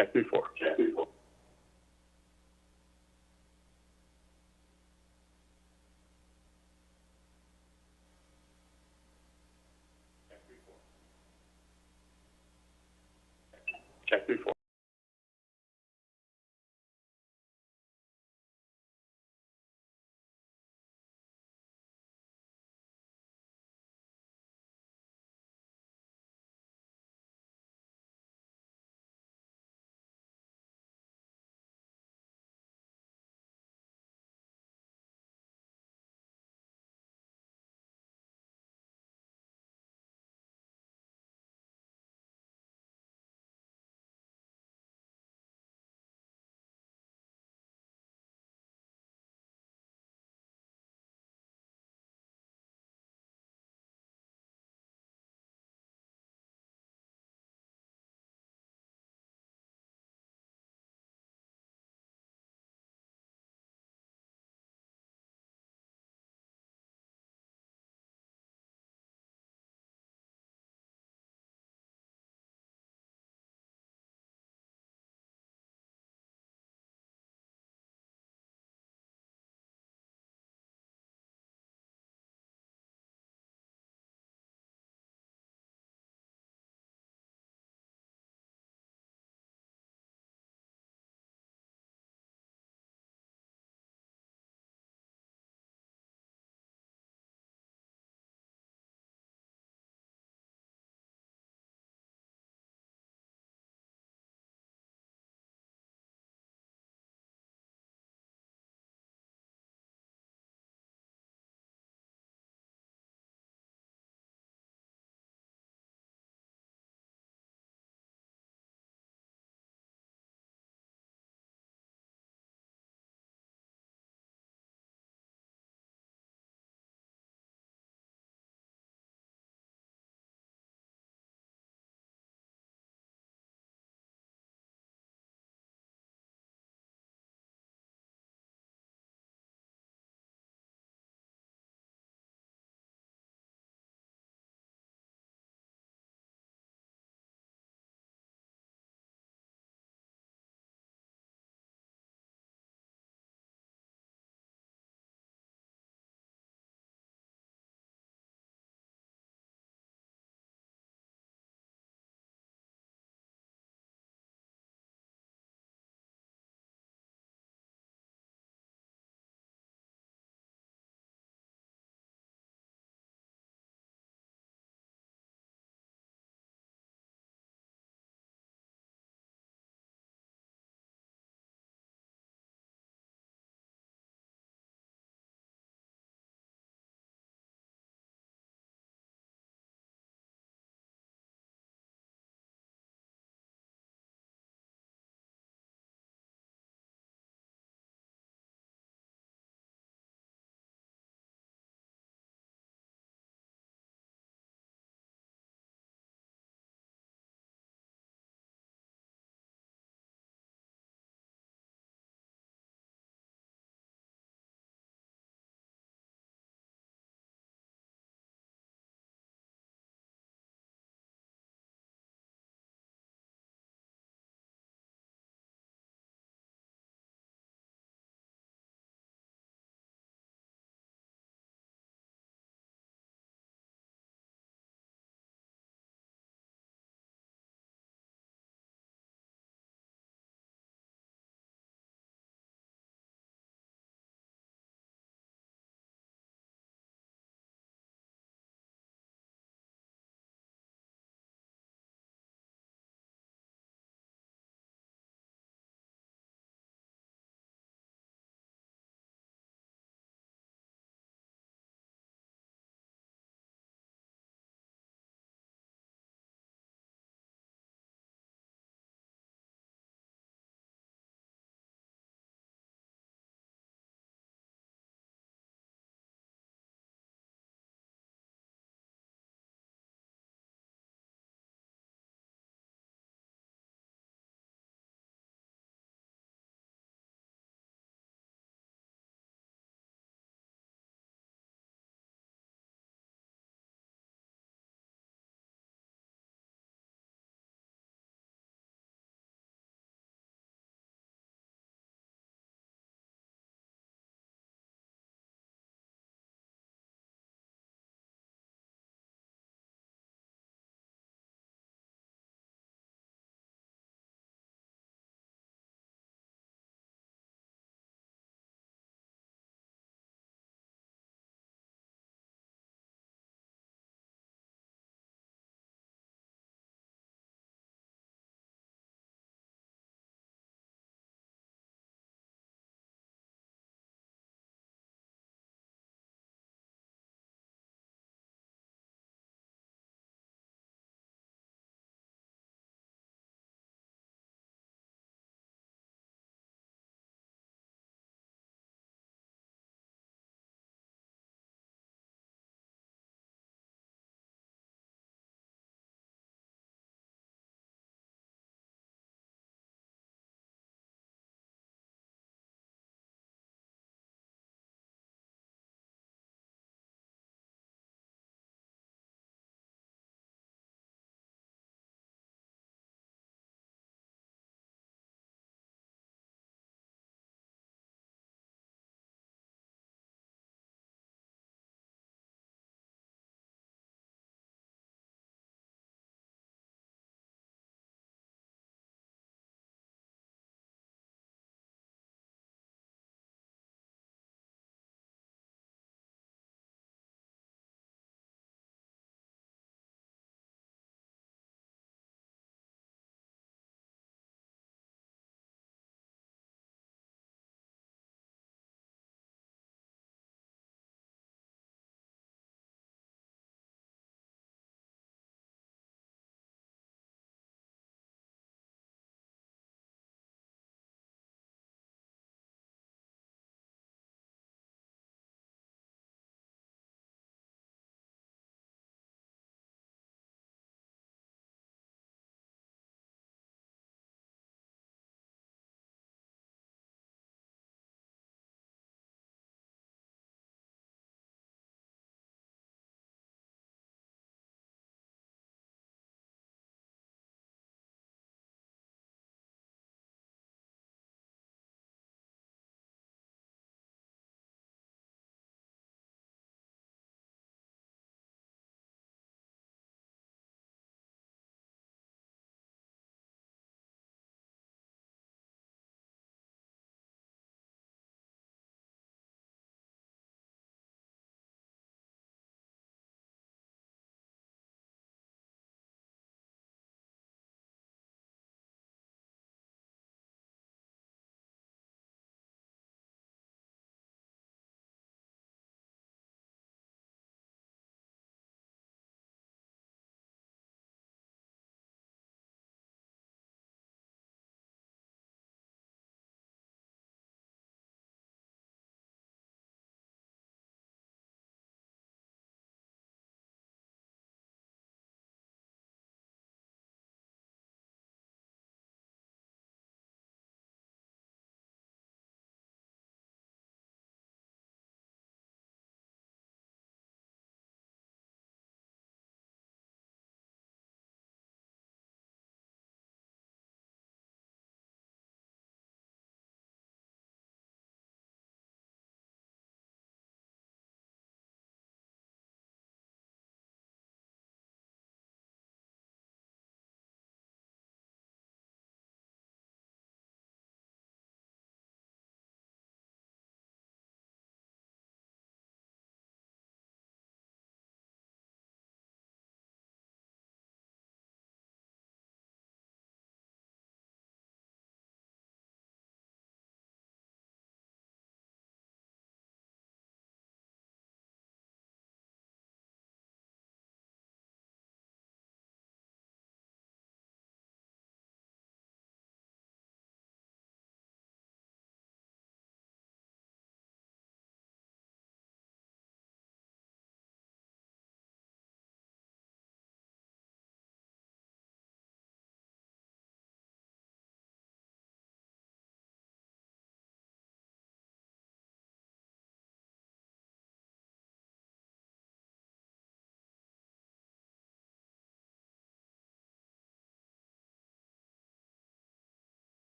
Check before. Check before. Check before.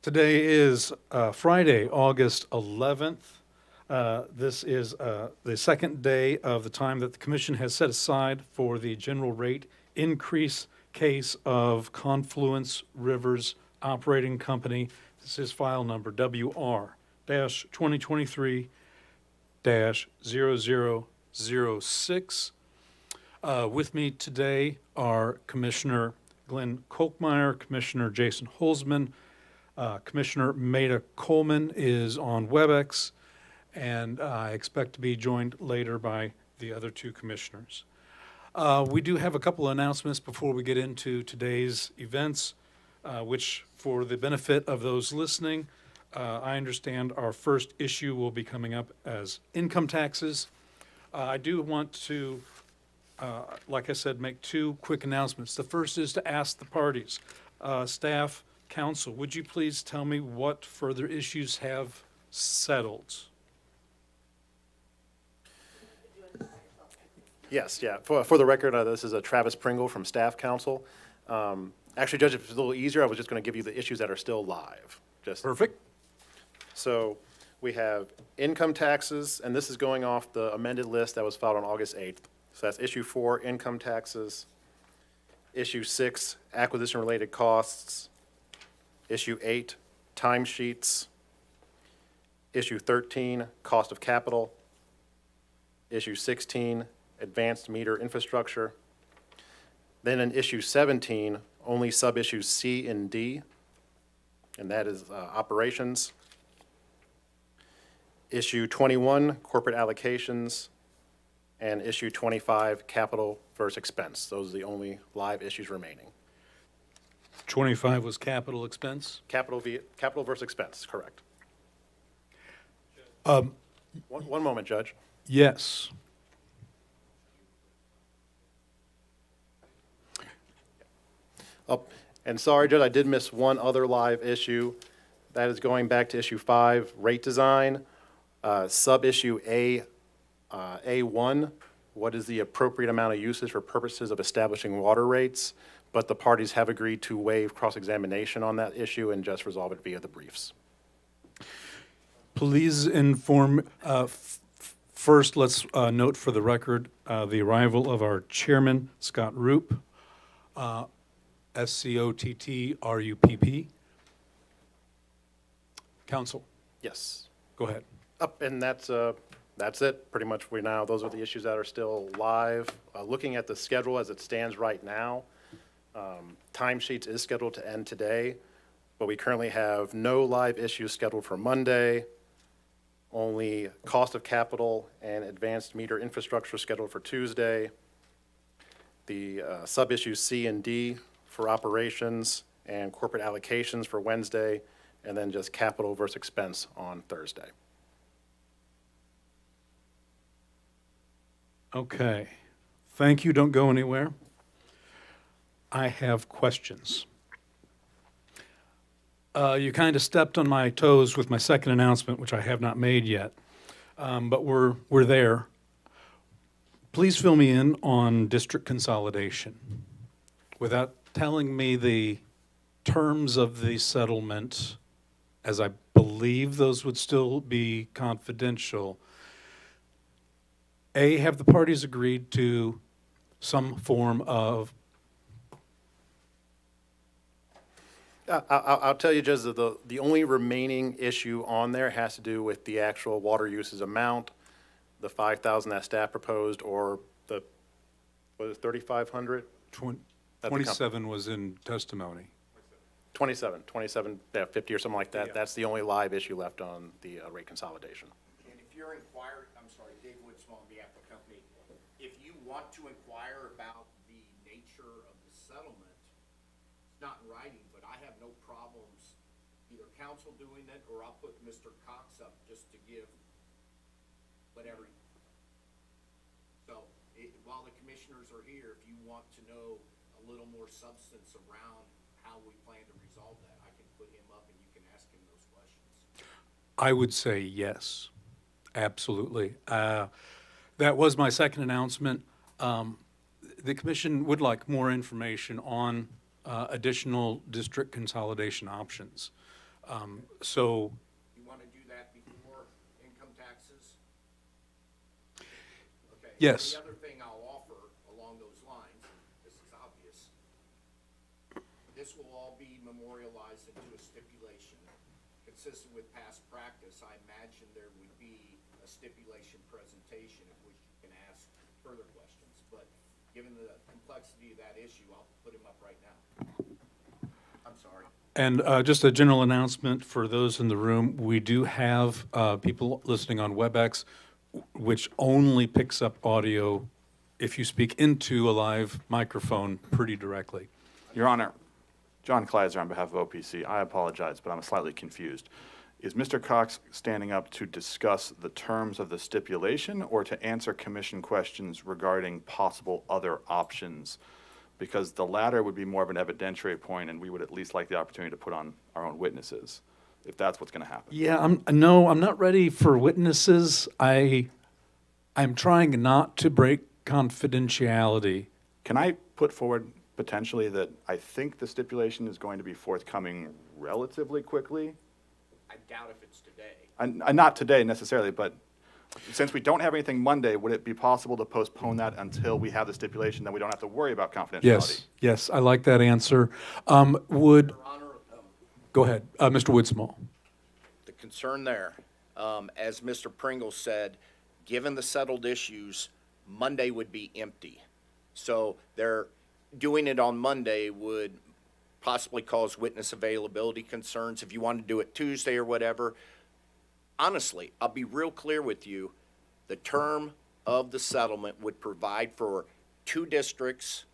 Today is Friday, August 11th. This is the second day of the time that the commission has set aside for the general rate increase case of Confluence Rivers Operating Company. This is file number WR-2023-0006. With me today are Commissioner Glenn Kolkmeyer, Commissioner Jason Holzman, Commissioner Maida Coleman is on WebEx, and I expect to be joined later by the other two commissioners. We do have a couple of announcements before we get into today's events, which for the benefit of those listening, I understand our first issue will be coming up as income taxes. I do want to, like I said, make two quick announcements. The first is to ask the parties, staff, council, would you please tell me what further issues have settled? Yes, yeah. For the record, this is a Travis Pringle from Staff Council. Actually, Judge, if it's a little easier, I was just going to give you the issues that are still live. Perfect. So we have income taxes, and this is going off the amended list that was filed on August 8th. So that's issue 4, income taxes. Issue 6, acquisition-related costs. Issue 8, timesheets. Issue 13, cost of capital. Issue 16, advanced meter infrastructure. Then in issue 17, only sub-issues C and D, and that is operations. Issue 21, corporate allocations, and issue 25, capital versus expense. Those are the only live issues remaining. 25 was capital expense? Capital versus expense, correct. One moment, Judge. Yes. Oh, and sorry, Judge, I did miss one other live issue. That is going back to issue 5, rate design. Sub-issue A1, what is the appropriate amount of usage for purposes of establishing water rates? But the parties have agreed to waive cross-examination on that issue and just resolve it via the briefs. Please inform, first let's note for the record the arrival of our chairman, Scott Roop, SCOTTRUPP. Council, Yes. go ahead. And that's it, pretty much. Those are the issues that are still live. Looking at the schedule as it stands right now, timesheets is scheduled to end today, but we currently have no live issues scheduled for Monday, only cost of capital and advanced meter infrastructure scheduled for Tuesday, the sub-issues C and D for operations and corporate allocations for Wednesday, and then just capital versus expense on Thursday. Okay. Thank you. Don't go anywhere. I have questions. You kind of stepped on my toes with my second announcement, which I have not made yet, but we're there. Please fill me in on district consolidation. Without telling me the terms of the settlement, as I believe those would still be confidential, A, have the parties agreed to some form of... I'll tell you, Judge, the only remaining issue on there has to do with the actual water usage amount, the 5,000 that staff proposed, or the, what is it, 3,500? 27 was in testimony. 27, yeah, 50 or something like that. Yeah. That's the only live issue left on the rate consolidation. And if you're inquiring, I'm sorry, Dave Woodsmall, on behalf of the company, if you want to inquire about the nature of the settlement, it's not in writing, but I have no problems either council doing it, or I'll put Mr. Cox up just to give whatever. So, while the commissioners are here, if you want to know a little more substance around how we plan to resolve that, I can put him up and you can ask him those questions. I would say yes, absolutely. That was my second announcement. The commission would like more information on additional district consolidation options. So, You want to do that before income taxes? Okay. Yes. The other thing I'll offer along those lines, this is obvious, this will all be memorialized into a stipulation. Consistent with past practice, I imagine there would be a stipulation presentation in which you can ask further questions. But given the complexity of that issue, I'll put him up right now. I'm sorry. and just a general announcement for those in the room, we do have people listening on WebEx, which only picks up audio if you speak into a live microphone pretty directly. Your Honor, John Kleiser on behalf of OPC. I apologize, but I'm slightly confused. Is Mr. Cox standing up to discuss the terms of the stipulation or to answer commission questions regarding possible other options? Because the latter would be more of an evidentiary point, and we would at least like the opportunity to put on our own witnesses, if that's what's going to happen. Yeah, I'm not ready for witnesses. I'm trying not to break confidentiality. Can I put forward potentially that I think the stipulation is going to be forthcoming relatively quickly? I doubt if it's today. And not today necessarily, but since we don't have anything Monday, would it be possible to postpone that until we have the stipulation, then we don't have to worry about confidentiality? Yes, I like that answer. Would, Your Honor, go ahead, Mr. Woodsmall. the concern there, as Mr. Pringle said, given the settled issues, Monday would be empty. So they're doing it on Monday would possibly cause witness availability concerns. If you want to do it Tuesday or whatever, honestly, I'll be real clear with you. The term of the settlement would provide for 2 districts,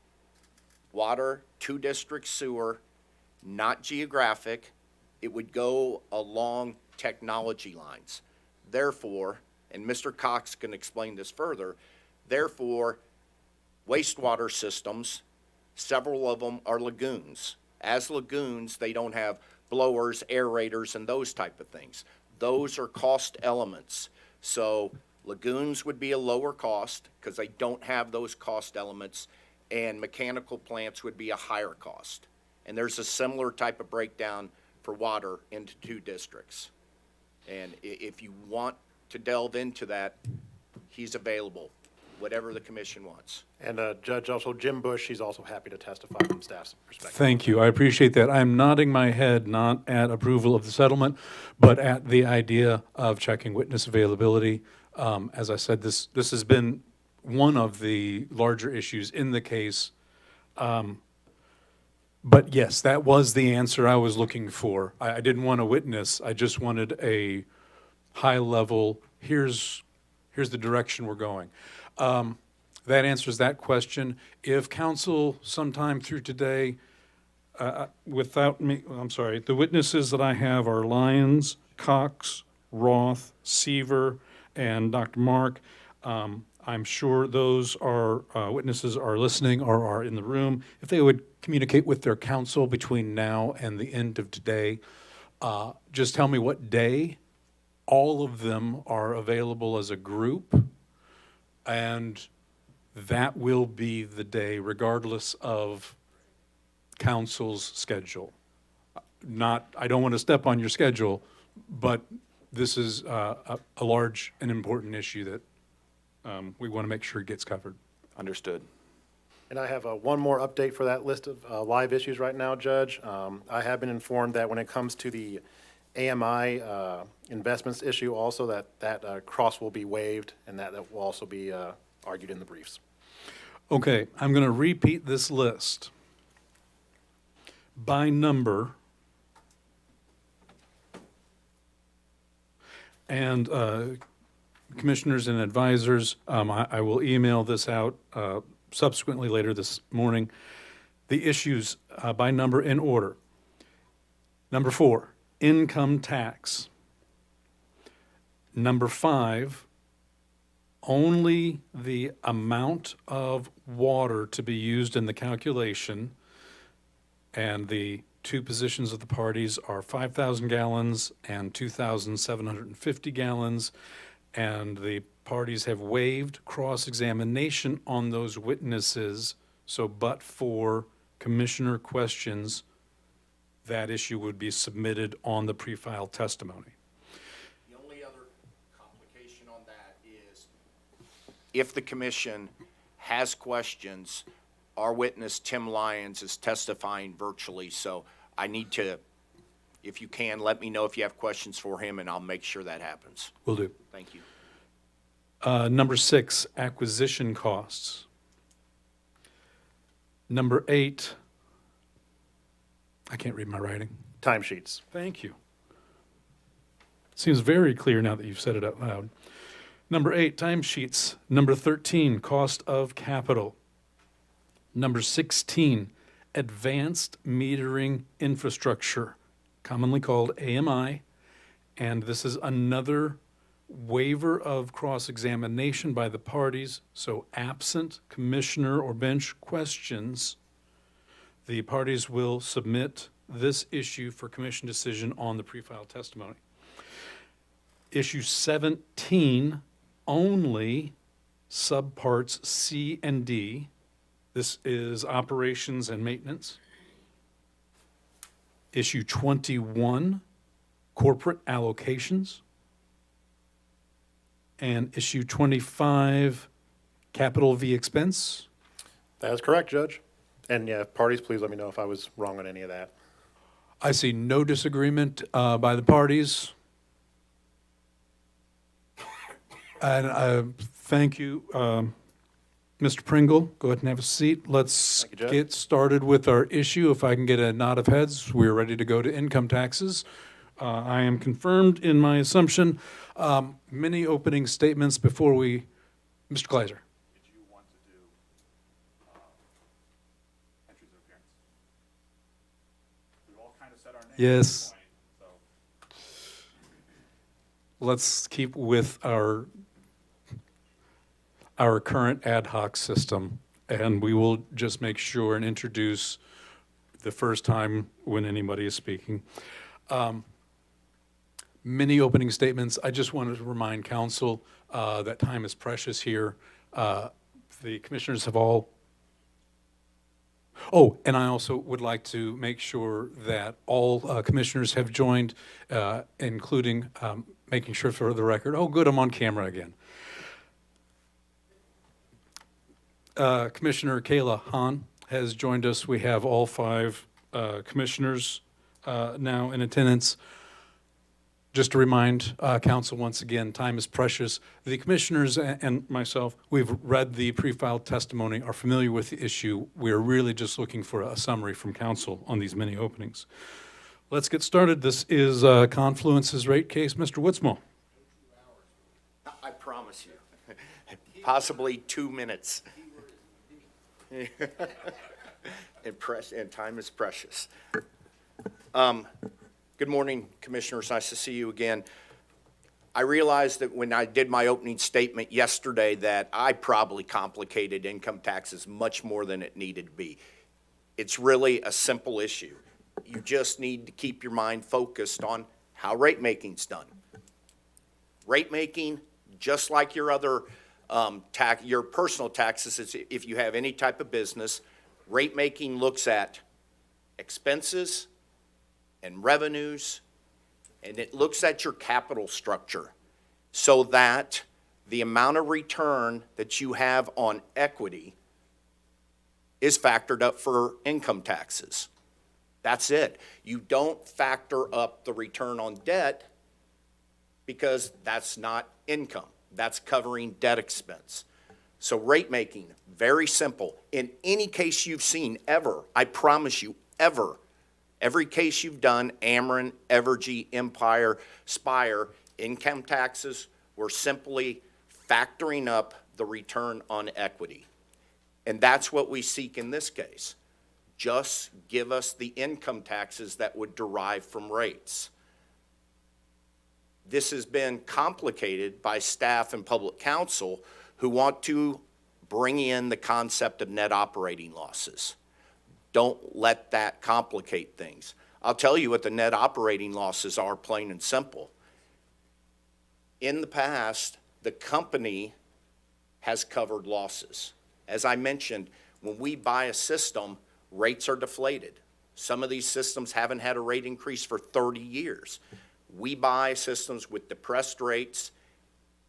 water, 2 districts sewer, not geographic. It would go along technology lines. Therefore, and Mr. Cox can explain this further, therefore, wastewater systems, several of them are lagoons. As lagoons, they don't have blowers, aerators, and those type of things. Those are cost elements. So lagoons would be a lower cost because they don't have those cost elements, and mechanical plants would be a higher cost. And there's a similar type of breakdown for water into 2 districts. And if you want to delve into that, he's available, whatever the commission wants. And Judge, also Jim Bush, he's also happy to testify from staff's perspective. Thank you, I appreciate that. I'm nodding my head not at approval of the settlement, but at the idea of checking witness availability. As I said, this has been one of the larger issues in the case. But yes, that was the answer I was looking for. I didn't want a witness, I just wanted a high level, here's the direction we're going. That answers that question. If council sometime through today, without me, I'm sorry, the witnesses that I have are Lyons, Cox, Roth, Seaver, and Dr. Mark. I'm sure those are, witnesses are listening or are in the room. If they would communicate with their counsel between now and the end of today, just tell me what day all of them are available as a group, and that will be the day regardless of council's schedule. I don't want to step on your schedule, but this is a large and important issue that we want to make sure gets covered. Understood. And I have one more update for that list of live issues right now, Judge. I have been informed that when it comes to the AMI investments issue also, that cross will be waived, and that will also be argued in the briefs. Okay, I'm going to repeat this list by number. And commissioners and advisors, I will email this out subsequently later this morning. The issues by number in order. Number 4, income tax. Number 5, only the amount of water to be used in the calculation, and the 2 positions of the parties are 5,000 gallons and 2,750 gallons, and the parties have waived cross-examination on those witnesses, so but for commissioner questions, that issue would be submitted on the pre-filed testimony. The only other complication on that is if the commission has questions, our witness, Tim Lyons, is testifying virtually, so I need to, if you can, let me know if you have questions for him, and I'll make sure that happens. Will do. Thank you. Number 6, acquisition costs. Number 8, I can't read my writing. Timesheets. Thank you. Seems very clear now that you've said it out loud. Number 8, timesheets. Number 13, cost of capital. Number 16, advanced metering infrastructure, commonly called AMI. And this is another waiver of cross-examination by the parties. So absent commissioner or bench questions, the parties will submit this issue for commission decision on the pre-filed testimony. Issue 17, only subparts C and D. This is operations and maintenance. Issue 21, corporate allocations. And issue 25, capital V expense. That is correct, Judge. And yeah, parties, please let me know if I was wrong on any of that. I see no disagreement by the parties. And thank you, Mr. Pringle. Go ahead and have a seat. Let's Thank you, Judge. get started with our issue. If I can get a nod of heads, we're ready to go to income taxes. I am confirmed in my assumption. Many opening statements before we, Mr. Kleiser. Did you want to do entries of appearance? We've all kind of said our names. Yes. At this point, so. Let's keep with our current ad hoc system, and we will just make sure and introduce the first time when anybody is speaking. Many opening statements. I just wanted to remind council that time is precious here. The commissioners have all. Oh, and I also would like to make sure that all commissioners have joined, including making sure for the record. Oh, good, I'm on camera again. Commissioner Kayla Hahn has joined us. We have all 5 commissioners now in attendance. Just to remind council once again, time is precious. The commissioners and myself, we've read the pre-filed testimony, are familiar with the issue. We're really just looking for a summary from council on these many openings. Let's get started. This is Confluence's rate case. Mr. Woodsmall. I promise you. Possibly 2 minutes. And time is precious. Good morning, Commissioners. Nice to see you again. I realized that when I did my opening statement yesterday that I probably complicated income taxes much more than it needed to be. It's really a simple issue. You just need to keep your mind focused on how rate making's done. Rate making, just like your other your personal taxes, if you have any type of business, rate making looks at expenses and revenues, and it looks at your capital structure so that the amount of return that you have on equity is factored up for income taxes. That's it. You don't factor up the return on debt because that's not income. That's covering debt expense. So rate making, very simple. In any case you've seen ever, I promise you, ever, every case you've done, Ameren, Evergy, Empire, Spire, income taxes, we're simply factoring up the return on equity. And that's what we seek in this case. Just give us the income taxes that would derive from rates. This has been complicated by staff and public counsel who want to bring in the concept of net operating losses. Don't let that complicate things. I'll tell you what the net operating losses are, plain and simple. In the past, the company has covered losses. As I mentioned, when we buy a system, rates are deflated. Some of these systems haven't had a rate increase for 30 years. We buy systems with depressed rates,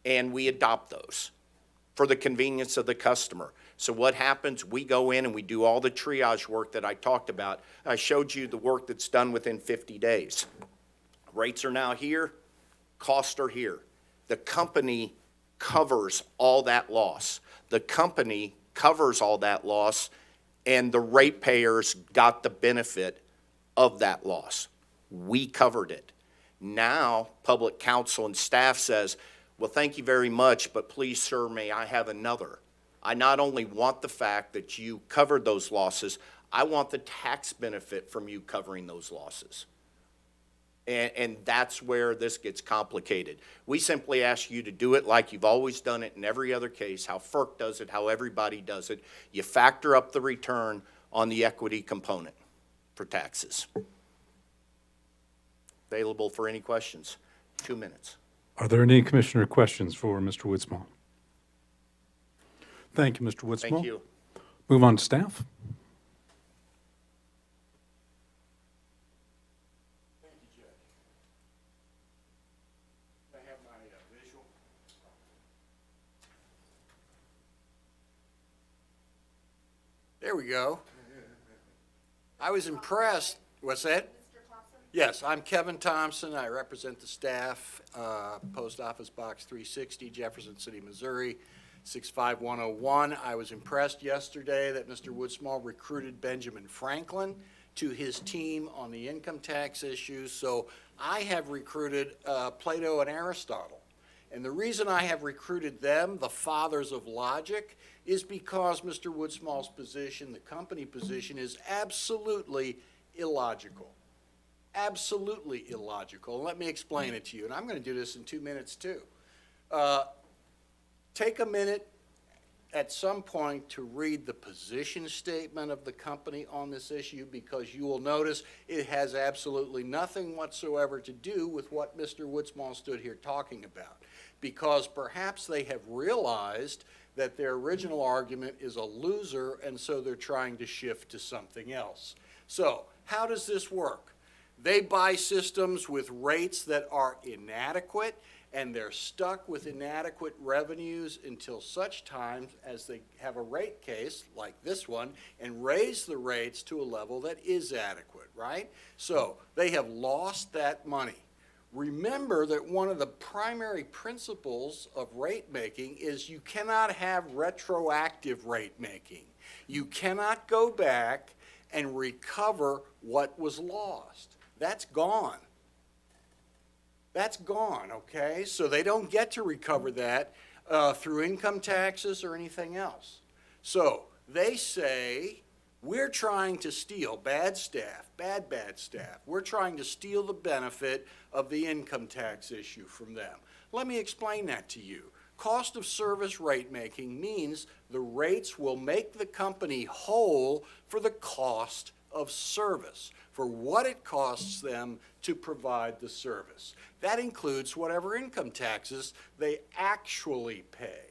and we adopt those for the convenience of the customer. So what happens, we go in and we do all the triage work that I talked about. I showed you the work that's done within 50 days. Rates are now here, costs are here. The company covers all that loss. The company covers all that loss, and the ratepayers got the benefit of that loss. We covered it. Now, public counsel and staff says, well, thank you very much, but please, sir, may I have another? I not only want the fact that you covered those losses, I want the tax benefit from you covering those losses. And that's where this gets complicated. We simply ask you to do it like you've always done it in every other case, how FERC does it, how everybody does it. You factor up the return on the equity component for taxes. Available for any questions. 2 minutes. Are there any commissioner questions for Mr. Woodsmall? Thank you, Mr. Woodsmall. Thank you. Move on to staff. Thank you, Judge. I have my visual. There we go. I was impressed. What's that? Yes, I'm Kevin Thompson. I represent the staff, Post Office Box 360, Jefferson City, Missouri, 65101. I was impressed yesterday that Mr. Woodsmall recruited Benjamin Franklin to his team on the income tax issues. So I have recruited Plato and Aristotle. And the reason I have recruited them, the fathers of logic, is because Mr. Woodsmall's position, the company position, is absolutely illogical. Absolutely illogical. And let me explain it to you. And I'm going to do this in 2 minutes, too. Take a minute at some point to read the position statement of the company on this issue, because you will notice it has absolutely nothing whatsoever to do with what Mr. Woodsmall stood here talking about, because perhaps they have realized that their original argument is a loser, and so they're trying to shift to something else. So how does this work? They buy systems with rates that are inadequate, and they're stuck with inadequate revenues until such time as they have a rate case like this one and raise the rates to a level that is adequate, right? So they have lost that money. Remember that one of the primary principles of rate making is you cannot have retroactive rate making. You cannot go back and recover what was lost. That's gone. That's gone, okay? So they don't get to recover that through income taxes or anything else. So they say, we're trying to steal, bad staff, bad staff. We're trying to steal the benefit of the income tax issue from them. Let me explain that to you. Cost of service rate making means the rates will make the company whole for the cost of service, for what it costs them to provide the service. That includes whatever income taxes they actually pay.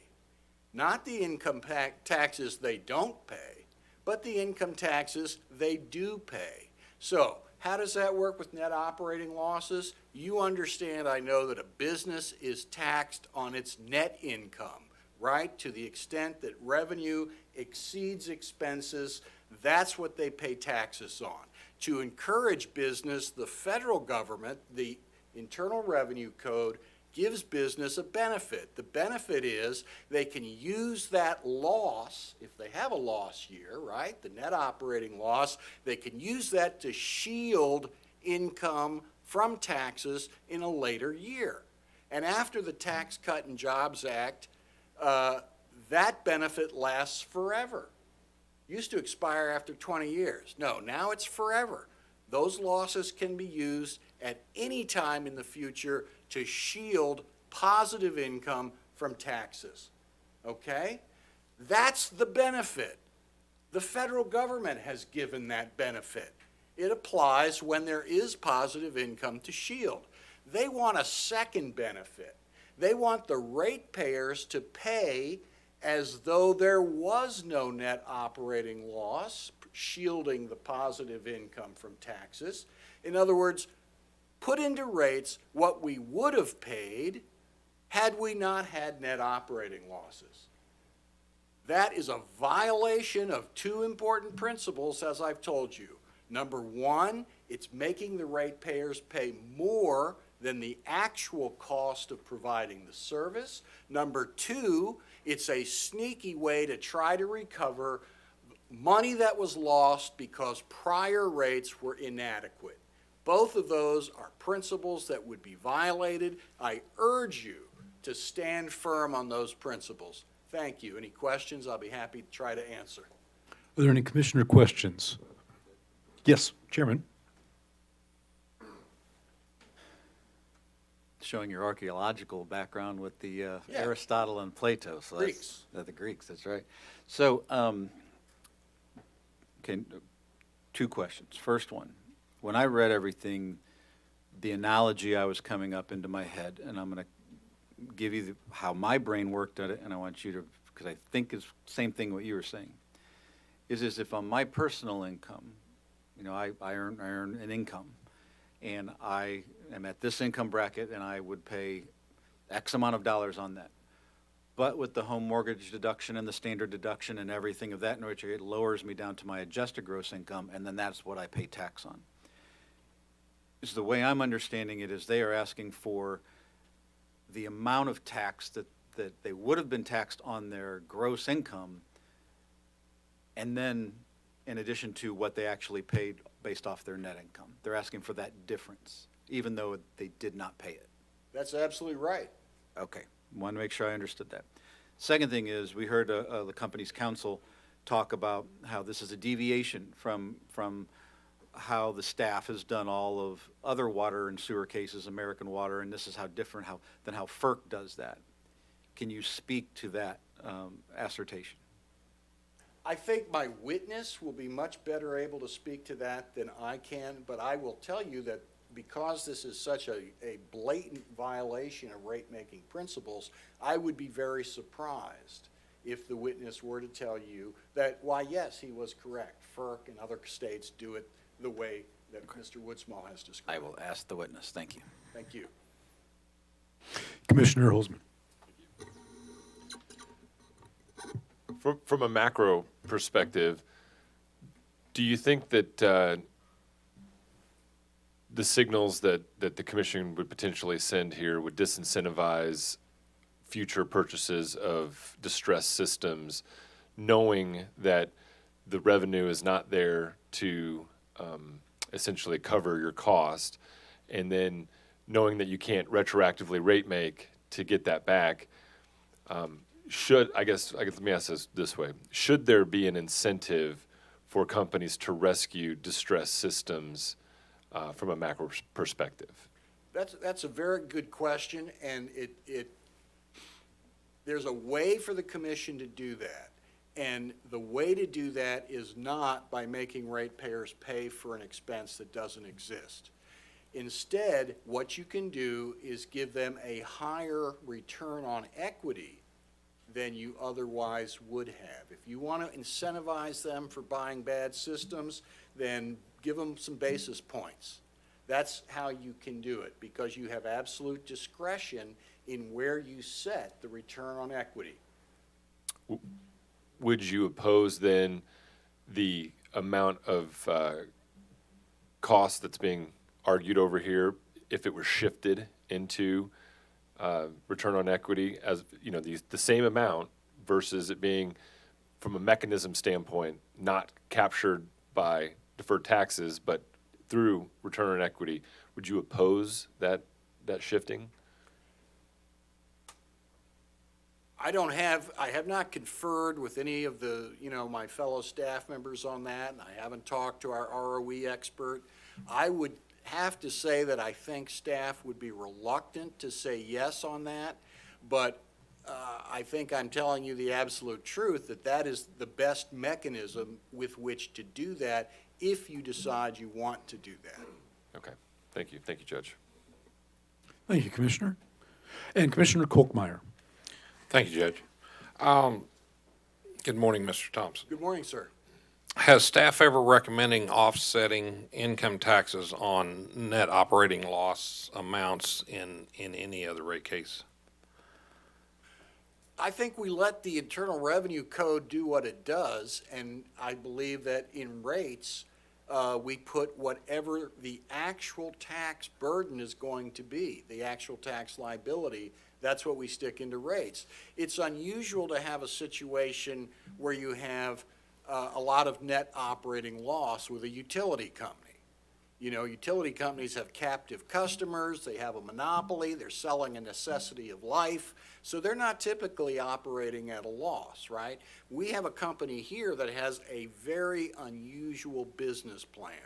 Not the income taxes they don't pay, but the income taxes they do pay. So how does that work with net operating losses? You understand, I know, that a business is taxed on its net income, right? To the extent that revenue exceeds expenses, that's what they pay taxes on. To encourage business, the federal government, the Internal Revenue Code, gives business a benefit. The benefit is they can use that loss, if they have a loss year, right, the net operating loss, they can use that to shield income from taxes in a later year. And after the Tax Cut and Jobs Act, that benefit lasts forever. Used to expire after 20 years. No, now it's forever. Those losses can be used at any time in the future to shield positive income from taxes. Okay? That's the benefit. The federal government has given that benefit. It applies when there is positive income to shield. They want a second benefit. They want the ratepayers to pay as though there was no net operating loss shielding the positive income from taxes. In other words, put into rates what we would have paid had we not had net operating losses. That is a violation of two important principles, as I've told you. Number one, it's making the ratepayers pay more than the actual cost of providing the service. Number two, it's a sneaky way to try to recover money that was lost because prior rates were inadequate. Both of those are principles that would be violated. I urge you to stand firm on those principles. Thank you. Any questions? I'll be happy to try to answer. Are there any commissioner questions? Yes, Chairman. Showing your archaeological background with the Yeah. Aristotle and Plato. So Greeks. The Greeks, that's right. So, okay, two questions. First one, when I read everything, the analogy I was coming up into my head, and I'm going to give you how my brain worked at it, and I want you to, because I think it's the same thing what you were saying, is if on my personal income, you know, I earn an income, and I am at this income bracket, and I would pay X amount of dollars on that. But with the home mortgage deduction and the standard deduction and everything of that nature, it lowers me down to my adjusted gross income, and then that's what I pay tax on. Is the way I'm understanding it is they are asking for the amount of tax that they would have been taxed on their gross income, and then in addition to what they actually paid based off their net income. They're asking for that difference, even though they did not pay it. That's absolutely right. Okay, want to make sure I understood that. Second thing is, we heard the company's counsel talk about how this is a deviation from how the staff has done all of other water and sewer cases, American Water, and this is how different than how FERC does that. Can you speak to that assertion? I think my witness will be much better able to speak to that than I can, but I will tell you that because this is such a blatant violation of rate-making principles, I would be very surprised if the witness were to tell you that, why, yes, he was correct. FERC and other states do it the way that Mr. Woodsmall has I described. will ask the witness. Thank you. Thank you. Commissioner Holzman. From a macro perspective, do you think that the signals that the commission would potentially send here would disincentivize future purchases of distressed systems, knowing that the revenue is not there to essentially cover your cost, and then knowing that you can't retroactively rate make to get that back? I guess let me ask this way. Should there be an incentive for companies to rescue distressed systems from a macro perspective? That's a very good question, and there's a way for the commission to do that. And the way to do that is not by making ratepayers pay for an expense that doesn't exist. Instead, what you can do is give them a higher return on equity than you otherwise would have. If you want to incentivize them for buying bad systems, then give them some basis points. That's how you can do it, because you have absolute discretion in where you set the return on equity. Would you oppose then the amount of cost that's being argued over here if it were shifted into return on equity, as you know, the same amount versus it being, from a mechanism standpoint, not captured by deferred taxes but through return on equity? Would you oppose that shifting? I have not conferred with any of the, my fellow staff members on that, and I haven't talked to our ROE expert. I would have to say that I think staff would be reluctant to say yes on that, but I think I'm telling you the absolute truth, that is the best mechanism with which to do that if you decide you want to do that. Okay, thank you, Judge. Thank you, Commissioner. And Commissioner Kolkmeyer. Thank you, Judge. Good morning, Mr. Thompson. Good morning, sir. Has staff ever recommending offsetting income taxes on net operating loss amounts in any other rate case? I think we let the Internal Revenue Code do what it does, and I believe that in rates, we put whatever the actual tax burden is going to be, the actual tax liability, that's what we stick into rates. It's unusual to have a situation where you have a lot of net operating loss with a utility company. You know, utility companies have captive customers, they have a monopoly, they're selling a necessity of life, so they're not typically operating at a loss, right? We have a company here that has a very unusual business plan.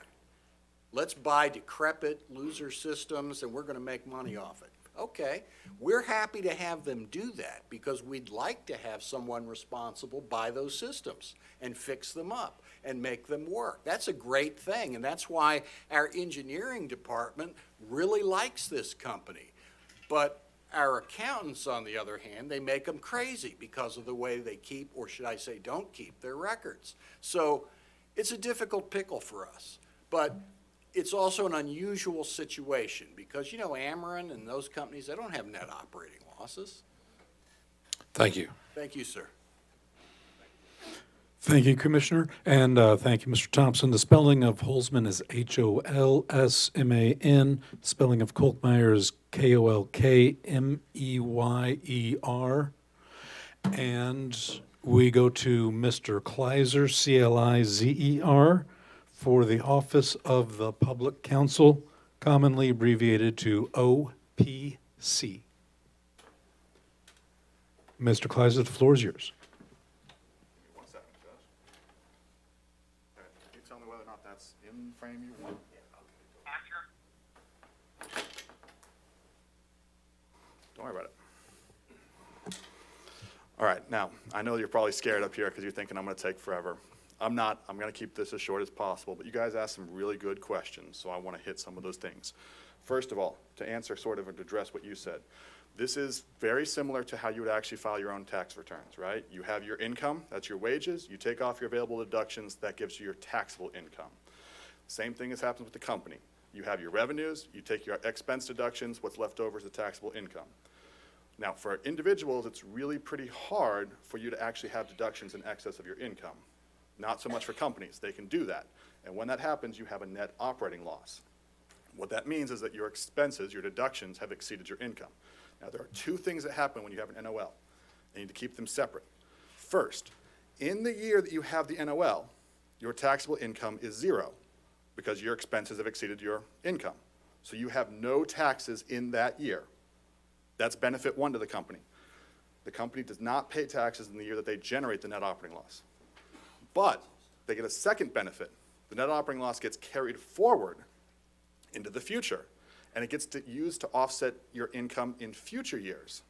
Let's buy decrepit loser systems and we're gonna make money off it. Okay, we're happy to have them do that because we'd like to have someone responsible buy those systems and fix them up and make them work. That's a great thing, and that's why our engineering department really likes this company. But our accountants, on the other hand, they make them crazy because of the way they keep, or should I say don't keep, their records. So it's a difficult pickle for us. But it's also an unusual situation because, you know, Ameren and those companies, they don't have net operating losses. Thank you. Thank you, sir. Thank you, Commissioner, and thank you, Mr. Thompson. The spelling of Holzman is Holsman. Spelling of Kolkmeyer is Kolkmeyer. And we go to Mr. Kleiser, Clizer, for the Office of the Public Counsel, commonly abbreviated to OPC. Mr. Kleiser, the floor is yours. One second, Judge. Okay, can you tell me whether or not that's in the frame you want? Don't worry about it. All right, now, I know you're probably scared up here because you're thinking I'm going to take forever. I'm not. I'm going to keep this as short as possible, but you guys asked some really good questions, so I want to hit some of those things. First of all, to answer sort of and to address what you said, this is very similar to how you would actually file your own tax returns, right? You have your income, that's your wages, you take off your available deductions, that gives you your taxable income. Same thing as happens with the company. You have your revenues, you take your expense deductions, what's left over is the taxable income. Now, for individuals, it's really pretty hard for you to actually have deductions in excess of your income. Not so much for companies. They can do that. And when that happens, you have a net operating loss. What that means is that your expenses, your deductions, have exceeded your income. Now, there are two things that happen when you have an NOL. You need to keep them separate. First, in the year that you have the NOL, your taxable income is zero because your expenses have exceeded your income. So you have no taxes in that year. That's benefit one to the company. The company does not pay taxes in the year that they generate the net operating loss. But they get a second benefit. The net operating loss gets carried forward into the future, and it gets used to offset your income in future years.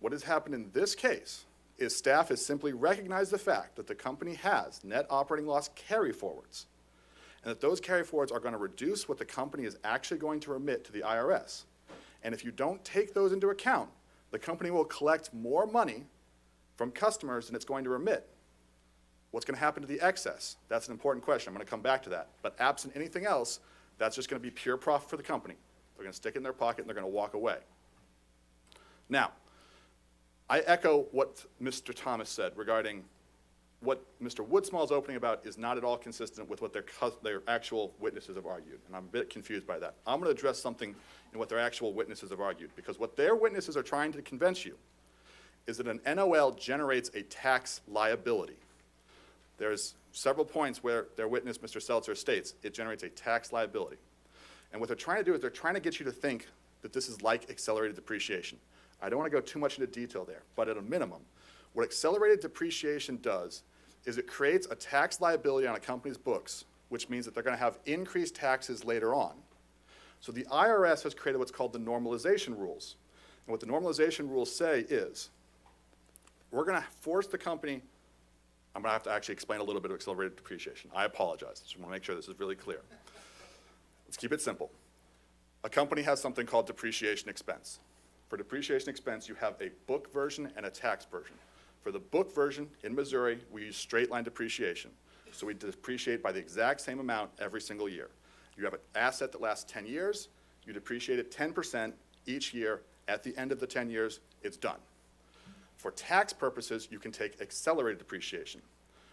What has happened in this case is staff has simply recognized the fact that the company has net operating loss carry forwards, and that those carry forwards are going to reduce what the company is actually going to remit to the IRS. And if you don't take those into account, the company will collect more money from customers than it's going to remit. What's going to happen to the excess? That's an important question. I'm going to come back to that. But absent anything else, that's just going to be pure profit for the company. They're going to stick it in their pocket and they're going to walk away. Now, I echo what Mr. Thomas said regarding what Mr. Woodsmall's opening about is not at all consistent with what their actual witnesses have argued, and I'm a bit confused by that. I'm going to address something in what their actual witnesses have argued, because what their witnesses are trying to convince you is that an NOL generates a tax liability. There's several points where their witness, Mr. Seltzer, states it generates a tax liability. And what they're trying to do is they're trying to get you to think that this is like accelerated depreciation. I don't want to go too much into detail there, but at a minimum, what accelerated depreciation does is it creates a tax liability on a company's books, which means that they're going to have increased taxes later on. So the IRS has created what's called the normalization rules. And what the normalization rules say is, we're going to force the company, I'm going to have to actually explain a little bit of accelerated depreciation. I apologize. I just want to make sure this is really clear. Let's keep it simple. A company has something called depreciation expense. For depreciation expense, you have a book version and a tax version. For the book version, in Missouri, we use straight line depreciation. So we depreciate by the exact same amount every single year. You have an asset that lasts 10 years, you depreciate it 10% each year. At the end of the 10 years, it's done. For tax purposes, you can take accelerated depreciation.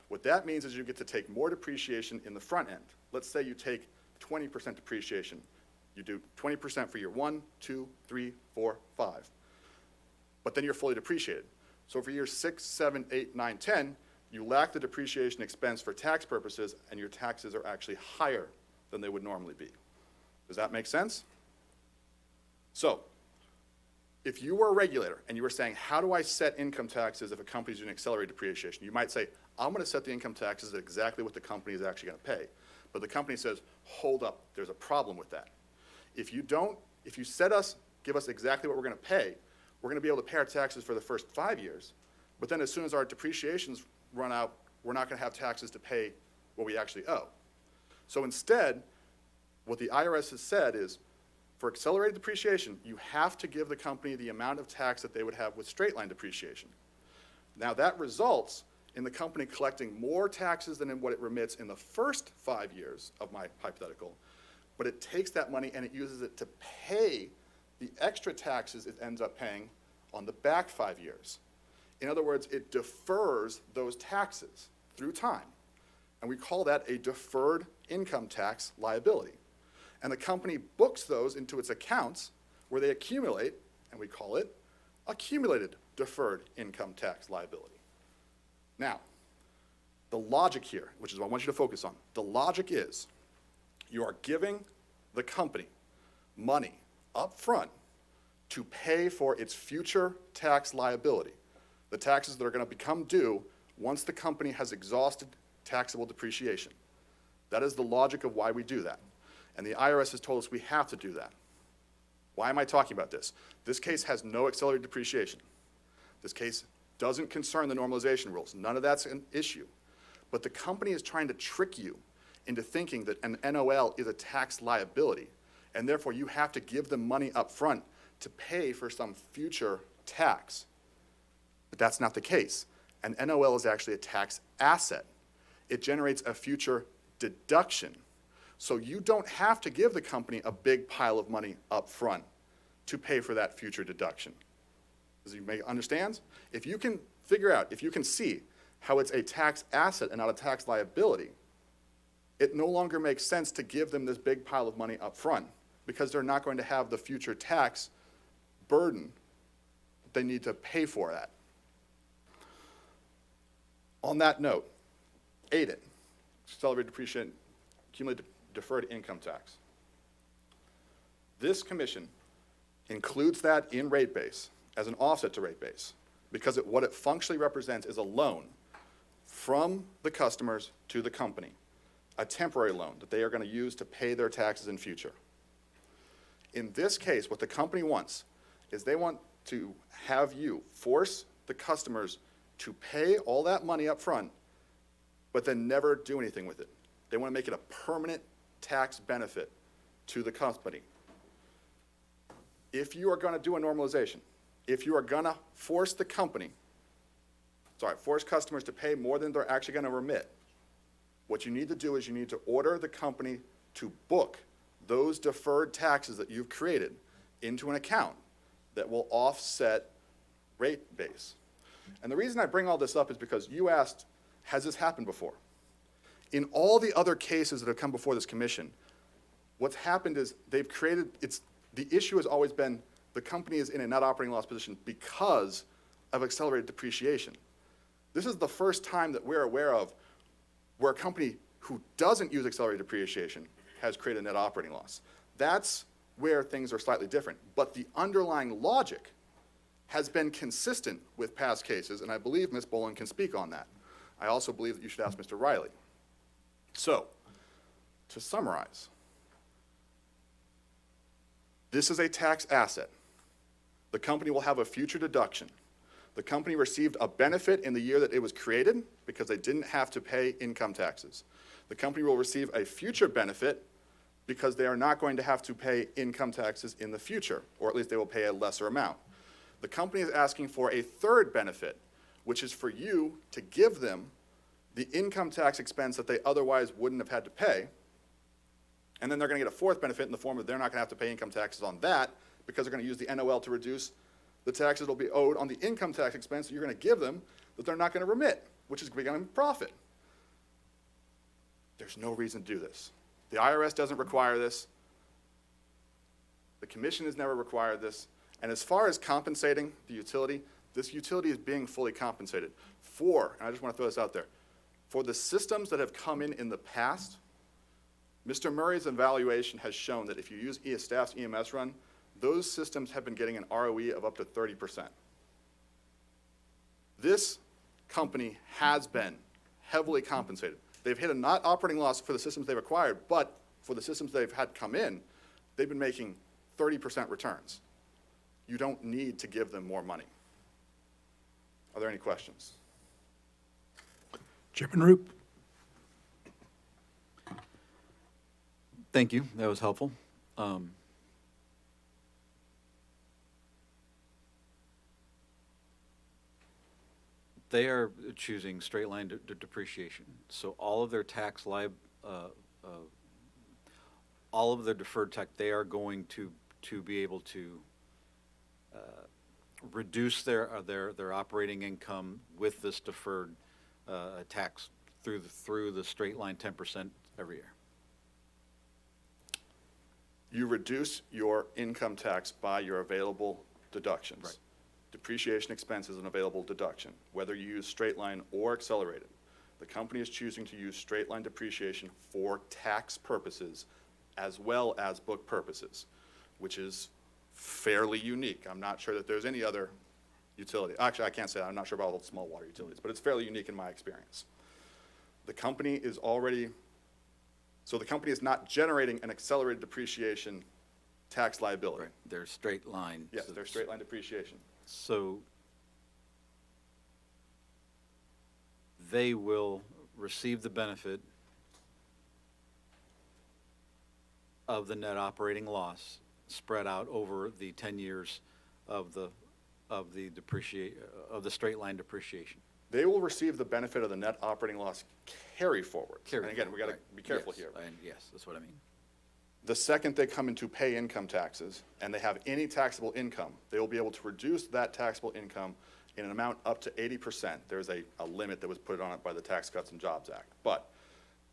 What that means is you get to take more depreciation in the front end. Let's say you take 20% depreciation. You do 20% for year 1, 2, 3, 4, 5. But then you're fully depreciated. So for years 6, 7, 8, 9, 10, you lack the depreciation expense for tax purposes, and your taxes are actually higher than they would normally be. Does that make sense? So, if you were a regulator and you were saying, how do I set income taxes if a company's doing accelerated depreciation? You might say, I'm going to set the income taxes at exactly what the company is actually going to pay. But the company says, hold up, there's a problem with that. If you give us exactly what we're going to pay, we're going to be able to pay our taxes for the first 5 years. But then as soon as our depreciations run out, we're not going to have taxes to pay what we actually owe. So instead, what the IRS has said is, for accelerated depreciation, you have to give the company the amount of tax that they would have with straight-line depreciation. Now, that results in the company collecting more taxes than in what it remits in the first 5 years of my hypothetical, but it takes that money and it uses it to pay the extra taxes it ends up paying on the back 5 years. In other words, it defers those taxes through time, and we call that a deferred income tax liability. And the company books those into its accounts where they accumulate, and we call it accumulated deferred income tax liability. Now, the logic here, which is what I want you to focus on, the logic is you are giving the company money up front to pay for its future tax liability, the taxes that are going to become due once the company has exhausted taxable depreciation. That is the logic of why we do that. And the IRS has told us we have to do that. Why am I talking about this? This case has no accelerated depreciation. This case doesn't concern the normalization rules. None of that's an issue. But the company is trying to trick you into thinking that an NOL is a tax liability, and therefore you have to give them money up front to pay for some future tax. But that's not the case. An NOL is actually a tax asset. It generates a future deduction. So you don't have to give the company a big pile of money up front to pay for that future deduction. Does you understand? If you can figure out, if you can see how it's a tax asset and not a tax liability, it no longer makes sense to give them this big pile of money up front because they're not going to have the future tax burden that they need to pay for that. On that note, ADIT, accelerated depreciation, accumulated deferred income tax. This commission includes that in rate base as an offset to rate base because what it functionally represents is a loan from the customers to the company, a temporary loan that they are going to use to pay their taxes in future. In this case, what the company wants is they want to have you force the customers to pay all that money up front, but then never do anything with it. They want to make it a permanent tax benefit to the company. If you are going to do a normalization, if you are going to force force customers to pay more than they're actually going to remit, what you need to do is you need to order the company to book those deferred taxes that you've created into an account that will offset rate base. And the reason I bring all this up is because you asked, has this happened before? In all the other cases that have come before this commission, what's happened is they've created, the issue has always been the company is in a net operating loss position because of accelerated depreciation. This is the first time that we're aware of where a company who doesn't use accelerated depreciation has created a net operating loss. That's where things are slightly different. But the underlying logic has been consistent with past cases, and I believe Ms. Boland can speak on that. I also believe that you should ask Mr. Riley. So, to summarize, this is a tax asset. The company will have a future deduction. The company received a benefit in the year that it was created because they didn't have to pay income taxes. The company will receive a future benefit because they are not going to have to pay income taxes in the future, or at least they will pay a lesser amount. The company is asking for a third benefit, which is for you to give them the income tax expense that they otherwise wouldn't have had to pay, and then they're going to get a fourth benefit in the form of they're not going to have to pay income taxes on that because they're going to use the NOL to reduce the taxes that will be owed on the income tax expense that you're going to give them that they're not going to remit, which is becoming profit. There's no reason to do this. The IRS doesn't require this. The commission has never required this. And as far as compensating the utility, this utility is being fully compensated for, and I just want to throw this out there, for the systems that have come in the past. Mr. Murray's evaluation has shown that if you use staff's EMS run, those systems have been getting an ROE of up to 30%. This company has been heavily compensated. They've hit a not operating loss for the systems they've acquired, but for the systems they've had come in, they've been making 30% returns. You don't need to give them more money. Are there any questions? Chairman Roop? Thank you, that was helpful. They are choosing straight line depreciation, so all of their tax all of their deferred tax, they are going to be able to reduce their operating income with this deferred tax through the straight line 10% every year. You reduce your income tax by your available deductions. Right. Depreciation expense is an available deduction, whether you use straight line or accelerated. The company is choosing to use straight line depreciation for tax purposes as well as book purposes, which is fairly unique. I'm not sure that there's any other utility. Actually, I can't say that. I'm not sure about all the small water utilities, but it's fairly unique in my experience. The company is already, so the company is not generating an accelerated depreciation tax liability. Right, they're straight line. Yes, they're straight line depreciation. So they will receive the benefit of the net operating loss spread out over the 10 years of the straight line depreciation. They will receive the benefit of the net operating loss carry forward. And again, we got to be careful here. Yes, that's what I mean. The second they come in to pay income taxes and they have any taxable income, they will be able to reduce that taxable income in an amount up to 80%. There's a limit that was put on it by the Tax Cuts and Jobs Act. But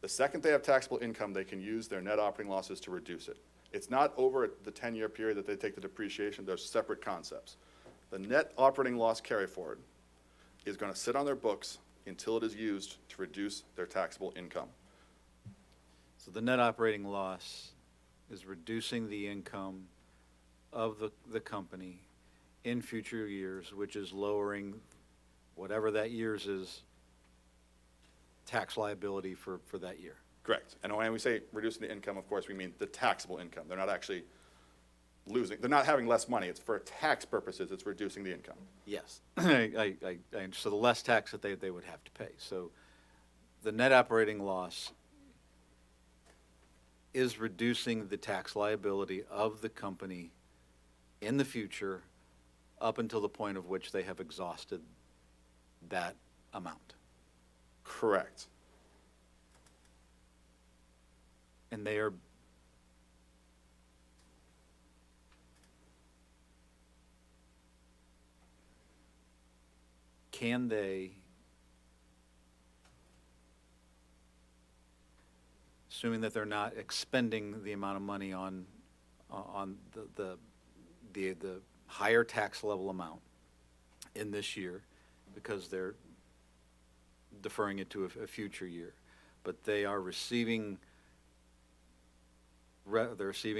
the second they have taxable income, they can use their net operating losses to reduce it. It's not over the 10-year period that they take the depreciation. They're separate concepts. The net operating loss carry forward is going to sit on their books until it is used to reduce their taxable income. So the net operating loss is reducing the income of the company in future years, which is lowering whatever that year's is tax liability for that year. Correct. And when we say reducing the income, of course, we mean the taxable income. They're not actually losing, they're not having less money. It's for tax purposes, it's reducing the income. Yes. So the less tax that they would have to pay. So the net operating loss is reducing the tax liability of the company in the future up until the point of which they have exhausted that amount. Correct. And they are can they, assuming that they're not expending the amount of money on the higher tax level amount in this year because they're deferring it to a future year, but they are receiving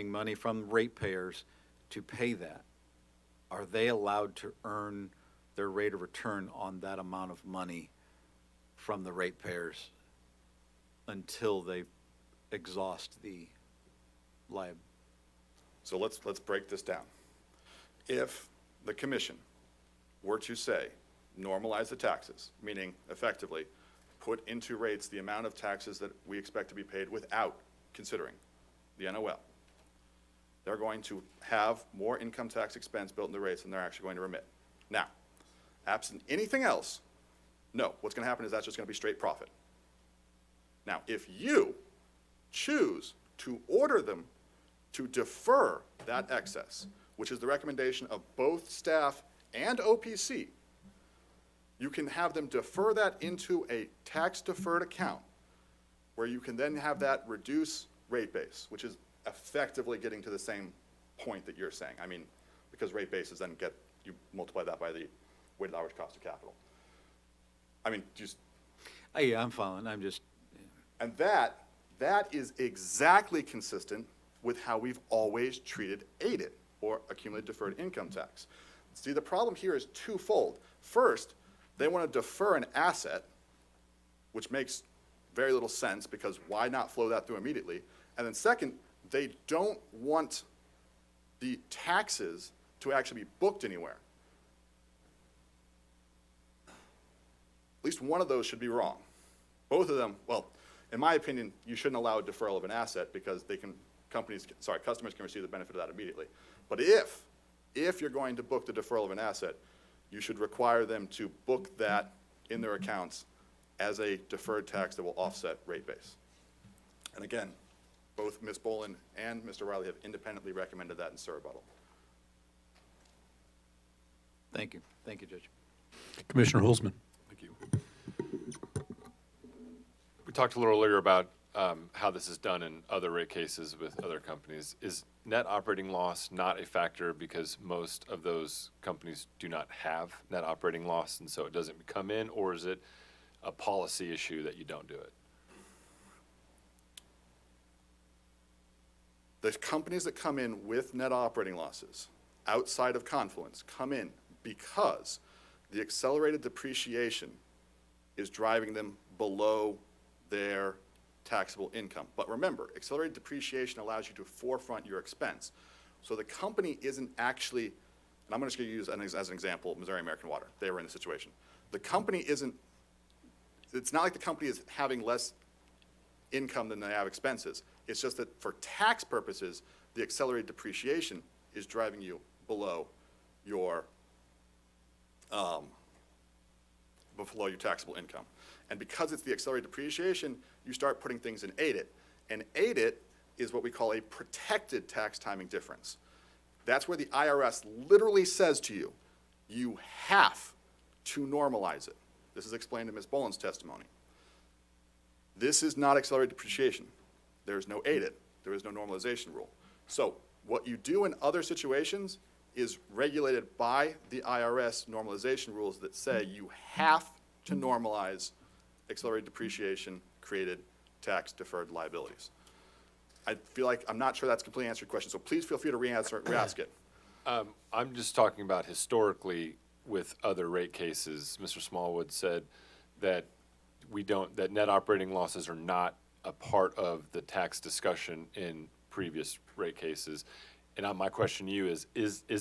money from ratepayers to pay that, are they allowed to earn their rate of return on that amount of money from the ratepayers until they exhaust the liability? So let's break this down. If the commission were to say, normalize the taxes, meaning effectively put into rates the amount of taxes that we expect to be paid without considering the NOL, they're going to have more income tax expense built in the rates than they're actually going to remit. Now, absent anything else, no, what's going to happen is that's just going to be straight profit. Now, if you choose to order them to defer that excess, which is the recommendation of both staff and OPC, you can have them defer that into a tax-deferred account, where you can then have that reduce rate base, which is effectively getting to the same point that you're saying. I mean, because rate base is then you multiply that by the weighted average cost of capital. I mean, just, Yeah, I'm following, I'm just, and that is exactly consistent with how we've always treated ADIT, or accumulated deferred income tax. See, the problem here is twofold. First, they want to defer an asset, which makes very little sense, because why not flow that through immediately? And then second, they don't want the taxes to actually be booked anywhere. At least one of those should be wrong. Both of them, well, in my opinion, you shouldn't allow a deferral of an asset, because customers can receive the benefit of that immediately. But if you're going to book the deferral of an asset, you should require them to book that in their accounts as a deferred tax that will offset rate base. And again, both Ms. Bolin and Mr. Riley have independently recommended that in surrebuttal. thank you, Judge. Commissioner Holzman. Thank you. We talked a little earlier about how this is done in other rate cases with other companies. Is net operating loss not a factor because most of those companies do not have net operating loss, and so it doesn't come in, or is it a policy issue that you don't do it? The companies that come in with net operating losses outside of Confluence come in because the accelerated depreciation is driving them below their taxable income. But remember, accelerated depreciation allows you to forefront your expense. So the company isn't actually, and I'm just going to use as an example, Missouri American Water. They were in this situation. The company isn't, it's not like the company is having less income than they have expenses. It's just that for tax purposes, the accelerated depreciation is driving you below your taxable income. And because it's the accelerated depreciation, you start putting things in ADIT. And ADIT is what we call a protected tax timing difference. That's where the IRS literally says to you, you have to normalize it. This is explained in Ms. Bolin's testimony. This is not accelerated depreciation. There's no ADIT. There is no normalization rule. So what you do in other situations is regulated by the IRS normalization rules that say you have to normalize accelerated depreciation created tax deferred liabilities. I feel like I'm not sure that's completely answered your question, so please feel free to re-ask it. I'm just talking about historically with other rate cases. Mr. Smallwood said that that net operating losses are not a part of the tax discussion in previous rate cases. And my question to you is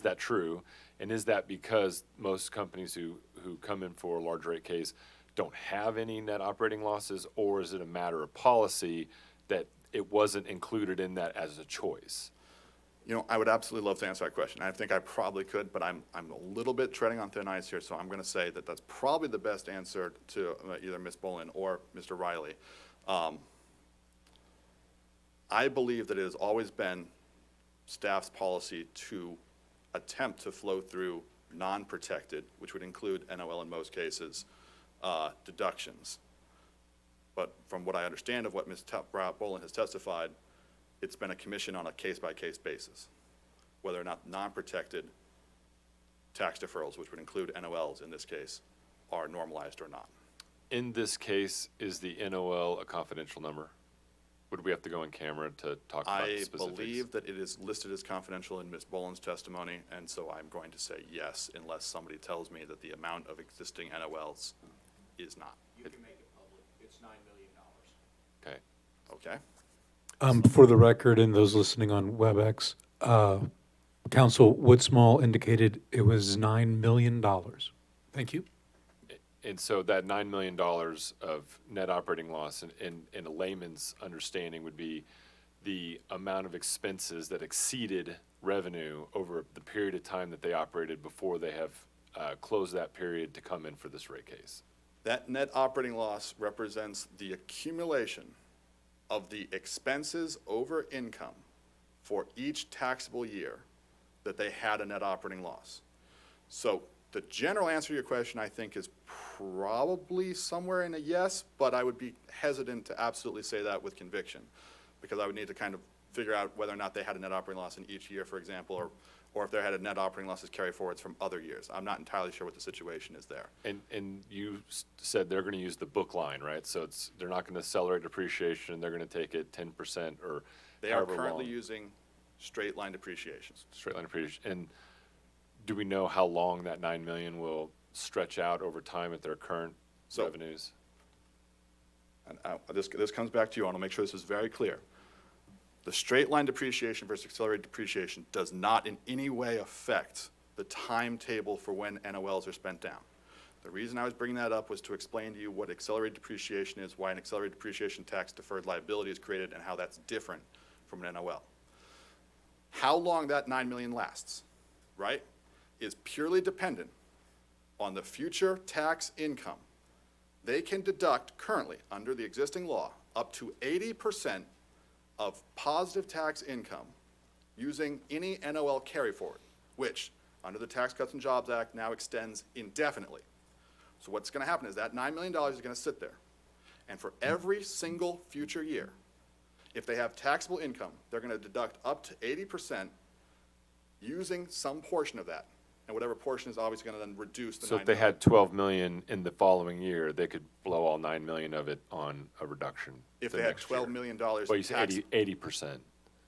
that true? And is that because most companies who come in for a large rate case don't have any net operating losses, or is it a matter of policy that it wasn't included in that as a choice? You know, I would absolutely love to answer that question. I think I probably could, but I'm a little bit treading on thin ice here, so I'm going to say that that's probably the best answer to either Ms. Bolin or Mr. Riley. I believe that it has always been staff's policy to attempt to flow through non-protected, which would include NOL in most cases, deductions. But from what I understand of what Ms. Bolin has testified, it's been a commission on a case-by-case basis, whether or not non-protected tax deferrals, which would include NOLs in this case, are normalized or not. In this case, is the NOL a confidential number? Would we have to go in camera to talk about the I specifics? believe that it is listed as confidential in Ms. Bolin's testimony, and so I'm going to say yes, unless somebody tells me that the amount of existing NOLs is not. You can make it public. It's $9 million. Okay. Okay? For the record, and those listening on WebEx, Council Woodsmall indicated it was $9 million. Thank you. And so that $9 million of net operating loss in a layman's understanding would be the amount of expenses that exceeded revenue over the period of time that they operated before they have closed that period to come in for this rate case. That net operating loss represents the accumulation of the expenses over income for each taxable year that they had a net operating loss. So the general answer to your question, I think, is probably somewhere in a yes, but I would be hesitant to absolutely say that with conviction, because I would need to kind of figure out whether or not they had a net operating loss in each year, for example, or if they had a net operating losses carry forwards from other years. I'm not entirely sure what the situation is there. And you said they're gonna use the book line, right? So they're not gonna accelerate depreciation, they're gonna take it 10% or They are however currently long. using straight line depreciation. Straight line depreciation. And do we know how long that 9 million will stretch out over time at their current So- revenues? And this comes back to you, I want to make sure this is very clear. The straight line depreciation versus accelerated depreciation does not in any way affect the timetable for when NOLs are spent down. The reason I was bringing that up was to explain to you what accelerated depreciation is, why an accelerated depreciation tax deferred liability is created, and how that's different from an NOL. How long that 9 million lasts, right, is purely dependent on the future tax income. They can deduct currently, under the existing law, up to 80% of positive tax income using any NOL carry forward, which, under the Tax Cuts and Jobs Act, now extends indefinitely. So what's going to happen is that $9 million is going to sit there. And for every single future year, if they have taxable income, they're going to deduct up to 80% using some portion of that. And whatever portion is obviously going to then reduce the 9 So million. if they had 12 million in the following year, they could blow all 9 million of it on a reduction. If the they had next year. $12 million Well, you in said tax, 80%,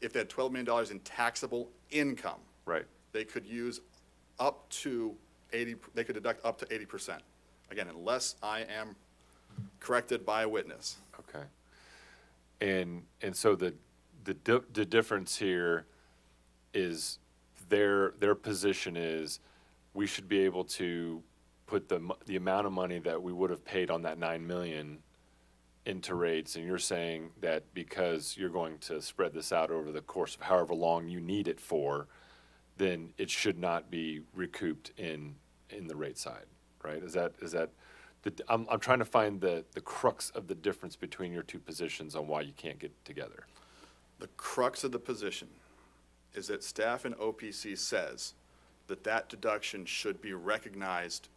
if they had $12 million in taxable income, right? they could use up to 80, they could deduct up to 80%. Again, unless I am corrected by a witness. Okay. And so the difference here is their position is we should be able to put the amount of money that we would have paid on that 9 million into rates, and you're saying that because you're going to spread this out over the course of however long you need it for, then it should not be recouped in the rate side, right? Is that I'm trying to find the crux of the difference between your two positions on why you can't get together. The crux of the position is that staff in OPC says that that deduction should be recognized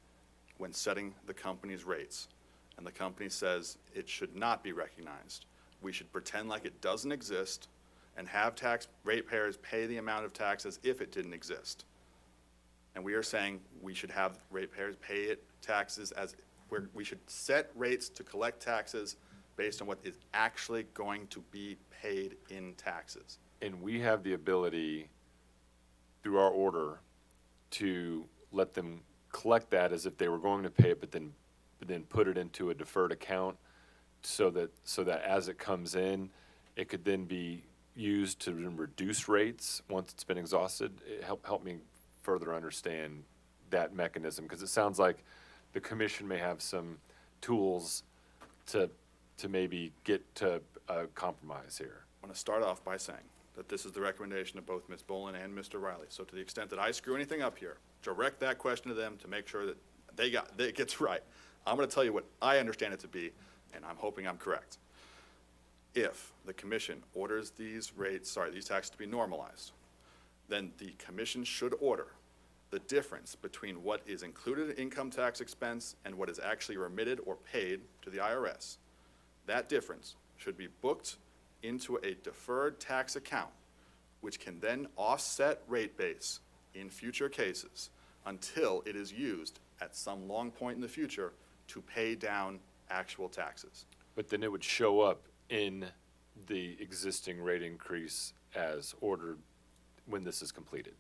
when setting the company's rates. And the company says it should not be recognized. We should pretend like it doesn't exist and have ratepayers pay the amount of tax as if it didn't exist. And we are saying we should have ratepayers pay it taxes as we should set rates to collect taxes based on what is actually going to be paid in taxes. And we have the ability, through our order, to let them collect that as if they were going to pay it, but then put it into a deferred account so that as it comes in, it could then be used to reduce rates once it's been exhausted. Help me further understand that mechanism, because it sounds like the commission may have some tools to maybe get to a compromise here. I want to start off by saying that this is the recommendation of both Ms. Bolin and Mr. Riley. So to the extent that I screw anything up here, direct that question to them to make sure that it gets right. I'm going to tell you what I understand it to be, and I'm hoping I'm correct. If the commission orders these taxes to be normalized, then the commission should order the difference between what is included in income tax expense and what is actually remitted or paid to the IRS. That difference should be booked into a deferred tax account, which can then offset rate base in future cases until it is used at some long point in the future to pay down actual taxes. But then it would show up in the existing rate increase as ordered when this is completed.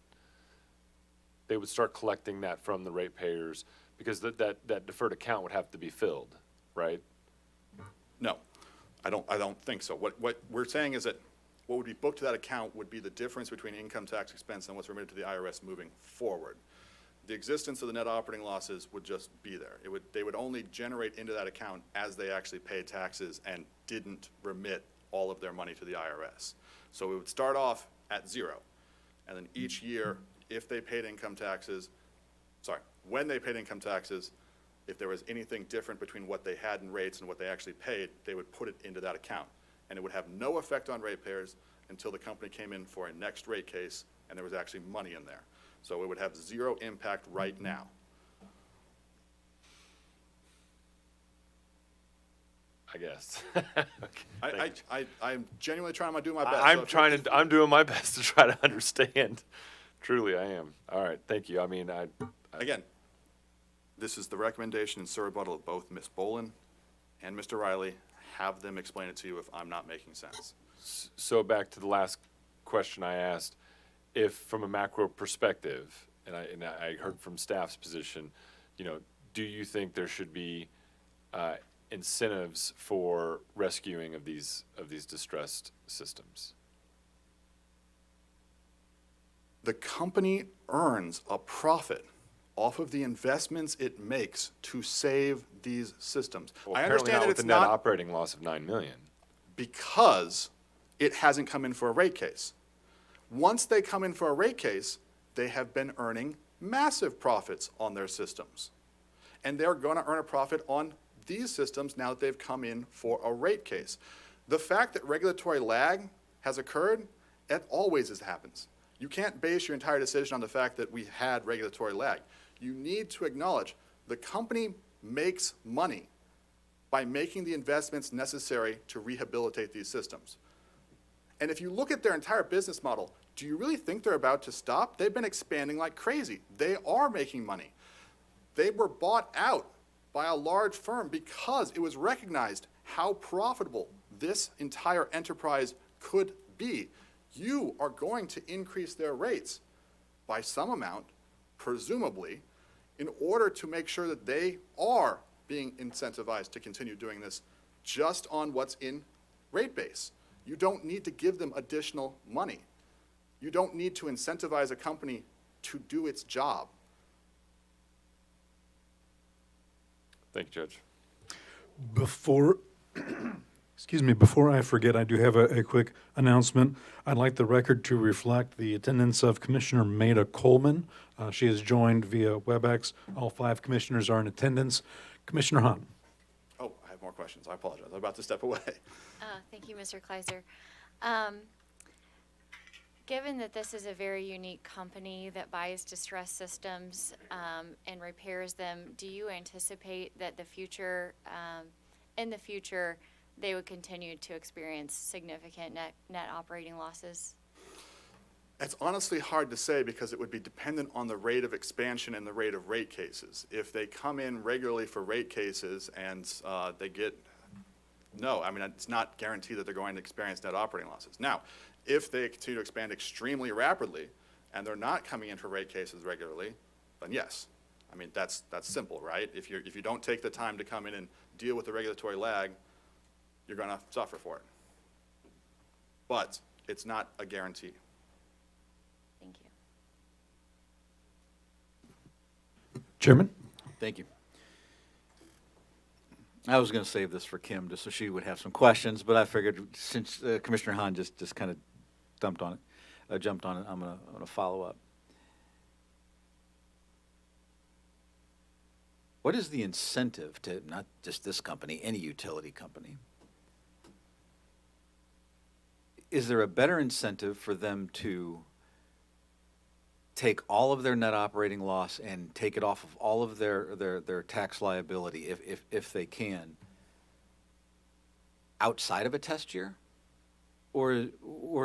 They would start collecting that from the ratepayers because that deferred account would have to be filled, right? No, I don't think so. What we're saying is that what would be booked to that account would be the difference between income tax expense and what's remitted to the IRS moving forward. The existence of the net operating losses would just be there. They would only generate into that account as they actually paid taxes and didn't remit all of their money to the IRS. So it would start off at zero. And then each year, when they paid income taxes, if there was anything different between what they had in rates and what they actually paid, they would put it into that account. And it would have no effect on ratepayers until the company came in for a next rate case and there was actually money in there. So it would have zero impact right now. I guess. I'm genuinely trying to do my best. I'm doing my best to try to understand. Truly, I am. All right, thank you. I mean, Again, this is the recommendation and rebuttal of both Ms. Bolin and Mr. Riley. Have them explain it to you if I'm not making sense. so back to the last question I asked, if from a macro perspective, and I heard from staff's position, do you think there should be incentives for rescuing of these distressed systems? The company earns a profit off of the investments it makes to save these systems. Well, I apparently understand not that with it's the net not operating loss of $9 million. because it hasn't come in for a rate case. Once they come in for a rate case, they have been earning massive profits on their systems. And they're going to earn a profit on these systems now that they've come in for a rate case. The fact that regulatory lag has occurred, that always happens. You can't base your entire decision on the fact that we had regulatory lag. You need to acknowledge the company makes money by making the investments necessary to rehabilitate these systems. And if you look at their entire business model, do you really think they're about to stop? They've been expanding like crazy. They are making money. They were bought out by a large firm because it was recognized how profitable this entire enterprise could be. You are going to increase their rates by some amount, presumably, in order to make sure that they are being incentivized to continue doing this just on what's in rate base. You don't need to give them additional money. You don't need to incentivize a company to do its job. Thank you, Judge. Before I forget, I do have a quick announcement. I'd like the record to reflect the attendance of Commissioner Maida Coleman. She has joined via WebEx. All 5 commissioners are in attendance. Commissioner Hahn. Oh, I have more questions. I apologize. I'm about to step away. Thank you, Mr. Kleiser. Given that this is a very unique company that buys distressed systems and repairs them, do you anticipate that in the future, they would continue to experience significant net operating losses? It's honestly hard to say because it would be dependent on the rate of expansion and the rate of rate cases. If they come in regularly for rate cases and no, I mean, it's not guaranteed that they're going to experience net operating losses. Now, if they continue to expand extremely rapidly and they're not coming in for rate cases regularly, then yes. I mean, that's simple, right? If you don't take the time to come in and deal with the regulatory lag, you're going to suffer for it. But it's not a guarantee. Thank you. Chairman? Thank you. I was going to save this for Kim, just so she would have some questions, but I figured since Commissioner Hahn just kind of jumped on it, I'm going to follow up. What is the incentive to, not just this company, any utility company? Is there a better incentive for them to take all of their net operating loss and take it off of all of their tax liability, if they can, outside of a test year? Or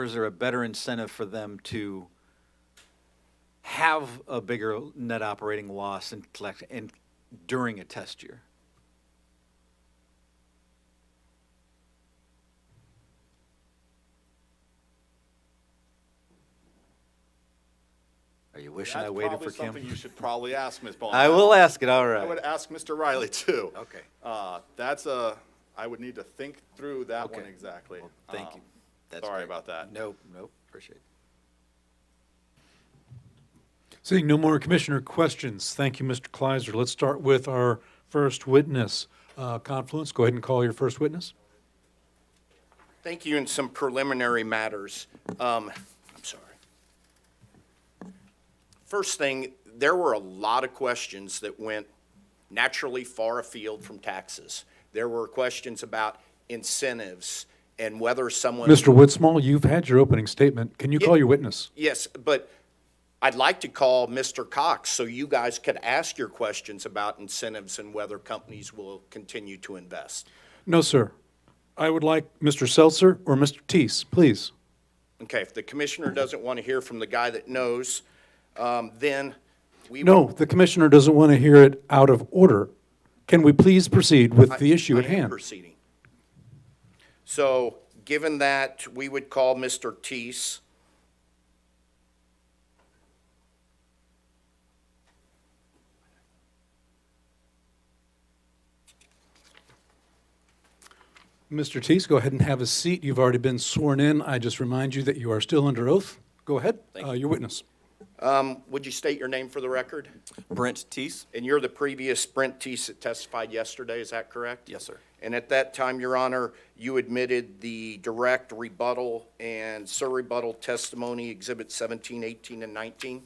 is there a better incentive for them to have a bigger net operating loss and during a test year? Are you wishing I waited for That's Kim? probably something you should probably ask Ms. Bowman. I will ask it, all I would right. ask Mr. Riley, too. Okay. I would need to think through that one Okay. exactly. Well, thank you. That's Sorry great. about that. Nope, appreciate it. Seeing no more commissioner questions, thank you, Mr. Kleiser. Let's start with our first witness. Confluence, go ahead and call your first witness. Thank you. In some preliminary matters, I'm sorry. First thing, there were a lot of questions that went naturally far afield from taxes. There were questions about incentives and whether someone. Mr. Woodsmall, you've had your opening statement. Can you call your witness? Yes, but I'd like to call Mr. Cox so you guys could ask your questions about incentives and whether companies will continue to invest. No, sir. I would like Mr. Seltzer or Mr. Teese, please. Okay, if the commissioner doesn't want to hear from the guy that knows, then we No, will. the commissioner doesn't want to hear it out of order. Can we please proceed with the issue at I am hand? proceeding. So, given that, we would call Mr. Teese. Mr. Teese, go ahead and have a seat. You've already been sworn in. I just remind you that you are still under oath. Go ahead, your witness. Would you state your name for the record? Brent Teese? And you're the previous Brent Teese that testified yesterday, is that correct? Yes, sir. And at that time, Your Honor, you admitted the direct rebuttal and surrebuttal testimony, Exhibit 17, 18, and 19.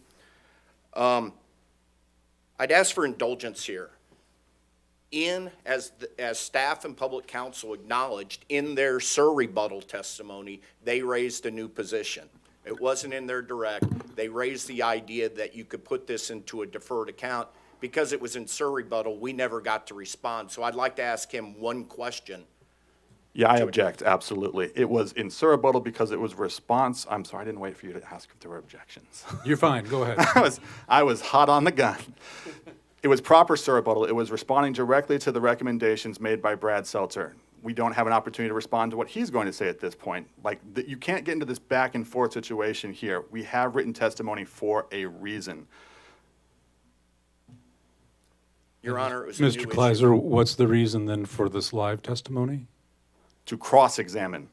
I'd ask for indulgence here. As staff and public counsel acknowledged in their surrebuttal testimony, they raised a new position. It wasn't in their direct. They raised the idea that you could put this into a deferred account. Because it was in surrebuttal, we never got to respond. So I'd like to ask him one question. Yeah, I object, absolutely. It was in surrebuttal because it was response. I'm sorry, I didn't wait for you to ask if there were objections. You're fine, go ahead. I was hot on the gun. It was proper surrebuttal. It was responding directly to the recommendations made by Brad Seltzer. We don't have an opportunity to respond to what he's going to say at this point. You can't get into this back and forth situation here. We have written testimony for a reason. Your Honor, it was a new Mr. issue. Kleiser, what's the reason then for this live testimony? To cross-examine,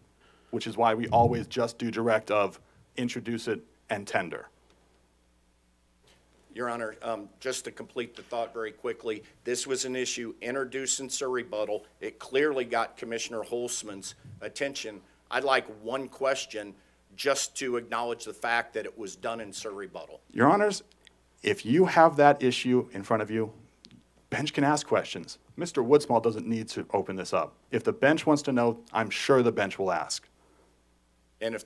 which is why we always just do direct of introduce it and tender. Your Honor, just to complete the thought very quickly, this was an issue introduced in surrebuttal. It clearly got Commissioner Holzman's attention. I'd like one question just to acknowledge the fact that it was done in surrebuttal. Your Honors, if you have that issue in front of you, bench can ask questions. Mr. Woodsmall doesn't need to open this up. If the bench wants to know, I'm sure the bench will ask. And if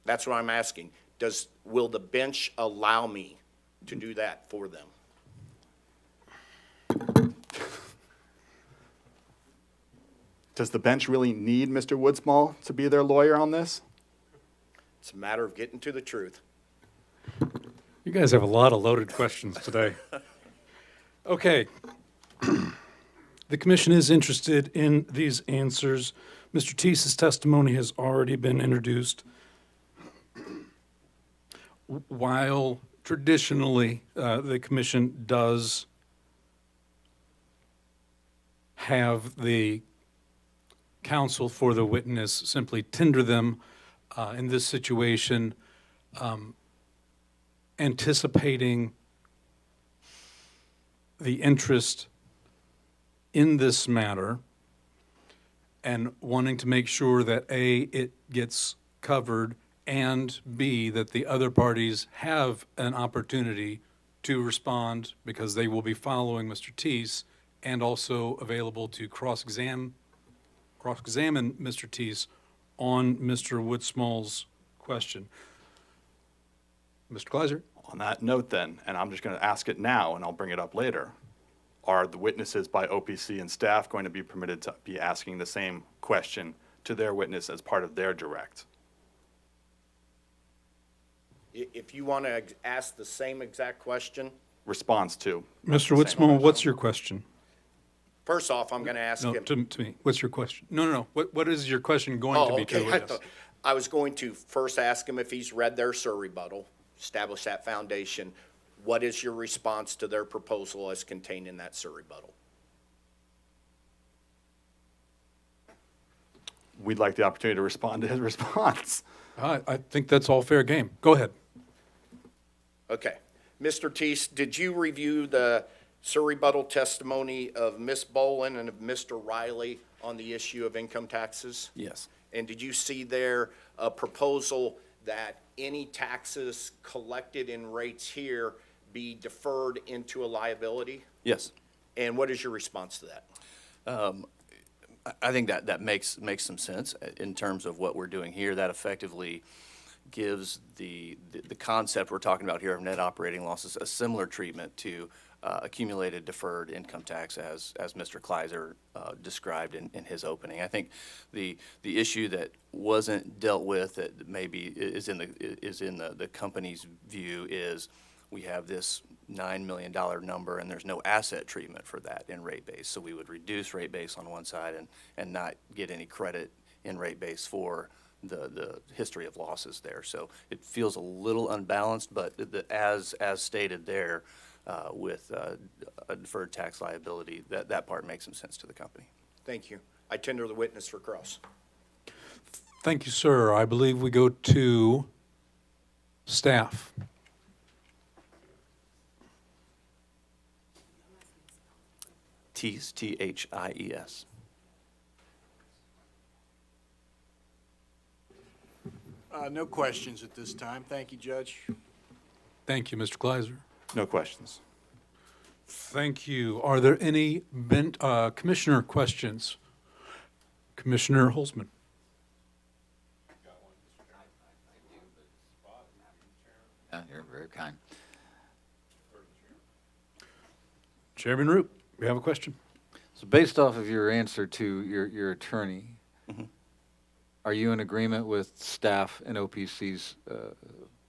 that's what I'm asking, will the bench allow me to do that for them? Does the bench really need Mr. Woodsmall to be their lawyer on this? It's a matter of getting to the truth. You guys have a lot of loaded questions today. Okay. The commission is interested in these answers. Mr. Teese's testimony has already been introduced. While traditionally, the commission does have the counsel for the witness simply tender them, in this situation, anticipating the interest in this matter and wanting to make sure that A, it gets covered, and B, that the other parties have an opportunity to respond because they will be following Mr. Teese and also available to cross-examine Mr. Teese on Mr. Woodsmall's question. Mr. Kleiser? On that note then, and I'm just going to ask it now and I'll bring it up later, are the witnesses by OPC and staff going to be permitted to be asking the same question to their witness as part of their direct? If you want to ask the same exact question, Response to. Mr. Woodsmall, what's your question? first off, I'm going to ask No, him. to me. What's your question? No. What is your question going to be to the Okay. witness? I was going to first ask him if he's read their surrebuttal, establish that foundation. What is your response to their proposal as contained in that surrebuttal? We'd like the opportunity to respond to his response. I think that's all fair game. Go ahead. Okay. Mr. Teese, did you review the surrebuttal testimony of Ms. Bolin and of Mr. Riley on the issue of income taxes? Yes. And did you see there a proposal that any taxes collected in rates here be deferred into a liability? Yes. And what is your response to that? I think that makes some sense in terms of what we're doing here. That effectively gives the concept we're talking about here of net operating losses a similar treatment to accumulated deferred income tax as Mr. Kleiser described in his opening. I think the issue that wasn't dealt with that maybe is in the company's view is we have this $9 million number and there's no asset treatment for that in rate base. So we would reduce rate base on one side and not get any credit in rate base for the history of losses there. So it feels a little unbalanced, but as stated there, with a deferred tax liability, that part makes some sense to the company. Thank you. I tender the witness for cross. Thank you, sir. I believe we go to staff. Thies, Thies. No questions at this time. Thank you, Judge. Thank you, Mr. Kleiser. No questions. Thank you. Are there any commissioner questions? Commissioner Holzman. Yeah, you're very kind. Chairman Root, we have a question. So based off of your answer to your attorney, are you in agreement with staff and OPC's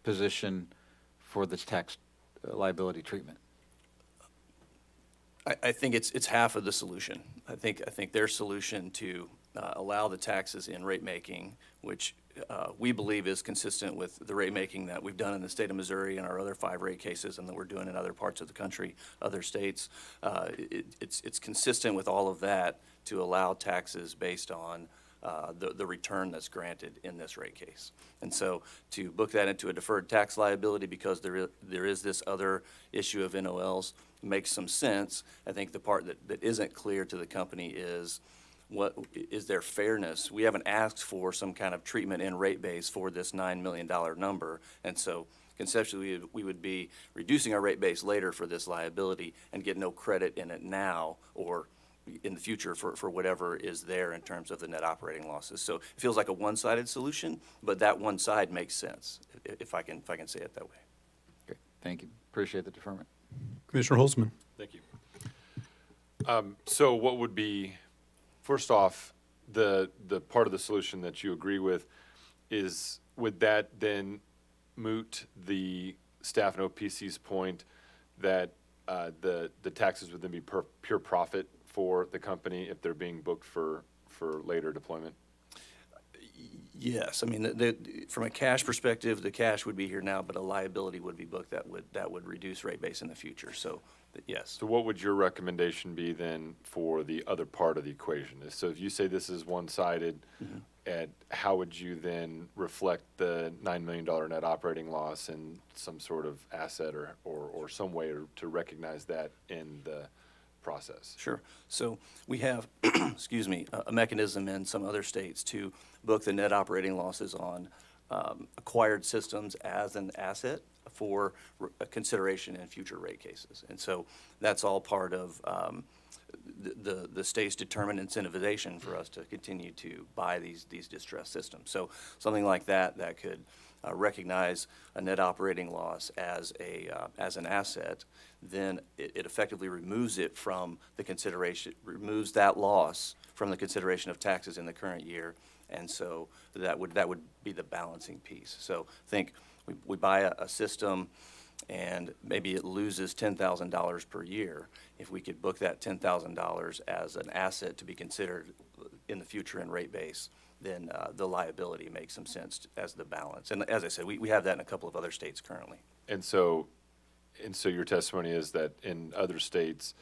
position for this tax liability treatment? I think it's half of the solution. I think their solution to allow the taxes in rate making, which we believe is consistent with the rate making that we've done in the state of Missouri and our other 5 rate cases and that we're doing in other parts of the country, other states. It's consistent with all of that to allow taxes based on the return that's granted in this rate case. And so to book that into a deferred tax liability because there is this other issue of NOLs makes some sense. I think the part that isn't clear to the company is what is there fairness? We haven't asked for some kind of treatment in rate base for this $9 million number. And so conceptually, we would be reducing our rate base later for this liability and get no credit in it now or in the future for whatever is there in terms of the net operating losses. So it feels like a one-sided solution, but that one side makes sense, if I can say it that way. Okay, thank you. Appreciate the deferment. Commissioner Holzman. Thank you. So what would be, first off, the part of the solution that you agree with is, would that then moot the staff and OPC's point that the taxes would then be pure profit for the company if they're being booked for later deployment? Yes, I mean, from a cash perspective, the cash would be here now, but a liability would be booked that would reduce rate base in the future, so, yes. So what would your recommendation be then for the other part of the equation? So if you say this is one-sided, and how would you then reflect the $9 million net operating loss in some sort of asset or some way to recognize that in the process? Sure. So we have, excuse me, a mechanism in some other states to book the net operating losses on acquired systems as an asset for consideration in future rate cases. And so that's all part of the state's determined incentivization for us to continue to buy these distressed systems. So something like that could recognize a net operating loss as an asset, then it effectively removes it from the consideration, removes that loss from the consideration of taxes in the current year. And so that would be the balancing piece. So think we buy a system and maybe it loses $10,000 per year. If we could book that $10,000 as an asset to be considered in the future in rate base, then the liability makes some sense as the balance. And as I said, we have that in a couple of other states currently. And so your testimony is that in other states,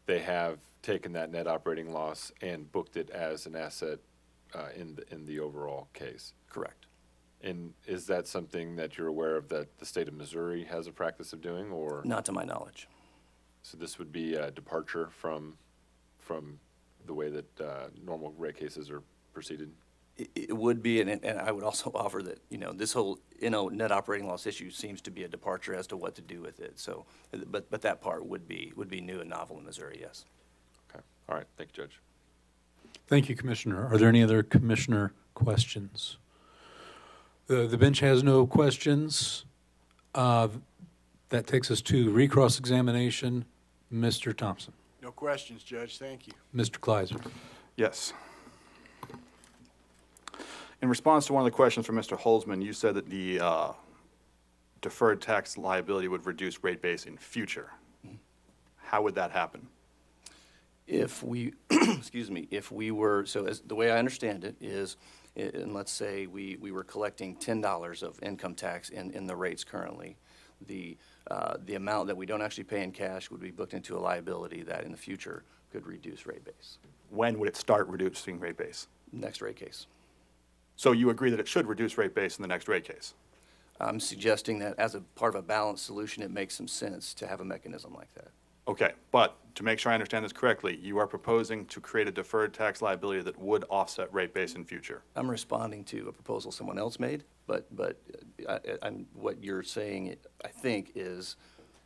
they have taken that net operating loss and booked it as an asset in the overall case? Correct. And is that something that you're aware of that the state of Missouri has a practice of doing, or? Not to my knowledge. So this would be a departure from the way that normal rate cases are proceeded? It would be, and I would also offer that, this whole, net operating loss issue seems to be a departure as to what to do with it. So, but that part would be new and novel in Missouri, yes. Okay, all right, thank you, Judge. Thank you, Commissioner. Are there any other commissioner questions? The bench has no questions. That takes us to recross examination. Mr. Thompson. No questions, Judge. Thank you. Mr. Kleiser. Yes. In response to one of the questions from Mr. Holzman, you said that the deferred tax liability would reduce rate base in future. How would that happen? If we, excuse me, if we were, so as, the way I understand it is, and let's say we were collecting $10 of income tax in the rates currently, the amount that we don't actually pay in cash would be booked into a liability that in the future could reduce rate base. When would it start reducing rate base? Next rate case. So you agree that it should reduce rate base in the next rate case? I'm suggesting that as a part of a balanced solution, it makes some sense to have a mechanism like that. Okay, but to make sure I understand this correctly, you are proposing to create a deferred tax liability that would offset rate base in future? I'm responding to a proposal someone else made, but what you're saying, I think, is,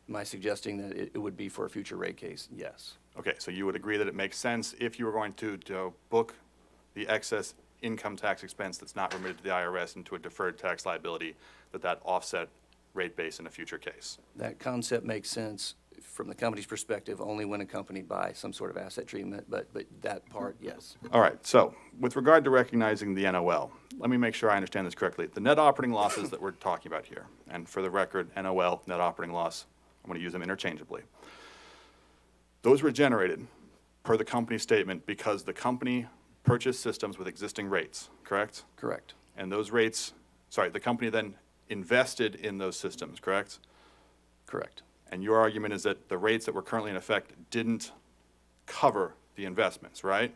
am I suggesting that it would be for a future rate case? Yes. Okay, so you would agree that it makes sense if you were going to book the excess income tax expense that's not remitted to the IRS into a deferred tax liability, that offset rate base in a future case? That concept makes sense from the company's perspective only when accompanied by some sort of asset treatment, but that part, yes. All right, so with regard to recognizing the NOL, let me make sure I understand this correctly. The net operating losses that we're talking about here, and for the record, NOL, net operating loss, I'm going to use them interchangeably. Those were generated per the company's statement because the company purchased systems with existing rates, correct? Correct. And those rates, the company then invested in those systems, correct? Correct. And your argument is that the rates that were currently in effect didn't cover the investments, right?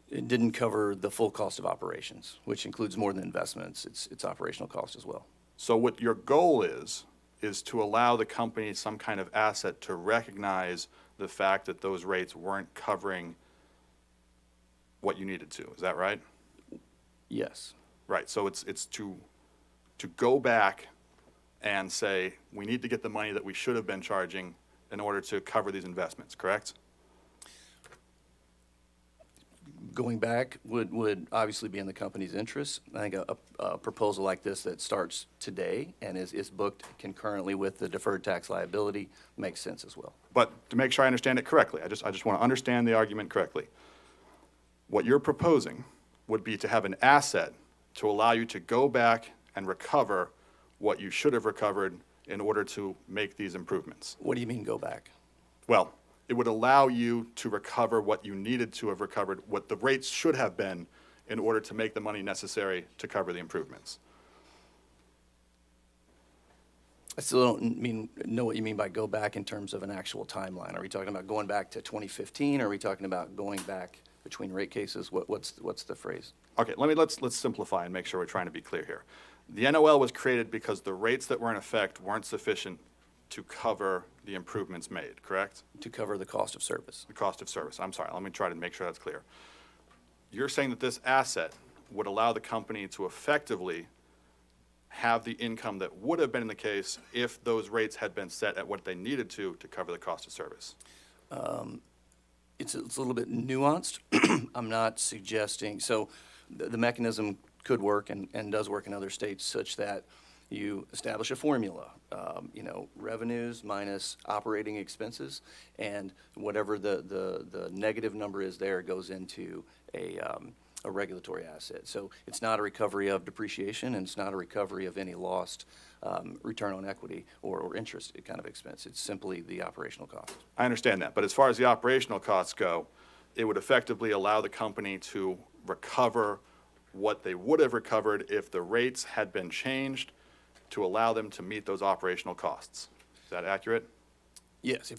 It didn't cover the full cost of operations, which includes more than investments. It's operational cost as well. So what your goal is to allow the company some kind of asset to recognize the fact that those rates weren't covering what you needed to. Is that right? Yes. Right. So it's to go back and say, we need to get the money that we should have been charging in order to cover these investments, correct? Going back would obviously be in the company's interest. I think a proposal like this that starts today and is booked concurrently with the deferred tax liability makes sense as well. But to make sure I understand it correctly, I just want to understand the argument correctly. What you're proposing would be to have an asset to allow you to go back and recover what you should have recovered in order to make these improvements. What do you mean go back? Well, it would allow you to recover what you needed to have recovered, what the rates should have been in order to make the money necessary to cover the improvements. I still don't know what you mean by go back in terms of an actual timeline. Are we talking about going back to 2015? Or are we talking about going back between rate cases? What's the phrase? Okay, let's simplify and make sure we're trying to be clear here. The NOL was created because the rates that were in effect weren't sufficient to cover the improvements made, correct? To cover the cost of service. The cost of service. I'm sorry, let me try to make sure that's clear. You're saying that this asset would allow the company to effectively have the income that would have been in the case if those rates had been set at what they needed to cover the cost of service. It's a little bit nuanced. I'm not suggesting, so the mechanism could work and does work in other states such that you establish a formula, revenues minus operating expenses, and whatever the negative number is there goes into a regulatory asset. So it's not a recovery of depreciation, and it's not a recovery of any lost return on equity or interest kind of expense. It's simply the operational cost. I understand that, but as far as the operational costs go, it would effectively allow the company to recover what they would have recovered if the rates had been changed to allow them to meet those operational costs. Is that accurate? Yes,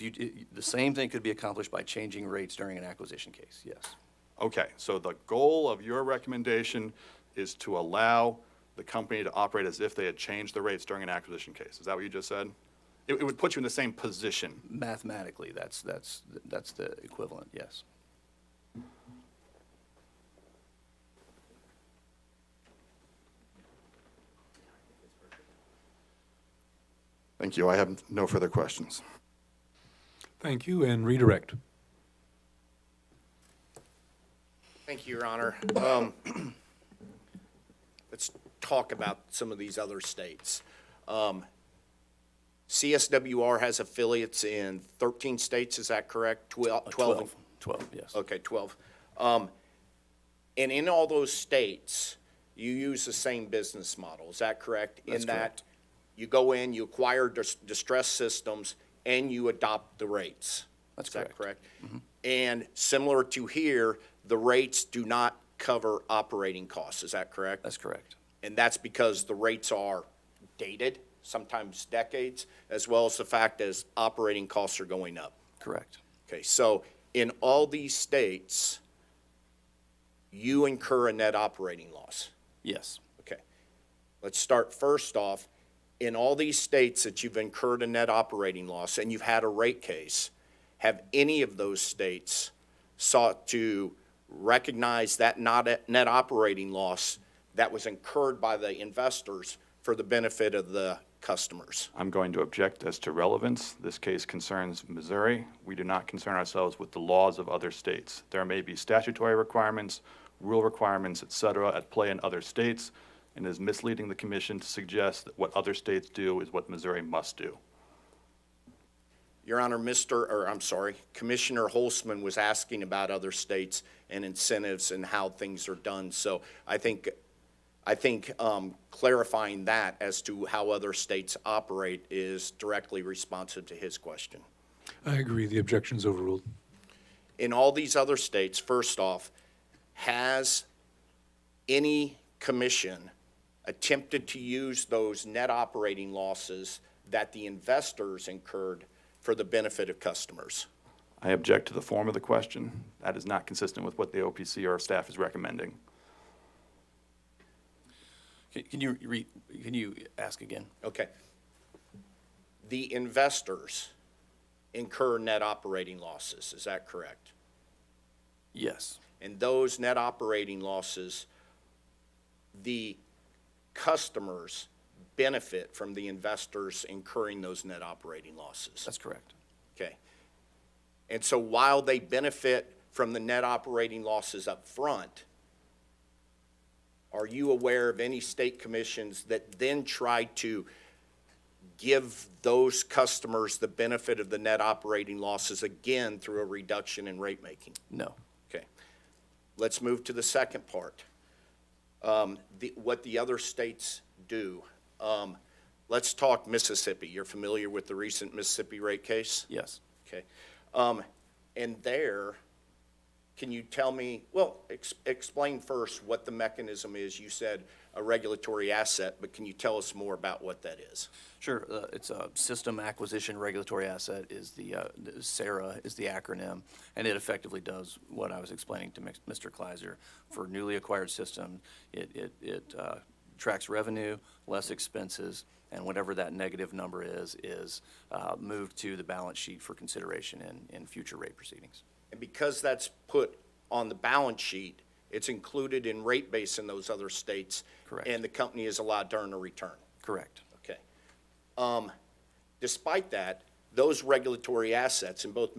the same thing could be accomplished by changing rates during an acquisition case, yes. Okay, so the goal of your recommendation is to allow the company to operate as if they had changed the rates during an acquisition case. Is that what you just said? It would put you in the same position. Mathematically, that's the equivalent, yes. Thank you. I have no further questions. Thank you, and redirect. Thank you, Your Honor. Let's talk about some of these other states. CSWR has affiliates in 13 states, is that correct? 12? 12, yes. Okay, 12. And in all those states, you use the same business model, is that correct? That's In that correct. you go in, you acquire distressed systems, and you adopt the rates. That's Is that correct. correct? And similar to here, the rates do not cover operating costs, is that correct? That's correct. And that's because the rates are dated, sometimes decades, as well as the fact as operating costs are going up. Correct. Okay, so in all these states, you incur a net operating loss. Yes. Okay. Let's start first off. In all these states that you've incurred a net operating loss and you've had a rate case, have any of those states sought to recognize that net operating loss that was incurred by the investors for the benefit of the customers? I'm going to object as to relevance. This case concerns Missouri. We do not concern ourselves with the laws of other states. There may be statutory requirements, rule requirements, et cetera, at play in other states, and it is misleading the commission to suggest that what other states do is what Missouri must do. Your Honor, Commissioner Holzman was asking about other states and incentives and how things are done. So I think clarifying that as to how other states operate is directly responsive to his question. I agree, the objection is overruled. In all these other states, first off, has any commission attempted to use those net operating losses that the investors incurred for the benefit of customers? I object to the form of the question. That is not consistent with what the OPC or our staff is recommending. Can you ask again? Okay. The investors incur net operating losses, is that correct? Yes. And those net operating losses, the customers benefit from the investors incurring those net operating losses. That's correct. Okay. And so while they benefit from the net operating losses up front, are you aware of any state commissions that then try to give those customers the benefit of the net operating losses again through a reduction in rate making? No. Okay. Let's move to the second part. What the other states do. Let's talk Mississippi. You're familiar with the recent Mississippi rate case? Yes. Okay. And there, can you tell me, explain first what the mechanism is. You said a regulatory asset, but can you tell us more about what that is? Sure. It's a System Acquisition Regulatory Asset is SARA is the acronym, and it effectively does what I was explaining to Mr. Kleiser. For newly acquired system, it tracks revenue, less expenses, and whatever that negative number is moved to the balance sheet for consideration in future rate proceedings. And because that's put on the balance sheet, it's included in rate base in those other states. Correct. And the company is allowed to earn a return. Correct. Okay. Despite that, those regulatory assets in both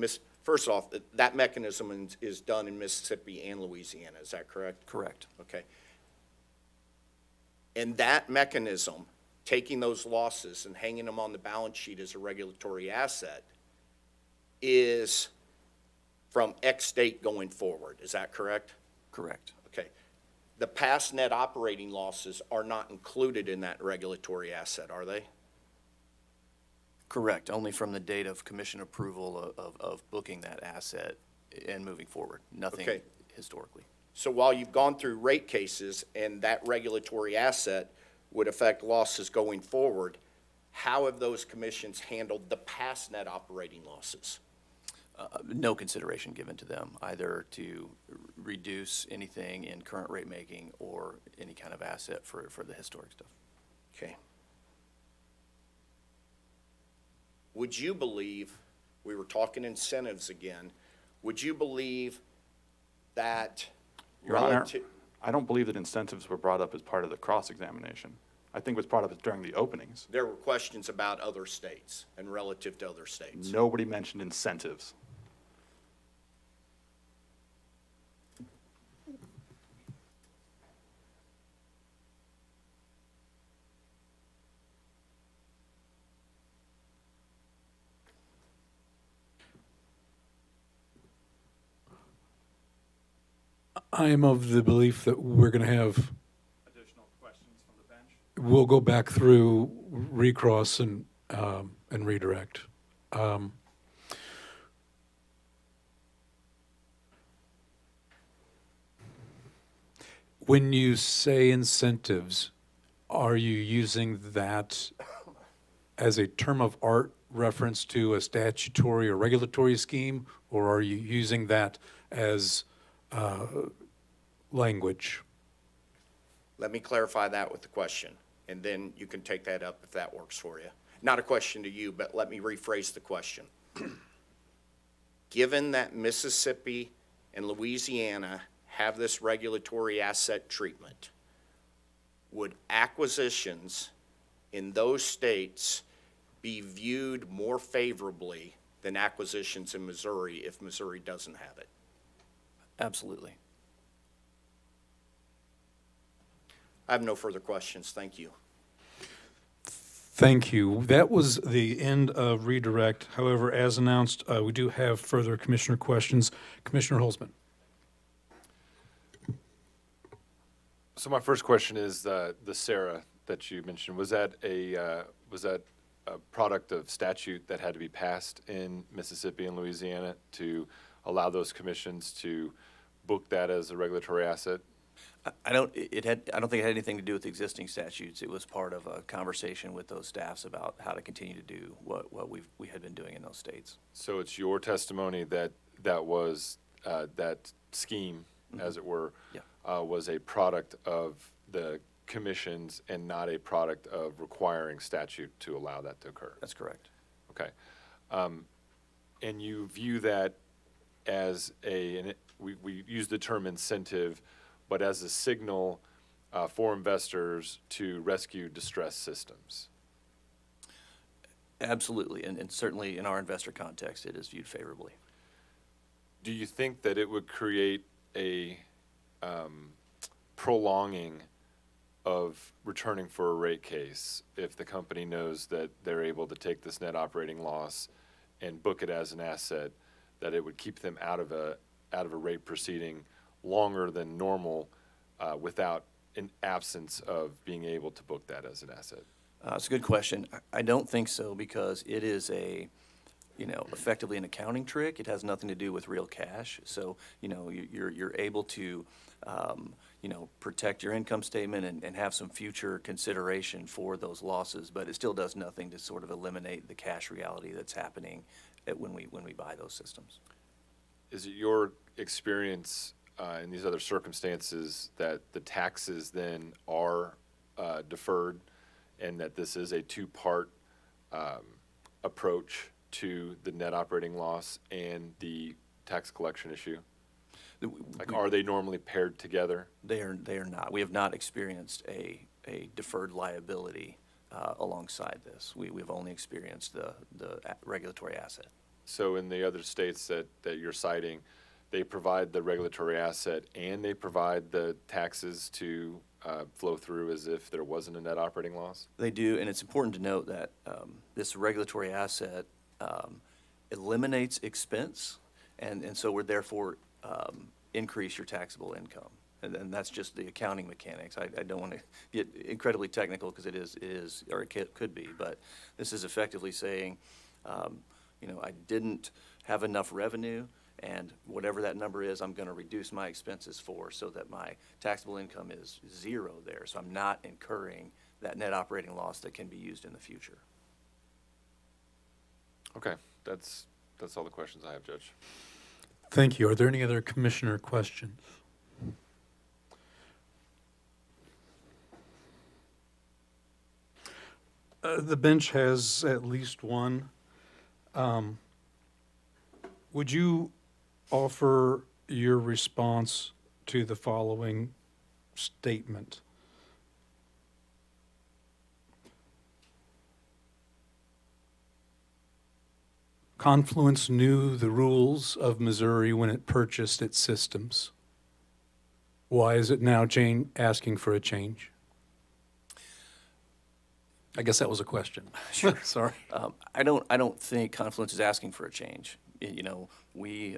first off, that mechanism is done in Mississippi and Louisiana. Is that correct? Correct. Okay. And that mechanism, taking those losses and hanging them on the balance sheet as a regulatory asset, is from X date going forward. Is that correct? Correct. Okay. The past net operating losses are not included in that regulatory asset, are they? Correct. Only from the date of commission approval of booking that asset and moving forward. Nothing Okay. historically. So while you've gone through rate cases and that regulatory asset would affect losses going forward, how have those commissions handled the past net operating losses? No consideration given to them, either to reduce anything in current rate making or any kind of asset for the historic stuff. Okay. Would you believe, we were talking incentives again, would you believe that Your Honor, relative? I don't believe that incentives were brought up as part of the cross-examination. I think was brought up during the openings. There were questions about other states and relative to other states. Nobody mentioned incentives. I am of the belief that we're going to have, Additional questions from the bench? we'll go back through recross and redirect. When you say incentives, are you using that as a term of art reference to a statutory or regulatory scheme, or are you using that as language? Let me clarify that with the question, and then you can take that up if that works for you. Not a question to you, but let me rephrase the question. Given that Mississippi and Louisiana have this regulatory asset treatment, would acquisitions in those states be viewed more favorably than acquisitions in Missouri if Missouri doesn't have it? Absolutely. I have no further questions. Thank you. Thank you. That was the end of redirect. However, as announced, we do have further commissioner questions. Commissioner Holzman. So my first question is the SARA that you mentioned. Was that a product of statute that had to be passed in Mississippi and Louisiana to allow those commissions to book that as a regulatory asset? I don't think it had anything to do with existing statutes. It was part of a conversation with those staffs about how to continue to do what we had been doing in those states. So it's your testimony that was that scheme, as it were, Yeah. was a product of the commissions and not a product of requiring statute to allow that to occur? That's correct. Okay. And you view that as we use the term incentive, but as a signal for investors to rescue distressed systems? Absolutely, and certainly in our investor context, it is viewed favorably. Do you think that it would create a prolonging of returning for a rate case if the company knows that they're able to take this net operating loss and book it as an asset, that it would keep them out of a rate proceeding longer than normal without an absence of being able to book that as an asset? It's a good question. I don't think so, because it is effectively an accounting trick. It has nothing to do with real cash. So, you're able to, protect your income statement and have some future consideration for those losses, but it still does nothing to sort of eliminate the cash reality that's happening when we buy those systems. Is it your experience in these other circumstances that the taxes then are deferred, and that this is a two-part approach to the net operating loss and the tax collection issue? Like, are they normally paired together? They are not. We have not experienced a deferred liability alongside this. We've only experienced the regulatory asset. So in the other states that you're citing, they provide the regulatory asset and they provide the taxes to flow through as if there wasn't a net operating loss? They do, and it's important to note that this regulatory asset eliminates expense, and so would therefore increase your taxable income. And that's just the accounting mechanics. I don't want to get incredibly technical, because it is, or it could be, but this is effectively saying, I didn't have enough revenue, and whatever that number is, I'm going to reduce my expenses for, so that my taxable income is zero there. So I'm not incurring that net operating loss that can be used in the future. Okay, that's all the questions I have, Judge. Thank you. Are there any other commissioner questions? The bench has at least one. Would you offer your response to the following statement? Confluence knew the rules of Missouri when it purchased its systems. Why is it now asking for a change? I guess that was a question. Sure. Sorry. I don't think Confluence is asking for a change. You know, we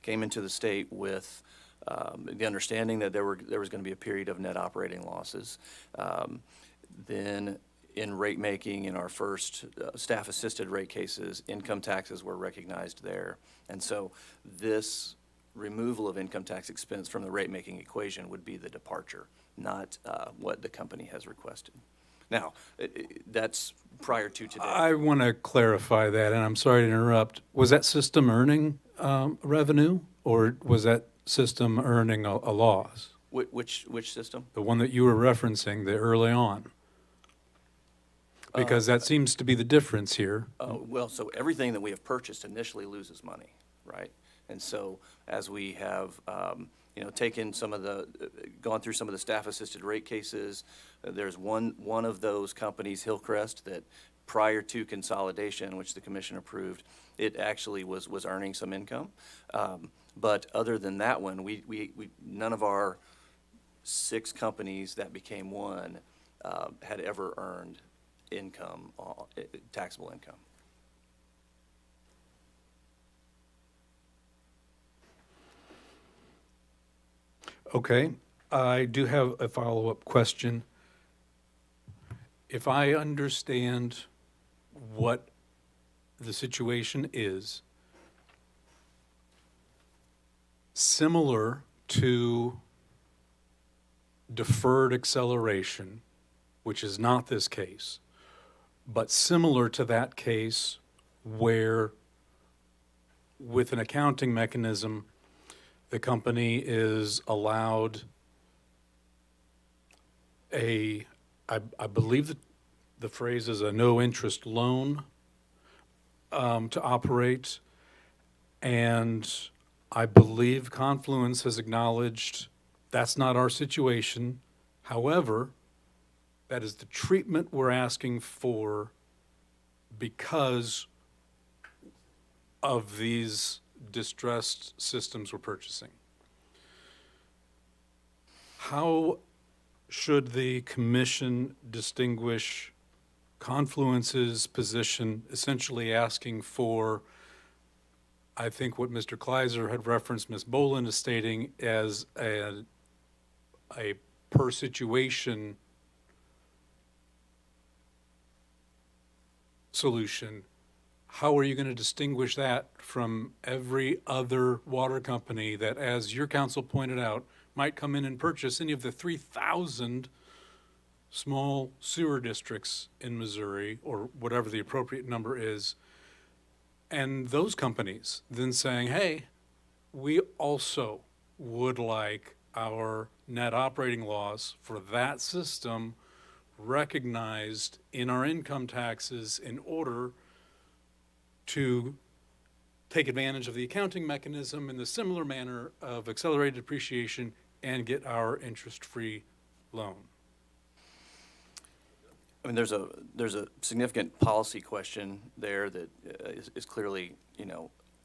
came into the state with the understanding that there was going to be a period of net operating losses. Then in rate making, in our first staff-assisted rate cases, income taxes were recognized there. And so this removal of income tax expense from the rate-making equation would be the departure, not what the company has requested. Now, that's prior to today. I want to clarify that, and I'm sorry to interrupt. Was that system earning revenue, or was that system earning a loss? Which system? The one that you were referencing, the early on? Because that seems to be the difference here. Well, so everything that we have purchased initially loses money, right? And so as we have, taken some of gone through some of the staff-assisted rate cases, there's one of those companies, Hillcrest, that prior to consolidation, which the commission approved, it actually was earning some income. But other than that one, we none of our 6 companies that became one had ever earned income, taxable income. Okay, I do have a follow-up question. If I understand what the situation is, similar to deferred acceleration, which is not this case, but similar to that case where with an accounting mechanism, the company is allowed I believe that the phrase is a no-interest loan to operate. And I believe Confluence has acknowledged that's not our situation. However, that is the treatment we're asking for because of these distressed systems we're purchasing. How should the commission distinguish Confluence's position, essentially asking for, I think what Mr. Kleiser had referenced, Ms. Boland is stating as a per situation solution? How are you going to distinguish that from every other water company that, as your counsel pointed out, might come in and purchase any of the 3,000 small sewer districts in Missouri, or whatever the appropriate number is, and those companies then saying, hey, we also would like our net operating loss for that system recognized in our income taxes in order to take advantage of the accounting mechanism in the similar manner of accelerated depreciation and get our interest-free loan? I mean, there's a significant policy question there that is clearly,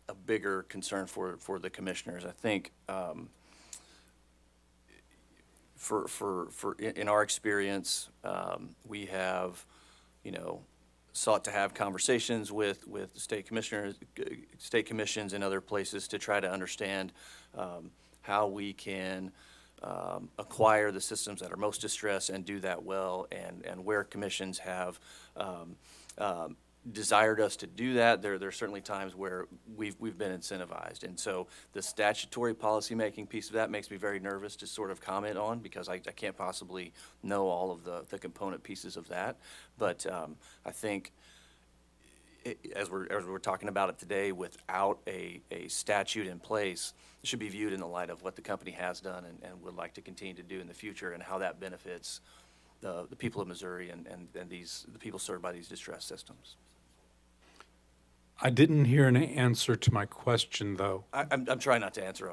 a bigger concern for the commissioners. I think in our experience, we have, sought to have conversations with state commissioners, state commissions and other places to try to understand how we can acquire the systems that are most distressed and do that well, and where commissions have desired us to do that. There are certainly times where we've been incentivized. And so the statutory policymaking piece of that makes me very nervous to sort of comment on, because I can't possibly know all of the component pieces of that. But I think as we're talking about it today, without a statute in place, it should be viewed in the light of what the company has done and would like to continue to do in the future, and how that benefits the people of Missouri and the people served by these distressed systems. I didn't hear an answer to my question, though. I'm trying not to answer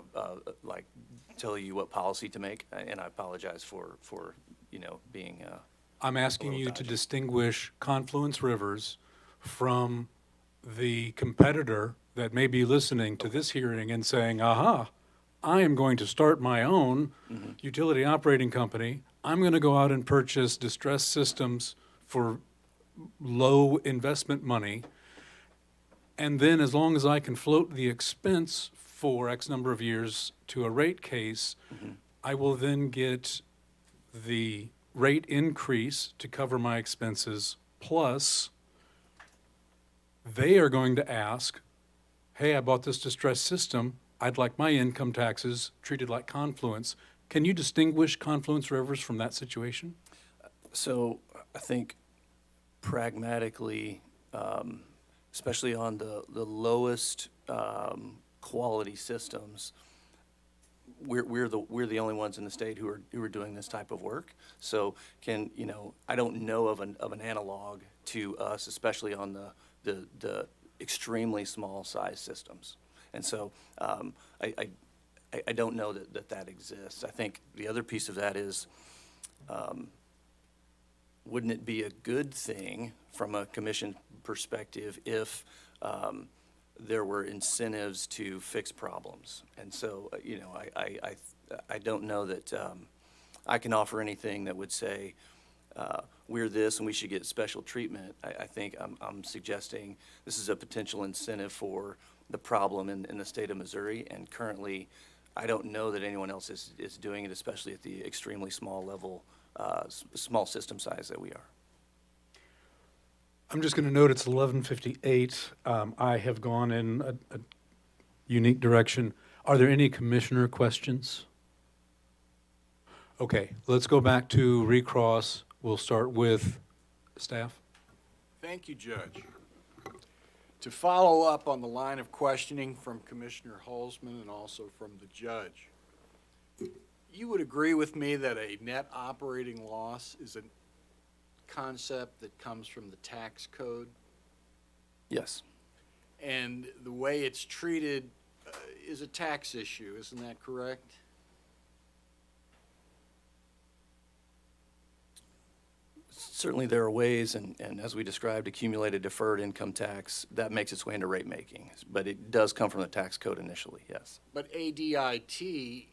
tell you what policy to make, and I apologize for being. I'm asking you to distinguish Confluence Rivers from the competitor that may be listening to this hearing and saying, aha, I am going to start my own utility operating company. I'm going to go out and purchase distressed systems for low investment money. And then as long as I can float the expense for X number of years to a rate case, I will then get the rate increase to cover my expenses, plus they are going to ask, hey, I bought this distressed system. I'd like my income taxes treated like Confluence. Can you distinguish Confluence Rivers from that situation? So I think pragmatically, especially on the lowest quality systems, we're the only ones in the state who are doing this type of work. So I don't know of an analog to us, especially on the extremely small size systems. And so I don't know that exists. I think the other piece of that is, wouldn't it be a good thing from a commission perspective if there were incentives to fix problems? And so, I don't know that I can offer anything that would say we're this and we should get special treatment. I think I'm suggesting this is a potential incentive for the problem in the state of Missouri, and currently I don't know that anyone else is doing it, especially at the extremely small level, small system size that we are. I'm just going to note it's 11:58. I have gone in a unique direction. Are there any commissioner questions? Okay, let's go back to recross. We'll start with staff. Thank you, Judge. To follow up on the line of questioning from Commissioner Holzman and also from the judge, you would agree with me that a net operating loss is a concept that comes from the tax code? Yes. And the way it's treated is a tax issue, isn't that correct? Certainly there are ways, and as we described, accumulated deferred income tax, that makes its way into rate making. But it does come from the tax code initially, yes. But ADIT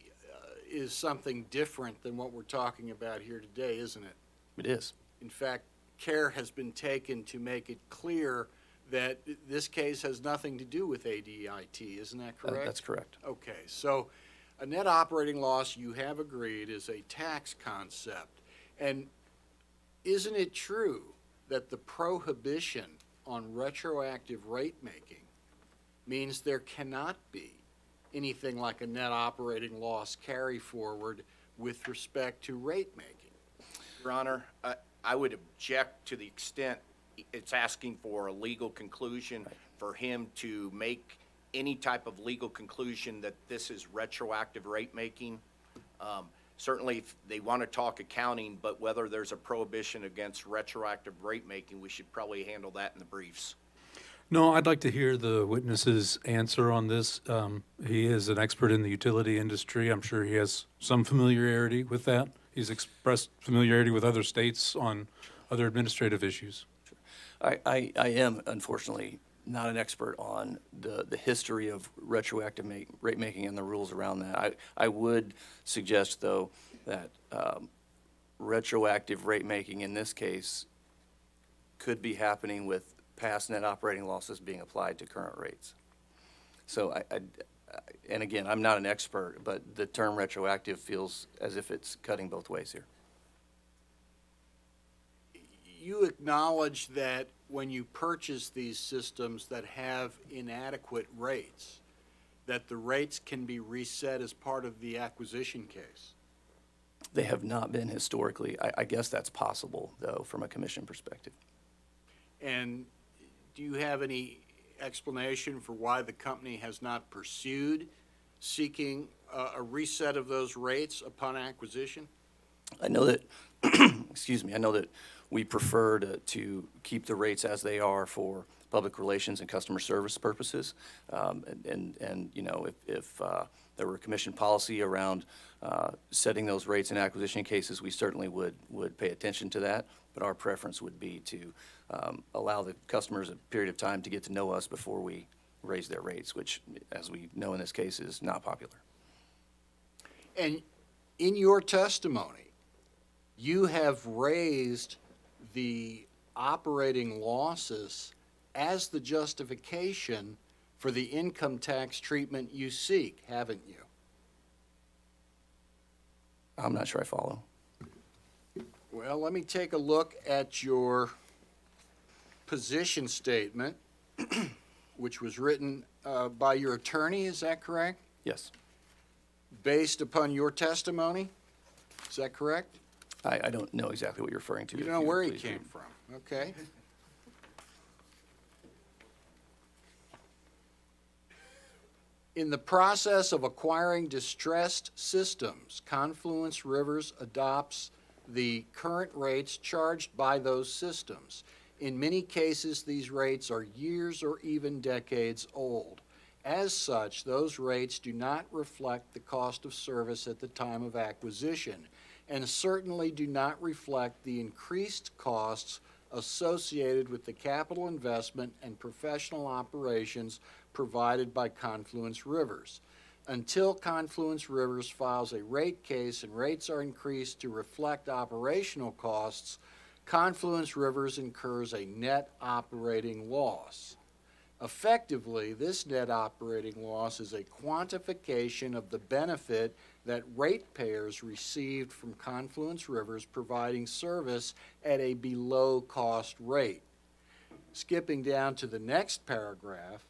is something different than what we're talking about here today, isn't it? It is. In fact, care has been taken to make it clear that this case has nothing to do with ADIT, isn't that correct? That's correct. Okay, so a net operating loss, you have agreed, is a tax concept. And isn't it true that the prohibition on retroactive rate making means there cannot be anything like a net operating loss carry forward with respect to rate making? Your Honor, I would object to the extent it's asking for a legal conclusion, for him to make any type of legal conclusion that this is retroactive rate making. Certainly, if they want to talk accounting, but whether there's a prohibition against retroactive rate making, we should probably handle that in the briefs. No, I'd like to hear the witness's answer on this. He is an expert in the utility industry. I'm sure he has some familiarity with that. He's expressed familiarity with other states on other administrative issues. I am unfortunately not an expert on the history of retroactive rate making and the rules around that. I would suggest, though, that retroactive rate making in this case could be happening with past net operating losses being applied to current rates. So and again, I'm not an expert, but the term retroactive feels as if it's cutting both ways here. You acknowledge that when you purchase these systems that have inadequate rates, that the rates can be reset as part of the acquisition case? They have not been historically. I guess that's possible, though, from a commission perspective. And do you have any explanation for why the company has not pursued seeking a reset of those rates upon acquisition? I know that, excuse me, I know that we prefer to keep the rates as they are for public relations and customer service purposes. You know, if there were commission policy around setting those rates in acquisition cases, we certainly would pay attention to that. But our preference would be to allow the customers a period of time to get to know us before we raise their rates, which, as we know in this case, is not popular. And in your testimony, you have raised the operating losses as the justification for the income tax treatment you seek, haven't you? I'm not sure I follow. Well, let me take a look at your position statement, which was written by your attorney, is that correct? Yes. Based upon your testimony, is that correct? I don't know exactly what you're referring to. You If don't know where he please came read. from, okay? In the process of acquiring distressed systems, Confluence Rivers adopts the current rates charged by those systems. In many cases, these rates are years or even decades old. As such, those rates do not reflect the cost of service at the time of acquisition, and certainly do not reflect the increased costs associated with the capital investment and professional operations provided by Confluence Rivers. Until Confluence Rivers files a rate case and rates are increased to reflect operational costs, Confluence Rivers incurs a net operating loss. Effectively, this net operating loss is a quantification of the benefit that ratepayers received from Confluence Rivers providing service at a below-cost rate. Skipping down to the next paragraph,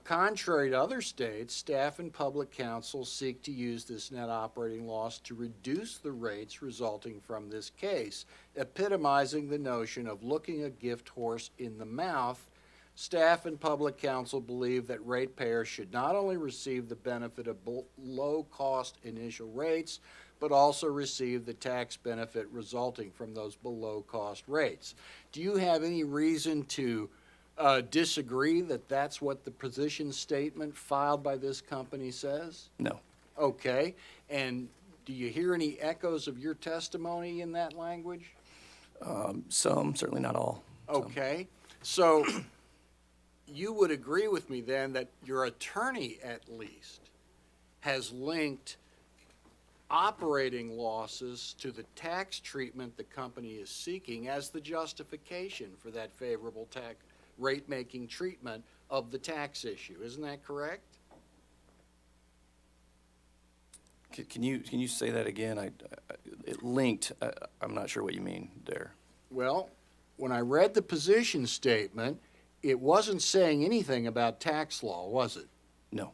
contrary to other states, staff and public counsel seek to use this net operating loss to reduce the rates resulting from this case, epitomizing the notion of looking a gift horse in the mouth. Staff and public counsel believe that ratepayers should not only receive the benefit of low-cost initial rates, but also receive the tax benefit resulting from those below-cost rates. Do you have any reason to disagree that that's what the position statement filed by this company says? No. Okay. And do you hear any echoes of your testimony in that language? Some, certainly not all. Some. Okay. So you would agree with me then that your attorney at least has linked operating losses to the tax treatment the company is seeking as the justification for that favorable tax rate-making treatment of the tax issue. Isn't that correct? Can you say that again? It linked, I'm not sure what you mean there. Well, when I read the position statement, it wasn't saying anything about tax law, was it? No.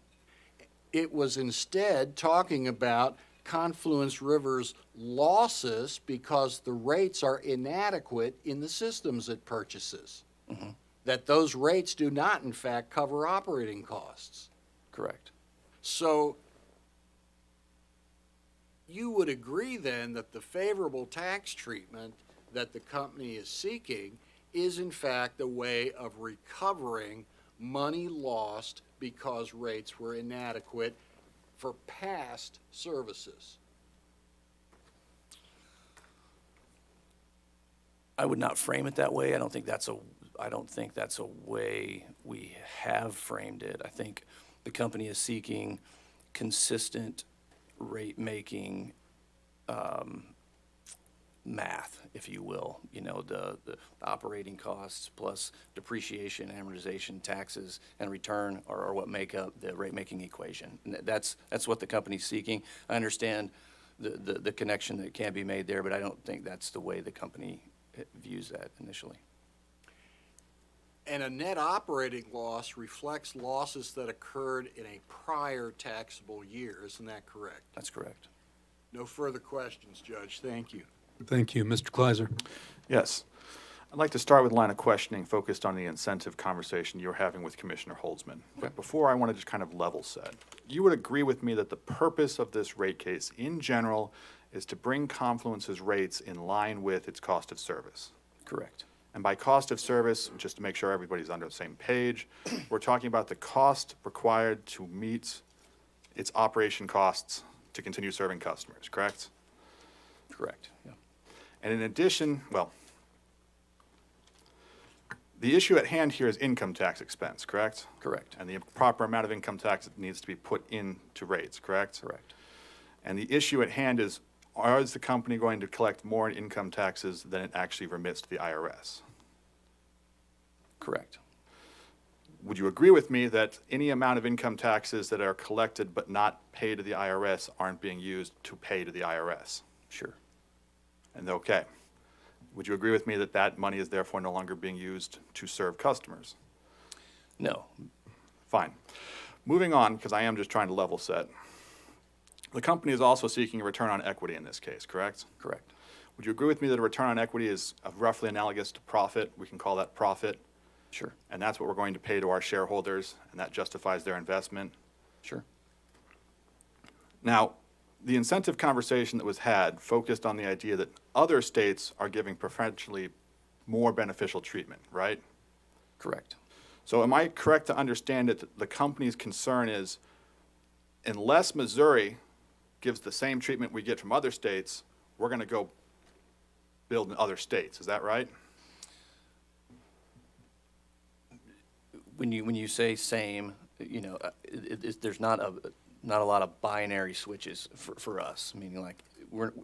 It was instead talking about Confluence Rivers losses because the rates are inadequate in the systems it purchases. Mm-hmm. That those rates do not, in fact, cover operating costs. Correct. So you would agree then that the favorable tax treatment that the company is seeking is in fact a way of recovering money lost because rates were inadequate for past services. I would not frame it that way. I don't think that's a way we have framed it. I think the company is seeking consistent rate-making math, if you will. You know, the operating costs plus depreciation, amortization, taxes, and return are what make up the rate-making equation. And that's what the company's seeking. I understand the connection that can be made there, but I don't think that's the way the company views that initially. And a net operating loss reflects losses that occurred in a prior taxable year. Isn't that correct? That's correct. No further questions, Judge. Thank you. Thank you. Mr. Kleiser. Yes. I'd like to start with a line of questioning focused on the incentive conversation you were having with Commissioner Holzman. But before, I want to just kind of level set. You would agree with me that the purpose of this rate case in general is to bring Confluence's rates in line with its cost of service. Correct. And by cost of service, just to make sure everybody's on the same page, we're talking about the cost required to meet its operation costs to continue serving customers, correct? Correct, yeah. And in addition, well, the issue at hand here is income tax expense, correct? Correct. And the proper amount of income tax that needs to be put into rates, correct? Correct. And the issue at hand is the company going to collect more in income taxes than it actually remits to the IRS? Correct. Would you agree with me that any amount of income taxes that are collected but not paid to the IRS aren't being used to pay to the IRS? Sure. And okay. Would you agree with me that that money is therefore no longer being used to serve customers? No. Fine. Moving on, because I am just trying to level set. The company is also seeking a return on equity in this case, correct? Correct. Would you agree with me that a return on equity is roughly analogous to profit? We can call that profit. Sure. And that's what we're going to pay to our shareholders, and that justifies their investment. Sure. Now, the incentive conversation that was had focused on the idea that other states are giving preferentially more beneficial treatment, right? Correct. So am I correct to understand that the company's concern is unless Missouri gives the same treatment we get from other states, we're going to go build in other states, is that right? When you say same, there's not a lot of binary switches for us. Meaning, like, let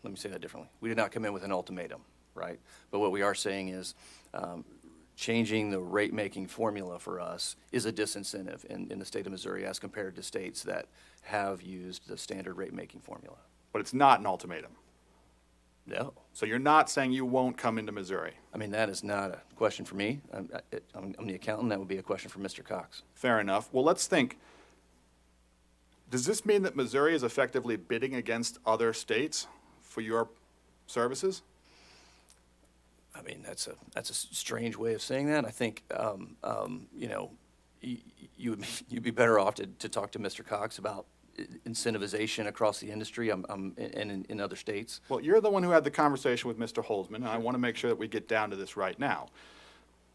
me say that differently. We did not come in with an ultimatum, right? But what we are saying is, changing the rate-making formula for us is a disincentive in the state of Missouri as compared to states that have used the standard rate-making formula. But it's not an ultimatum. No. So you're not saying you won't come into Missouri. I mean, that is not a question for me. I'm the accountant. That would be a question for Mr. Cox. Fair enough. Well, let's think. Does this mean that Missouri is effectively bidding against other states for your services? I mean, that's a strange way of saying that. I think, you'd be better off to talk to Mr. Cox about incentivization across the industry and in other states. Well, you're the one who had the conversation with Mr. Holzman, and I want to make sure that we get down to this right now.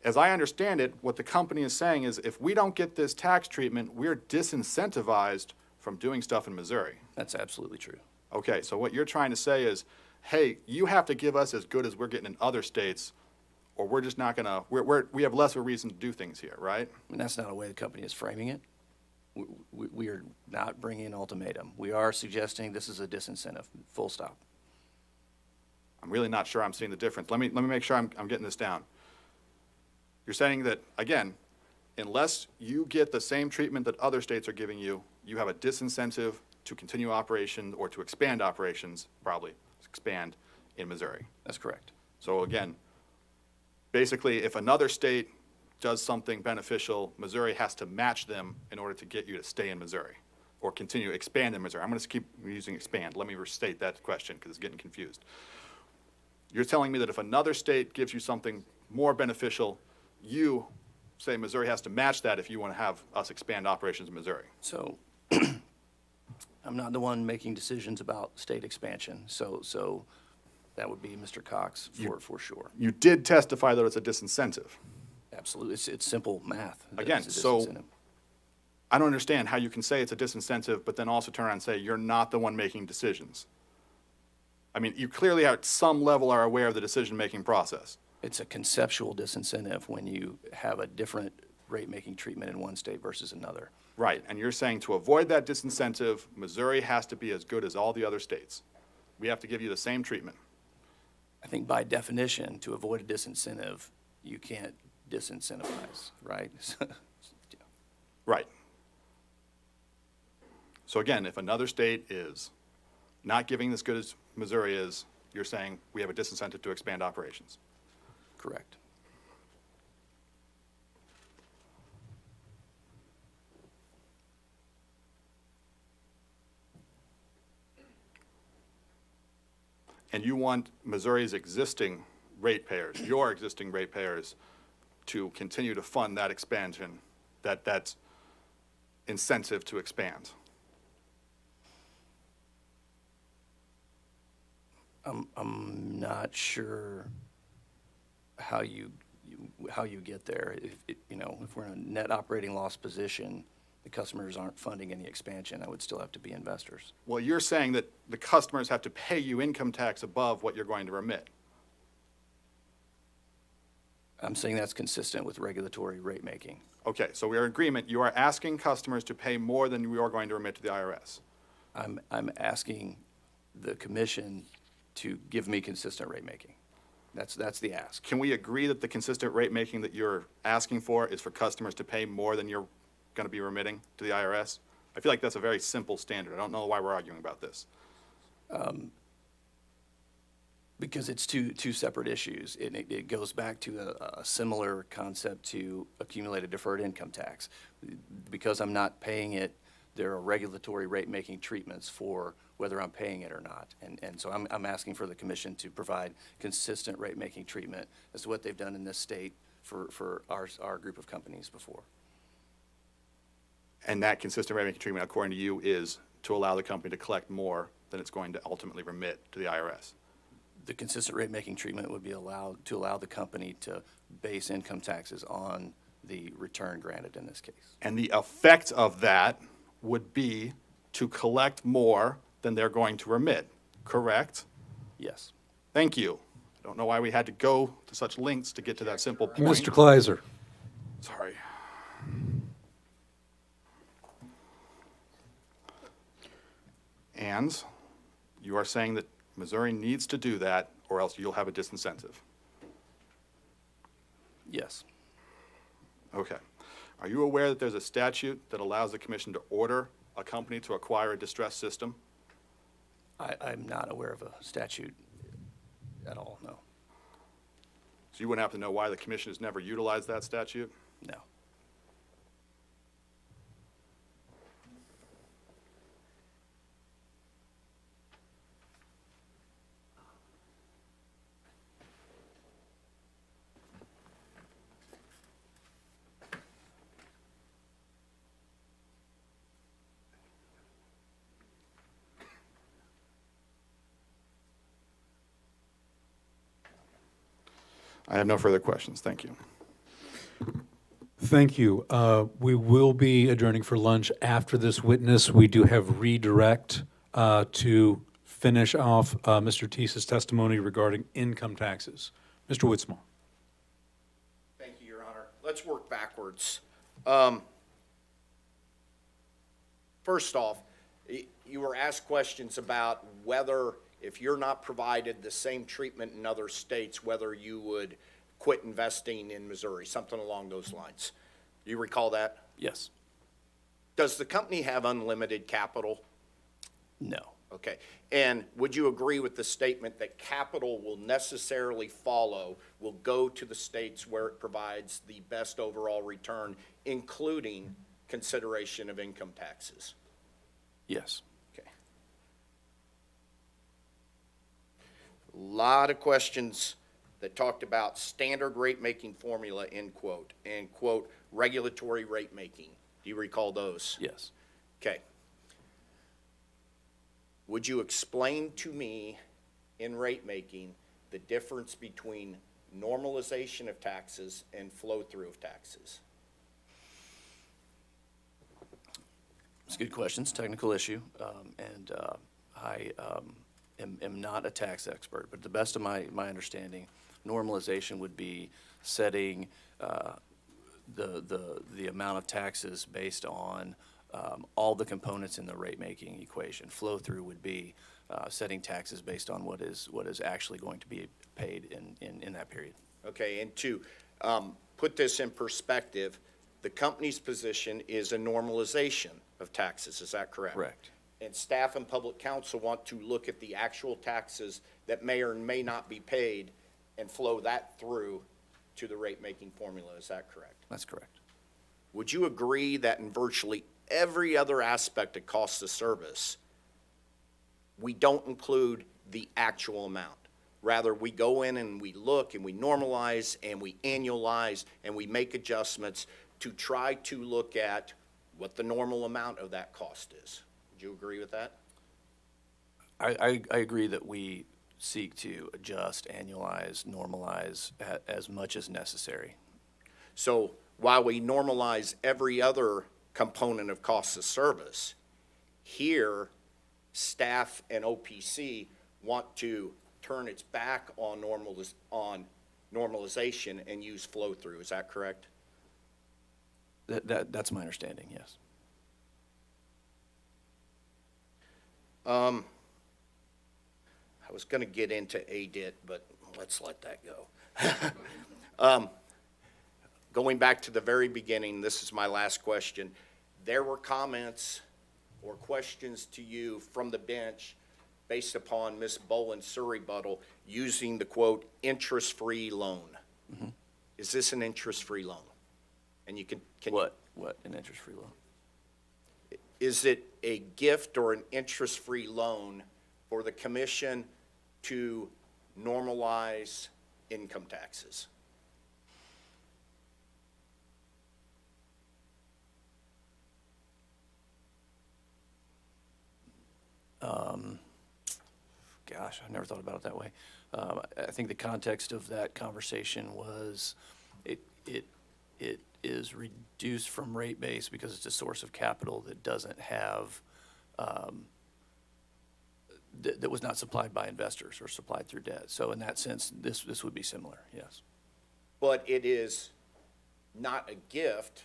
As I understand it, what the company is saying is if we don't get this tax treatment, we're disincentivized from doing stuff in Missouri. That's absolutely true. Okay, so what you're trying to say is, hey, you have to give us as good as we're getting in other states, or we're just not going to, we have less of a reason to do things here, right? I mean, that's not a way the company is framing it. We are not bringing an ultimatum. We are suggesting this is a disincentive, full stop. I'm really not sure I'm seeing the difference. Let me make sure I'm getting this down. You're saying that, again, unless you get the same treatment that other states are giving you, you have a disincentive to continue operation or to expand operations, probably expand in Missouri. That's correct. So again, basically, if another state does something beneficial, Missouri has to match them in order to get you to stay in Missouri or continue to expand in Missouri. I'm going to keep using expand. Let me restate that question because it's getting confused. You're telling me that if another state gives you something more beneficial, you say Missouri has to match that if you want to have us expand operations in Missouri. So I'm not the one making decisions about state expansion. So that would be Mr. Cox for sure. You did testify that it's a disincentive. Absolutely. It's simple math. Again, It's a so disincentive. I don't understand how you can say it's a disincentive, but then also turn around and say you're not the one making decisions. I mean, you clearly at some level are aware of the decision-making process. It's a conceptual disincentive when you have a different rate-making treatment in one state versus another. Right, and you're saying to avoid that disincentive, Missouri has to be as good as all the other states. We have to give you the same treatment. I think by definition, to avoid a disincentive, you can't disincentivize, right? Yeah. Right. So again, if another state is not giving as good as Missouri is, you're saying we have a disincentive to expand operations. Correct. And you want Missouri's existing ratepayers, your existing ratepayers, to continue to fund that expansion, that incentive to expand. I'm not sure how you get there. If we're in a net operating loss position, the customers aren't funding any expansion, I would still have to be investors. Well, you're saying that the customers have to pay you income tax above what you're going to remit. I'm saying that's consistent with regulatory rate making. Okay, so we are in agreement. You are asking customers to pay more than we are going to remit to the IRS. I'm asking the commission to give me consistent rate making. That's the ask. Can we agree that the consistent rate making that you're asking for is for customers to pay more than you're going to be remitting to the IRS? I feel like that's a very simple standard. I don't know why we're arguing about this. Because it's two separate issues. It goes back to a similar concept to accumulated deferred income tax. Because I'm not paying it, there are regulatory rate-making treatments for whether I'm paying it or not. And so I'm asking for the commission to provide consistent rate-making treatment as to what they've done in this state for our group of companies before. And that consistent rate making treatment, according to you, is to allow the company to collect more than it's going to ultimately remit to the IRS. The consistent rate-making treatment would be allowed to allow the company to base income taxes on the return granted in this case. And the effect of that would be to collect more than they're going to remit, correct? Yes. Thank you. I don't know why we had to go to such lengths to get to that simple point. Mr. Kleiser. Sorry. And you are saying that Missouri needs to do that, or else you'll have a disincentive. Yes. Okay. Are you aware that there's a statute that allows the commission to order a company to acquire a distressed system? I'm not aware of a statute at all, no. So you wouldn't have to know why the commission has never utilized that statute? No. I have no further questions. Thank you. Thank you. We will be adjourning for lunch after this witness. We do have redirect to finish off Mr. Teese's testimony regarding income taxes. Mr. Witzmore. Thank you, Your Honor. Let's work backwards. First off, you were asked questions about whether, if you're not provided the same treatment in other states, whether you would quit investing in Missouri, something along those lines. Do you recall that? Yes. Does the company have unlimited capital? No. Okay. And would you agree with the statement that capital will necessarily will go to the states where it provides the best overall return, including consideration of income taxes? Yes. Okay. A lot of questions that talked about standard rate-making formula, end quote, and quote, regulatory rate-making. Do you recall those? Yes. Okay. Would you explain to me in rate-making the difference between normalization of taxes and flow-through of taxes? It's a good question. It's a technical issue, and I am not a tax expert, but to the best of my understanding, normalization would be setting the amount of taxes based on all the components in the rate-making equation. Flow-through would be setting taxes based on what is actually going to be paid in that period. Okay, and to put this in perspective, the company's position is a normalization of taxes, is that correct? Correct. And staff and public counsel want to look at the actual taxes that may or may not be paid and flow that through to the rate-making formula, is that correct? That's correct. Would you agree that in virtually every other aspect of cost of service, we don't include the actual amount? Rather, we go in and we look and we normalize and we annualize and we make adjustments to try to look at what the normal amount of that cost is. Would you agree with that? I agree that we seek to adjust, annualize, normalize as much as necessary. So while we normalize every other component of cost of service, here, staff and OPC want to turn its back on normalization and use flow-through. Is that correct? That's my understanding, yes. I was going to get into ADIT, but let's let that go. Going back to the very beginning, this is my last question. There were comments or questions to you from the bench based upon Ms. Boland's rebuttal using the quote, interest-free loan. Mm-hmm. Is this an interest-free loan? And you can What an interest-free loan? Is it a gift or an interest-free loan for the commission to normalize income taxes? Gosh, I never thought about it that way. I think the context of that conversation was it is reduced from rate base because it's a source of capital that doesn't have, that was not supplied by investors or supplied through debt. So in that sense, this would be similar, yes. But it is not a gift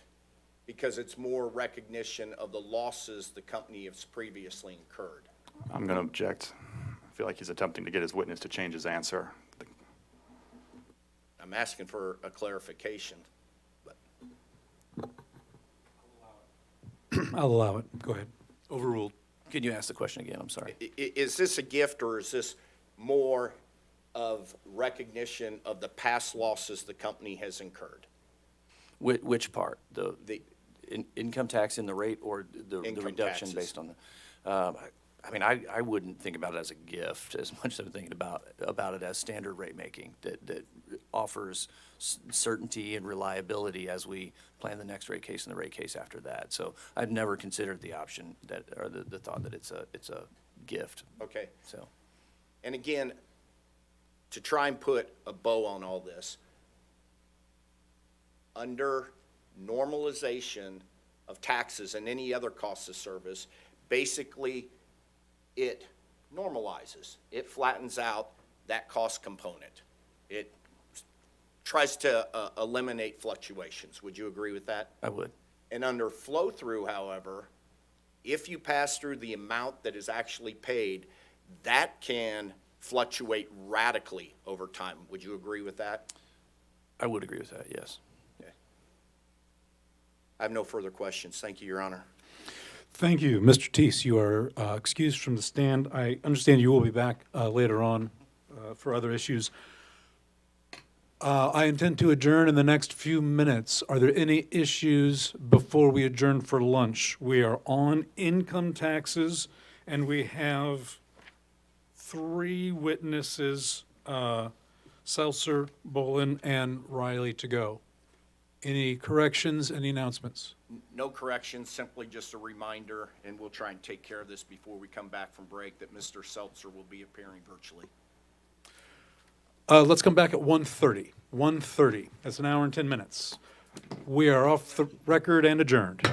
because it's more recognition of the losses the company has previously incurred. I'm going to object. I feel like he's attempting to get his witness to change his answer. I'm asking for a clarification, but I'll allow it. Go ahead. Overruled. Could you ask the question again? I'm sorry. is this a gift or is this more of recognition of the past losses the company has incurred? Which part? The income tax in the rate or the Income reduction taxes. based on the? I mean, I wouldn't think about it as a gift as much as I'm thinking about it as standard rate making that offers certainty and reliability as we plan the next rate case and the rate case after that. So I've never considered the option that, or the thought that it's a gift, Okay. so. And again, to try and put a bow on all this, under normalization of taxes and any other costs of service, basically it normalizes. It flattens out that cost component. It tries to eliminate fluctuations. Would you agree with that? I would. And under flow-through, however, if you pass through the amount that is actually paid, that can fluctuate radically over time. Would you agree with that? I would agree with that, yes. Okay. I have no further questions. Thank you, Your Honor. Thank you. Mr. Teese, you are excused from the stand. I understand you will be back later on for other issues. I intend to adjourn in the next few minutes. Are there any issues before we adjourn for lunch? We are on income taxes, and we have 3 witnesses, Seltzer, Bolin, and Riley to go. Any corrections, any announcements? No corrections, simply just a reminder, and we'll try and take care of this before we come back from break, that Mr. Seltzer will be appearing virtually. Let's come back at 1:30. 1:30. That's an hour and 10 minutes. We are off the record and adjourned.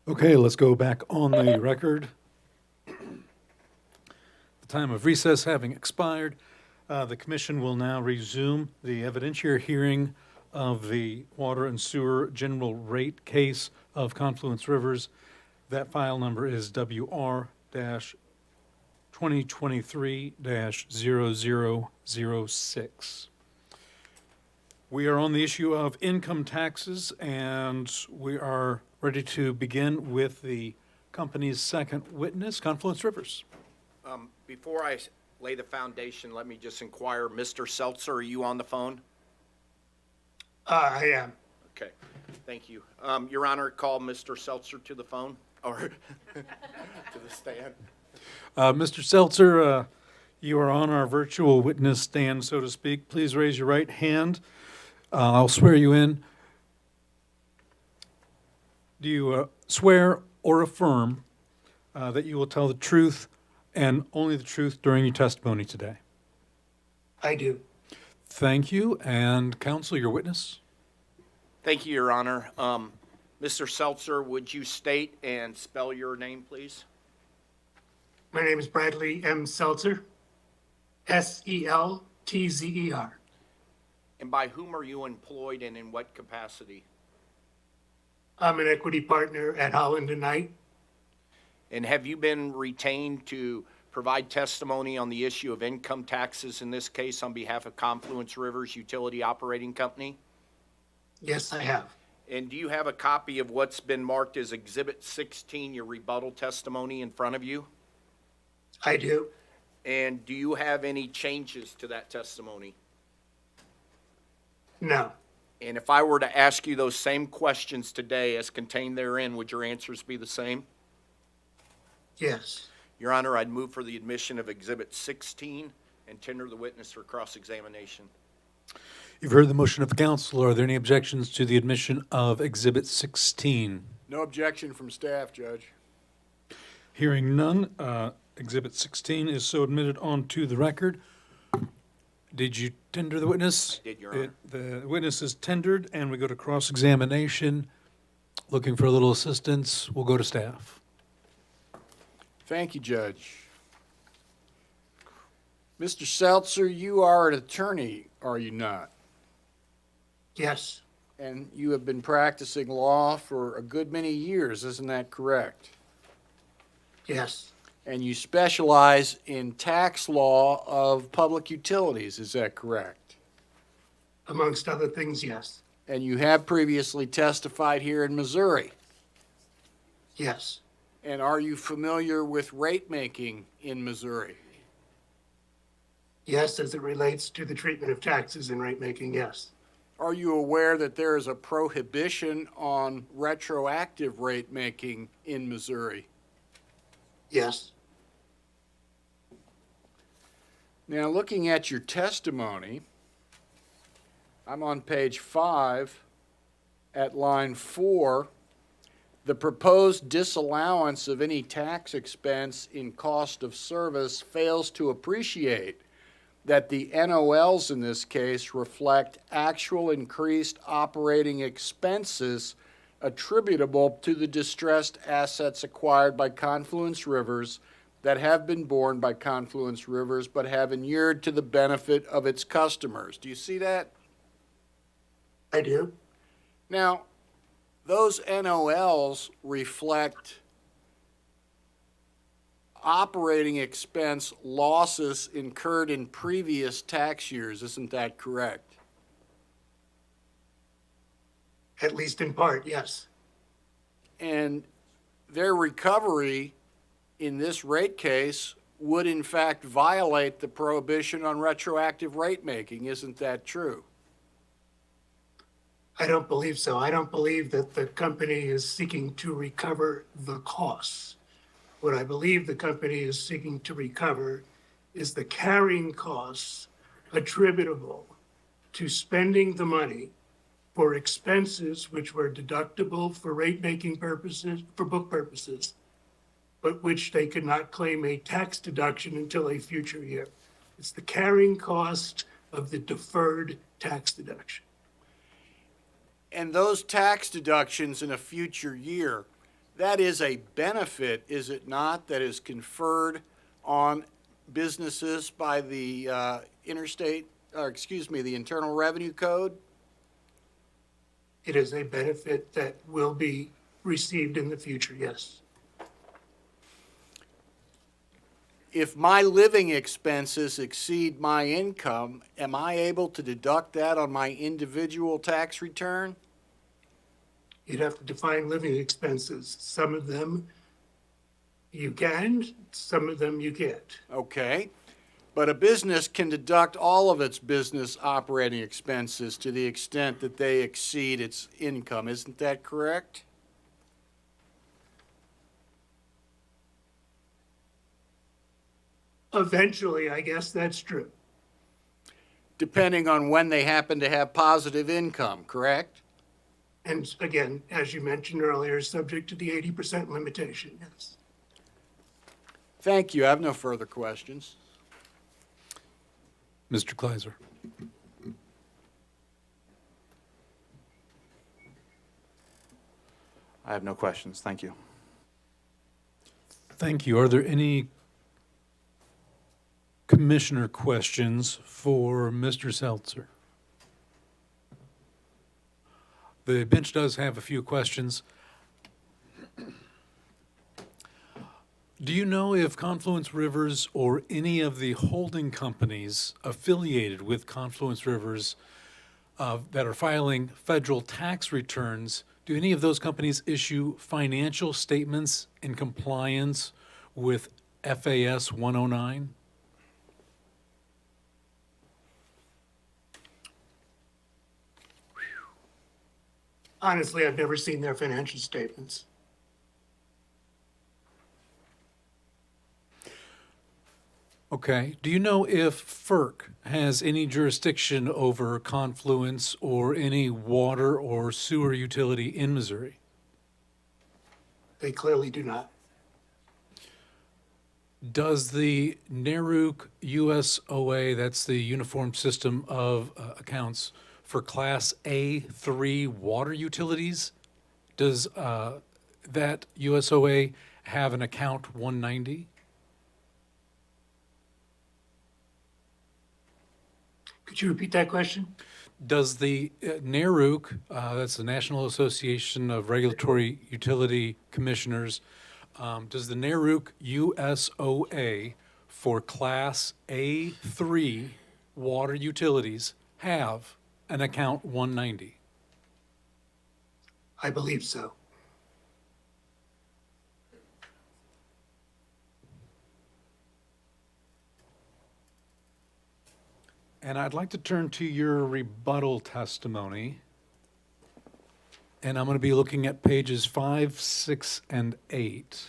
Okay, let's go back on the record. The time of recess having expired, the commission will now resume the evidentiary hearing of the water and sewer general rate case of Confluence Rivers. That file number is WR-2023-0006. We are on the issue of income taxes, and we are ready to begin with the company's second witness, Confluence Rivers. Before I lay the foundation, let me just inquire, Mr. Seltzer, are you on the phone? I am. Okay, thank you. Your Honor, call Mr. Seltzer to the phone, or to the stand. Mr. Seltzer, you are on our virtual witness stand, so to speak. Please raise your right hand. I'll swear you in. Do you swear or affirm that you will tell the truth and only the truth during your testimony today? I do. Thank you. And counsel, your witness? Thank you, Your Honor. Mr. Seltzer, would you state and spell your name, please? My name is Bradley M. Seltzer, Seltzer. And by whom are you employed and in what capacity? I'm an equity partner at Holland and Knight. And have you been retained to provide testimony on the issue of income taxes in this case on behalf of Confluence Rivers Utility Operating Company? Yes, I have. And do you have a copy of what's been marked as Exhibit 16, your rebuttal testimony, in front of you? I do. And do you have any changes to that testimony? No. And if I were to ask you those same questions today as contained therein, would your answers be the same? Yes. Your Honor, I'd move for the admission of Exhibit 16 and tender the witness for cross-examination. You've heard the motion of the council. Are there any objections to the admission of Exhibit 16? No objection from staff, Judge. Hearing none, Exhibit 16 is so admitted onto the record. Did you tender the witness? I did, Your Honor. The witness is tendered, and we go to cross-examination. Looking for a little assistance, we'll go to staff. Thank you, Judge. Mr. Seltzer, you are an attorney, are you not? Yes. And you have been practicing law for a good many years, isn't that correct? Yes. And you specialize in tax law of public utilities, is that correct? Amongst other things, yes. And you have previously testified here in Missouri. Yes. And are you familiar with rate making in Missouri? Yes, as it relates to the treatment of taxes and rate making, yes. Are you aware that there is a prohibition on retroactive rate making in Missouri? Yes. Now, looking at your testimony, I'm on page 5 at line 4. The proposed disallowance of any tax expense in cost of service fails to appreciate that the NOLs in this case reflect actual increased operating expenses attributable to the distressed assets acquired by Confluence Rivers that have been borne by Confluence Rivers but have inured to the benefit of its customers. Do you see that? I do. Now, those NOLs reflect operating expense losses incurred in previous tax years, isn't that correct? At least in part, yes. And their recovery in this rate case would in fact violate the prohibition on retroactive rate making, isn't that true? I don't believe so. I don't believe that the company is seeking to recover the costs. What I believe the company is seeking to recover is the carrying costs attributable to spending the money for expenses which were deductible for rate-making purposes, for book purposes, but which they could not claim a tax deduction until a future year. It's the carrying cost of the deferred tax deduction. And those tax deductions in a future year, that is a benefit, is it not, that is conferred on businesses by the the Internal Revenue Code? It is a benefit that will be received in the future, yes. If my living expenses exceed my income, am I able to deduct that on my individual tax return? You'd have to define living expenses. Some of them you can, some of them you can't. Okay. But a business can deduct all of its business operating expenses to the extent that they exceed its income. Isn't that correct? Eventually, I guess that's true. Depending on when they happen to have positive income, correct? And again, as you mentioned earlier, subject to the 80% limitation, yes. Thank you. I have no further questions. Mr. Kleiser. I have no questions. Thank you. Thank you. Are there any commissioner questions for Mr. Seltzer? The bench does have a few questions. Do you know if Confluence Rivers or any of the holding companies affiliated with Confluence Rivers that are filing federal tax returns, do any of those companies issue financial statements in compliance with FAS 109? Honestly, I've never seen their financial statements. Okay. Do you know if FERC has any jurisdiction over Confluence or any water or sewer utility in Missouri? They clearly do not. Does the NARUC USOA, that's the Uniform System of Accounts for Class A3 water utilities, does that USOA have an account 190? Could you repeat that question? Does the NARUC, that's the National Association of Regulatory Utility Commissioners, does the NARUC USOA for Class A3 water utilities have an account 190? I believe so. And I'd like to turn to your rebuttal testimony. And I'm going to be looking at pages 5, 6, and 8.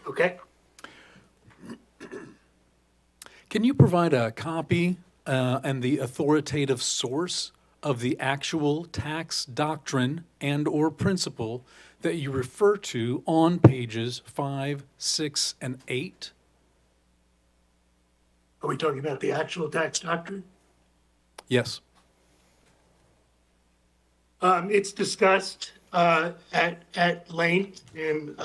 Okay? Can you provide a copy and the authoritative source of the actual tax doctrine and/or principle that you refer to on pages 5, 6, and 8? Are we talking about the actual tax doctrine? Yes. It's discussed at length in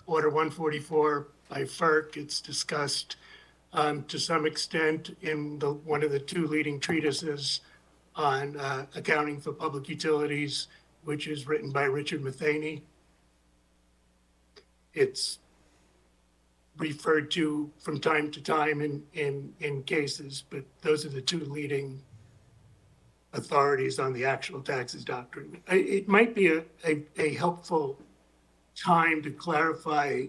Order 144 by FERC. It's discussed to some extent in one of the two leading treatises on accounting for public utilities, which is written by Richard Matheny. It's referred to from time to time in cases, but those are the two leading authorities on the actual taxes doctrine. It might be a helpful time to clarify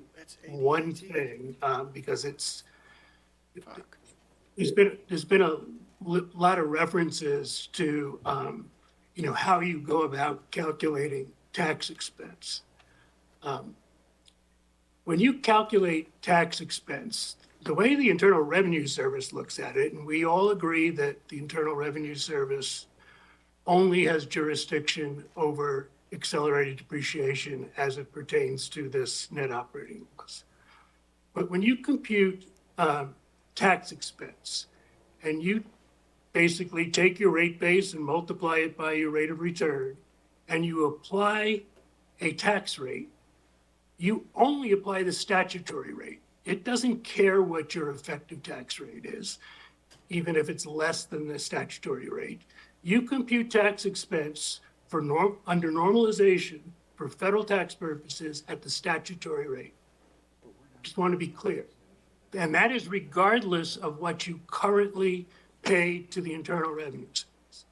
one thing, because there's been a lot of references to, how you go about calculating tax expense. When you calculate tax expense, the way the Internal Revenue Service looks at it, and we all agree that the Internal Revenue Service only has jurisdiction over accelerated depreciation as it pertains to this net operating loss. But when you compute tax expense. And you basically take your rate base and multiply it by your rate of return, and you apply a tax rate. You only apply the statutory rate. It doesn't care what your effective tax rate is, even if it's less than the statutory rate. You compute tax expense for under normalization for federal tax purposes at the statutory rate. Just want to be clear. And that is regardless of what you currently pay to the Internal Revenue Service.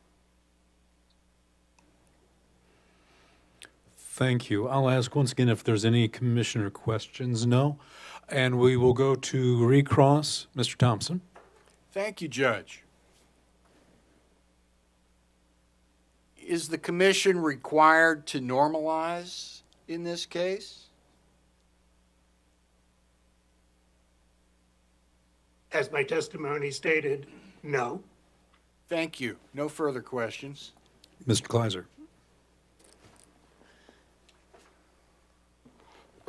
Thank you. I'll ask once again if there's any commissioner questions. No? And we will go to recross. Mr. Thompson? Thank you, Judge. Is the commission required to normalize in this case? As my testimony stated, no. Thank you. No further questions. Mr. Kleiser?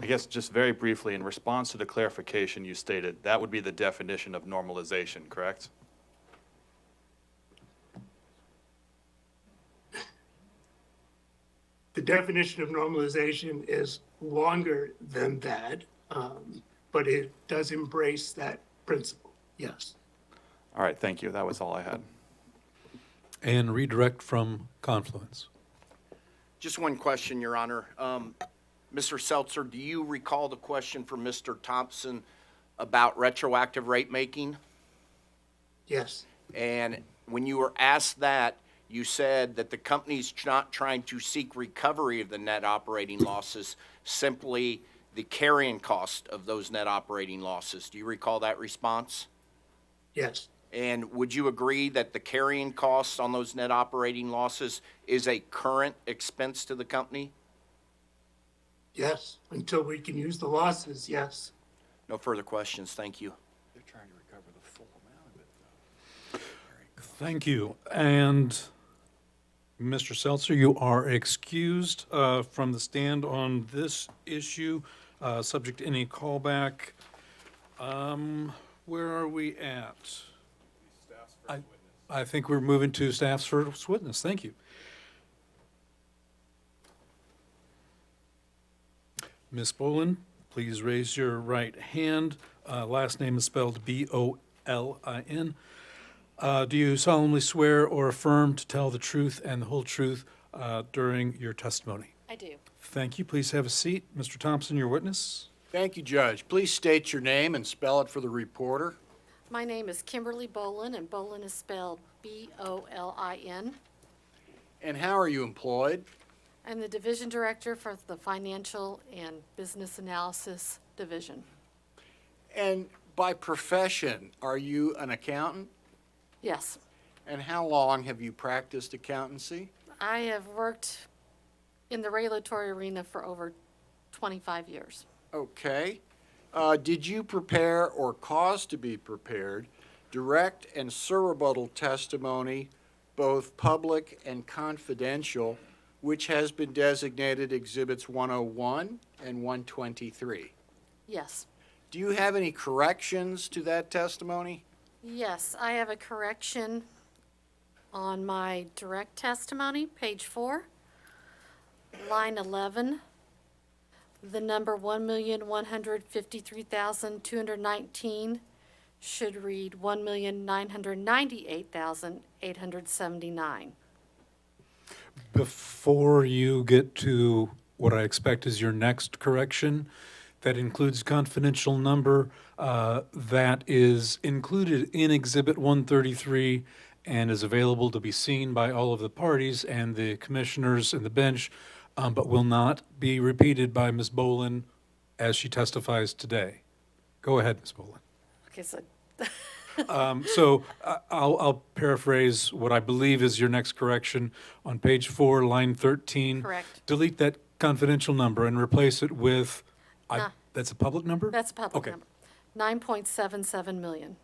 I guess just very briefly, in response to the clarification you stated, that would be the definition of normalization, correct? The definition of normalization is longer than that, but it does embrace that principle, yes. All right, thank you. That was all I had. And redirect from Confluence. Just one question, Your Honor. Mr. Seltzer, do you recall the question from Mr. Thompson about retroactive rate making? Yes, And when you were asked that, you said that the company's not trying to seek recovery of the net operating losses, simply the carrying cost of those net operating losses. Do you recall that response? yes, And would you agree that the carrying costs on those net operating losses is a current expense to the company? yes. Until we can use the losses, yes. No further questions. Thank you. They're trying to recover the full amount of it, Thank you. And Mr. Seltzer, you are excused from the stand on this issue, subject to any callback. Where are we at? I think we're moving to staff's first witness. Thank you. Ms. Bolin, please raise your right hand. Last name is spelled B-O-L-I-N. Do you solemnly swear or affirm to tell the truth and the whole truth during your testimony? I do. Thank you. Please have a seat. Mr. Thompson, your witness. Thank you, Judge. Please state your name and spell it for the reporter. My name is Kimberly Bolin, and Bolin is spelled B-O-L-I-N. And how are you employed? I'm the Division Director for the Financial and Business Analysis Division. And by profession, are you an accountant? Yes, And how long have you practiced accountancy? I have worked in the regulatory arena for over 25 years. Okay. Did you prepare or cause to be prepared direct and surrebuttal testimony, both public and confidential, which has been designated Exhibits 101 and 123? Yes. Do you have any corrections to that testimony? Yes, I have a correction on my direct testimony, page 4, line 11. The number 1,153,219 should read 1,998,879. Before you get to what I expect is your next correction, that includes confidential number that is included in Exhibit 133 and is available to be seen by all of the parties and the commissioners and the bench, but will not be repeated by Ms. Bolin as she testifies today. Go ahead, Ms. Bolin. Okay, so So I'll paraphrase what I believe is your next correction on page 4, line 13. Correct. Delete that confidential number and replace it with, Nah. that's a public number? that's a public Okay. number. 9.77 million.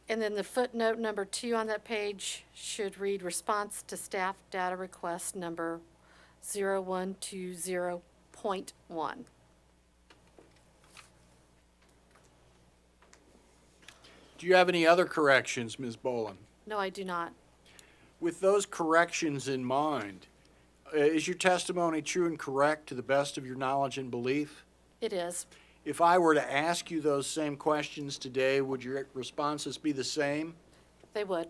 And then the footnote number 2 on that page should read response to staff data request number 0120.1. Do you have any other corrections, Ms. Boland? No, I do not. With those corrections in mind, is your testimony true and correct to the best of your knowledge and belief? It is. If I were to ask you those same questions today, would your responses be the same? They would.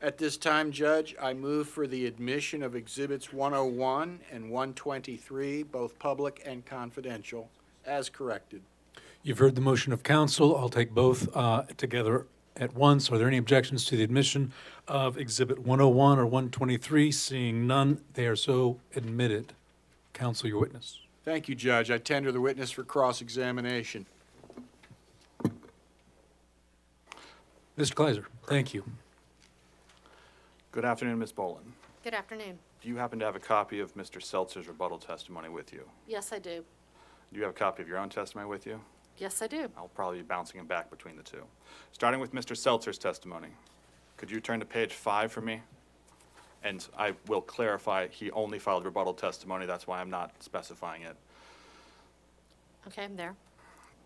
At this time, Judge, I move for the admission of Exhibits 101 and 123, both public and confidential, as corrected. You've heard the motion of council. I'll take both together at once. Are there any objections to the admission of Exhibit 101 or 123? Seeing none, they are so admitted. Counsel, your witness. Thank you, Judge. I tender the witness for cross-examination. Mr. Kleiser, thank you. Good afternoon, Ms. Boland. Good afternoon. Do you happen to have a copy of Mr. Seltzer's rebuttal testimony with you? Yes, I do. Do you have a copy of your own testimony with you? Yes, I do. I'll probably be bouncing them back between the two. Starting with Mr. Seltzer's testimony, could you turn to page 5 for me? And I will clarify, he only filed rebuttal testimony, that's why I'm not specifying it. Okay, I'm there.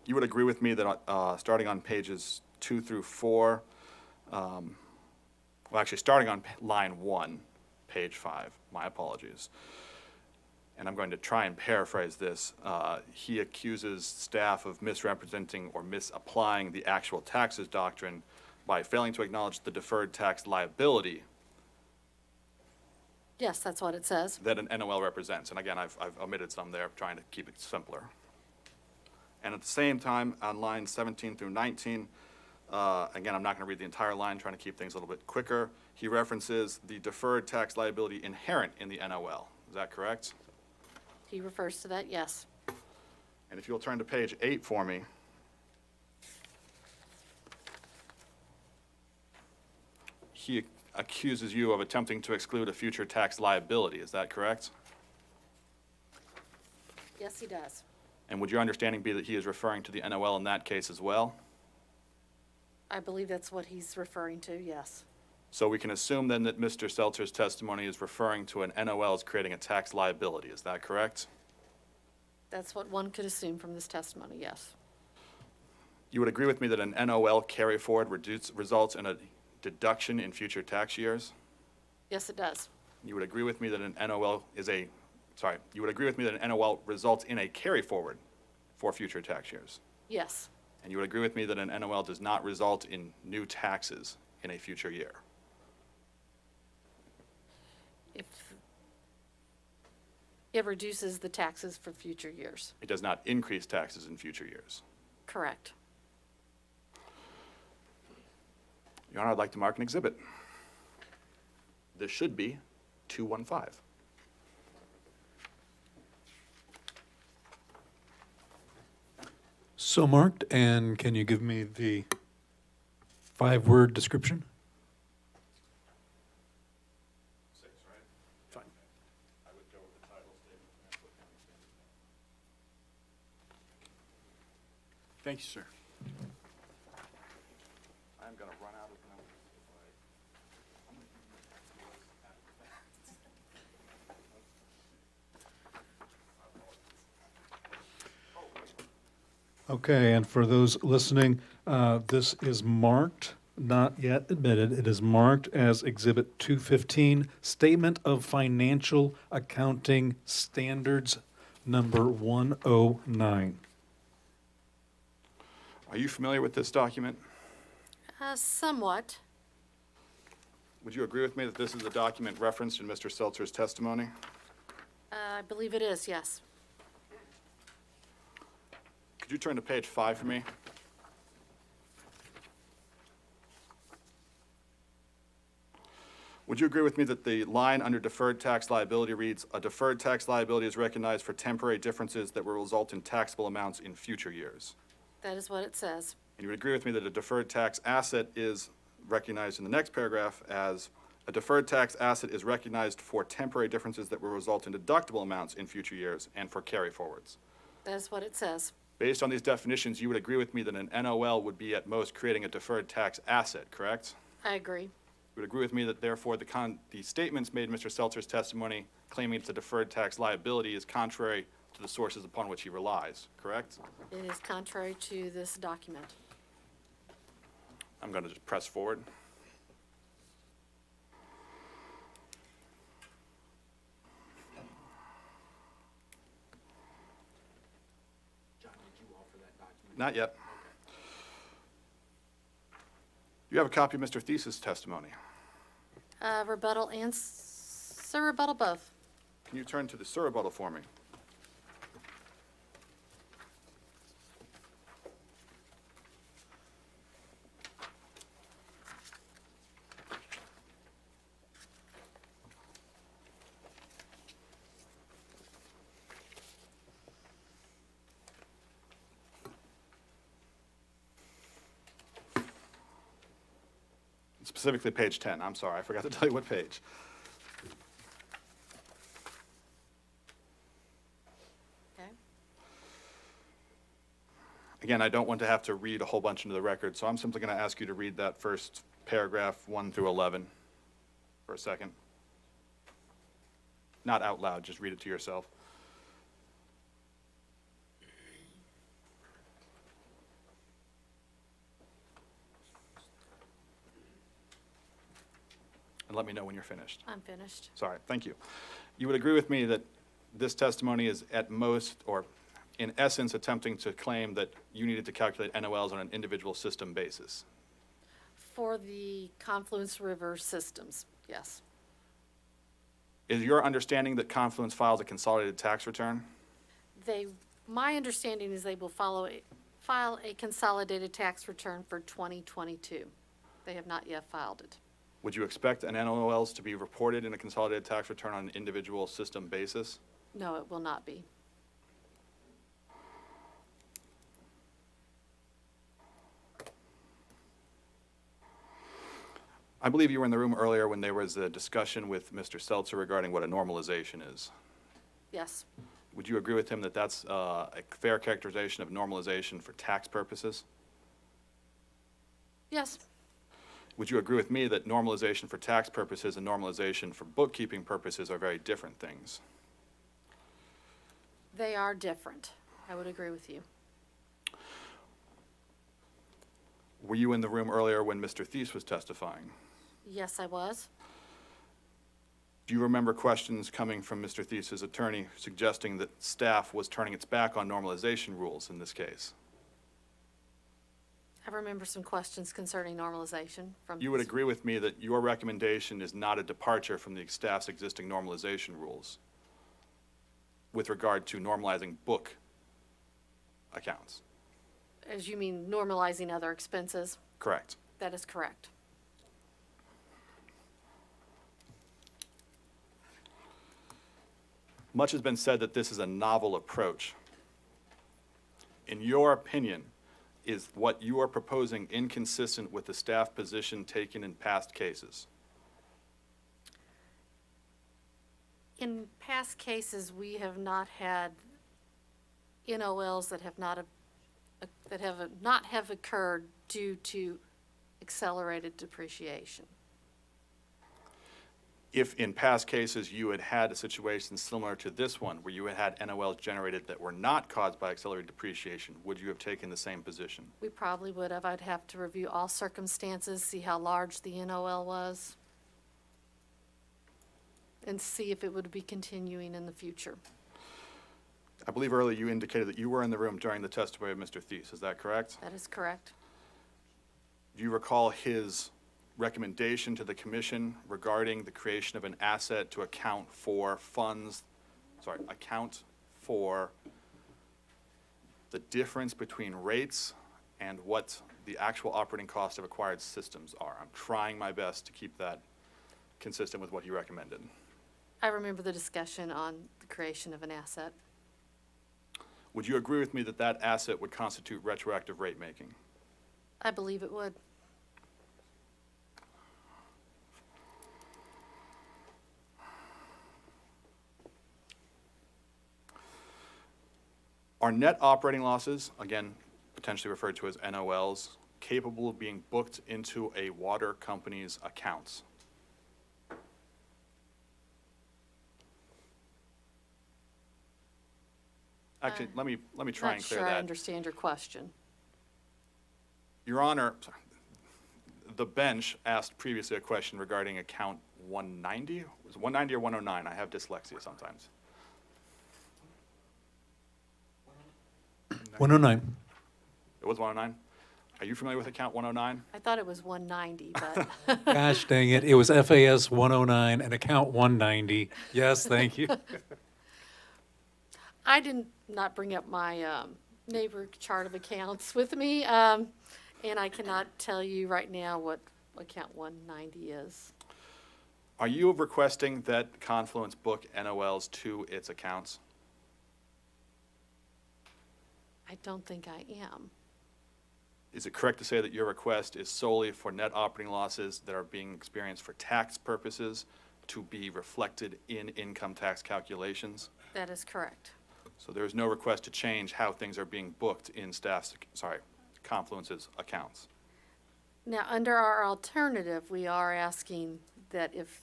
You would agree with me that starting on pages 2 through 4, well, actually, starting on line 1, page 5, my apologies. And I'm going to try and paraphrase this. He accuses staff of misrepresenting or misapplying the actual taxes doctrine by failing to acknowledge the deferred tax liability Yes, that's what it says. that an NOL represents. And again, I've omitted some there, trying to keep it simpler. And at the same time, on lines 17 through 19, again, I'm not going to read the entire line, trying to keep things a little bit quicker. He references the deferred tax liability inherent in the NOL. Is that correct? He refers to that, yes. And if you'll turn to page 8 for me. He accuses you of attempting to exclude a future tax liability. Is that correct? Yes, he does. And would your understanding be that he is referring to the NOL in that case as well? I believe that's what he's referring to, yes. So we can assume then that Mr. Seltzer's testimony is referring to an NOL as creating a tax liability. Is that correct? That's what one could assume from this testimony, yes. You would agree with me that an NOL carry forward results in a deduction in future tax years? Yes, it does. You would agree with me that an NOL you would agree with me that an NOL results in a carry forward for future tax years? Yes. And you would agree with me that an NOL does not result in new taxes in a future year? If it reduces the taxes for future years. It does not increase taxes in future years? Correct. Your Honor, I'd like to mark an exhibit. This should be 215. So marked, and can you give me the 5-word description? Fine. Thank you, sir. I'm going to run out of numbers. Okay, and for those listening, this is marked, not yet admitted. It is marked as Exhibit 215, Statement of Financial Accounting Standards, number 109. Are you familiar with this document? Somewhat. Would you agree with me that this is a document referenced in Mr. Seltzer's testimony? I believe it is, yes. Could you turn to page 5 for me? Would you agree with me that the line under deferred tax liability reads, "A deferred tax liability is recognized for temporary differences that will result in taxable amounts in future years"? That is what it says. And you would agree with me that a deferred tax asset is recognized in the next paragraph as, "A deferred tax asset is recognized for temporary differences that will result in deductible amounts in future years and for carry forwards." That is what it says. Based on these definitions, you would agree with me that an NOL would be at most creating a deferred tax asset, correct? I agree. You would agree with me that therefore the statements made in Mr. Seltzer's testimony claiming it's a deferred tax liability is contrary to the sources upon which he relies, correct? It is contrary to this document. I'm going to just press forward. Not yet. You have a copy of Mr. Thies's testimony. Rebuttal and rebuttal both. Can you turn to the surrebuttal for me? Specifically page 10. I'm sorry, I forgot to tell you what page. Okay. Again, I don't want to have to read a whole bunch into the record, so I'm simply going to ask you to read that first paragraph 1 through 11 for a second. Not out loud, just read it to yourself. And let me know when you're finished. I'm finished. Sorry, thank you. You would agree with me that this testimony is at most, or in essence, attempting to claim that you needed to calculate NOLs on an individual system basis? For the Confluence River systems, yes. Is your understanding that Confluence files a consolidated tax return? My understanding is they will file a consolidated tax return for 2022. They have not yet filed it. Would you expect an NOLs to be reported in a consolidated tax return on an individual system basis? No, it will not be. I believe you were in the room earlier when there was a discussion with Mr. Seltzer regarding what a normalization is. Yes, Would you agree with him that that's a fair characterization of normalization for tax purposes? yes, Would you agree with me that normalization for tax purposes and normalization for bookkeeping purposes are very different things? they are different. I would agree with you. Were you in the room earlier when Mr. Thies was testifying? Yes, I was. Do you remember questions coming from Mr. Thies' attorney suggesting that staff was turning its back on normalization rules in this case? I remember some questions concerning normalization from. You would agree with me that your recommendation is not a departure from the staff's existing normalization rules with regard to normalizing book accounts? As you mean normalizing other expenses? Correct. That is correct. Much has been said that this is a novel approach. In your opinion, is what you are proposing inconsistent with the staff position taken in past cases? In past cases, we have not had NOLs that have not have occurred due to accelerated depreciation. If in past cases you had had a situation similar to this one, where you had NOLs generated that were not caused by accelerated depreciation, would you have taken the same position? We probably would have. I'd have to review all circumstances, see how large the NOL was, and see if it would be continuing in the future. I believe earlier you indicated that you were in the room during the testimony of Mr. Thies. Is that correct? That is correct. Do you recall his recommendation to the commission regarding the creation of an asset to account for the difference between rates and what the actual operating cost of acquired systems are? I'm trying my best to keep that consistent with what he recommended. I remember the discussion on the creation of an asset. Would you agree with me that that asset would constitute retroactive rate making? I believe it would. Are net operating losses, again, potentially referred to as NOLs, capable of being booked into a water company's accounts? Actually, let me try and clear Not sure I that. understand your question. Your Honor, the bench asked previously a question regarding account 190. Was it 190 or 109? I have dyslexia sometimes. 109. It was 109? Are you familiar with account 109? I thought it was 190, but Gosh dang it, it was FAS 109 and account 190. Yes, thank you. I did not bring up my neighbor chart of accounts with me, and I cannot tell you right now what account 190 is. Are you requesting that Confluence book NOLs to its accounts? I don't think I am. Is it correct to say that your request is solely for net operating losses that are being experienced for tax purposes to be reflected in income tax calculations? That is correct. So there is no request to change how things are being booked in Confluence's accounts. Now, under our alternative, we are asking that if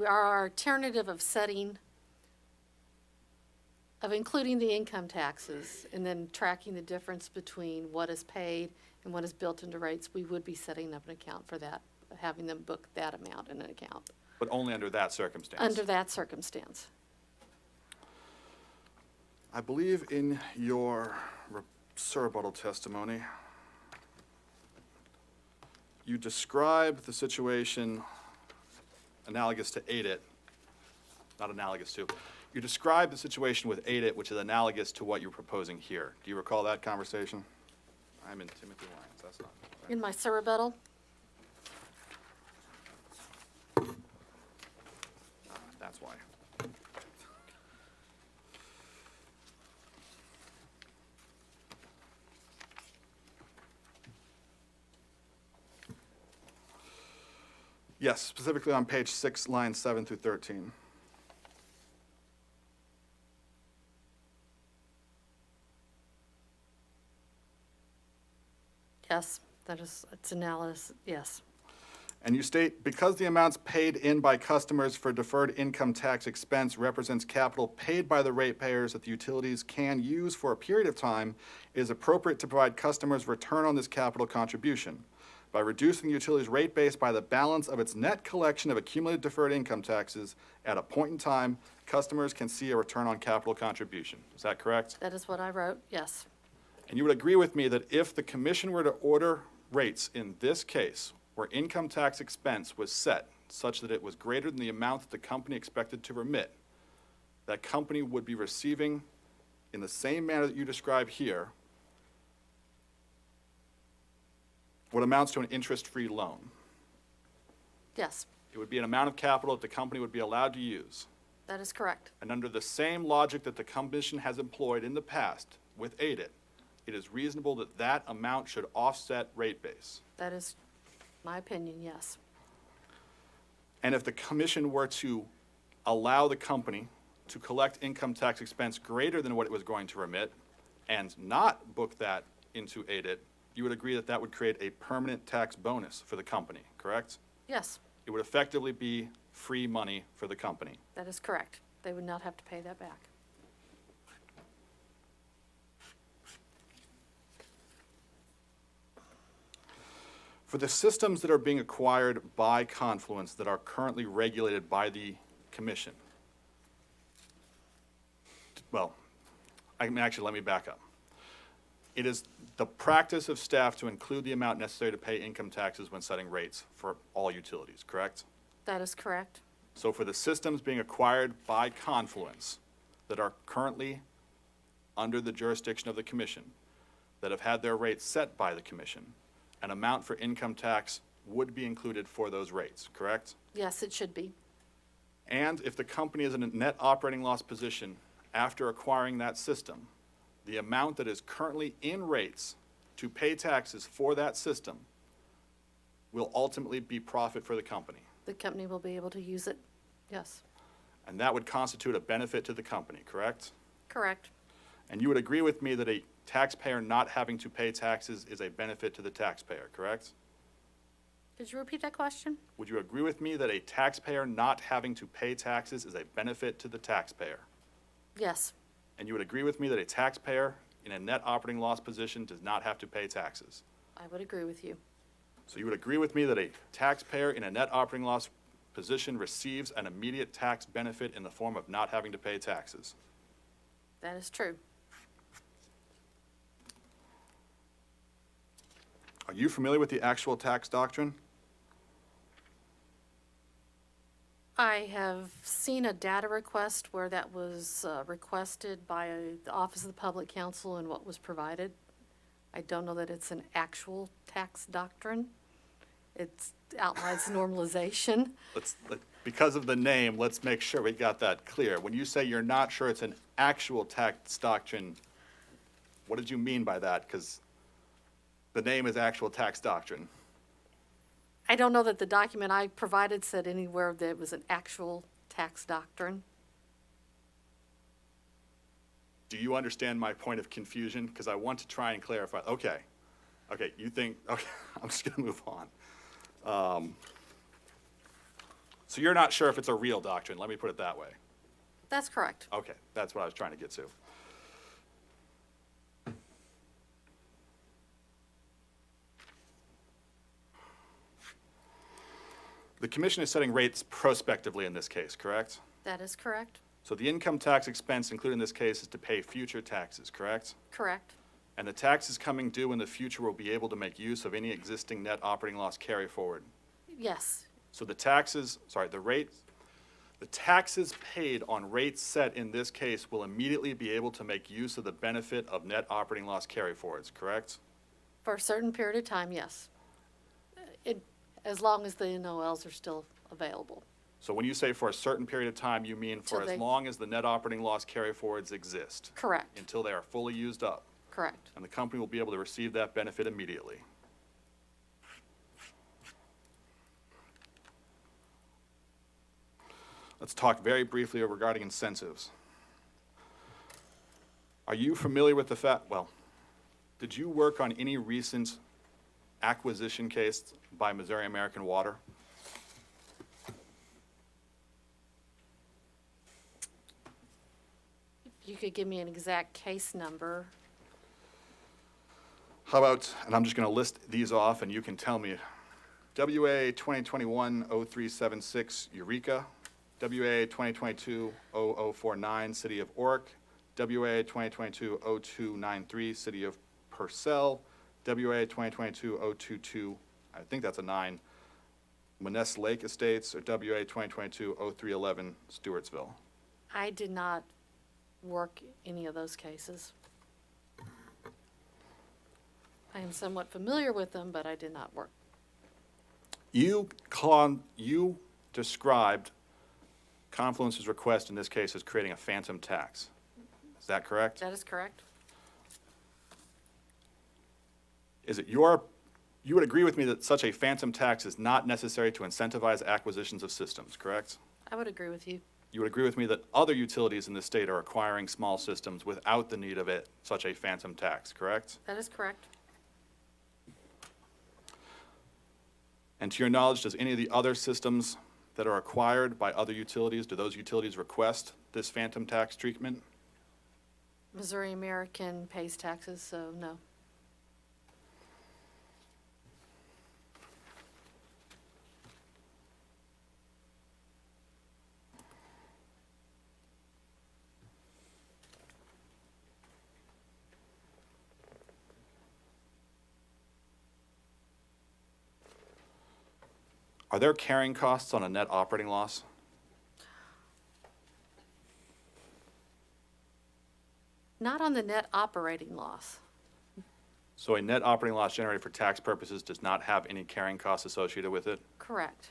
our alternative of including the income taxes and then tracking the difference between what is paid and what is built into rates, we would be setting up an account for that, having them book that amount in an account, But only under that circumstance. under that circumstance. I believe in your rebuttal testimony, you describe the situation analogous to AIDIT, not analogous to. You describe the situation with AIDIT, which is analogous to what you're proposing here. Do you recall that conversation? I'm in Timothy Lyons, that's not. In my surrebuttal, That's why. Yes, specifically on page 6, lines 7 through 13. yes, it's analysis, yes. And you state, because the amounts paid in by customers for deferred income tax expense represents capital paid by the ratepayers that the utilities can use for a period of time, it is appropriate to provide customers return on this capital contribution. By reducing the utility's rate base by the balance of its net collection of accumulated deferred income taxes at a point in time, customers can see a return on capital contribution. Is that correct? That is what I wrote, yes. And you would agree with me that if the commission were to order rates in this case where income tax expense was set such that it was greater than the amount that the company expected to remit, that company would be receiving, in the same manner that you describe here, what amounts to an interest-free loan. Yes, It would be an amount of capital that the company would be allowed to use. that is correct. And under the same logic that the commission has employed in the past with AIDIT, it is reasonable that that amount should offset rate base. That is my opinion, yes. And if the commission were to allow the company to collect income tax expense greater than what it was going to remit and not book that into AIDIT, you would agree that that would create a permanent tax bonus for the company, correct? Yes, It would effectively be free money for the company. that is correct. They would not have to pay that back. For the systems that are being acquired by Confluence that are currently regulated by the commission, well, actually, let me back up. It is the practice of staff to include the amount necessary to pay income taxes when setting rates for all utilities, correct? That is correct. So for the systems being acquired by Confluence that are currently under the jurisdiction of the commission, that have had their rates set by the commission, an amount for income tax would be included for those rates, correct? Yes, it should be. And if the company is in a net operating loss position after acquiring that system, the amount that is currently in rates to pay taxes for that system will ultimately be profit for the company. The company will be able to use it. Yes, And that would constitute a benefit to the company, correct? correct. And you would agree with me that a taxpayer not having to pay taxes is a benefit to the taxpayer, correct? Could you repeat that question? Would you agree with me that a taxpayer not having to pay taxes is a benefit to the taxpayer? Yes, And you would agree with me that a taxpayer in a net operating loss position does not have to pay taxes? I would agree with you. So you would agree with me that a taxpayer in a net operating loss position receives an immediate tax benefit in the form of not having to pay taxes? That is true. Are you familiar with the actual tax doctrine? I have seen a data request where that was requested by the Office of the Public Counsel and what was provided. I don't know that it's an actual tax doctrine. It outlines normalization. Because of the name, let's make sure we got that clear. When you say you're not sure it's an actual tax doctrine, what did you mean by that? Because the name is actual tax doctrine. I don't know that the document I provided said anywhere that it was an actual tax doctrine. Do you understand my point of confusion? Because I want to try and clarify. Okay, you think, okay, I'm just gonna move on. So you're not sure if it's a real doctrine, let me put it that way. That's correct. Okay, that's what I was trying to get to. The commission is setting rates prospectively in this case, correct? That is correct. So the income tax expense included in this case is to pay future taxes, correct? Correct. And the taxes coming due in the future will be able to make use of any existing net operating loss carry forward. Yes. So the taxes paid on rates set in this case will immediately be able to make use of the benefit of net operating loss carry forwards, correct? For a certain period of time, yes. As long as the NOLs are still available. So when you say for a certain period of time, you mean for Till as they- long as the net operating loss carry forwards exist? Correct. Until they are fully used up? Correct. And the company will be able to receive that benefit immediately. Let's talk very briefly regarding incentives. Are you familiar with the fact, well, did you work on any recent acquisition case by Missouri American Water? You could give me an exact case number. How about, and I'm just going to list these off and you can tell me, WA 2021-0376 Eureka, WA 2022-0049 City of Oric, WA 2022-0293 City of Purcell, WA 2022-022, I think that's a 9, Maness Lake Estates, or WA 2022-0311 Stewartsville. I did not work any of those cases. I am somewhat familiar with them, but I did not work. You described Confluence's request in this case as creating a phantom tax. Is that correct? That is correct. Is it you would agree with me that such a phantom tax is not necessary to incentivize acquisitions of systems, correct? I would agree with you. You would agree with me that other utilities in the state are acquiring small systems without the need of such a phantom tax, correct? That is correct. And to your knowledge, does any of the other systems that are acquired by other utilities, do those utilities request this phantom tax treatment? Missouri American pays taxes, so no. Are there carrying costs on a net operating loss? Not on the net operating loss. So a net operating loss generated for tax purposes does not have any carrying costs associated with it? Correct.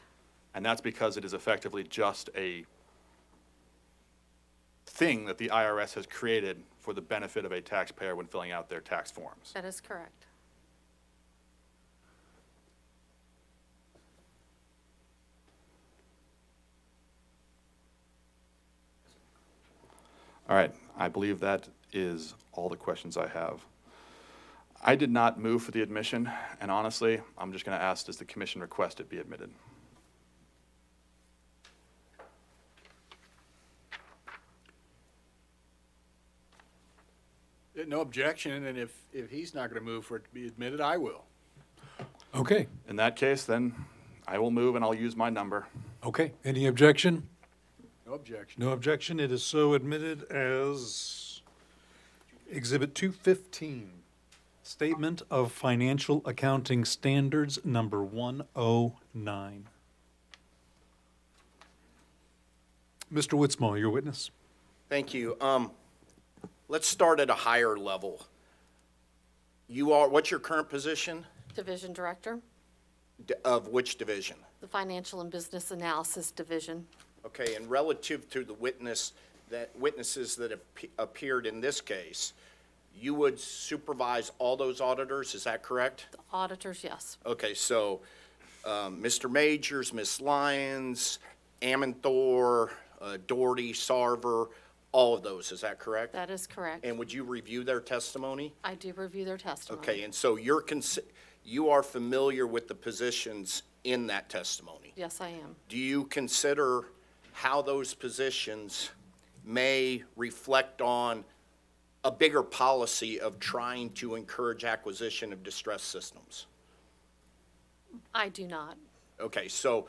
And that's because it is effectively just a thing that the IRS has created for the benefit of a taxpayer when filling out their tax forms. That is correct. All right, I believe that is all the questions I have. I did not move for the admission, and honestly, I'm just going to ask, does the commission request it be admitted? No objection, and if he's not going to move for it to be admitted, I will. Okay, In that case, then I will move and I'll use my number. okay. Any objection? No objection. No objection. It is so admitted as Exhibit 215, Statement of Financial Accounting Standards, number 109. Mr. Witzmal, your witness. Thank you. Let's start at a higher level. What's your current position? Division Director, Of which division? the Financial and Business Analysis Division. Okay, and relative to the witnesses that have appeared in this case, you would supervise all those auditors, is that correct? The auditors, yes. Okay, so, Mr. Majors, Ms. Lyons, Amanthor, Doherty, Sarver, all of those, is that correct? That is correct. And would you review their testimony? I do review their testimony. Okay, and so you are familiar with the positions in that testimony? Yes, I am. Do you consider how those positions may reflect on a bigger policy of trying to encourage acquisition of distressed systems? I do not. Okay, so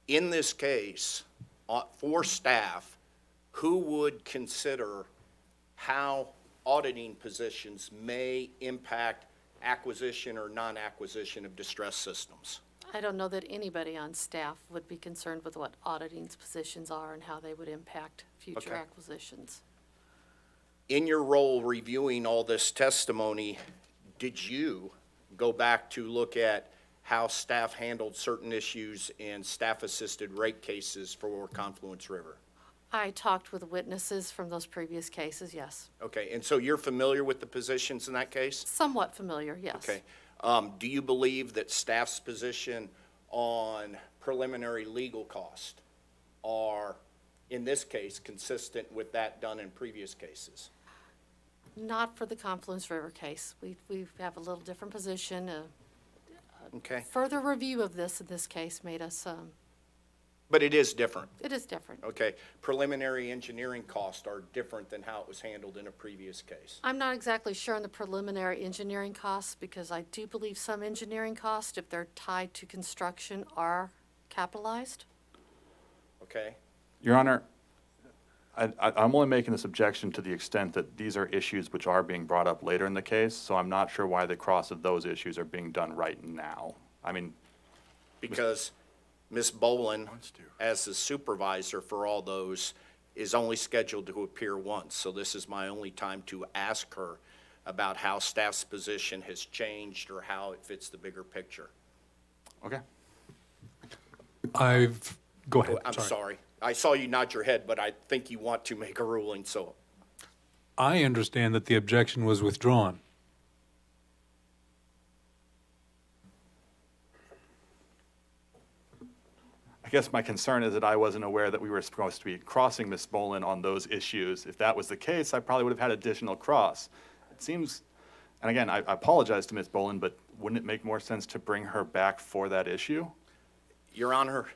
in this case, for staff, who would consider how auditing positions may impact acquisition or non-acquisition of distressed systems? I don't know that anybody on staff would be concerned with what auditing's positions are and how they would impact future Okay. acquisitions. In your role reviewing all this testimony, did you go back to look at how staff handled certain issues in staff-assisted rate cases for Confluence River? I talked with witnesses from those previous cases, yes. Okay, and so you're familiar with the positions in that case? Somewhat familiar, yes. Okay. Do you believe that staff's position on preliminary legal cost are, in this case, consistent with that done in previous cases? Not for the Confluence River case. We have a little different position. Okay, Further review of this in this case made us, but it is different. it is different. Okay, preliminary engineering costs are different than how it was handled in a previous case. I'm not exactly sure on the preliminary engineering costs because I do believe some engineering costs, if they're tied to construction, are capitalized. Okay? Your Honor, I'm only making this objection to the extent that these are issues which are being brought up later in the case, so I'm not sure why the cross of those issues are being done right now. I mean, Because Ms. Bolin, as the supervisor for all those, is only scheduled to appear once. So this is my only time to ask her about how staff's position has changed or how it fits the bigger picture. okay. Go ahead. I'm sorry. I saw you nod your head, but I think you want to make a ruling, so. I understand that the objection was withdrawn. I guess my concern is that I wasn't aware that we were supposed to be crossing Ms. Bolin on those issues. If that was the case, I probably would have had additional cross. It seems, and again, I apologize to Ms. Bolin, but wouldn't it make more sense to bring her back for that issue? Your Honor,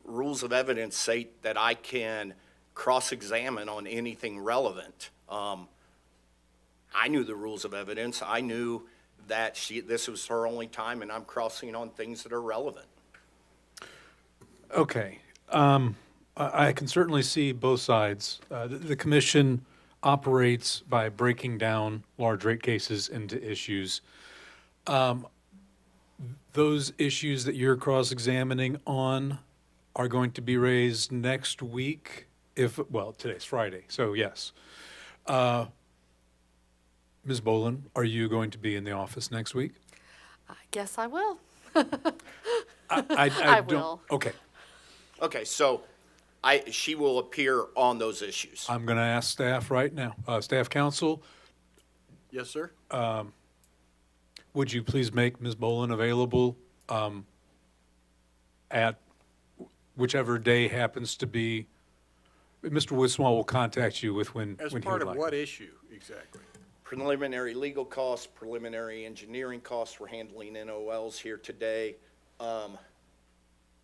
rules of evidence say that I can cross-examine on anything relevant. I knew the rules of evidence. I knew that this was her only time, and I'm crossing on things that are relevant. Okay. I can certainly see both sides. The commission operates by breaking down large rate cases into issues. Those issues that you're cross-examining on are going to be raised next week well, today's Friday, so yes. Ms. Bolin, are you going to be in the office next week? I guess I will. I I don't- will. Okay. Okay, so she will appear on those issues. I'm going to ask staff right now. Staff counsel, Yes, sir? would you please make Ms. Bolin available at whichever day happens to be? Mr. Wiswall will contact you with when he As would part of like. what issue exactly? Preliminary legal costs, preliminary engineering costs, we're handling NOLs here today.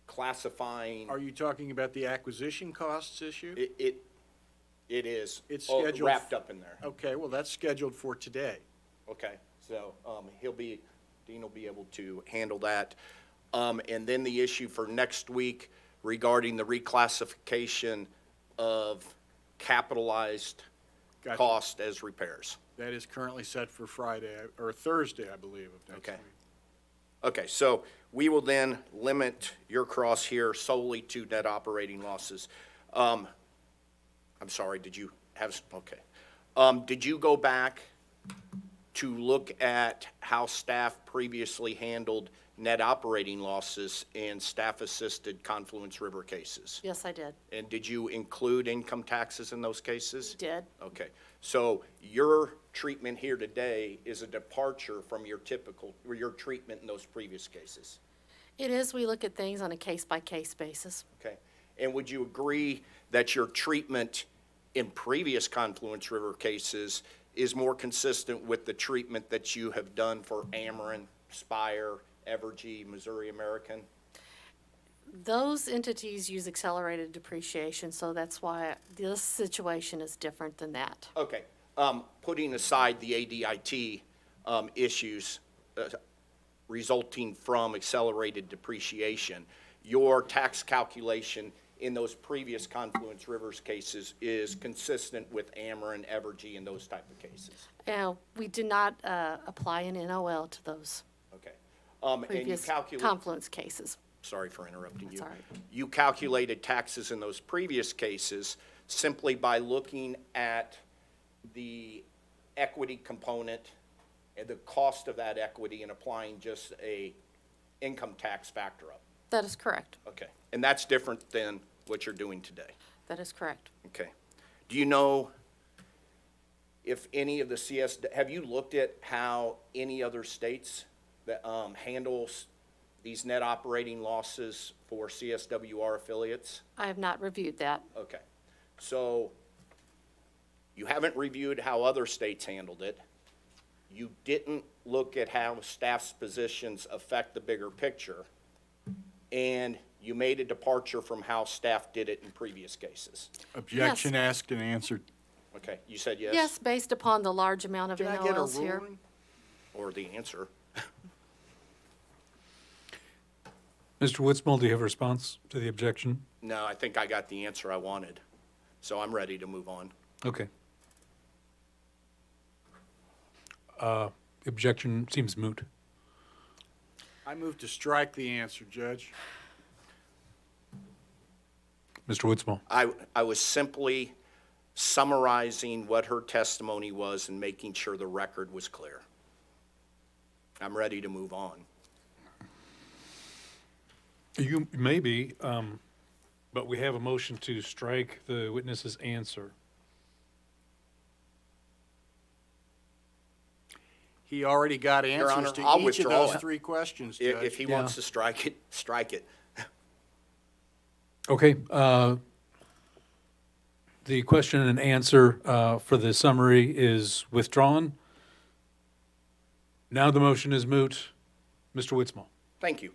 Classifying, Are you talking about the acquisition costs issue? it is. It's all scheduled. wrapped up in there. Okay, well, that's scheduled for today. Okay, so he'll be Dean will be able to handle that. And then the issue for next week regarding the reclassification of capitalized Gotcha. cost as repairs. That is currently set for Friday, or Thursday, I believe, of next Okay. week. Okay, so we will then limit your cross here solely to net operating losses. I'm sorry, did you have, okay. Did you go back to look at how staff previously handled net operating losses in staff-assisted Confluence River cases? Yes, I did. And did you include income taxes in those cases? Did. Okay, so your treatment here today is a departure from your typical, or your treatment in those previous cases, It is, we look at things on a case-by-case basis. okay? And would you agree that your treatment in previous Confluence River cases is more consistent with the treatment that you have done for Ameren, Spire, Evergy, Missouri American? Those entities use accelerated depreciation, so that's why this situation is different than that. Okay, putting aside the ADIT issues resulting from accelerated depreciation, your tax calculation in those previous Confluence Rivers cases is consistent with Ameren, Evergy, and those type of cases? We did not apply an NOL to those Okay. And you previous calculate, confluence cases. sorry for interrupting you. That's all right. You calculated taxes in those previous cases simply by looking at the equity component and the cost of that equity and applying just a income tax factor up. That is correct. Okay, and that's different than what you're doing today. That is correct. Okay. Do you know if any of the have you looked at how any other states that handles these net operating losses for CSWR affiliates? I have not reviewed that. Okay. So you haven't reviewed how other states handled it. You didn't look at how staff's positions affect the bigger picture. And you made a departure from how staff did it in previous cases. Objection asked and answered. Okay, you said yes? Yes, based upon the large amount of Can I get a NOLs here. ruling? Or the answer? Mr. Woodsmull, do you have a response to the objection? No, I think I got the answer I wanted. So I'm ready to move on. Okay. Objection seems moot. I move to strike the answer, Judge. Mr. Woodsmull. I was simply summarizing what her testimony was and making sure the record was clear. I'm ready to move on. You may be, but we have a motion to strike the witness's answer. He already got Your answers Honor, I'll to each of withdraw those it. three questions, If Judge. he wants to strike it, strike it. Okay, the question and answer for the summary is withdrawn. Now the motion is moot. Mr. Woodsmull. Thank you.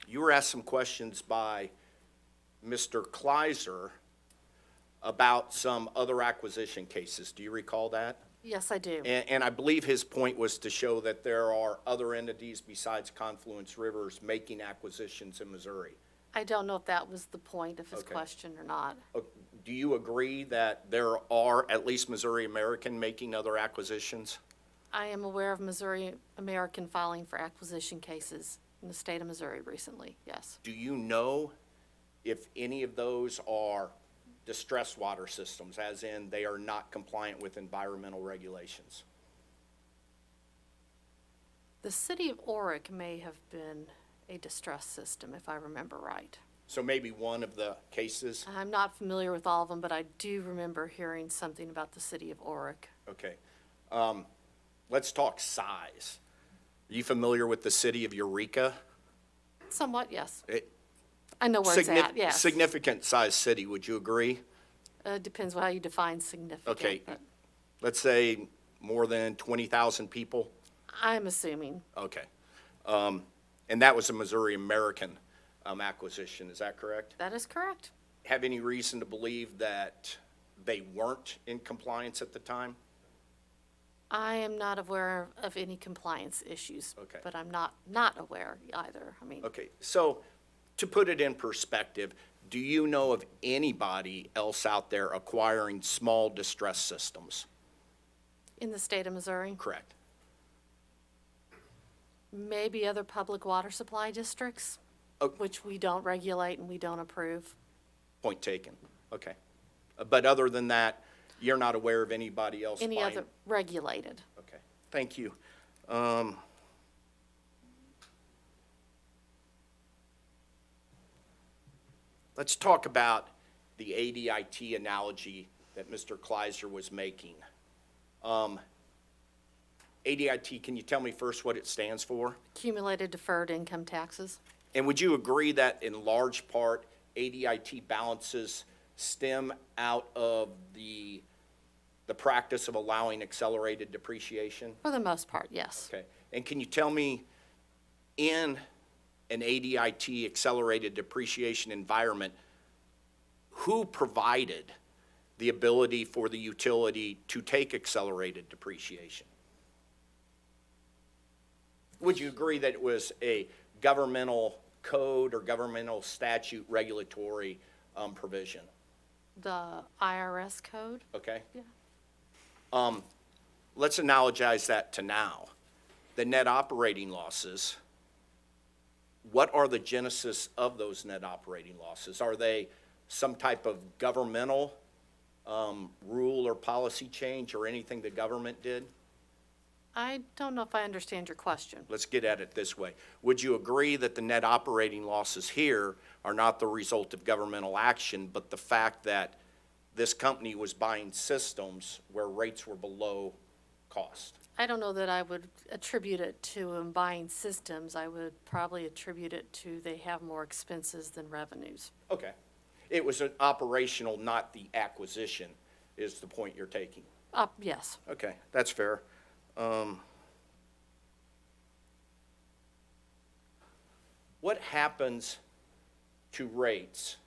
You were asked some questions by Mr. Kleiser about some other acquisition cases. Do you recall that? Yes, I do. And I believe his point was to show that there are other entities besides Confluence Rivers making acquisitions in Missouri. I don't know if that was the point of his Okay. question or not. Do you agree that there are at least Missouri American making other acquisitions? I am aware of Missouri American filing for acquisition cases in the state of Missouri recently, yes. Do you know if any of those are distressed water systems, as in they are not compliant with environmental regulations? The city of Oric may have been a distress system, if I remember right. So maybe one of the cases? I'm not familiar with all of them, but I do remember hearing something about the city of Oric. Okay. Let's talk size. Are you familiar with the city of Eureka? Somewhat, yes. It- I know where it's at, yes. Significant size city, would you agree? Depends on how you define significant. Okay. But Let's say more than 20,000 people? I'm assuming, Okay. And that was a Missouri American acquisition, is that correct? that is correct. Have any reason to believe that they weren't in compliance at the time? I am not aware of any compliance issues. Okay. But I'm not aware either. I mean, Okay, so to put it in perspective, do you know of anybody else out there acquiring small distress systems? in the state of Missouri, Correct. maybe other public water supply districts, Oh. which we don't regulate and we don't approve. Point taken. Okay. But other than that, you're not aware of anybody else Any buying? other regulated. Okay, thank you. Let's talk about the ADIT analogy that Mr. Kleiser was making. ADIT, can you tell me first what it stands for? Accumulated deferred income taxes. And would you agree that in large part, ADIT balances stem out of the practice of allowing accelerated depreciation? For the most part, yes. Okay, and can you tell me, in an ADIT accelerated depreciation environment, who provided the ability for the utility to take accelerated depreciation? Would you agree that it was a governmental code or governmental statute regulatory provision? The IRS code. Okay? Yeah. Let's analogize that to now. The net operating losses, what are the genesis of those net operating losses? Are they some type of governmental rule or policy change or anything the government did? I don't know if I understand your question. Let's get at it this way. Would you agree that the net operating losses here are not the result of governmental action, but the fact that this company was buying systems where rates were below cost? I don't know that I would attribute it to them buying systems. I would probably attribute it to they have more expenses than revenues. Okay. It was an operational, not the acquisition, is the point you're taking. Yes. Okay, that's fair. What happens to rates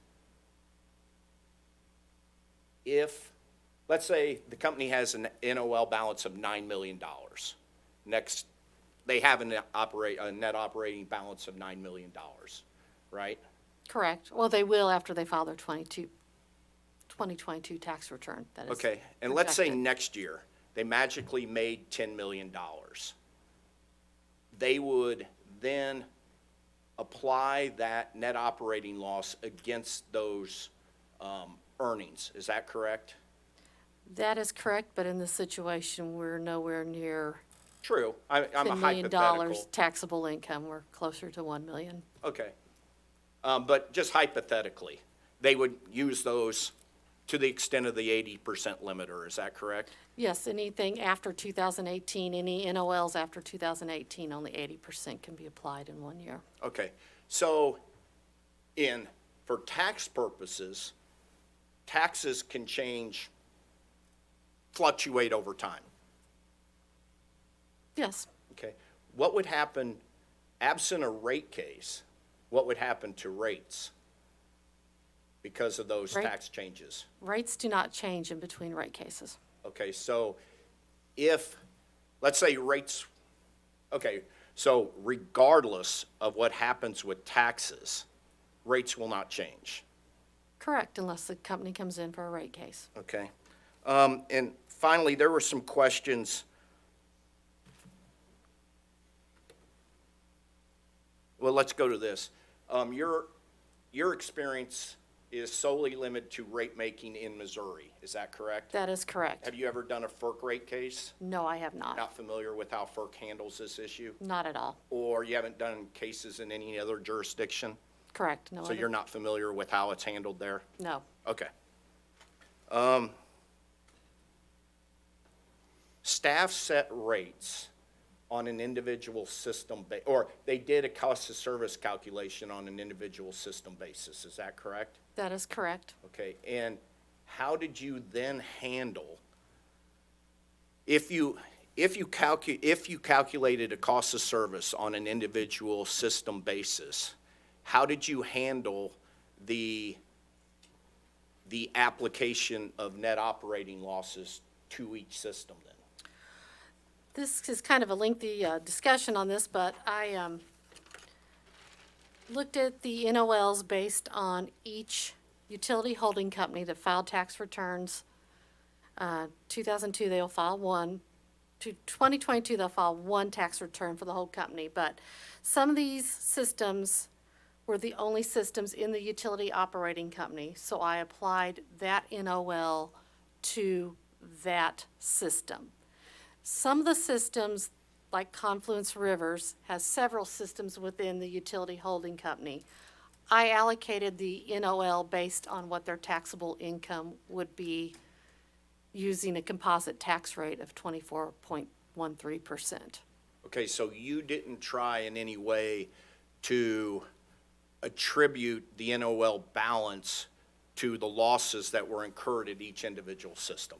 if, let's say, the company has an NOL balance of $9 million. Next, they have a net operating balance of $9 million, right? Correct. Well, they will after they file their 2022 tax return. That is Okay, and let's say projected. next year, they magically made $10 million. They would then apply that net operating loss against those earnings. Is that correct? That is correct, but in this situation, we're nowhere near True. I'm a $10 million hypothetical. taxable income. We're closer to 1 million. Okay. But just hypothetically, they would use those to the extent of the 80% limiter. Is that correct? Yes, anything after 2018, any NOLs after 2018, only 80% can be applied in 1 year. Okay. So for tax purposes, taxes can fluctuate over time. Yes. Okay. What would happen, absent a rate case, what would happen to rates because of those Rate- tax changes? Rates do not change in between rate cases. Okay, so let's say rates, okay, so regardless of what happens with taxes, rates will not change, Correct, unless the company comes in for a rate case. okay? And finally, there were some questions. Well, let's go to this. Your experience is solely limited to rate making in Missouri, is that correct? That is correct. Have you ever done a FERC rate case? No, I have not. Not familiar with how FERC handles this issue? Not at all. Or you haven't done cases in any other jurisdiction? Correct. No. So you're not familiar with how it's handled there? No. Okay. Staff set rates on an individual system, or they did a cost of service calculation on an individual system basis, is that correct? That is correct. Okay, and how did you then handle, if you calculated a cost of service on an individual system basis, how did you handle the application of net operating losses to each system then? This is kind of a lengthy discussion on this, but I looked at the NOLs based on each utility holding company that filed tax returns. 2002, they'll file one. To 2022, they'll file one tax return for the whole company. But some of these systems were the only systems in the utility operating company, so I applied that NOL to that system. Some of the systems, like Confluence Rivers, has several systems within the utility holding company. I allocated the NOL based on what their taxable income would be using a composite tax rate of 24.13%. Okay, so you didn't try in any way to attribute the NOL balance to the losses that were incurred at each individual system?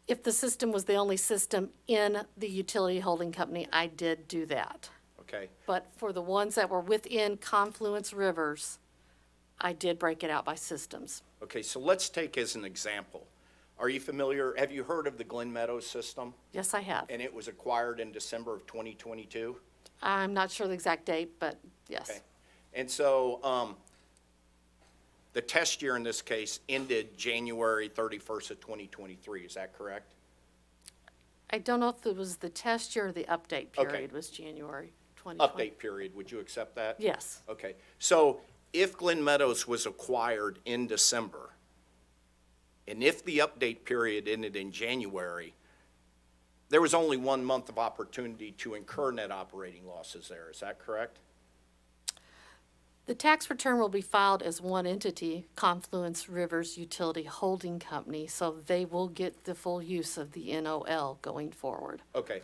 If the system was the only system in the utility holding company, I did do that. Okay, But for the ones that were within Confluence Rivers, I did break it out by systems. okay, so let's take as an example. Are you familiar, have you heard of the Glen Meadows system? Yes, I have. And it was acquired in December of 2022? I'm not sure the exact date, but yes. Okay. And so, the test year in this case ended January 31st of 2023, is that correct? I don't know if it was the test year or the update Okay. period was January 2020. Update period, would you accept that? Yes. Okay, so if Glen Meadows was acquired in December, and if the update period ended in January, there was only 1 month of opportunity to incur net operating losses there, is that correct? The tax return will be filed as one entity, Confluence Rivers Utility Holding Company, so they will get the full use of the NOL going forward. Okay.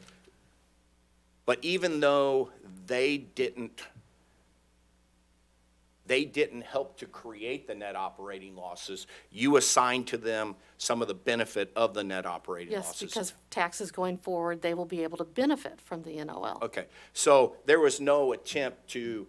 But even though they didn't help to create the net operating losses, you assigned to them some of the benefit of the net operating Yes, losses? because taxes going forward, they will be able to benefit from the NOL. Okay, so there was no attempt to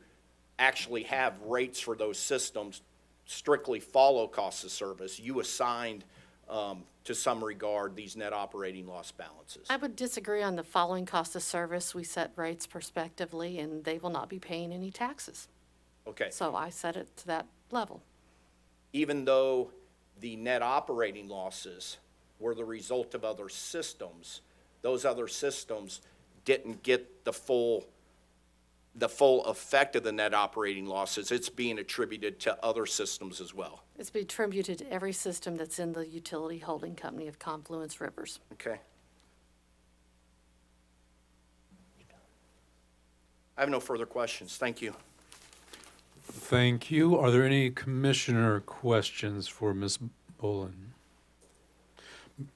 actually have rates for those systems strictly follow cost of service. You assigned, to some regard, these net operating loss balances. I would disagree on the following cost of service. We set rates prospectively, and they will not be paying any taxes. Okay, So I set it to that level. even though the net operating losses were the result of other systems, those other systems didn't get the full effect of the net operating losses. It's being attributed to other systems as well. It's been attributed to every system that's in the utility holding company of Confluence Rivers. Okay. I have no further questions. Thank you. Thank you. Are there any commissioner questions for Ms. Bolin?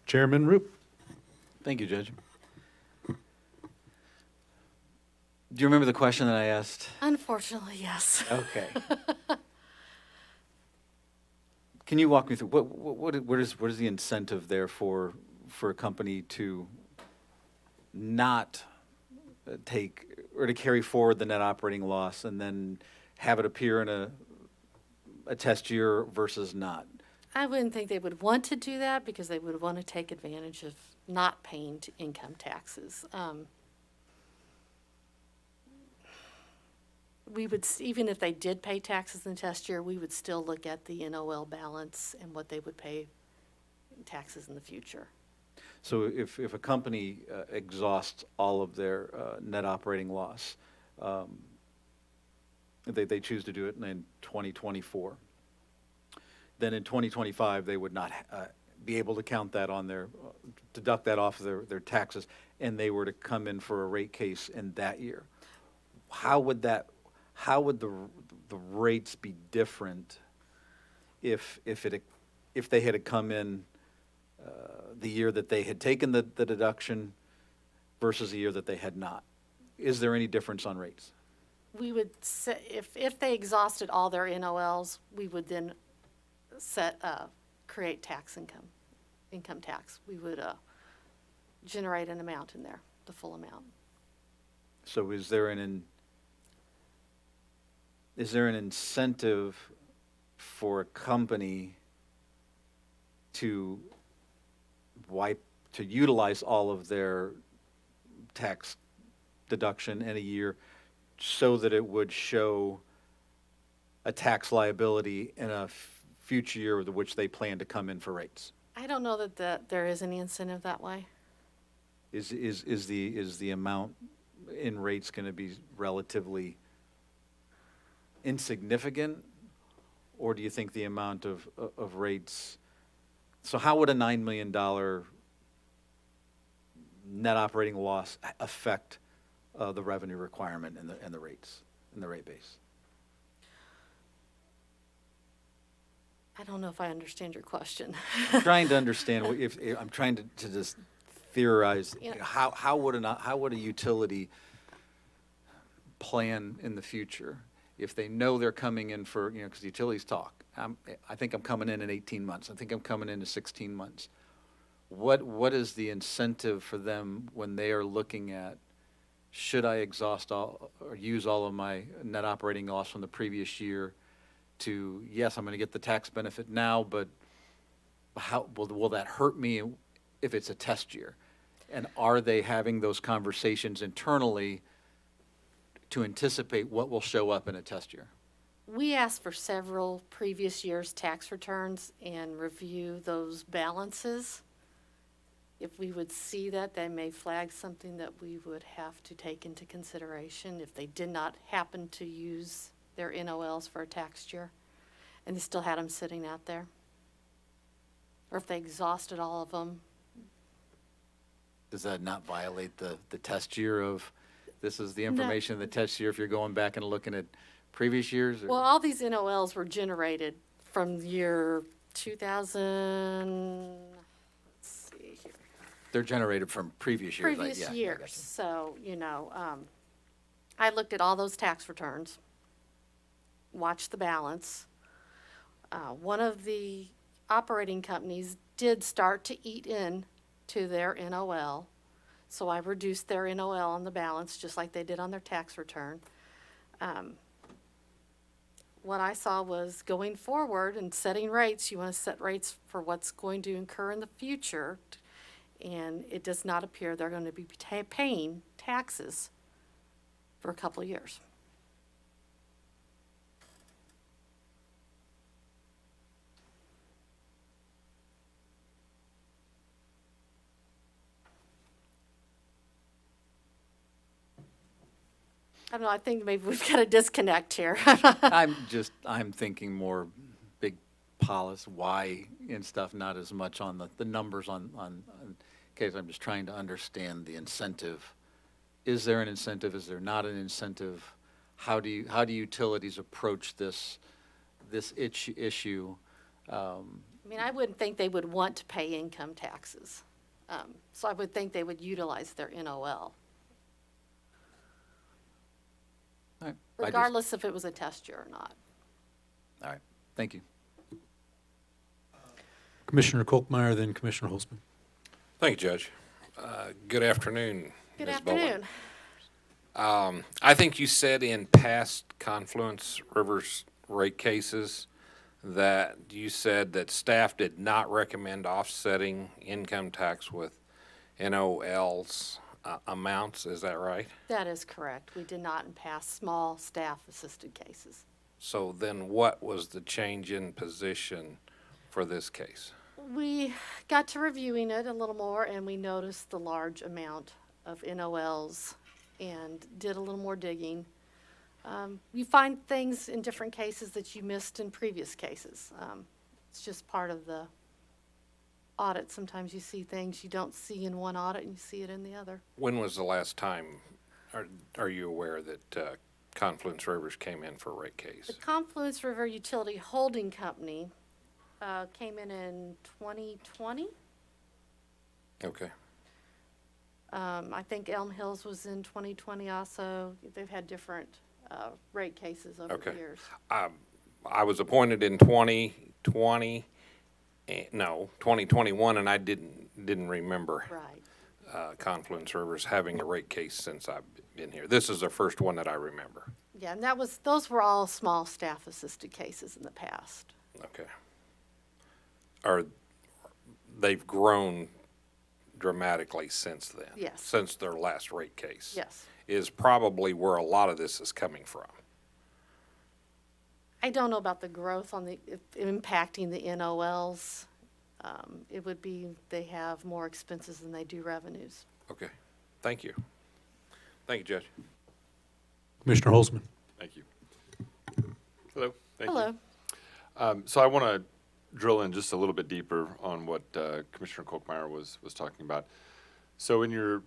Chairman Roop? Thank you, Judge. Do you remember the question that I asked? Unfortunately, yes. Okay. Can you walk me through, what is the incentive there for a company to not take, or to carry forward the net operating loss and then have it appear in a test year versus not? I wouldn't think they would want to do that because they would want to take advantage of not paying income taxes. We would, even if they did pay taxes in the test year, we would still look at the NOL balance and what they would pay in taxes in the future. So if a company exhausts all of their net operating loss, they choose to do it in 2024, then in 2025, they would not be able to count that on their, deduct that off of their taxes, and they were to come in for a rate case in that year. How would the rates be different if they had come in the year that they had taken the deduction versus the year that they had not? Is there any difference on rates? We would set, if they exhausted all their NOLs, we would then create income tax. We would generate an amount in there, the full amount. So is there an incentive for a company to wipe to utilize all of their tax deduction in a year so that it would show a tax liability in a future year with which they plan to come in for rates? I don't know that there is any incentive that way. Is the amount in rates going to be relatively insignificant? Or do you think the amount of rates, so how would a $9 million net operating loss affect the revenue requirement and the rates, and the rate base? I don't know if I understand your question. I'm trying to understand, if I'm trying to just theorize, Yeah. how would a utility plan in the future if they know they're coming in for, because utilities talk. I think I'm coming in 18 months. I think I'm coming in 16 months. What is the incentive for them when they are looking at, should I exhaust all or use all of my net operating loss from the previous year to, yes, I'm going to get the tax benefit now, but how will that hurt me if it's a test year? And are they having those conversations internally to anticipate what will show up in a test year? We asked for several previous years' tax returns and review those balances. If we would see that, they may flag something that we would have to take into consideration if they did not happen to use their NOLs for a tax year and they still had them sitting out there. Or if they exhausted all of them. Does that not violate the test year of, this is the information of the test year if you're going back and looking at previous years? Or- Well, all these NOLs were generated from the year 2000, let's see here. They're generated from previous years. Previous yeah, I got years. you. So, I looked at all those tax returns, watched the balance. One of the operating companies did start to eat in to their NOL. So I reduced their NOL on the balance, just like they did on their tax return. What I saw was going forward and setting rates, you want to set rates for what's going to incur in the future. And it does not appear they're going to be paying taxes for a couple of years. I don't know, I think maybe we've got a disconnect here. I'm thinking more big policy, why and stuff, not as much on the numbers on case. I'm just trying to understand the incentive. Is there an incentive? Is there not an incentive? How do utilities approach this issue? I mean, I wouldn't think they would want to pay income taxes. So I would think they would utilize their NOL, All right. regardless if it was a test year or not. All right, thank you. Commissioner Kolkmeyer, then Commissioner Holzman. Thank you, Judge. Good afternoon, Good Ms. Bowen. afternoon. I think you said in past Confluence Rivers rate cases that you said that staff did not recommend offsetting income tax with NOLs amounts. Is that right? That is correct. We did not pass small staff-assisted cases. So then what was the change in position for this case? We got to reviewing it a little more, and we noticed the large amount of NOLs and did a little more digging. You find things in different cases that you missed in previous cases. It's just part of the audit. Sometimes you see things you don't see in one audit and you see it in the other. When was the last time, are you aware that Confluence Rivers came in for a rate case? The Confluence River Utility Holding Company came in 2020. Okay. I think Elm Hills was in 2020 also. They've had different rate cases over the Okay. years. I was appointed in 2020, 2021, and I didn't remember Right. Confluence Rivers having a rate case since I've been here. This is the first one that I remember. Yeah, and those were all small staff-assisted cases in the past. Okay. They've grown dramatically since then. Yes. Since their last rate case. Yes. Is probably where a lot of this is coming from. I don't know about the growth on impacting the NOLs. It would be, they have more expenses than they do revenues. Okay, thank you. Thank you, Judge. Commissioner Holzman. Thank you. Hello. Thank you. Hello. So I want to drill in just a little bit deeper on what Commissioner Kolkmeyer was talking about. So when you're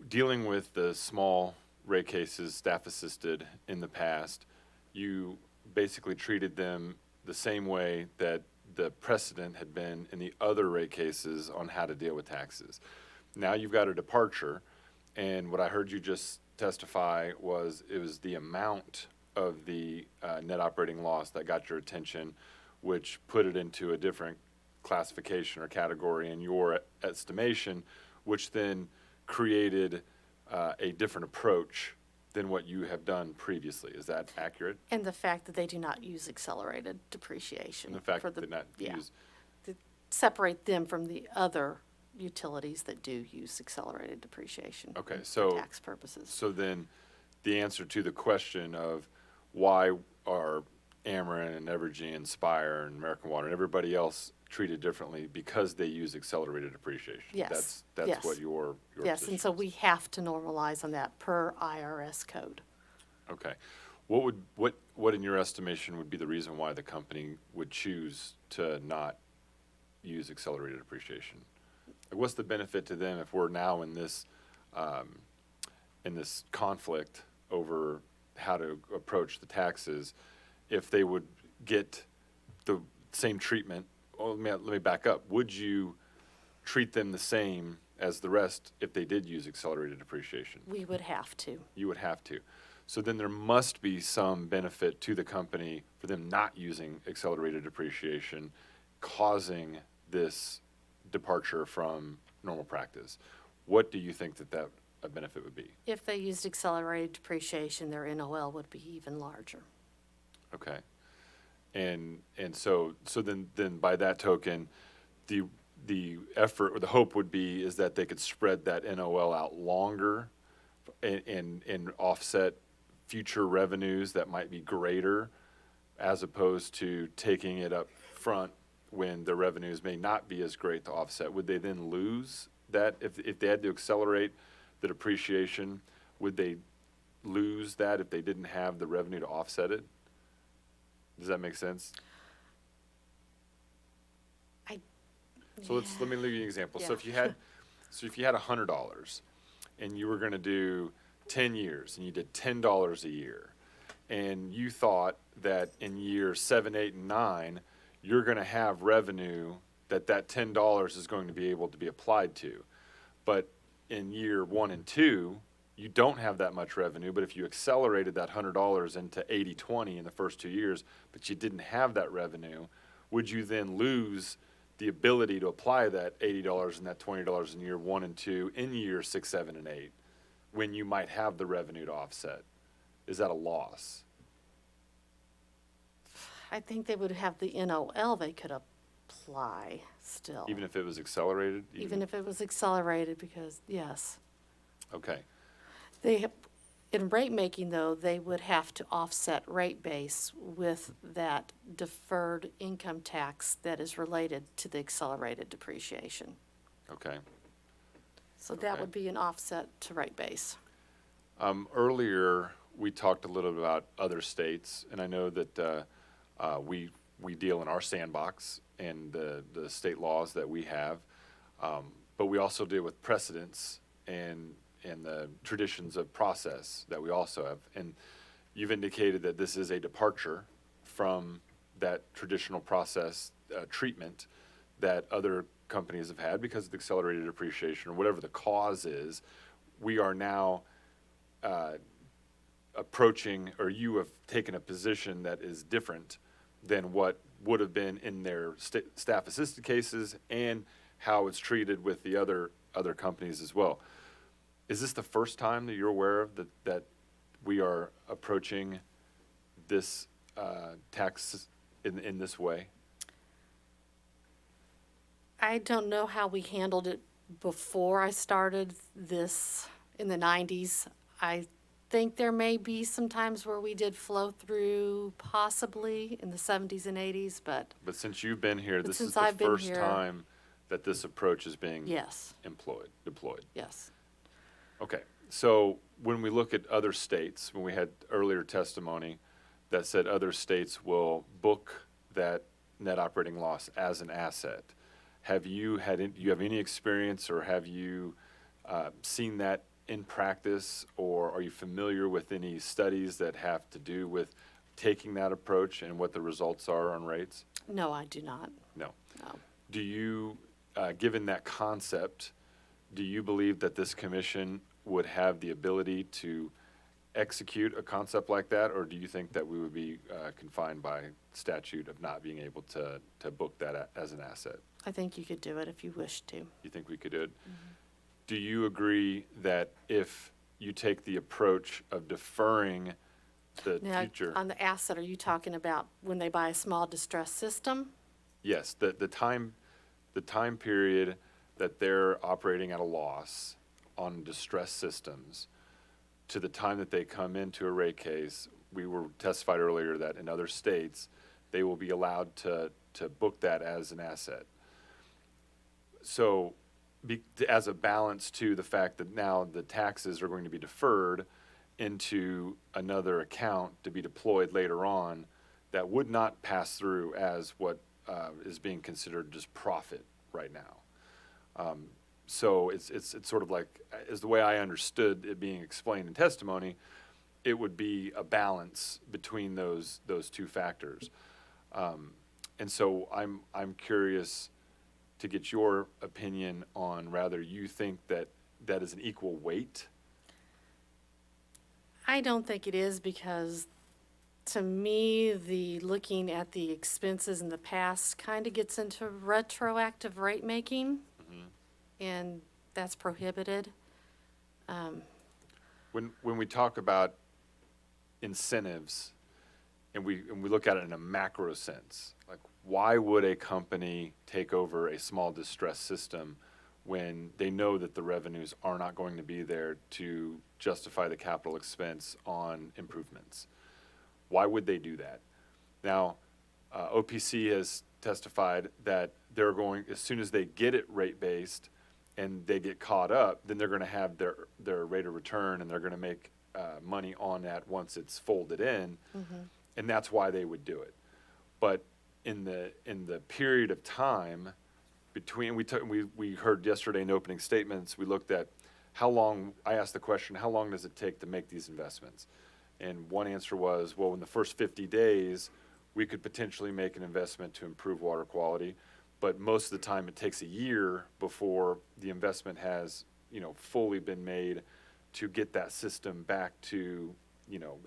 dealing with the small rate cases, staff assisted in the past, you basically treated them the same way that the precedent had been in the other rate cases on how to deal with taxes. Now you've got a departure, and what I heard you just testify was it was the amount of the net operating loss that got your attention, which put it into a different classification or category in your estimation, which then created a different approach than what you have done previously. Is that accurate? And the fact that they do not use accelerated depreciation. And the fact for that they not yeah, use, to separate them from the other utilities that do use accelerated depreciation. Okay, for so- tax purposes. so then the answer to the question of why are Ameren and Evergy and Spire and American Water and everybody else treated differently because they use accelerated depreciation? Yes, That's yes. what your Yes, position and so is. we have to normalize on that per IRS code. Okay. What in your estimation would be the reason why the company would choose to not use accelerated depreciation? Like, what's the benefit to them if we're now in this conflict over how to approach the taxes, if they would get the same treatment? Well, let me back up. Would you treat them the same as the rest if they did use accelerated depreciation? We would have to. You would have to. So then there must be some benefit to the company for them not using accelerated depreciation, causing this departure from normal practice. What do you think that a benefit would be? If they used accelerated depreciation, their NOL would be even larger. Okay. And so then by that token, the effort or the hope would be is that they could spread that NOL out longer and offset future revenues that might be greater, as opposed to taking it up front when the revenues may not be as great to offset. Would they then lose that if they had to accelerate the depreciation? Would they lose that if they didn't have the revenue to offset it? Does that make sense? Let me give you an example. So Yeah. if you had $100 and you were going to do 10 years and you did $10 a year, and you thought that in year 7, 8, and 9 you're going to have revenue that $10 is going to be able to be applied to, but in year 1 and 2 you don't have that much revenue. But if you accelerated that $100 into 80/20 in the first 2 years, but you didn't have that revenue, would you then lose the ability to apply that $80 and that $20 in year 1 and 2 in year 6, 7, and 8, when you might have the revenue to offset? Is that a loss? I think they would have the NOL they could apply still. Even if it was accelerated? Even if it was accelerated, because, yes. Okay, In rate making, though, they would have to offset rate base with that deferred income tax that is related to the accelerated depreciation. okay. So that Okay. would be an offset to rate base. Earlier, we talked a little bit about other states, and I know that we deal in our sandbox and the state laws that we have, but we also deal with precedents and the traditions of process that we also have. And you've indicated that this is a departure from that traditional process treatment that other companies have had because of the accelerated depreciation or whatever the cause is. We are now approaching, or you have taken a position that is different than what would have been in their staff assisted cases and how it's treated with the other companies as well. Is this the first time that you're aware of that we are approaching this tax in this way? I don't know how we handled it before I started this in the 90s. I think there may be some times where we did flow through, possibly in the 70s and 80s, but But since you've been here, But this is since the I've been first here- time that this approach is being yes, deployed. yes. Okay, so when we look at other states, when we had earlier testimony that said other states will book that net operating loss as an asset, do you have any experience, or have you seen that in practice, or are you familiar with any studies that have to do with taking that approach and what the results are on rates? No, I do not. No. No. Do you, given that concept, do you believe that this commission would have the ability to execute a concept like that, or do you think that we would be confined by statute of not being able to book that as an asset? I think you could do it if you wished to. You think we could do it? Do you agree that if you take the approach of deferring the Now, future? on the asset, are you talking about when they buy a small distress system? Yes, the time period that they're operating at a loss on distressed systems to the time that they come into a rate case, we were testified earlier that in other states, they will be allowed to book that as an asset. So as a balance to the fact that now the taxes are going to be deferred into another account to be deployed later on, that would not pass through as what is being considered just profit right now. So it's sort of like, as the way I understood it being explained in testimony, it would be a balance between those two factors. And so I'm curious to get your opinion on whether you think that that is an equal weight. I don't think it is, because to me, the looking at the expenses in the past kind of gets into retroactive rate making, and that's prohibited. When we talk about incentives and we look at it in a macro sense, like why would a company take over a small distress system when they know that the revenues are not going to be there to justify the capital expense on improvements? Why would they do that? Now, OPC has testified that they're going, as soon as they get it rate-based and they get caught up, then they're going to have their rate of return, and they're going to make money on that once it's folded in, and that's why they would do it. But in the period of time between, we heard yesterday in opening statements, we looked at how long, I asked the question, how long does it take to make these investments? And one answer was, well, in the first 50 days, we could potentially make an investment to improve water quality, but most of the time it takes a year before the investment has, fully been made to get that system back to,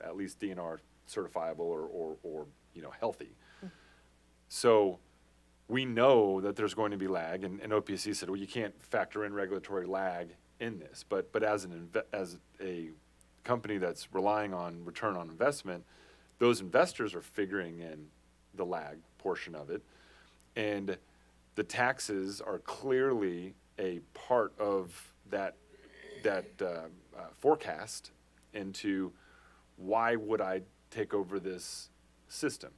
at least DNR certifiable or healthy. So we know that there's going to be lag, and OPC said, well, you can't factor in regulatory lag in this, but as a company that's relying on return on investment, those investors are figuring in the lag portion of it, and the taxes are clearly a part of that forecast into why would I take over this system.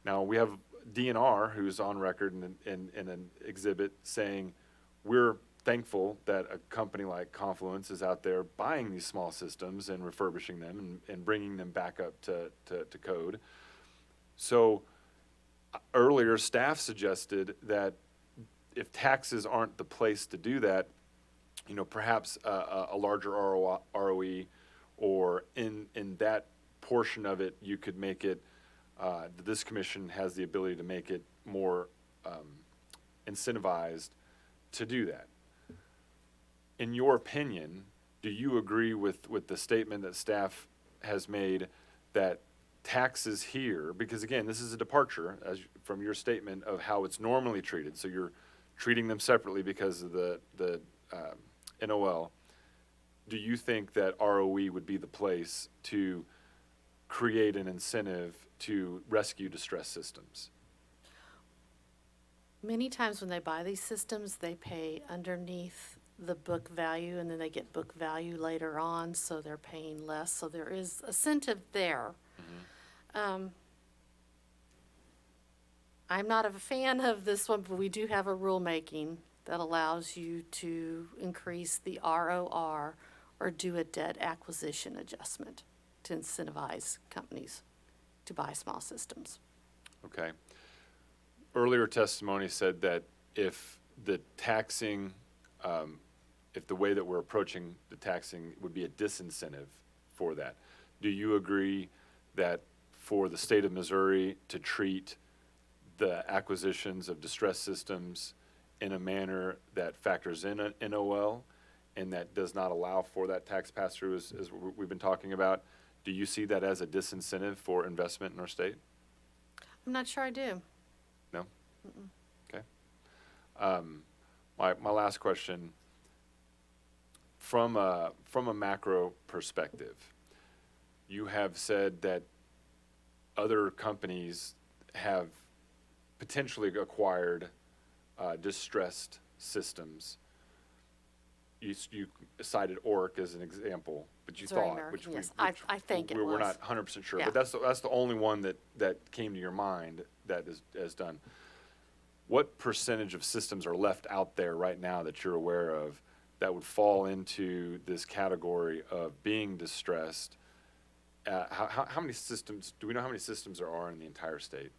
Now, we have DNR, who's on record in an exhibit saying, we're thankful that a company like Confluence is out there buying these small systems and refurbishing them and bringing them back up to code. So earlier, staff suggested that if taxes aren't the place to do that, perhaps a larger ROE, or in that portion of it, you could make it, this commission has the ability to make it more incentivized to do that. In your opinion, do you agree with the statement that staff has made that taxes here, because again, this is a departure from your statement of how it's normally treated, so you're treating them separately because of the NOL. Do you think that ROE would be the place to create an incentive to rescue distressed systems? Many times when they buy these systems, they pay underneath the book value, and then they get book value later on, so they're paying less. So there is incentive there. I'm not a fan of this one, but we do have a rulemaking that allows you to increase the ROR or do a debt acquisition adjustment to incentivize companies to buy small systems. Okay. Earlier testimony said that if the taxing, if the way that we're approaching the taxing would be a disincentive for that. Do you agree that for the state of Missouri to treat the acquisitions of distress systems in a manner that factors in an NOL and that does not allow for that tax pass-through as we've been talking about, do you see that as a disincentive for investment in our state? I'm not sure I do. No? Okay. My last question, from a macro perspective, you have said that other companies have potentially acquired distressed systems. You cited ORC as an example, but you Missouri thought, American, which yes. I think it we're was. not 100% sure, Yeah. but that's the only one that came to your mind that is done. What percentage of systems are left out there right now that you're aware of that would fall into this category of being distressed? How many systems, do we know how many systems there are in the entire state?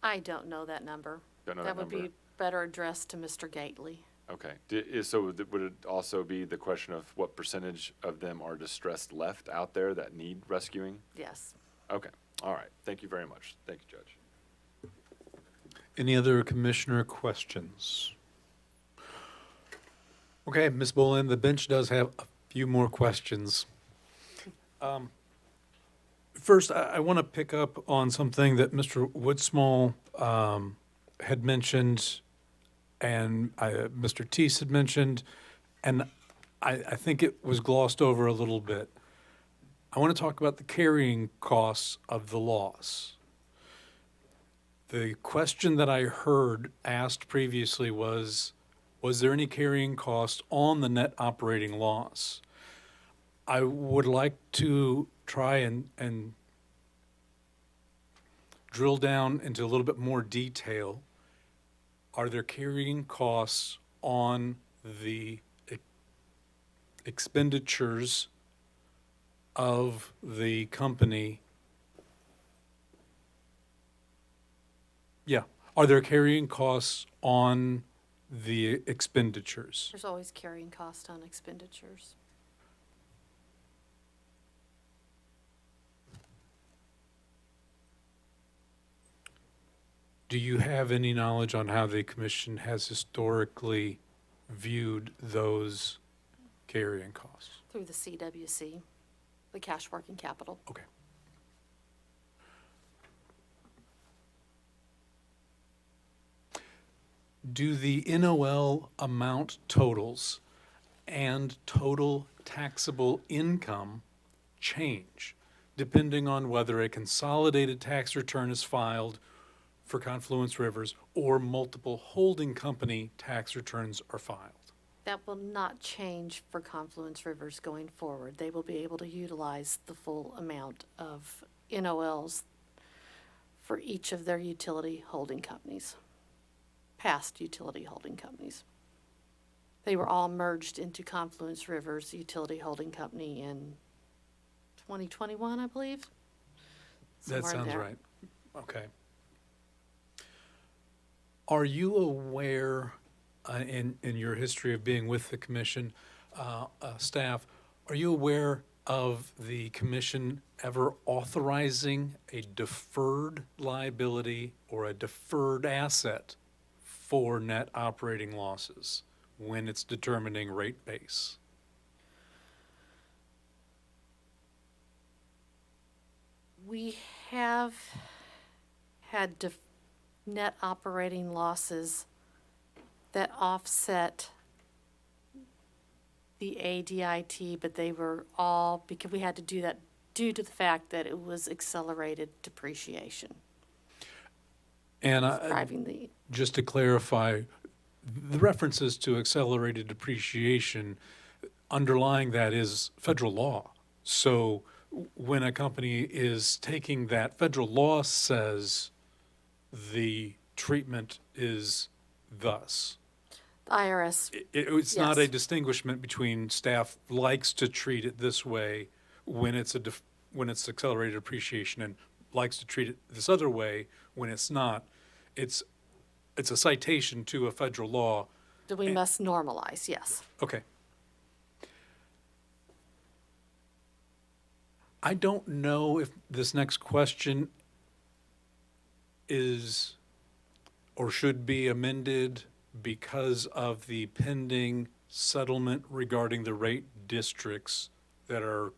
I don't know that number. Don't know that would number. be better addressed to Mr. Gately. Okay. So would it also be the question of what percentage of them are distressed left out there that need rescuing? Yes. Okay. All right. Thank you very much. Thank you, Judge. Any other commissioner questions? Okay, Ms. Bolin, the bench does have a few more questions. First, I want to pick up on something that Mr. Woodsmall had mentioned and Mr. Teese had mentioned, and I think it was glossed over a little bit. I want to talk about the carrying costs of the loss. The question that I heard asked previously was there any carrying cost on the net operating loss? I would like to try and drill down into a little bit more detail. Are there carrying costs on the expenditures of the company? Yeah. Are there carrying costs on the expenditures? There's always carrying cost on expenditures. Do you have any knowledge on how the commission has historically viewed those carrying costs? Through the CWC, the cash working capital. Okay. Do the NOL amount totals and total taxable income change depending on whether a consolidated tax return is filed for Confluence Rivers or multiple holding company tax returns are filed? That will not change for Confluence Rivers going forward. They will be able to utilize the full amount of NOLs for each of their utility holding companies, past utility holding companies. They were all merged into Confluence Rivers Utility Holding Company in 2021, I believe. That Somewhere in sounds there. right. Okay. Are you aware, in your history of being with the commission staff, are you aware of the commission ever authorizing a deferred liability or a deferred asset for net operating losses when it's determining rate base? We have had net operating losses that offset the ADIT, but they were all, because we had to do that due to the fact that it was accelerated depreciation. And driving the, just to clarify, the references to accelerated depreciation, underlying that is federal law. So when a company is taking that, federal law says the treatment is thus. the IRS, It's not a Yes. distinguishment between staff likes to treat it this way when it's when it's accelerated depreciation and likes to treat it this other way when it's not. It's a citation to a federal law. that we must normalize, yes. Okay. I don't know if this next question is or should be amended because of the pending settlement regarding the rate districts that are,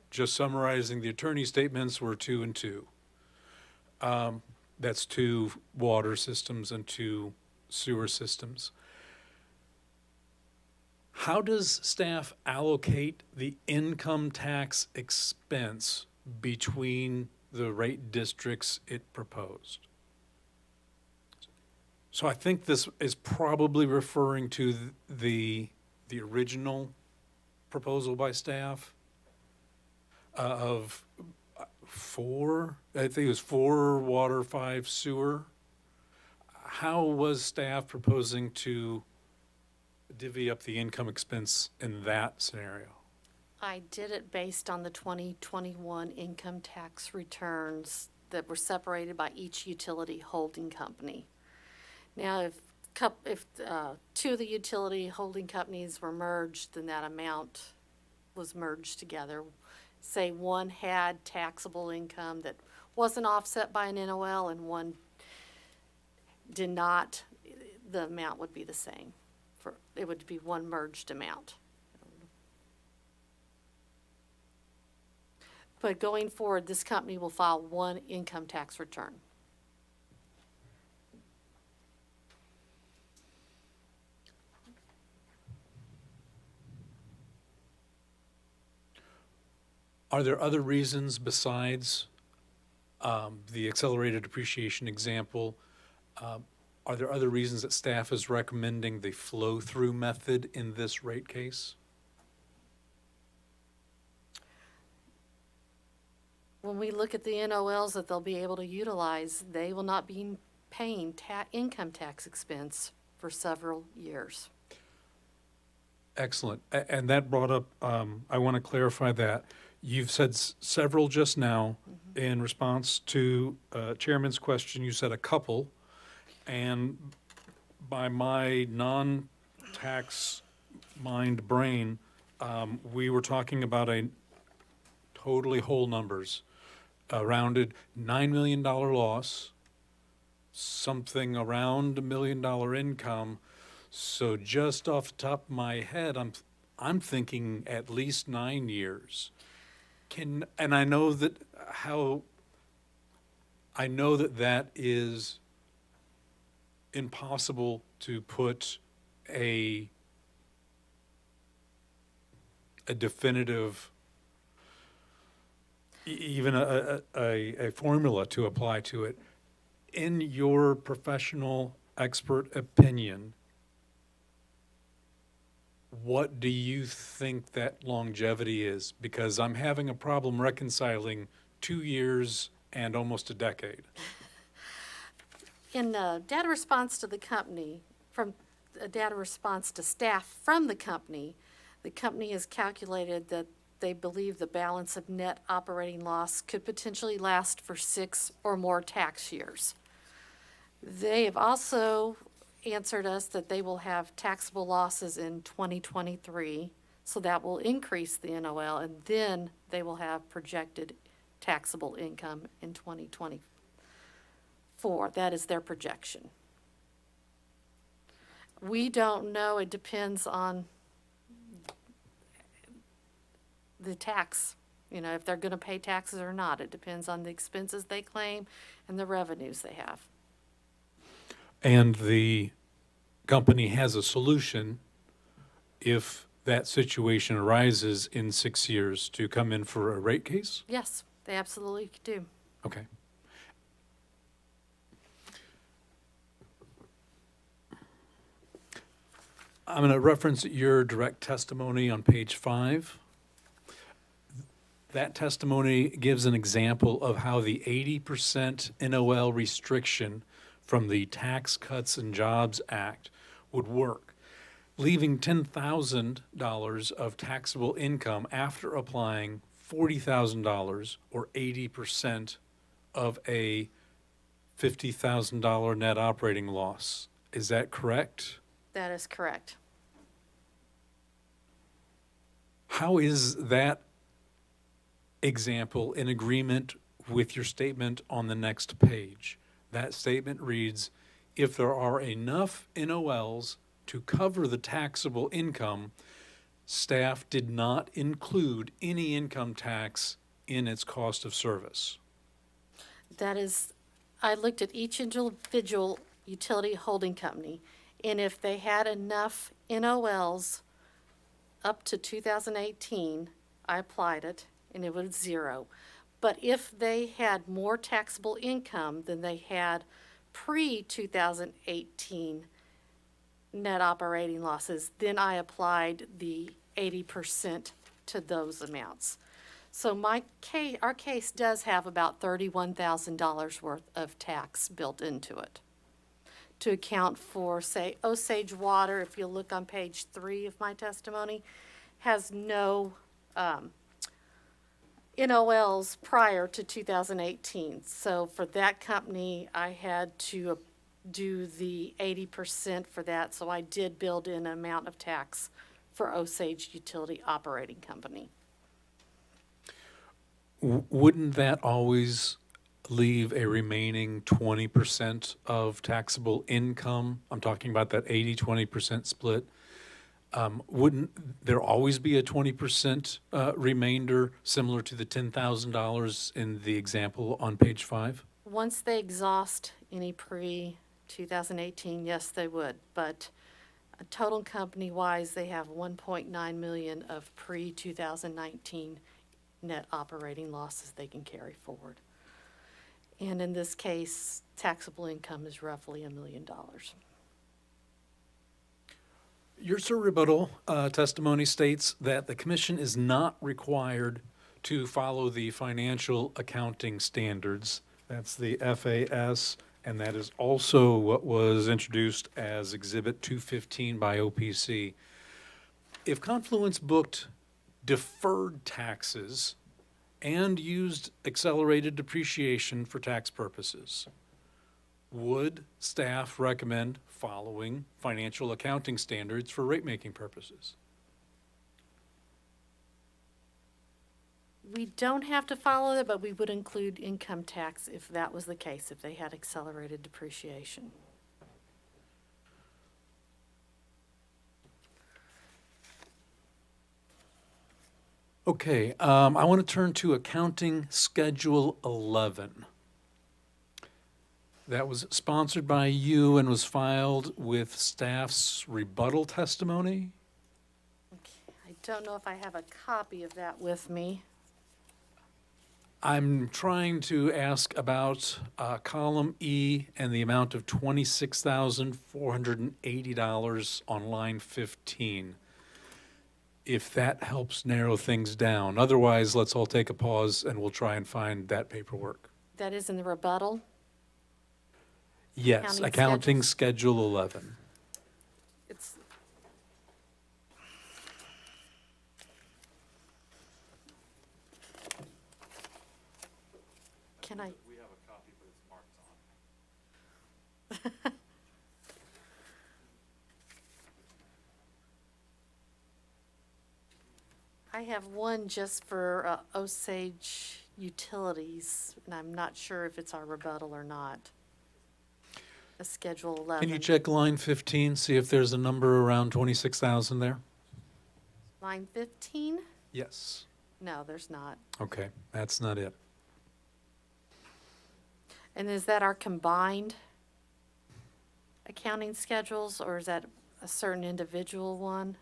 just summarizing the attorney statements, were 2 and 2. That's 2 water systems and 2 sewer systems. How does staff allocate the income tax expense between the rate districts it proposed? So I think this is probably referring to the original proposal by staff of 4, I think it was 4 water, 5 sewer. How was staff proposing to divvy up the income expense in that scenario? I did it based on the 2021 income tax returns that were separated by each utility holding company. Now, if 2 of the utility holding companies were merged, then that amount was merged together. Say one had taxable income that wasn't offset by an NOL and one did not, the amount would be the same. It would be one merged amount. But going forward, this company will file one income tax return. Are there other reasons besides the accelerated depreciation example? Are there other reasons that staff is recommending the flow-through method in this rate case? When we look at the NOLs that they'll be able to utilize, they will not be paying income tax expense for several years. Excellent. And that brought up, I want to clarify that. You've said several just now. In response to Chairman's question, you said a couple. And by my non-tax mind brain, we were talking about a totally whole numbers, a rounded $9 million loss, something around $1 million income. So just off the top of my head, I'm thinking at least 9 years. And I know that that is impossible to put a definitive, even a formula to apply to it. In your professional expert opinion, what do you think that longevity is? Because I'm having a problem reconciling 2 years and almost a decade. In data response to the company, from a data response to staff from the company has calculated that they believe the balance of net operating loss could potentially last for 6 or more tax years. They have also answered us that they will have taxable losses in 2023, so that will increase the NOL, and then they will have projected taxable income in 2024. That is their projection. We don't know. It depends on the tax, if they're going to pay taxes or not. It depends on the expenses they claim and the revenues they have. And the company has a solution if that situation arises in 6 years to come in for a rate case? Yes, they absolutely do. Okay. I'm going to reference your direct testimony on page 5. That testimony gives an example of how the 80% NOL restriction from the Tax Cuts and Jobs Act would work, leaving $10,000 of taxable income after applying $40,000 or 80% of a $50,000 net operating loss. Is that correct? That is correct. How is that example in agreement with your statement on the next page? That statement reads, if there are enough NOLs to cover the taxable income, staff did not include any income tax in its cost of service. That is, I looked at each individual utility holding company, and if they had enough NOLs up to 2018, I applied it, and it was 0. But if they had more taxable income than they had pre-2018 net operating losses, then I applied the 80% to those amounts. So our case does have about $31,000 worth of tax built into it to account for, say, Osage Water, if you look on page 3 of my testimony, has no NOLs prior to 2018. So for that company, I had to do the 80% for that, so I did build in an amount of tax for Osage Utility Operating Company. Wouldn't that always leave a remaining 20% of taxable income? I'm talking about that 80-20% split. Wouldn't there always be a 20% remainder similar to the $10,000 in the example on page 5? Once they exhaust any pre-2018, yes, they would. But total company-wise, they have 1.9 million of pre-2019 net operating losses they can carry forward. And in this case, taxable income is roughly $1 million. Your rebuttal testimony states that the commission is not required to follow the financial accounting standards. That's the FAS, and that is also what was introduced as Exhibit 215 by OPC. If Confluence booked deferred taxes and used accelerated depreciation for tax purposes, would staff recommend following financial accounting standards for rate-making purposes? We don't have to follow that, but we would include income tax if that was the case, if they had accelerated depreciation. Okay, I want to turn to Accounting Schedule 11. That was sponsored by you and was filed with staff's rebuttal testimony. Okay, I don't know if I have a copy of that with me. I'm trying to ask about column E and the amount of $26,480 on line 15. If that helps narrow things down. Otherwise, let's all take a pause and we'll try and find that paperwork. That is in the rebuttal. Yes, Accounting Schedule 11. It's, can I? We have a copy, but it's marked on. I have one just for Osage Utilities, and I'm not sure if it's our rebuttal or not. A Schedule 11. Can you check line 15, see if there's a number around 26,000 there? Line 15? Yes. No, there's not. Okay, that's not it. And is that our combined accounting schedules, or is that a certain individual one?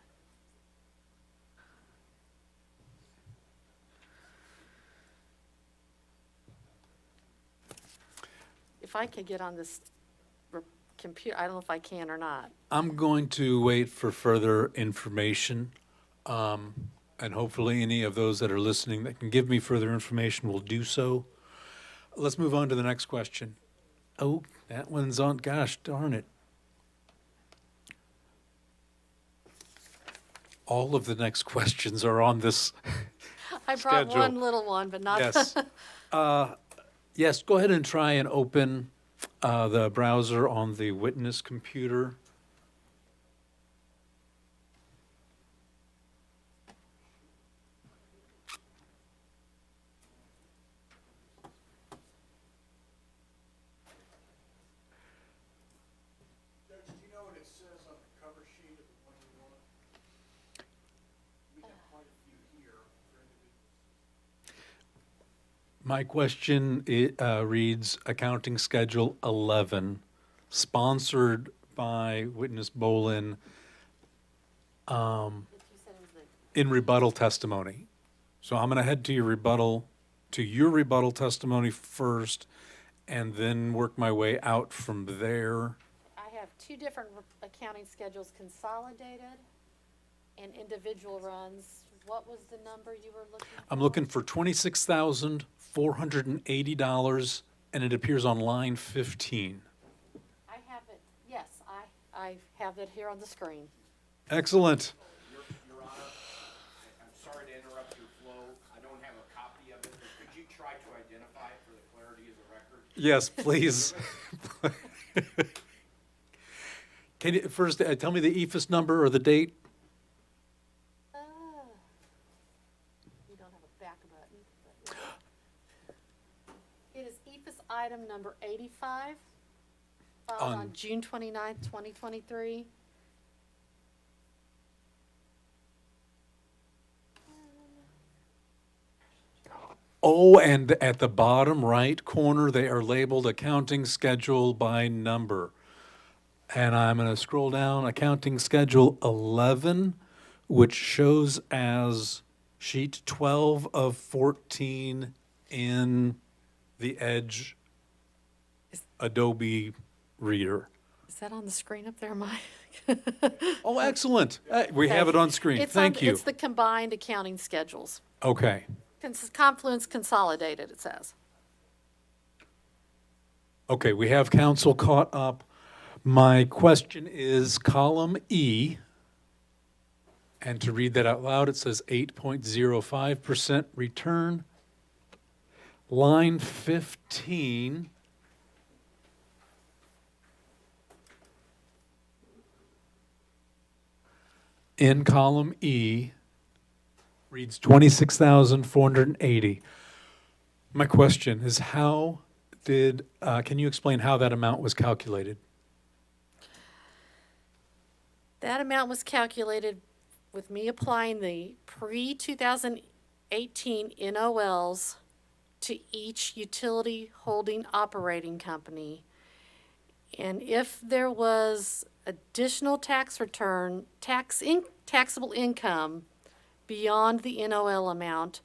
If I could get on this computer. I don't know if I can or not. I'm going to wait for further information, and hopefully any of those that are listening that can give me further information will do so. Let's move on to the next question. Oh, that one's on, gosh darn it. All of the next questions are on this. I brought Schedule. one little one, but not. Yes. Yes, go ahead and try and open the browser on the witness computer. Judge, do you know what it says on the cover sheet of the one we want? We have quite a few here for individuals. My question reads Accounting Schedule 11, sponsored by Witness Bolin in rebuttal testimony. So I'm going to head to your rebuttal testimony first, and then work my way out from there. I have two different accounting schedules, consolidated and individual runs. What was the number you were looking for? I'm looking for $26,480, and it appears on line 15. I have it, yes, I have it here on the screen. Excellent. Your Honor, I'm sorry to interrupt your flow. I don't have a copy of it, but could you try to identify it for the clarity of the record? Yes, please. Can you first tell me the EFIS number or the date? You don't have a back button. It is EFIS item number 85, filed on June 29th, 2023. Oh, and at the bottom right corner, they are labeled accounting schedule by number. And I'm going to scroll down, accounting schedule 11, which shows as sheet 12 of 14 in the Edge Adobe Reader. Is that on the screen up there, Mike? Oh, excellent. We have it on screen. Thank you. It's the combined accounting schedules. Okay. Confluence Consolidated, it says. Okay, we have council caught up. My question is column E, and to read that out loud, it says 8.05% return. Line 15. In column E, reads 26,480. My question is can you explain how that amount was calculated? That amount was calculated with me applying the pre-2018 NOLs to each utility holding operating company. And if there was additional taxable income beyond the NOL amount,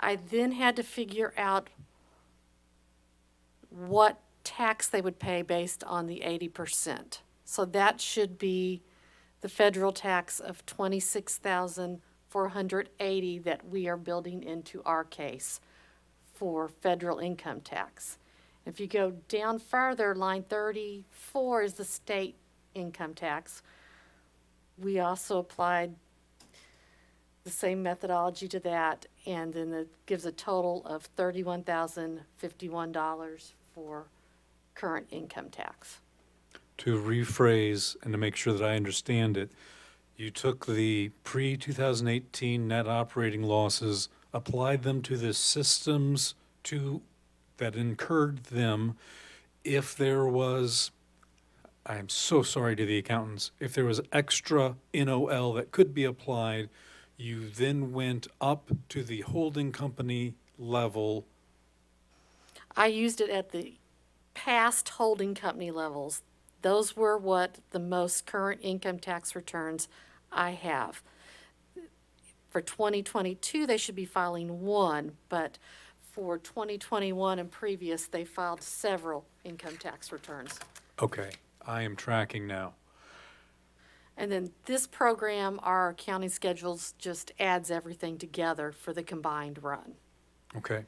I then had to figure out what tax they would pay based on the 80%. So that should be the federal tax of $26,480 that we are building into our case for federal income tax. If you go down further, line 34 is the state income tax. We also applied the same methodology to that, and then it gives a total of $31,051 for current income tax. To rephrase and to make sure that I understand it, you took the pre-2018 net operating losses, applied them to the systems that incurred them. If there was, I am so sorry to the accountants, if there was extra NOL that could be applied, you then went up to the holding company level. I used it at the past holding company levels. Those were what the most current income tax returns I have. For 2022, they should be filing one, but for 2021 and previous, they filed several income tax returns. Okay, I am tracking now. And then this program, our accounting schedules just adds everything together for the combined run. Okay.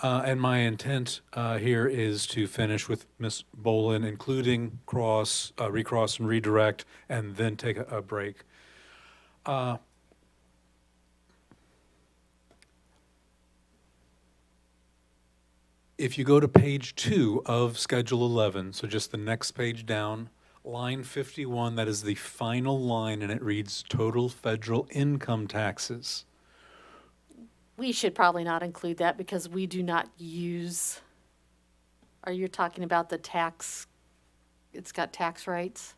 And my intent here is to finish with Ms. Bolin, including recross and redirect, and then take a break. If you go to page 2 of Schedule 11, so just the next page down, line 51, that is the final line, and it reads total federal income taxes. We should probably not include that because we do not use, are you talking about the tax, it's got tax rates?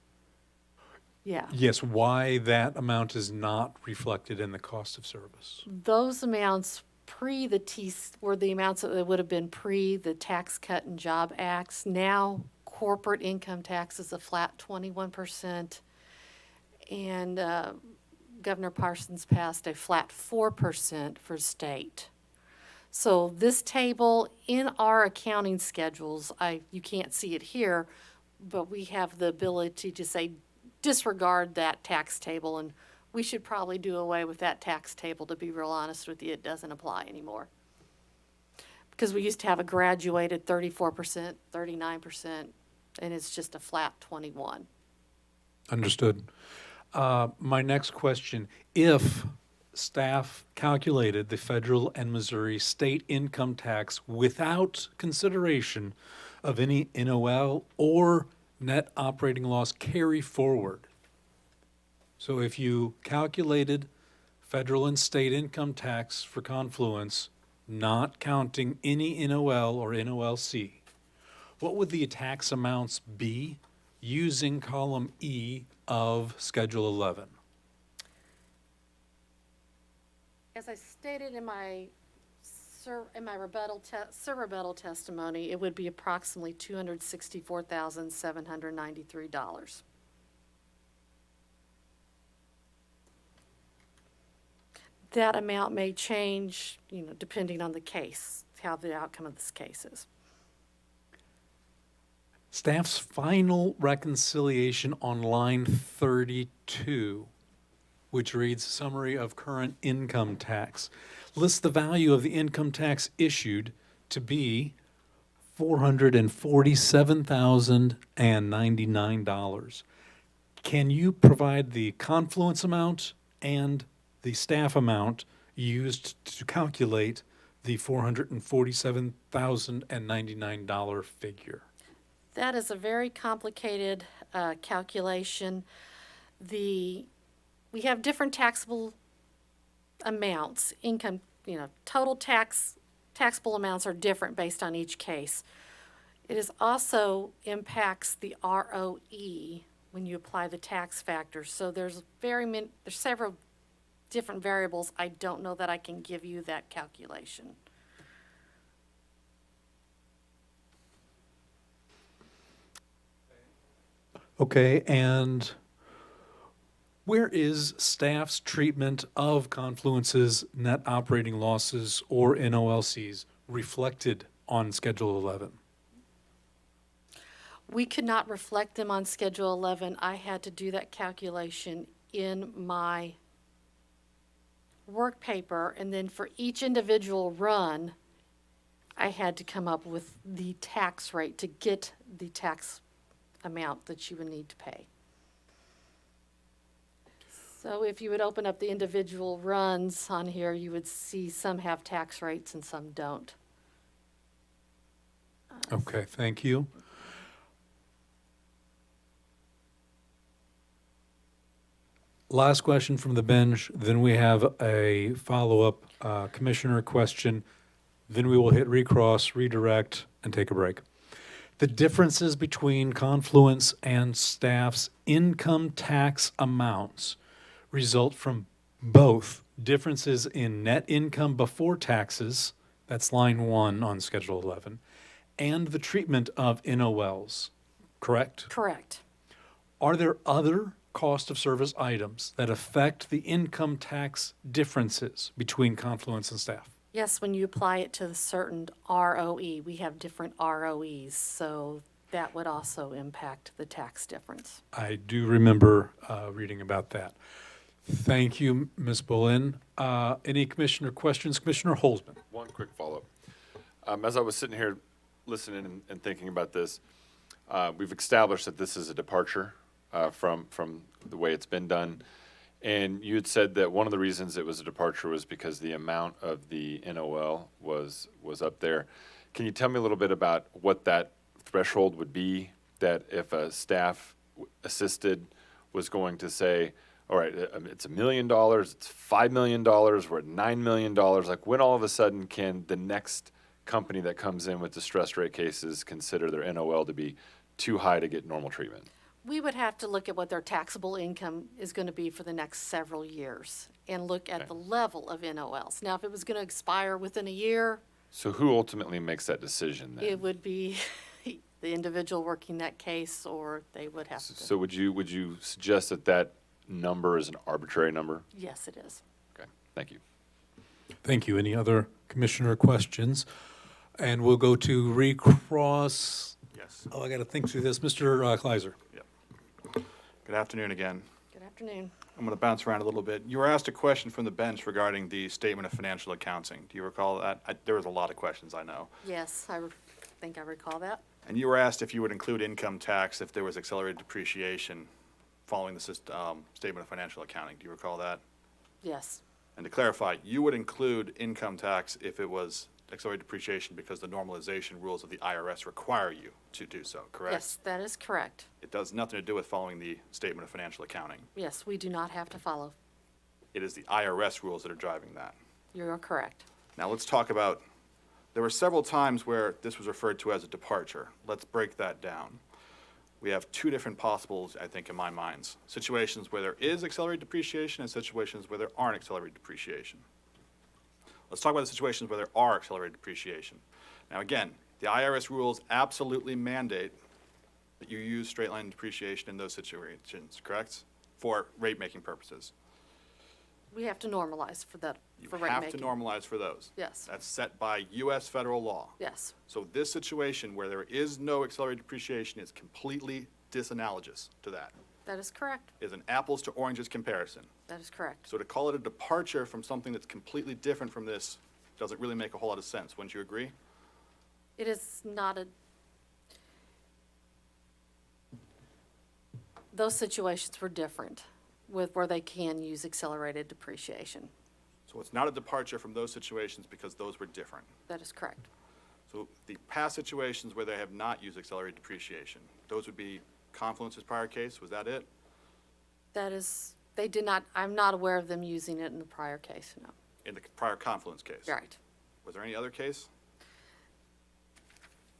Yeah. Yes, why that amount is not reflected in the cost of service. Those amounts pre the were the amounts that would have been pre the Tax Cut and Job Acts. Now corporate income tax is a flat 21%, and Governor Parsons passed a flat 4% for state. So this table in our accounting schedules, you can't see it here, but we have the ability to say disregard that tax table, and we should probably do away with that tax table, to be real honest with you. It doesn't apply anymore. Because we used to have a graduated 34%, 39%, and it's just a flat 21. Understood. My next question, if staff calculated the federal and Missouri state income tax without consideration of any NOL or net operating loss carry forward, so if you calculated federal and state income tax for Confluence, not counting any NOL or NOLC, what would the tax amounts be using column E of Schedule 11? As I stated in my rebuttal testimony, it would be approximately $264,793. That amount may change, depending on the case, how the outcome of this case is. Staff's final reconciliation on line 32, which reads summary of current income tax, lists the value of the income tax issued to be $447,099. Can you provide the Confluence amount and the staff amount used to calculate the $447,099 figure? That is a very complicated calculation. We have different taxable amounts, income, total taxable amounts are different based on each case. It is also impacts the ROE when you apply the tax factors. So there's several different variables. I don't know that I can give you that calculation. Okay, and where is staff's treatment of Confluence's net operating losses or NOLCs reflected on Schedule 11? We could not reflect them on Schedule 11. I had to do that calculation in my work paper, and then for each individual run, I had to come up with the tax rate to get the tax amount that you would need to pay. So if you would open up the individual runs on here, you would see some have tax rates and some don't. Okay, thank you. Last question from the bench, then we have a follow-up commissioner question, then we will hit recross, redirect, and take a break. The differences between Confluence and staff's income tax amounts result from both differences in net income before taxes, that's line 1 on Schedule 11, and the treatment of NOLs, correct? Correct. Are there other cost of service items that affect the income tax differences between Confluence and staff? Yes, when you apply it to the certain ROE, we have different ROEs. So that would also impact the tax difference. I do remember reading about that. Thank you, Ms. Boleyn. Any commissioner questions? Commissioner Holzman? One quick follow-up. As I was sitting here listening and thinking about this, we've established that this is a departure from the way it's been done. And you had said that one of the reasons it was a departure was because the amount of the NOL was up there. Can you tell me a little bit about what that threshold would be, that if a staff assisted was going to say, all right, it's $1 million, it's $5 million, we're at $9 million, like when all of a sudden can the next company that comes in with distressed rate cases consider their NOL to be too high to get normal treatment? We would have to look at what their taxable income is going to be for the next several years and look at Okay. the level of NOLs. Now, if it was going to expire within a year, So who ultimately makes that decision then? it would be the individual working that case, or they would have to. So would you suggest that that number is an arbitrary number? Yes, it is. Okay, thank you. Thank you. Any other commissioner questions? And we'll go to recross. Yes. Oh, I got to think through this. Mr. Kleiser. Good afternoon again. Good afternoon. I'm going to bounce around a little bit. You were asked a question from the bench regarding the statement of financial accounting. Do you recall that? There was a lot of questions, I know. Yes, I think I recall that. And you were asked if you would include income tax if there was accelerated depreciation following the statement of financial accounting. Do you recall that? Yes, And to clarify, you would include income tax if it was accelerated depreciation because the normalization rules of the IRS require you to do so, correct? yes, that is correct. It does nothing to do with following the statement of financial accounting. Yes, we do not have to follow. It is the IRS rules that are driving that. You're correct. Now let's talk about, there were several times where this was referred to as a departure. Let's break that down. We have two different possibles, I think, in my minds. Situations where there is accelerated depreciation and situations where there aren't accelerated depreciation. Let's talk about the situations where there are accelerated depreciation. Now again, the IRS rules absolutely mandate that you use straight line depreciation in those situations, correct? For rate-making purposes. We have to normalize for that, You for rate have to making. normalize for those. Yes. That's set by U.S. federal law. Yes, So this situation where there is no accelerated depreciation is completely disanalogous to that. that is correct. Is an apples to oranges comparison. That is correct. So to call it a departure from something that's completely different from this doesn't really make a whole lot of sense. Wouldn't you agree? It is not a, those situations were different with where they can use accelerated depreciation. So it's not a departure from those situations because those were different. That is correct. So the past situations where they have not used accelerated depreciation, those would be Confluence's prior case, was that it? That is, they did not, I'm not aware of them using it in the prior case, no. In the prior Confluence case? Right. Was there any other case?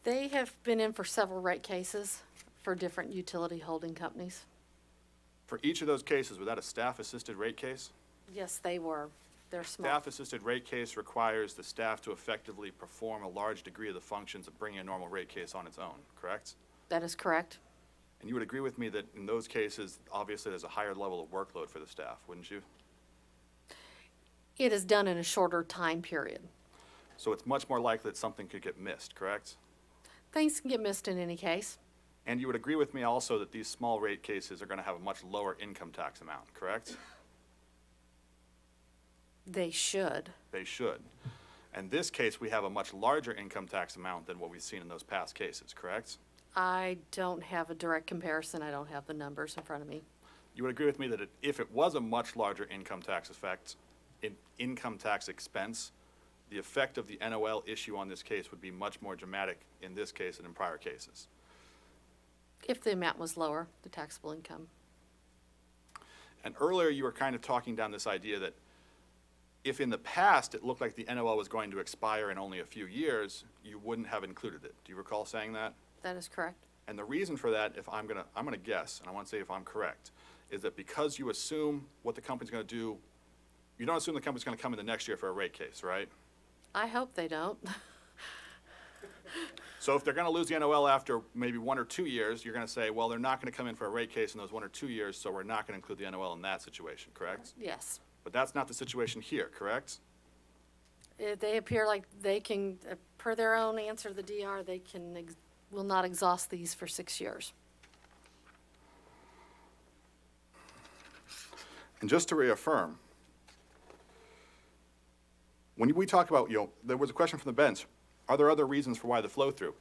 They have been in for several rate cases for different utility holding companies. For each of those cases, was that a staff-assisted rate case? Yes, they were. They're small. Staff-assisted rate case requires the staff to effectively perform a large degree of the functions of bringing a normal rate case on its own, correct? That is correct. And you would agree with me that in those cases, obviously, there's a higher level of workload for the staff, wouldn't you? It is done in a shorter time period. So it's much more likely that something could get missed, correct? Things can get missed in any case. And you would agree with me also that these small rate cases are going to have a much lower income tax amount, correct? They should. They should. In this case, we have a much larger income tax amount than what we've seen in those past cases, correct? I don't have a direct comparison. I don't have the numbers in front of me. You would agree with me that if it was a much larger income tax income tax expense, the effect of the NOL issue on this case would be much more dramatic in this case than in prior cases. If the amount was lower, the taxable income. And earlier, you were kind of talking down this idea that if in the past it looked like the NOL was going to expire in only a few years, you wouldn't have included it. Do you recall saying that? That is correct. And the reason for that, if I'm gonna guess, and I want to say if I'm correct, is that because you assume what the company's gonna do, you don't assume the company's gonna come in the next year for a rate case, right? I hope they don't. So if they're gonna lose the NOL after maybe 1 or 2 years, you're gonna say, well, they're not gonna come in for a rate case in those 1 or 2 years, so we're not gonna include the NOL in that situation, correct? Yes. But that's not the situation here, correct? They appear like they can, per their own answer to the DR, they can will not exhaust these for 6 years. And just to reaffirm, when we talk about, there was a question from the bench, are there other reasons for why the flow-through?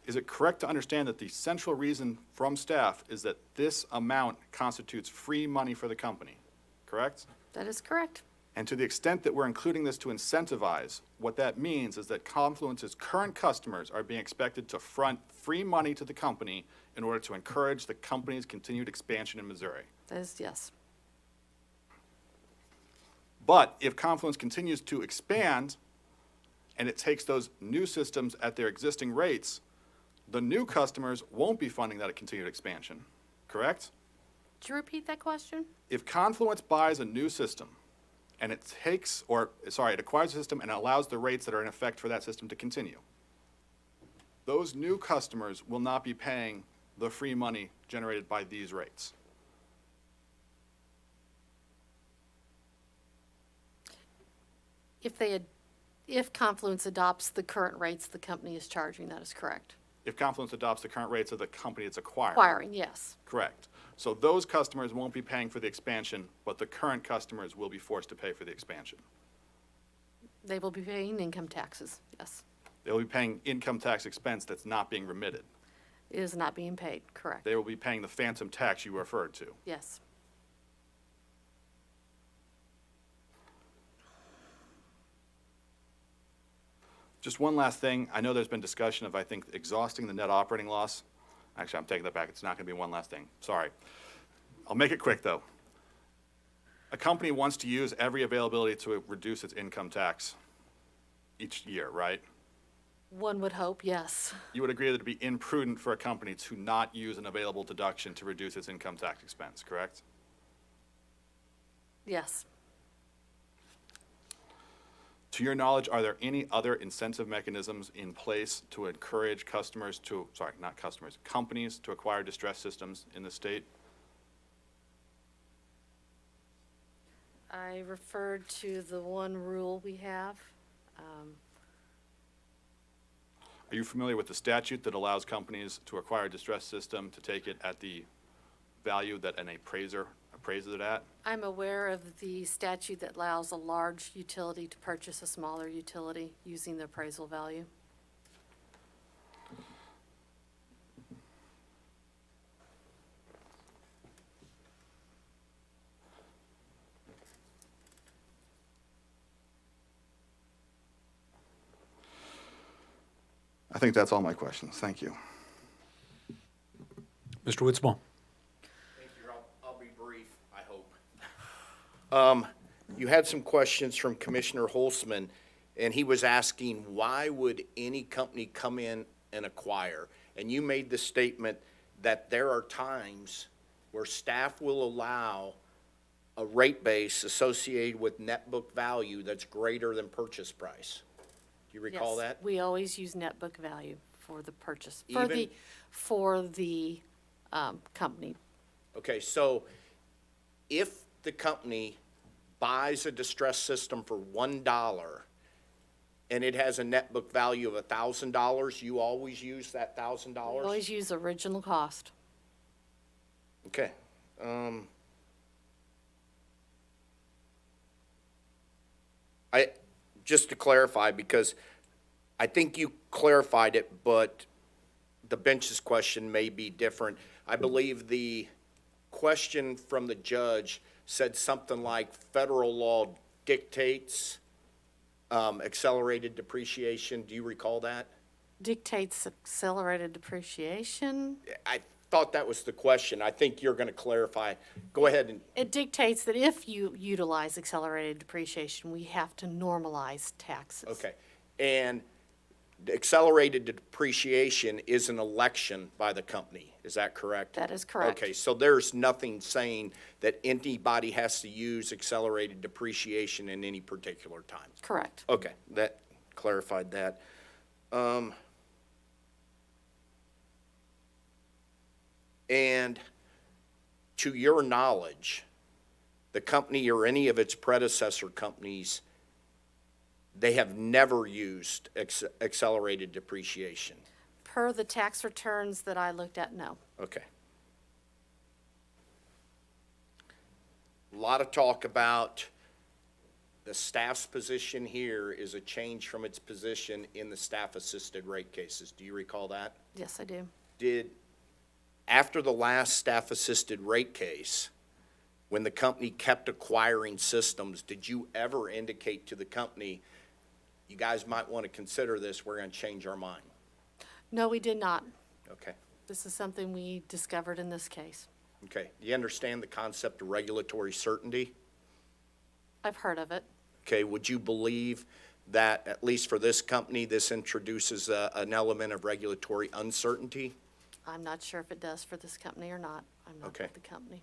Is it correct to understand that the central reason from staff is that this amount constitutes free money for the company, correct? That is correct. And to the extent that we're including this to incentivize, what that means is that Confluence's current customers are being expected to front free money to the company in order to encourage the company's continued expansion in Missouri. That is, yes. But if Confluence continues to expand and it takes those new systems at their existing rates, the new customers won't be funding that continued expansion, correct? Could you repeat that question? If Confluence buys a new system and it acquires a system and allows the rates that are in effect for that system to continue, those new customers will not be paying the free money generated by these rates. If Confluence adopts the current rates the company is charging, that is correct. If Confluence adopts the current rates of the company it's acquiring. Acquiring, yes. Correct. So those customers won't be paying for the expansion, but the current customers will be forced to pay for the expansion. They will be paying income taxes, yes. They'll be paying income tax expense that's not being remitted. It is not being paid, correct. They will be paying the phantom tax you referred to. Yes. Just one last thing. I know there's been discussion of, I think, exhausting the net operating loss. Actually, I'm taking that back. It's not going to be one last thing. Sorry. I'll make it quick, though. A company wants to use every availability to reduce its income tax each year, right? One would hope, yes. You would agree that it'd be imprudent for a company to not use an available deduction to reduce its income tax expense, correct? Yes. To your knowledge, are there any other incentive mechanisms in place to encourage companies to acquire distressed systems in the state? I referred to the one rule we have. Are you familiar with the statute that allows companies to acquire a distressed system to take it at the value that an appraiser appraises it at? I'm aware of the statute that allows a large utility to purchase a smaller utility using the appraisal value. I think that's all my questions. Thank you. Mr. Witzball. Thank you. I'll be brief, I hope. You had some questions from Commissioner Holzman, and he was asking, why would any company come in and acquire? And you made the statement that there are times where staff will allow a rate base associated with net book value that's greater than purchase price. Do you recall Yes, that? we always use net book value for the purchase, Even- for the company. Okay, so if the company buys a distressed system for $1 and it has a net book value of $1,000, you always use that We $1,000? always use original cost. Okay. Just to clarify, because I think you clarified it, but the bench's question may be different. I believe the question from the judge said something like federal law dictates accelerated depreciation. Do you recall that? Dictates accelerated depreciation. I thought that was the question. I think you're going to clarify. Go ahead and, It dictates that if you utilize accelerated depreciation, we have to normalize taxes. okay. And the accelerated depreciation is an election by the company. Is that correct? That is correct. Okay, so there's nothing saying that anybody has to use accelerated depreciation in any particular time. Correct. Okay, that clarified that. And to your knowledge, the company or any of its predecessor companies, they have never used accelerated depreciation. Per the tax returns that I looked at, no. Okay. A lot of talk about the staff's position here is a change from its position in the staff-assisted rate cases. Do you recall that? Yes, I do. After the last staff-assisted rate case, when the company kept acquiring systems, did you ever indicate to the company, you guys might want to consider this, we're going to change our mind? No, we did not. Okay. This is something we discovered in this case. Okay. Do you understand the concept of regulatory certainty? I've heard of it. Okay, would you believe that, at least for this company, this introduces an element of regulatory uncertainty? I'm not sure if it does for this company or not. I'm not Okay. with the company.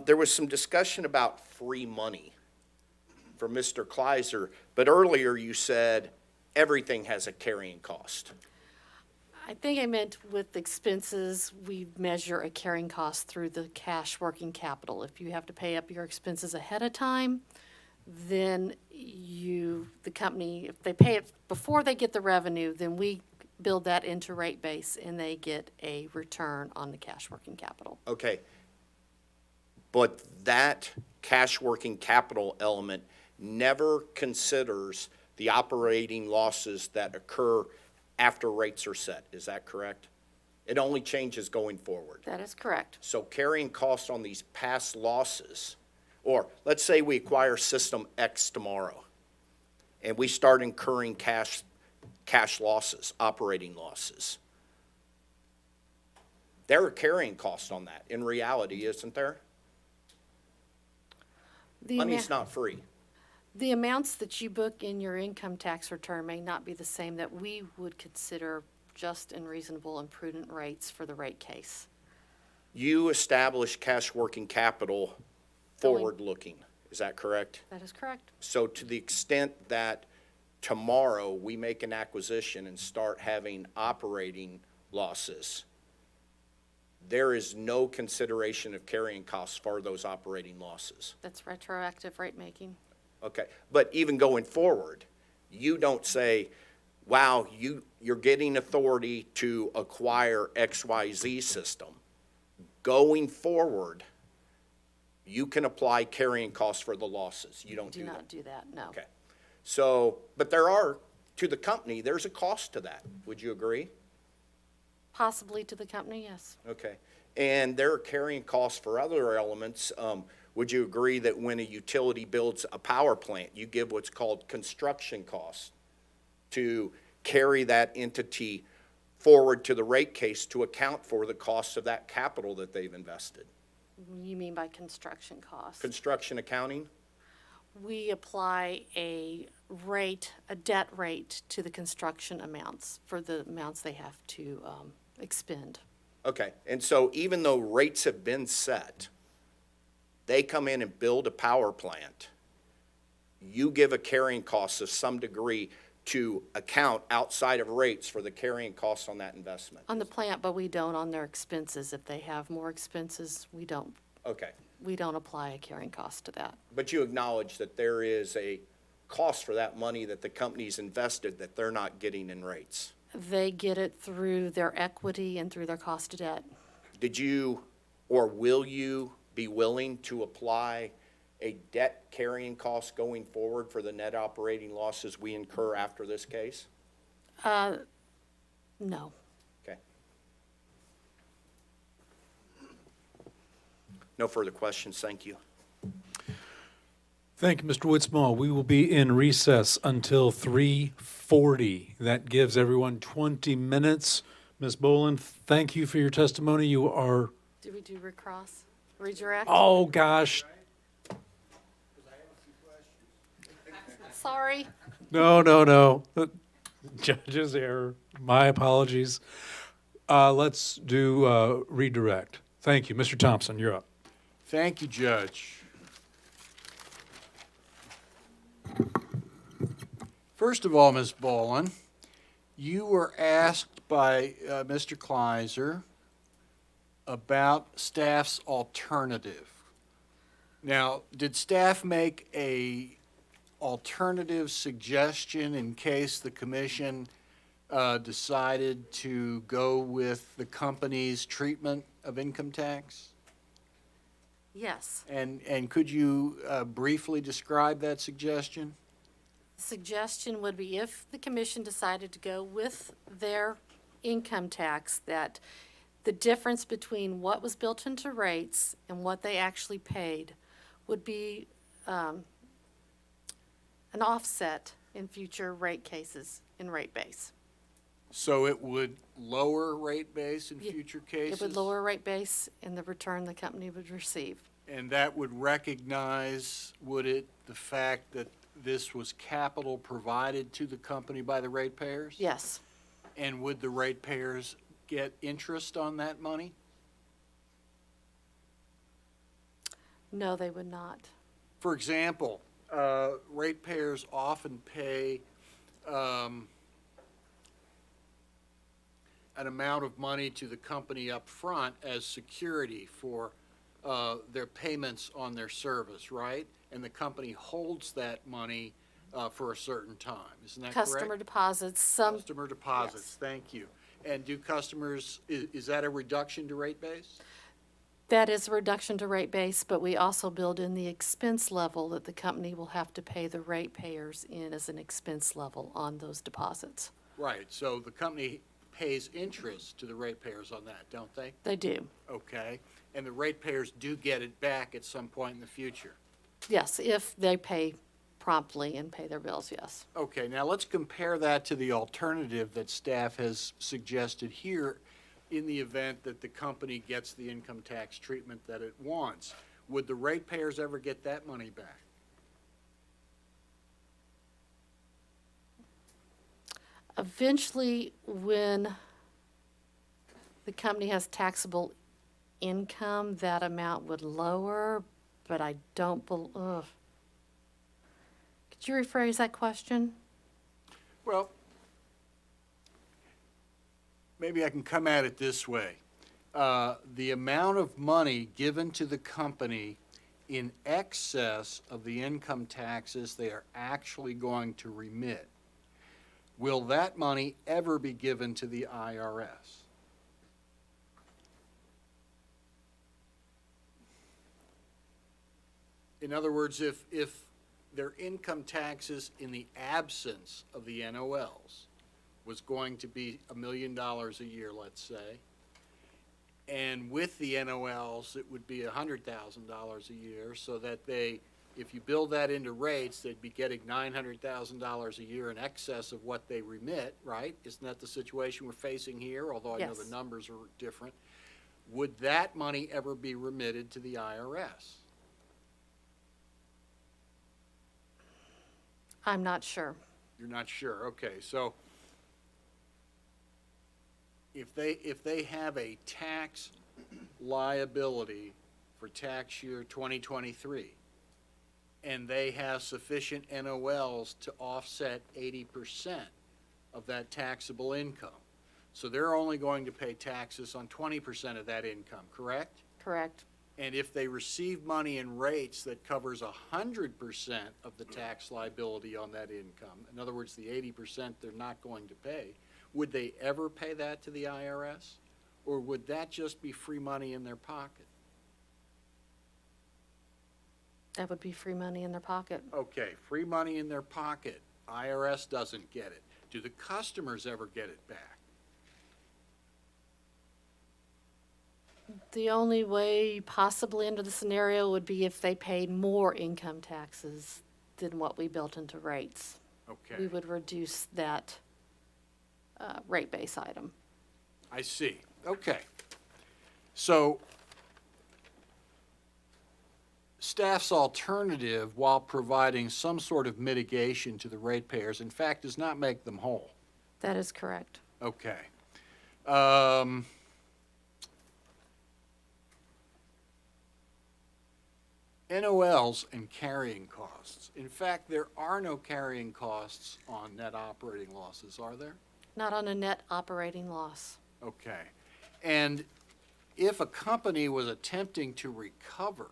There was some discussion about free money for Mr. Kleiser, but earlier you said everything has a carrying cost. I think I meant with expenses, we measure a carrying cost through the cash working capital. If you have to pay up your expenses ahead of time, then the company, if they pay it before they get the revenue, then we build that into rate base and they get a return on the cash working capital. Okay. But that cash working capital element never considers the operating losses that occur after rates are set. Is that correct? It only changes going forward. That is correct. So carrying costs on these past losses, or let's say we acquire system X tomorrow, and we start incurring cash losses, operating losses. There are carrying costs on that in reality, isn't there? Money's not free. The amounts that you book in your income tax return may not be the same that we would consider just and reasonable and prudent rates for the rate case. You establish cash working capital forward-looking, is that correct? That is correct. So to the extent that tomorrow we make an acquisition and start having operating losses, there is no consideration of carrying costs for those operating losses. That's retroactive rate making. Okay, but even going forward, you don't say, wow, you're getting authority to acquire XYZ system. Going forward, you can apply carrying costs for the losses. You don't do Do that. not do that, no. Okay. So, but there are, to the company, there's a cost to that. Would you agree? Possibly to the company, yes. Okay. And there are carrying costs for other elements. Would you agree that when a utility builds a power plant, you give what's called construction costs to carry that entity forward to the rate case to account for the costs of that capital that they've invested? You mean by construction costs? Construction accounting? We apply a rate, a debt rate to the construction amounts for the amounts they have to expend. Okay, and so even though rates have been set, they come in and build a power plant, you give a carrying cost of some degree to account outside of rates for the carrying costs on that investment. On the plant, but we don't on their expenses. If they have more expenses, we don't Okay, apply a carrying cost to that. but you acknowledge that there is a cost for that money that the company's invested that they're not getting in rates. They get it through their equity and through their cost of debt. Did you, or will you be willing to apply a debt carrying cost going forward for the net operating losses we incur after this case? No. Okay. No further questions, thank you. Thank you, Mr. Woodsmall. We will be in recess until 3:40. That gives everyone 20 minutes. Ms. Boland, thank you for your testimony. You are, Do we do recross? Redirect? oh, gosh, Sorry. no. Judge's error. My apologies. Let's do redirect. Thank you. Mr. Thompson, you're up. Thank you, Judge. First of all, Ms. Boland, you were asked by Mr. Kleiser about staff's alternative. Now, did staff make a alternative suggestion in case the commission decided to go with the company's treatment of income tax? Yes. And could you briefly describe that suggestion? Suggestion would be if the commission decided to go with their income tax, that the difference between what was built into rates and what they actually paid would be an offset in future rate cases in rate base. So it would lower rate base in Ye- future cases? It would lower rate base in the return the company would receive. And that would recognize, would it, the fact that this was capital provided to the company by the ratepayers? Yes. And would the ratepayers get interest on that money? No, they would not. For example, ratepayers often pay an amount of money to the company up front as security for their payments on their service, right? And the company holds that money for a certain time, isn't that correct? Customer deposits, some, Customer deposits, Yes. thank you. And do customers, is that a reduction to rate base? that is a reduction to rate base, but we also build in the expense level that the company will have to pay the ratepayers in as an expense level on those deposits. Right, so the company pays interest to the ratepayers on that, don't they? They do. Okay, and the ratepayers do get it back at some point in the future. Yes, if they pay promptly and pay their bills, yes. Okay, now let's compare that to the alternative that staff has suggested here in the event that the company gets the income tax treatment that it wants. Would the ratepayers ever get that money back? Eventually, when the company has taxable income, that amount would lower, but I don't Could you rephrase that question? Well, maybe I can come at it this way. The amount of money given to the company in excess of the income taxes they are actually going to remit, will that money ever be given to the IRS? In other words, if their income taxes in the absence of the NOLs was going to be $1 million a year, let's say, and with the NOLs, it would be $100,000 a year, so that they, if you build that into rates, they'd be getting $900,000 a year in excess of what they remit, right? Isn't that the situation we're facing here, although I know Yes. the numbers are different? Would that money ever be remitted to the IRS? I'm not sure. You're not sure, okay, so if they have a tax liability for tax year 2023, and they have sufficient NOLs to offset 80% of that taxable income, so they're only going to pay taxes on 20% of that income, correct? Correct. And if they receive money in rates that covers 100% of the tax liability on that income, in other words, the 80% they're not going to pay, would they ever pay that to the IRS? Or would that just be free money in their pocket? That would be free money in their pocket. Okay, free money in their pocket. IRS doesn't get it. Do the customers ever get it back? The only way possibly under the scenario would be if they paid more income taxes than what we built into rates. Okay. We would reduce that rate base item. I see. Okay. So staff's alternative, while providing some sort of mitigation to the ratepayers, in fact, does not make them whole. That is correct. Okay. NOLs and carrying costs. In fact, there are no carrying costs on net operating losses, are there? Not on a net operating loss. Okay. And if a company was attempting to recover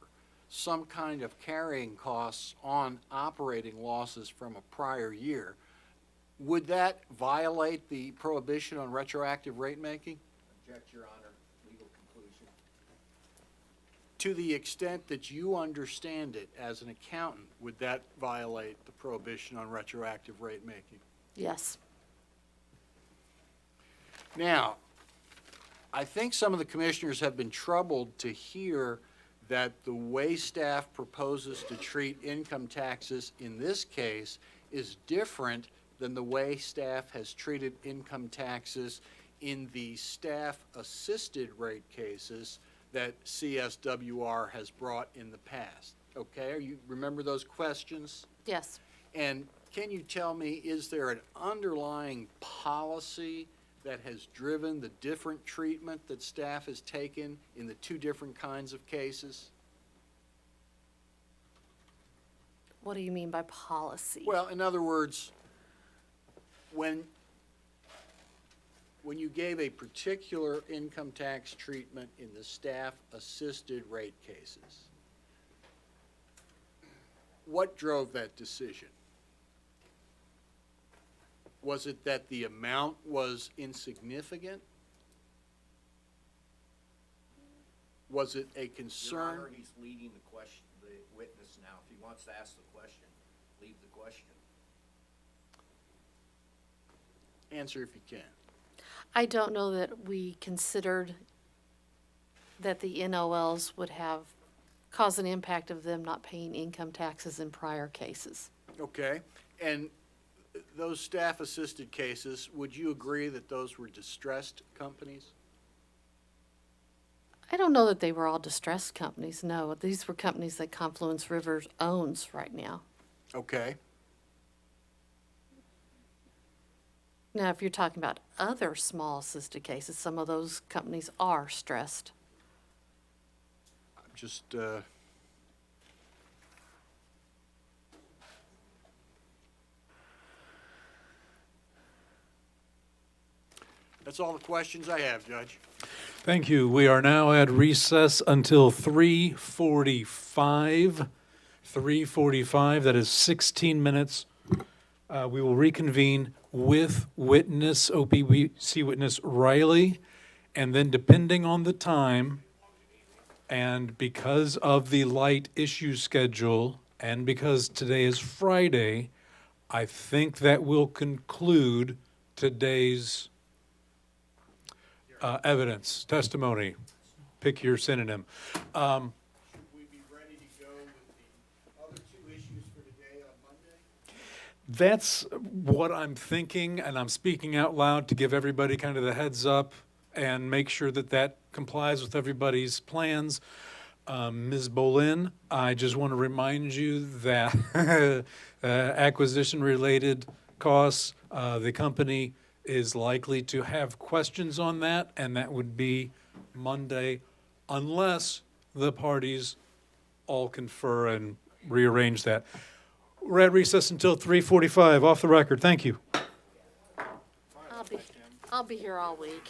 some kind of carrying costs on operating losses from a prior year, would that violate the prohibition on retroactive rate making? Object, Your Honor, legal conclusion. To the extent that you understand it as an accountant, would that violate the prohibition on retroactive rate making? Yes. Now, I think some of the commissioners have been troubled to hear that the way staff proposes to treat income taxes in this case is different than the way staff has treated income taxes in the staff-assisted rate cases that CSWR has brought in the past. Okay, you remember those questions? Yes. And can you tell me, is there an underlying policy that has driven the different treatment that staff has taken in the two different kinds of cases? What do you mean by policy? Well, in other words, when you gave a particular income tax treatment in the staff-assisted rate cases, what drove that decision? Was it that the amount was insignificant? Was it a Your concern? Honor, he's leading the question, the witness now. If he wants to ask the question, leave the question. Answer if you can. I don't know that we considered that the NOLs would have cause an impact of them not paying income taxes in prior cases. Okay, and those staff-assisted cases, would you agree that those were distressed companies? I don't know that they were all distressed companies, no. These were companies that Confluence Rivers owns right now. Okay, Now, if you're talking about other small assisted cases, some of those companies are stressed. I'm just, that's all the questions I have, Judge. Thank you. We are now at recess until 3:45. 3:45, that is 16 minutes. We will reconvene with witness, OPC witness Riley, and then depending on the time, and because of the light issue schedule, and because today is Friday, I think that will conclude today's evidence, testimony, pick your synonym. Should we be ready to go with the other two issues for today on Monday? That's what I'm thinking, and I'm speaking out loud to give everybody kind of the heads up and make sure that that complies with everybody's plans. Ms. Bolin, I just want to remind you that acquisition-related costs, the company is likely to have questions on that, and that would be Monday, unless the parties all confer and rearrange that. We're at recess until 3:45. Off the record. Thank you. I'll be here all week.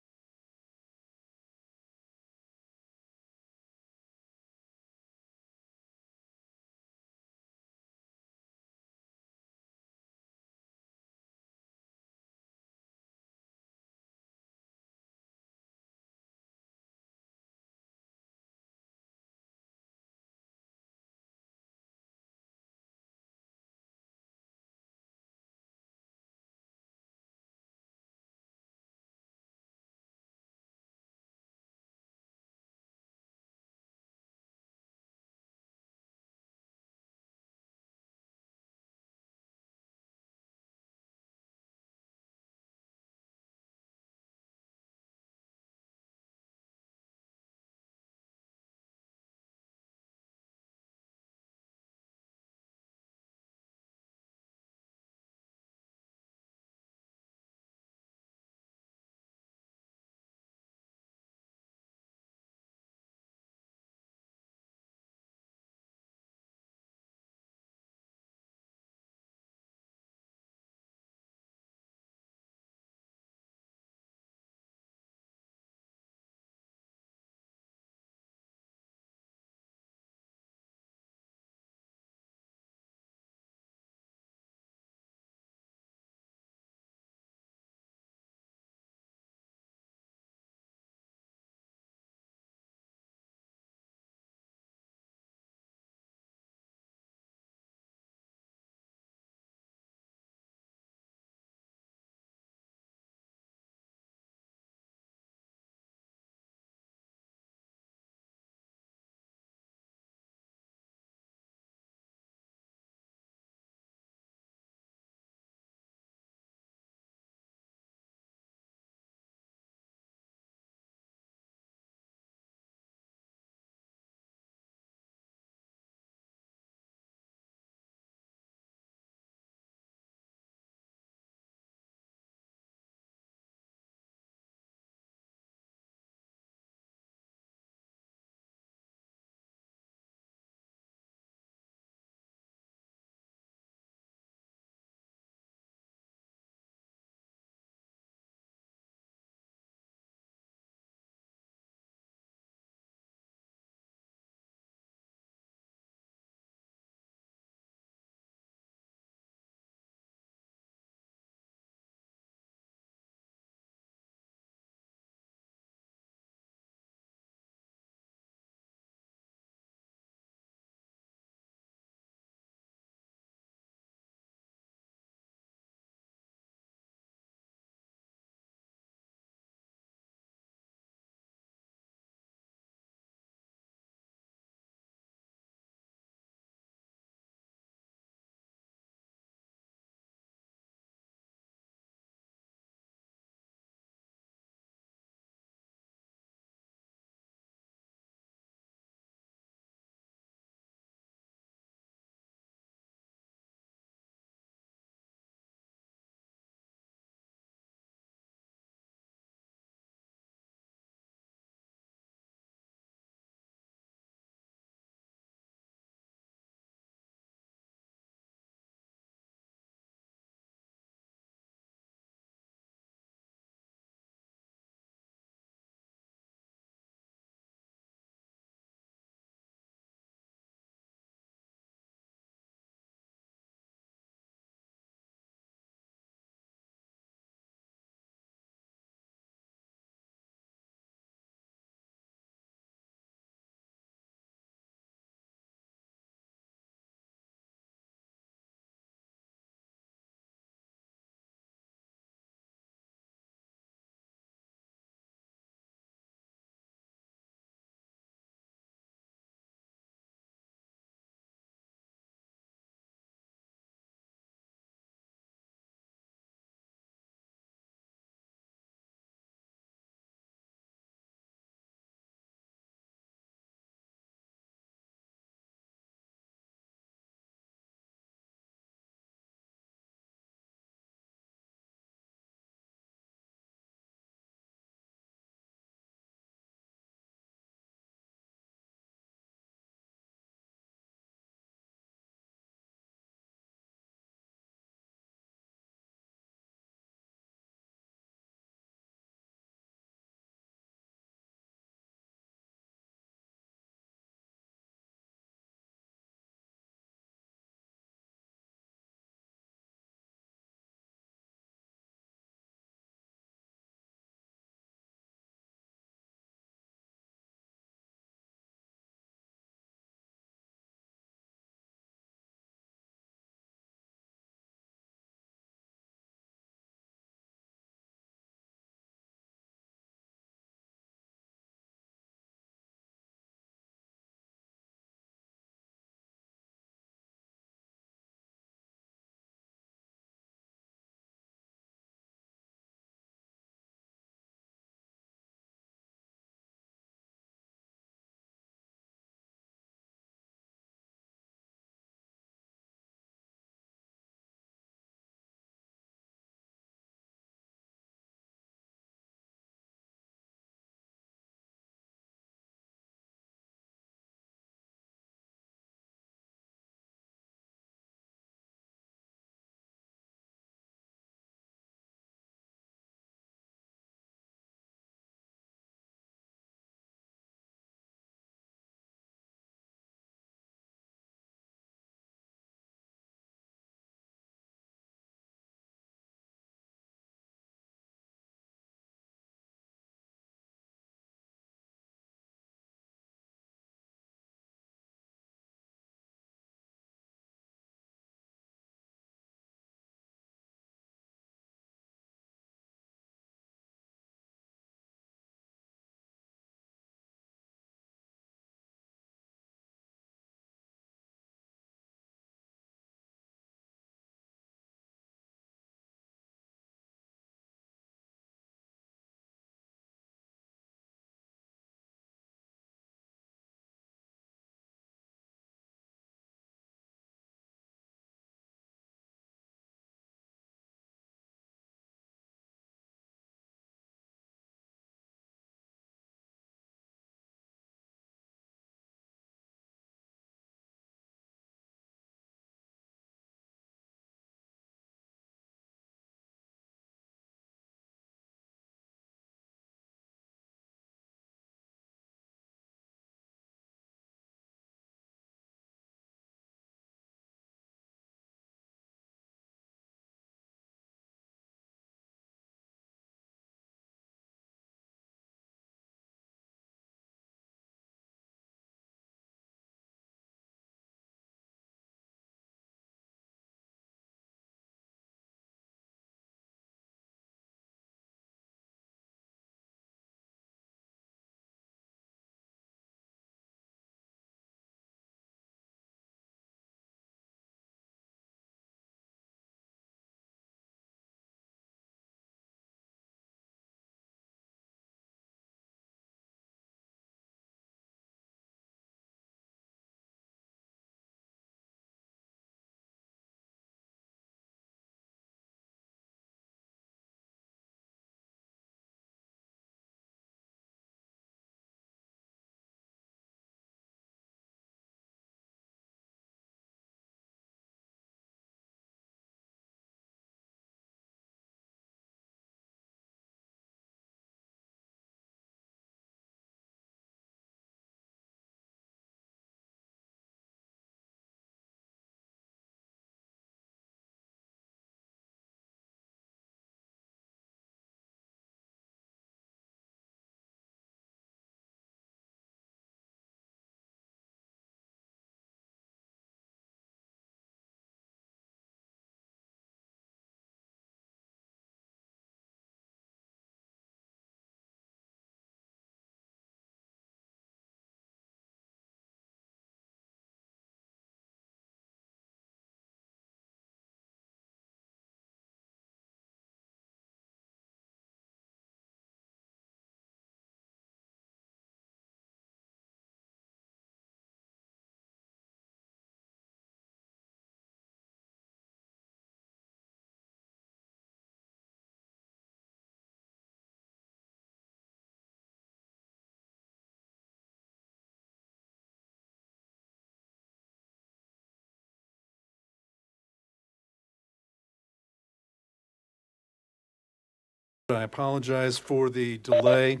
I apologize for the delay.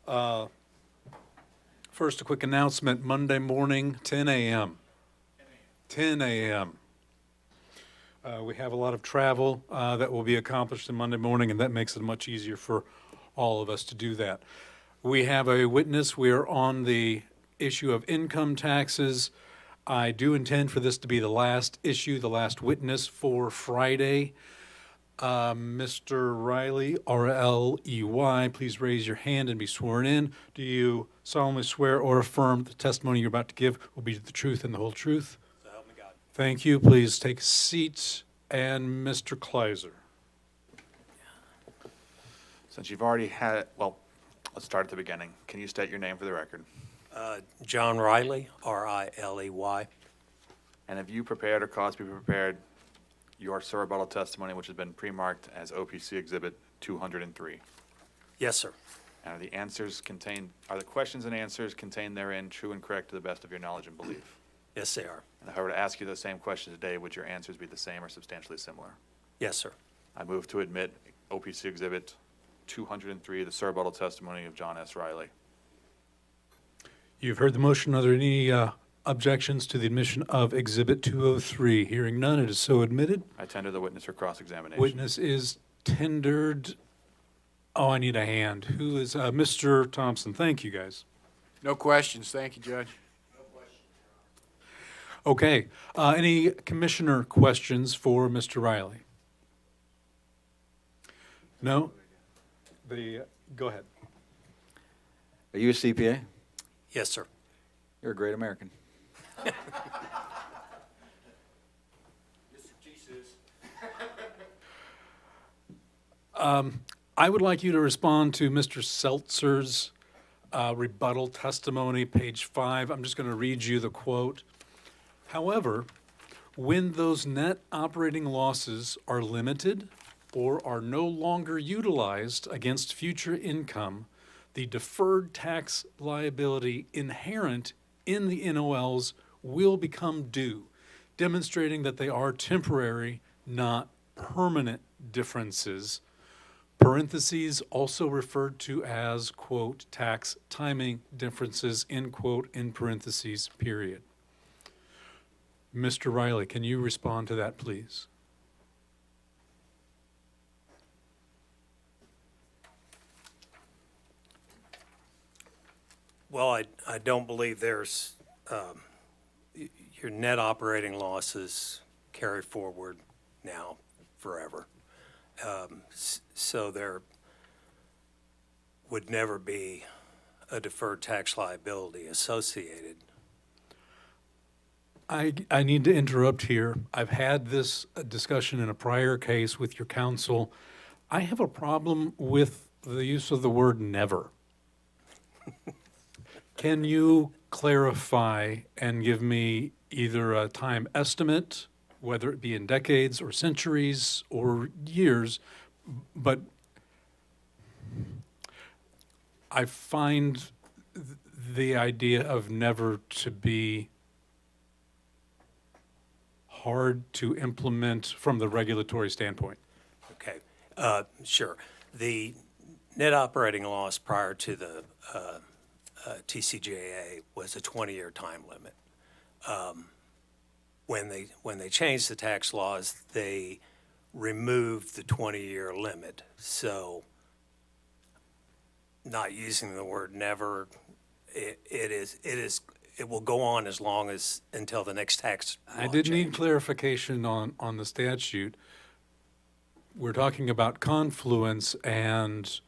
First, a quick announcement, Monday morning, 10 a.m. 10 a.m. We have a lot of travel that will be accomplished in Monday morning, and that makes it much easier for all of us to do that. We have a witness. We are on the issue of income taxes. I do intend for this to be the last issue, the last witness for Friday. Mr. Riley, R-L-E-Y, please raise your hand and be sworn in. Do you solemnly swear or affirm the testimony you're about to give will be the truth and the whole truth? So help me God. Thank you. Please take a seat. And Mr. Kleiser. Since you've already had, well, let's start at the beginning. Can you state your name for the record? John Riley, R-I-L-E-Y. And have you prepared or caused to be prepared your rebuttal testimony, which has been pre-marked as OPC Exhibit 203? Yes, sir. And are the questions and answers contained therein true and correct to the best of your knowledge and belief? Yes, they are. And if I were to ask you those same questions today, would your answers be the same or substantially similar? Yes, sir. I move to admit OPC Exhibit 203, the rebuttal testimony of John S. Riley. You've heard the motion. Are there any objections to the admission of Exhibit 203? Hearing none, it is so admitted. I tender the witness for cross-examination. Witness is tendered. Oh, I need a hand. Who is, Mr. Thompson? Thank you, guys. No questions. Thank you, Judge. Okay, any commissioner questions for Mr. Riley? No? Go ahead. Are you a CPA? Yes, sir. You're a great American. Mr. Jesus. I would like you to respond to Mr. Seltzer's rebuttal testimony, page 5. I'm just going to read you the quote. However, when those net operating losses are limited or are no longer utilized against future income, the deferred tax liability inherent in the NOLs will become due, demonstrating that they are temporary, not permanent differences. Parentheses also referred to as, quote, tax timing differences, end quote, in parentheses, period. Mr. Riley, can you respond to that, please? Well, I don't believe there's, your net operating losses carry forward now forever. So there would never be a deferred tax liability associated. I need to interrupt here. I've had this discussion in a prior case with your counsel. I have a problem with the use of the word never. Can you clarify and give me either a time estimate, whether it be in decades or centuries or years, but I find the idea of never to be hard to implement from the regulatory standpoint. Okay, sure. The net operating loss prior to the TCJA was a 20-year time limit. When they changed the tax laws, they removed the 20-year limit. So, not using the word never, it will go on as long as until the next tax law I did need change. clarification on the statute. We're talking about Confluence and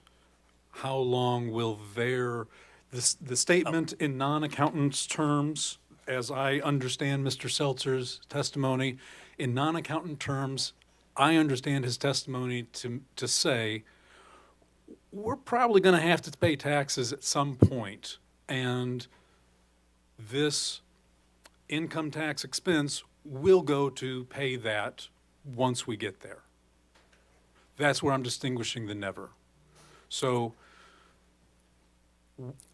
how long will the statement in non-accountant's terms, as I understand Mr. Seltzer's testimony, in non-accountant terms, I understand his testimony to say, we're probably going to have to pay taxes at some point, and this income tax expense will go to pay that once we get there. That's where I'm distinguishing the never. So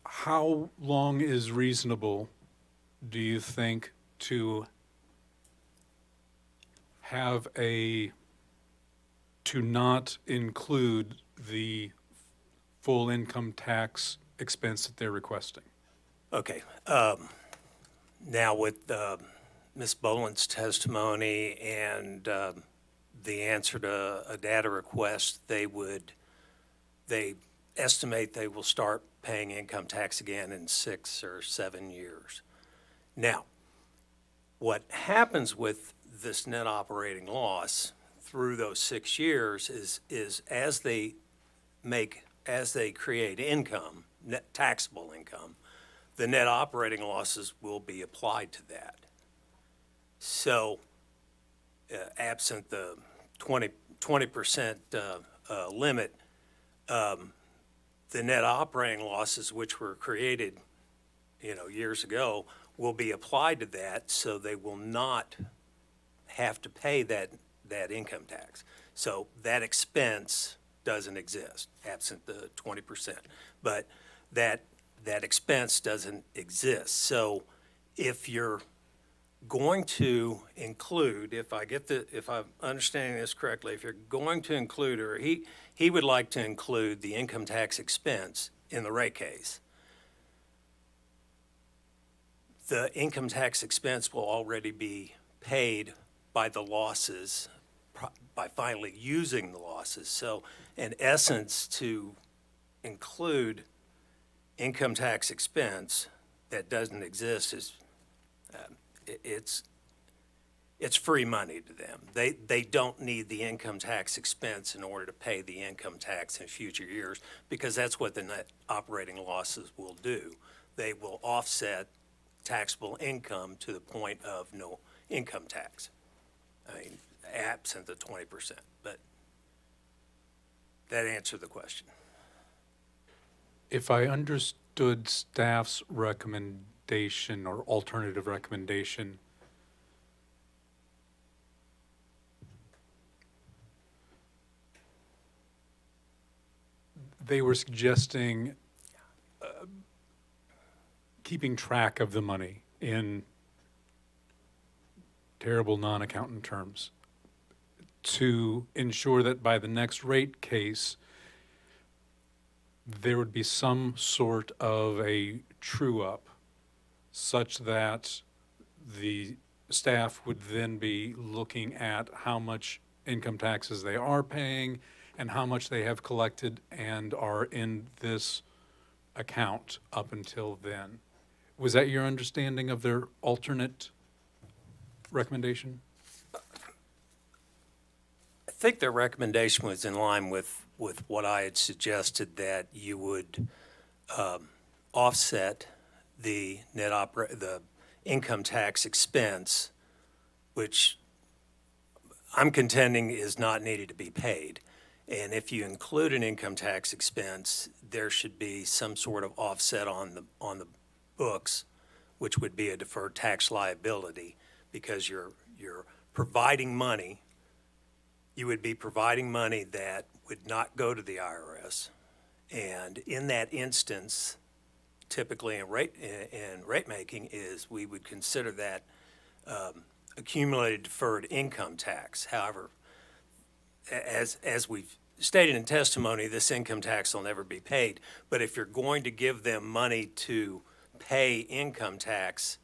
how long is reasonable, do you think, to have a to not include the full income tax expense that they're requesting. Okay. Now with Ms. Boland's testimony and the answer to a data request, they estimate they will start paying income tax again in 6 or 7 years. Now, what happens with this net operating loss through those 6 years is as they create income, net taxable income, the net operating losses will be applied to that. So, absent the 20% limit, the net operating losses which were created, years ago, will be applied to that, so they will not have to pay that income tax. So that expense doesn't exist, absent the 20%. But that expense doesn't exist. So if you're going to include, if I'm understanding this correctly, if you're going to include, or he would like to include the income tax expense in the rate case, the income tax expense will already be paid by the losses, by finally using the losses. So in essence, to include income tax expense that doesn't exist is, it's free money to them. They don't need the income tax expense in order to pay the income tax in future years, because that's what the net operating losses will do. They will offset taxable income to the point of no income tax. I mean, absent the 20%, but that answered the question. If I understood staff's recommendation or alternative recommendation, they were suggesting keeping track of the money in terrible non-accountant terms to ensure that by the next rate case, there would be some sort of a true-up such that the staff would then be looking at how much income taxes they are paying and how much they have collected and are in this account up until then. Was that your understanding of their alternate recommendation? I think their recommendation was in line with what I had suggested, that you would offset the the income tax expense, which I'm contending is not needed to be paid. And if you include an income tax expense, there should be some sort of offset on the books, which would be a deferred tax liability, because you're providing money. You would be providing money that would not go to the IRS. And in that instance, typically in rate making, is we would consider that accumulated deferred income tax. However, as we've stated in testimony, this income tax will never be paid. But if you're going to give them money to pay income tax,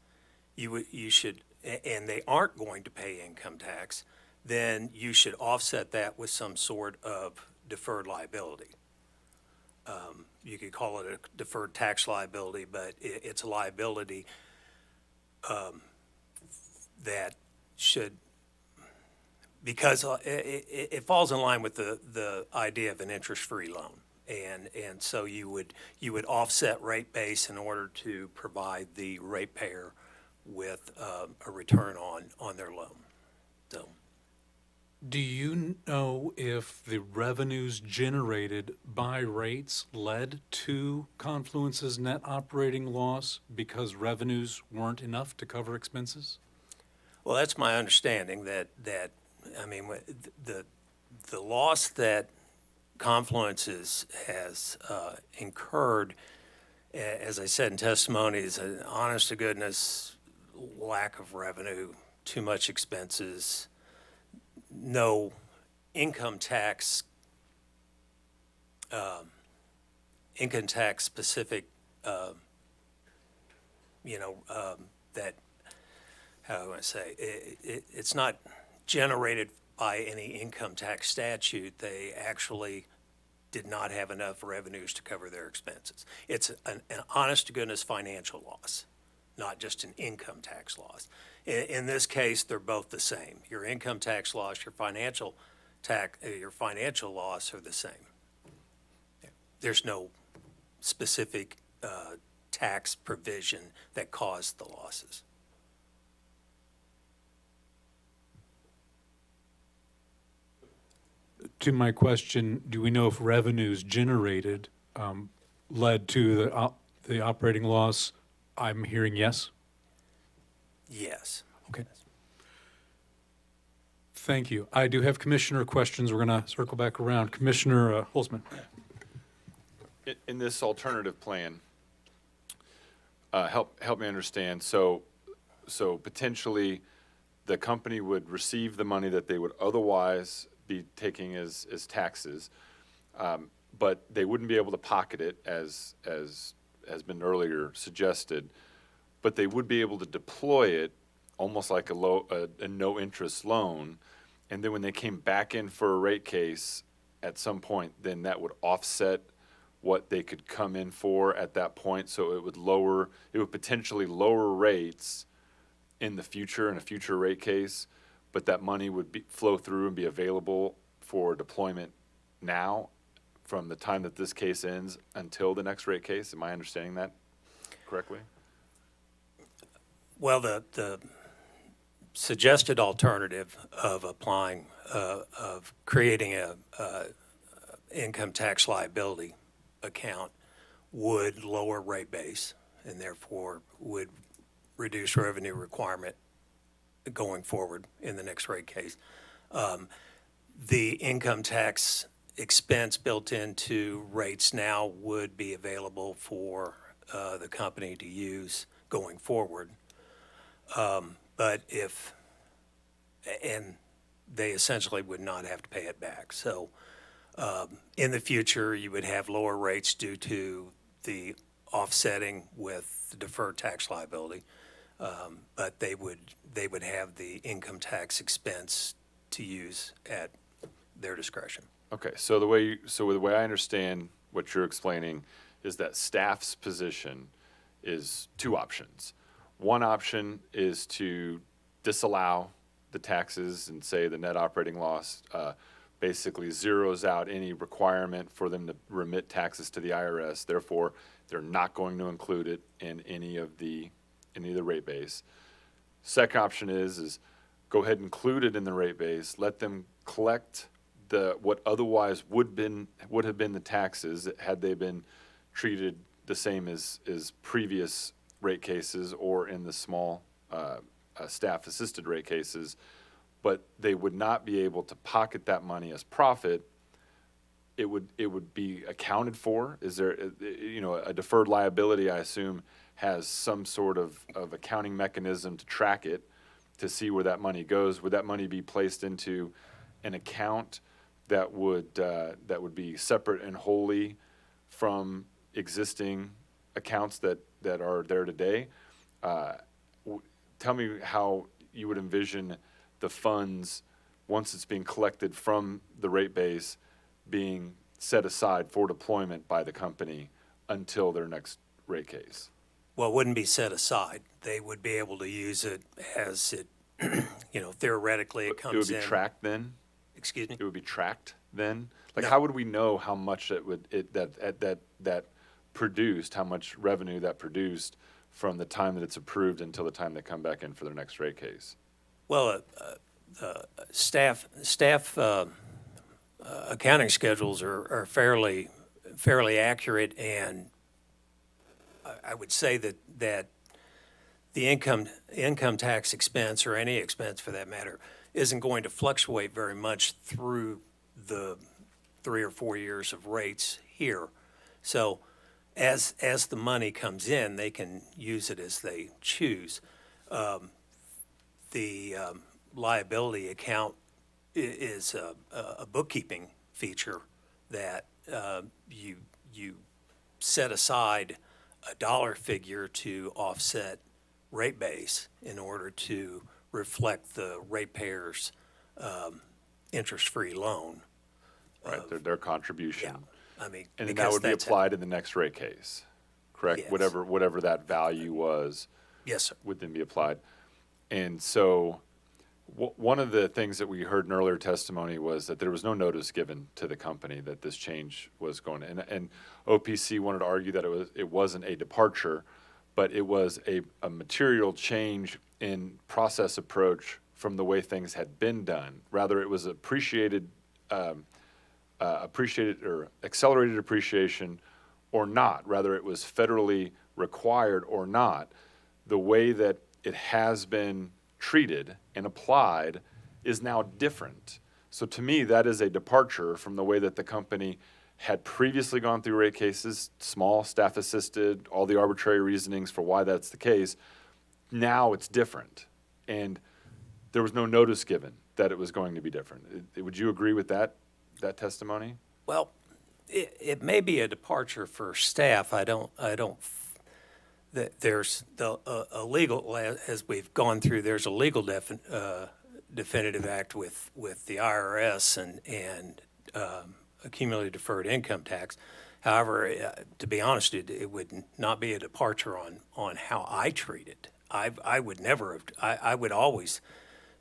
you should, and they aren't going to pay income tax, then you should offset that with some sort of deferred liability. You could call it a deferred tax liability, but it's a liability that should, because it falls in line with the idea of an interest-free loan. And so you would offset rate base in order to provide the ratepayer with a return on their loan. So, Do you know if the revenues generated by rates led to Confluence's net operating loss because revenues weren't enough to cover expenses? well, that's my understanding that I mean, the loss that Confluence has incurred, as I said in testimony, is an honest-to-goodness lack of revenue, too much expenses, no income tax specific, that, how do I want to say, it's not generated by any income tax statute. They actually did not have enough revenues to cover their expenses. It's an honest-to-goodness financial loss, not just an income tax loss. In this case, they're both the same. Your income tax loss, your financial loss are the same. There's no specific tax provision that caused the losses. To my question, do we know if revenues generated led to the operating loss? I'm hearing yes. Yes. Okay. Thank you. I do have commissioner questions. We're going to circle back around. Commissioner Holzman. In this alternative plan, help me understand. So potentially, the company would receive the money that they would otherwise be taking as taxes, but they wouldn't be able to pocket it as has been earlier suggested. But they would be able to deploy it almost like a no interest loan, and then when they came back in for a rate case at some point, then that would offset what they could come in for at that point. So it would potentially lower rates in the future, in a future rate case, but that money would flow through and be available for deployment now from the time that this case ends until the next rate case. Am I understanding that correctly? Well, the suggested alternative of applying, of creating a income tax liability account would lower rate base and therefore would reduce revenue requirement going forward in the next rate case. The income tax expense built into rates now would be available for the company to use going forward. And they essentially would not have to pay it back. So in the future, you would have lower rates due to the offsetting with the deferred tax liability. But they would have the income tax expense to use at their discretion. Okay, so the way I understand what you're explaining is that staff's position is two options. One option is to disallow the taxes and say the net operating loss basically zeroes out any requirement for them to remit taxes to the IRS. Therefore, they're not going to include it in any of the rate base. Second option is go ahead and include it in the rate base. Let them collect what otherwise would have been the taxes had they been treated the same as previous rate cases or in the small staff-assisted rate cases, but they would not be able to pocket that money as profit. It would be accounted for. Is there, a deferred liability, I assume, has some sort of accounting mechanism to track it, to see where that money goes. Would that money be placed into an account that would be separate and wholly from existing accounts that are there today? Tell me how you would envision the funds, once it's being collected from the rate base, being set aside for deployment by the company until their next rate case. Well, it wouldn't be set aside. They would be able to use it as it, theoretically it comes in. It would be tracked then? Excuse me? It would be tracked then? Like, No. how would we know how much that produced, how much revenue that produced from the time that it's approved until the time they come back in for their next rate case? Well, staff accounting schedules are fairly accurate, and I would say that the income tax expense, or any expense for that matter, isn't going to fluctuate very much through the 3 or 4 years of rates here. So as the money comes in, they can use it as they choose. The liability account is a bookkeeping feature that you set aside a dollar figure to offset rate base in order to reflect the ratepayer's interest-free loan. Right, their contribution. I mean, And then that because would be that's how- applied in the next rate case, correct? Yes. Whatever that value was. Yes, sir. Would then be applied. And so, one of the things that we heard in earlier testimony was that there was no notice given to the company that this change was going to, and OPC wanted to argue that it wasn't a departure, but it was a material change in process approach from the way things had been done. Rather, it was appreciated or accelerated appreciation or not. Rather, it was federally required or not. The way that it has been treated and applied is now different. So to me, that is a departure from the way that the company had previously gone through rate cases, small, staff assisted, all the arbitrary reasonings for why that's the case. Now it's different. And there was no notice given that it was going to be different. Would you agree with that testimony? Well, it may be a departure for staff. There's a legal, as we've gone through, there's a legal definitive act with the IRS and accumulated deferred income tax. However, to be honest, it would not be a departure on how I treat it. I would never have, I would always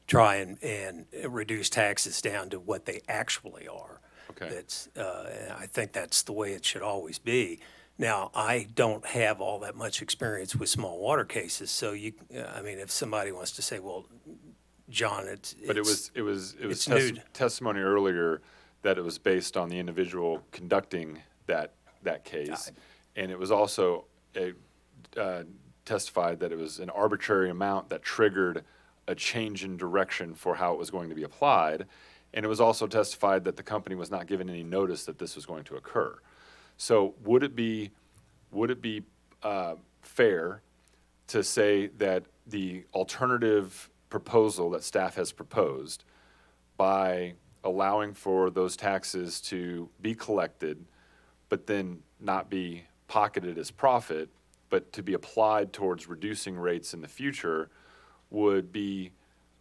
try and reduce taxes down to what they actually are. Okay. And I think that's the way it should always be. Now, I don't have all that much experience with small water cases, so if somebody wants to say, well, John, But it was it's nude. testimony earlier that it was based on the individual conducting that case. And it was also testified that it was an arbitrary amount that triggered a change in direction for how it was going to be applied. And it was also testified that the company was not given any notice that this was going to occur. So would it be fair to say that the alternative proposal that staff has proposed, by allowing for those taxes to be collected, but then not be pocketed as profit, but to be applied towards reducing rates in the future, would be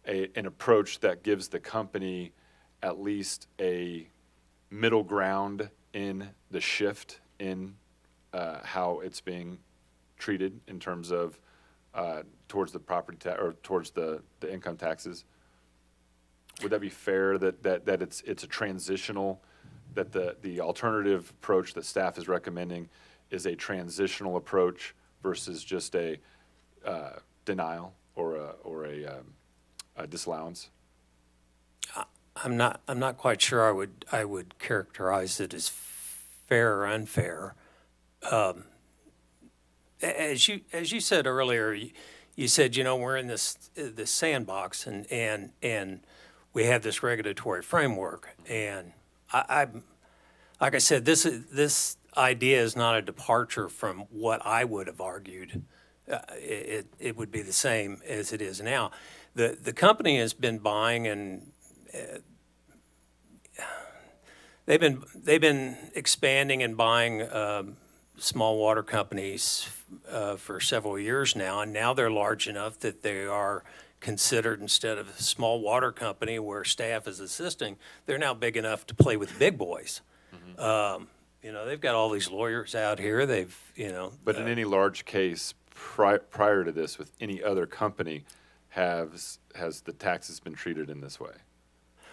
an approach that gives the company at least a middle ground in the shift in how it's being treated in terms of towards the property tax or towards the income taxes? Would that be fair that it's a transitional, that the alternative approach that staff is recommending is a transitional approach versus just a denial or a disallowance? I'm not quite sure I would characterize it as fair or unfair. As you said earlier, you said, we're in this sandbox and we have this regulatory framework. And like I said, this idea is not a departure from what I would have argued. It would be the same as it is now. The company has been buying and they've been expanding and buying small water companies for several years now, and now they're large enough that they are considered, instead of a small water company where staff is assisting, they're now big enough to play with big boys. They've got all these lawyers out here. But in any large case prior to this, with any other company, has the taxes been treated in this way?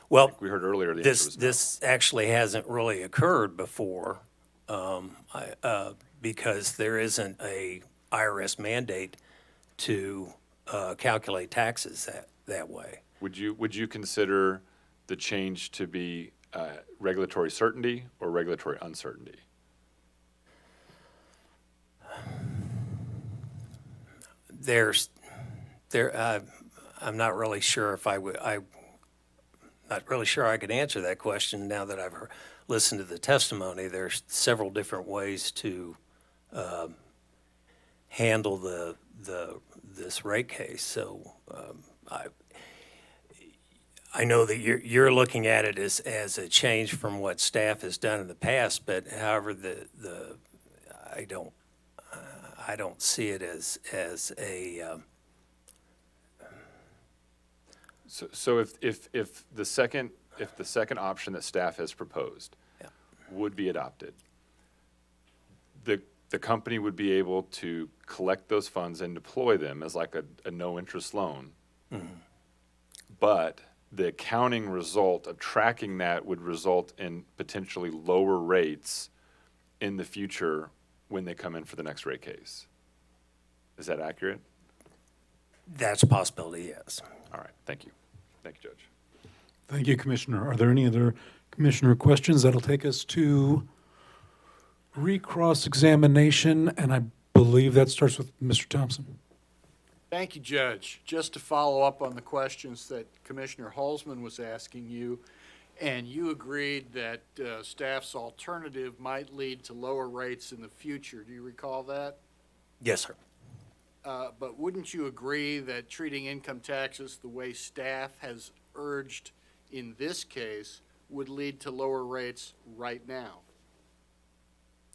Well, Like we heard earlier, the answer was no. this actually hasn't really occurred before, because there isn't a IRS mandate to calculate taxes that way. Would you consider the change to be regulatory certainty or regulatory uncertainty? I'm not really sure if I'm not really sure I could answer that question now that I've listened to the testimony. There's several different ways to handle this rate case. So I know that you're looking at it as a change from what staff has done in the past, but however, I don't see it as a, So if the second option that staff has proposed Yeah. would be adopted, the company would be able to collect those funds and deploy them as like a no-interest loan. But the accounting result of tracking that would result in potentially lower rates in the future when they come in for the next rate case. Is that accurate? that's a possibility, yes. All right, thank you. Thank you, Judge. Thank you, Commissioner. Are there any other Commissioner questions? That'll take us to recross-examination, and I believe that starts with Mr. Thompson. Thank you, Judge. Just to follow up on the questions that Commissioner Holzman was asking you, and you agreed that staff's alternative might lead to lower rates in the future. Do you recall that? Yes, sir. But wouldn't you agree that treating income taxes the way staff has urged in this case would lead to lower rates right now?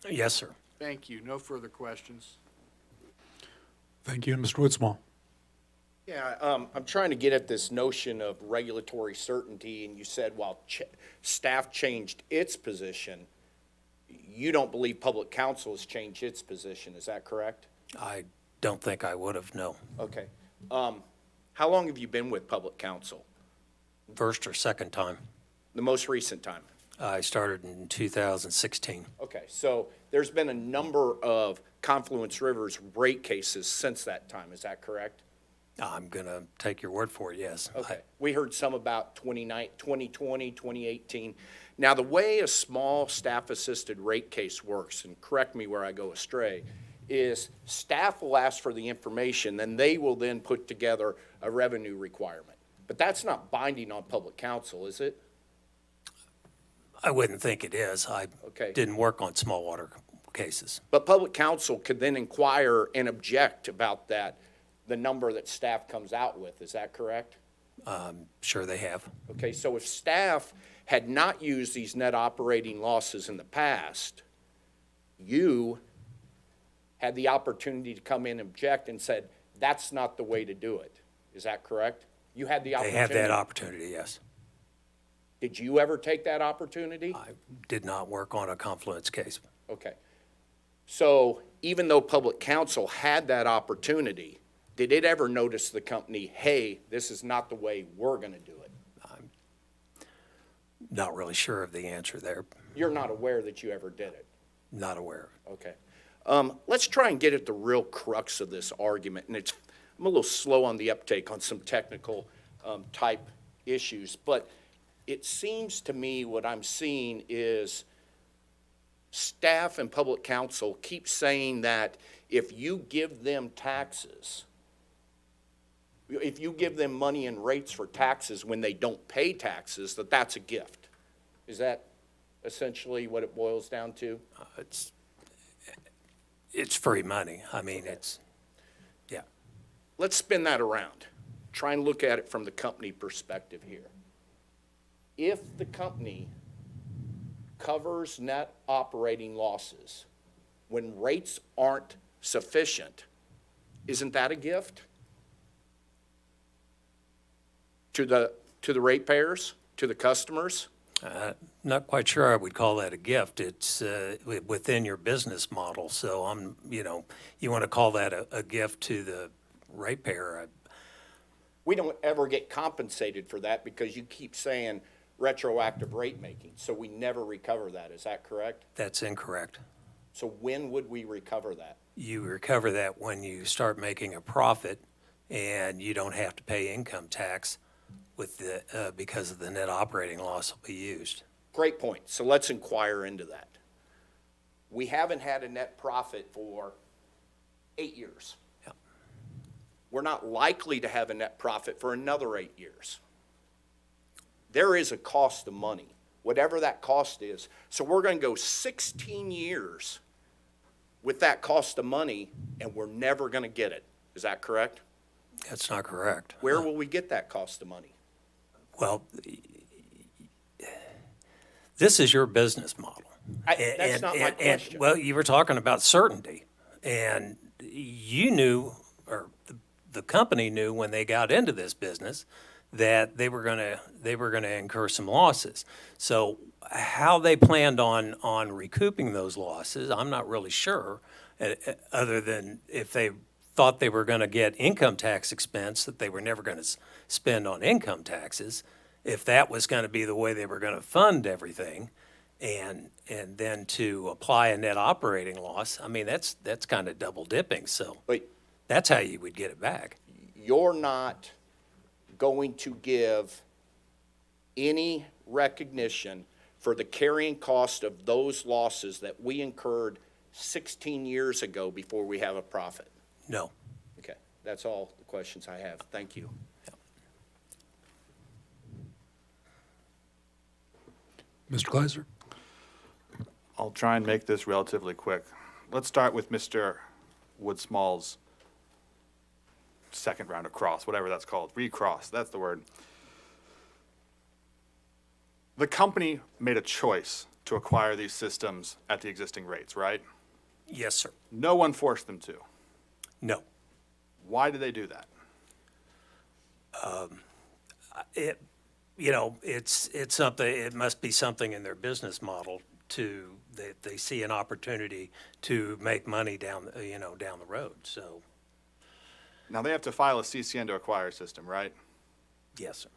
Yes, sir. Thank you. No further questions. Thank you, and Mr. Woodsmall. Yeah, I'm trying to get at this notion of regulatory certainty, and you said while staff changed its position, you don't believe public counsel has changed its position, is that correct? I don't think I would have, no. Okay. How long have you been with public counsel? First or second time. The most recent time? I started in 2016. Okay, so there's been a number of Confluence Rivers rate cases since that time, is that correct? I'm going to take your word for it, yes. Okay. We heard some about 2020, 2018. Now, the way a small staff-assisted rate case works, and correct me where I go astray, is staff will ask for the information, then they will then put together a revenue requirement. But that's not binding on public counsel, is it? I wouldn't think it is. I Okay. didn't work on small water cases. But public counsel could then inquire and object about that, the number that staff comes out with, is that correct? Sure they have. Okay, so if staff had not used these net operating losses in the past, you had the opportunity to come in and object and said, that's not the way to do it. Is that correct? You had the They opportunity. have that opportunity, yes. Did you ever take that opportunity? I did not work on a Confluence case. Okay. So even though public counsel had that opportunity, did it ever notice the company, hey, this is not the way we're going to do it? Not really sure of the answer there. You're not aware that you ever did it? Not aware. Okay. Let's try and get at the real crux of this argument, and I'm a little slow on the uptake on some technical type issues, but it seems to me what I'm seeing is staff and public counsel keep saying that if you give them taxes, if you give them money and rates for taxes when they don't pay taxes, that that's a gift. Is that essentially what it boils down to? It's free money. I mean, yeah. Let's spin that around. Try and look at it from the company perspective here. If the company covers net operating losses when rates aren't sufficient, isn't that a gift to the ratepayers, to the customers? Not quite sure I would call that a gift. It's within your business model. So you want to call that a gift to the ratepayer. We don't ever get compensated for that because you keep saying retroactive rate making, so we never recover that. Is that correct? That's incorrect. So when would we recover that? You recover that when you start making a profit and you don't have to pay income tax because of the net operating loss will be used. Great point. So let's inquire into that. We haven't had a net profit for 8 years. Yep. We're not likely to have a net profit for another 8 years. There is a cost of money, whatever that cost is. So we're going to go 16 years with that cost of money, and we're never going to get it. Is that correct? That's not correct. Where will we get that cost of money? Well, this is your business model. That's not my question. Well, you were talking about certainty, and you knew, or the company knew when they got into this business that they were gonna incur some losses. So how they planned on recouping those losses, I'm not really sure, other than if they thought they were gonna get income tax expense that they were never gonna spend on income taxes, if that was gonna be the way they were gonna fund everything, and then to apply a net operating loss, I mean, that's kind of double dipping, so But that's how you would get it back. you're not going to give any recognition for the carrying cost of those losses that we incurred 16 years ago before we have a profit. No. Okay, that's all the questions I have. Thank you. Mr. Kleiser? I'll try and make this relatively quick. Let's start with Mr. Woodsmall's second round of cross, whatever that's called, recross, that's the word. The company made a choice to acquire these systems at the existing rates, right? Yes, sir. No one forced them to. No. Why did they do that? It's something, it must be something in their business model that they see an opportunity to make money down the road, so, Now, they have to file a CCN to acquire a system, right? yes, sir.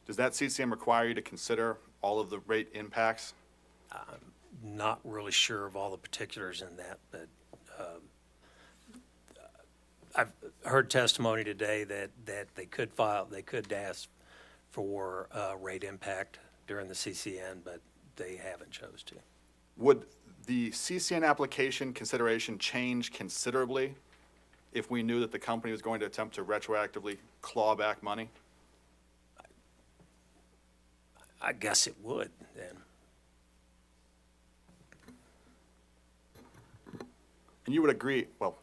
Does that CCN require you to consider all of the rate impacts? Not really sure of all the particulars in that, but I've heard testimony today that they could ask for rate impact during the CCN, but they haven't chose to. Would the CCN application consideration change considerably if we knew that the company was going to attempt to retroactively claw back money? I guess it would, then. And you would agree, well,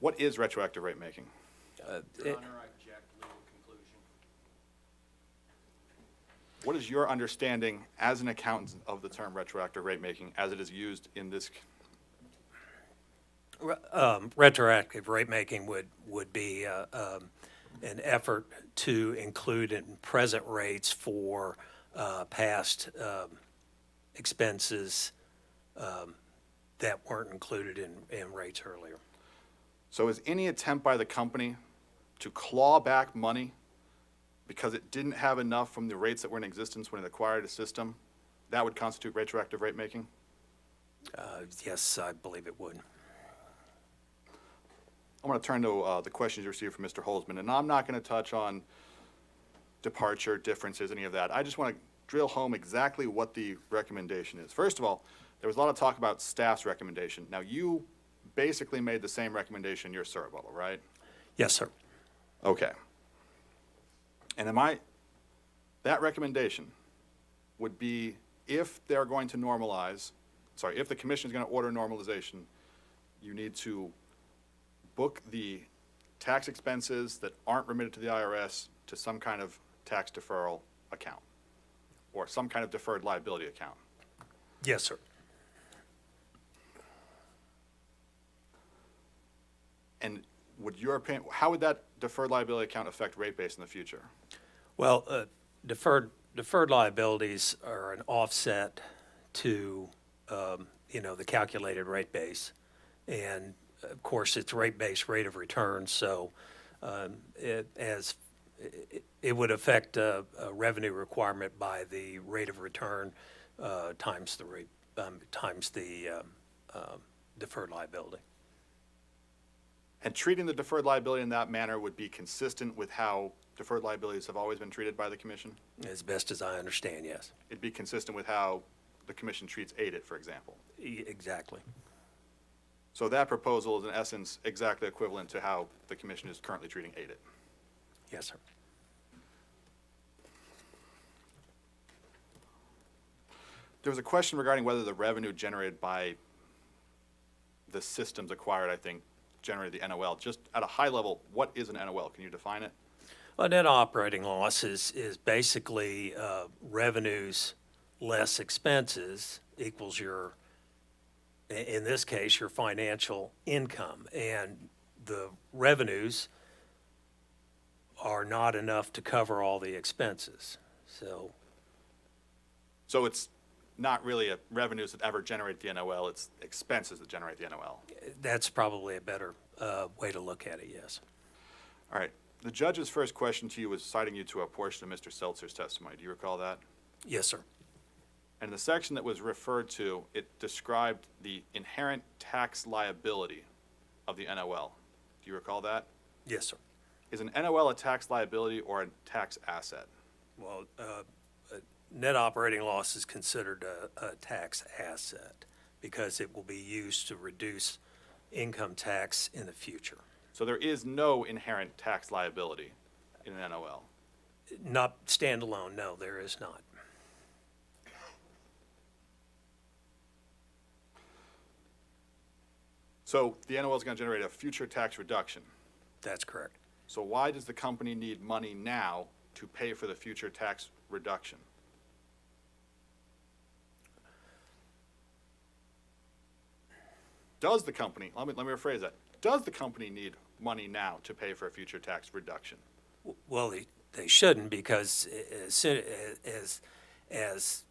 what is retroactive rate making? Your Honor, I object legal conclusion. What is your understanding as an accountant of the term retroactive rate making as it is used in this? Retroactive rate making would be an effort to include in present rates for past expenses that weren't included in rates earlier. So is any attempt by the company to claw back money because it didn't have enough from the rates that were in existence when it acquired a system, that would constitute retroactive rate making? Yes, I believe it would. I want to turn to the questions you received from Mr. Holzman, and I'm not going to touch on departure, differences, any of that. I just want to drill home exactly what the recommendation is. First of all, there was a lot of talk about staff's recommendation. Now, you basically made the same recommendation in your SUR bubble, right? Yes, sir. Okay. And that recommendation would be if they're going to if the commission is going to order normalization, you need to book the tax expenses that aren't remitted to the IRS to some kind of tax deferral account or some kind of deferred liability account. Yes, sir. And would your opinion, how would that deferred liability account affect rate base in the future? Well, deferred liabilities are an offset to, the calculated rate base. And of course, it's rate base rate of return, so it would affect a revenue requirement by the rate of return times the rate, times the deferred liability. And treating the deferred liability in that manner would be consistent with how deferred liabilities have always been treated by the commission? As best as I understand, yes. It'd be consistent with how the commission treats ADIT, for example. Exactly. So that proposal is in essence exactly equivalent to how the commission is currently treating ADIT. Yes, sir. There was a question regarding whether the revenue generated by the systems acquired, I think, generated the NOL. Just at a high level, what is an NOL? Can you define it? A net operating loss is basically revenues less expenses equals your, in this case, your financial income. And the revenues are not enough to cover all the expenses. So it's not really revenues that ever generate the NOL, it's expenses that generate the NOL. That's probably a better way to look at it, yes. All right. The judge's first question to you was citing you to a portion of Mr. Seltzer's testimony. Do you recall that? Yes, sir. And the section that was referred to, it described the inherent tax liability of the NOL. Do you recall that? Yes, sir. Is an NOL a tax liability or a tax asset? Well, net operating loss is considered a tax asset because it will be used to reduce income tax in the future. So there is no inherent tax liability in an NOL. Not standalone, no, there is not. So the NOL is going to generate a future tax reduction. That's correct. So why does the company need money now to pay for the future tax reduction? Does the company, let me rephrase that, does the company need money now to pay for a future tax reduction? Well, they shouldn't because as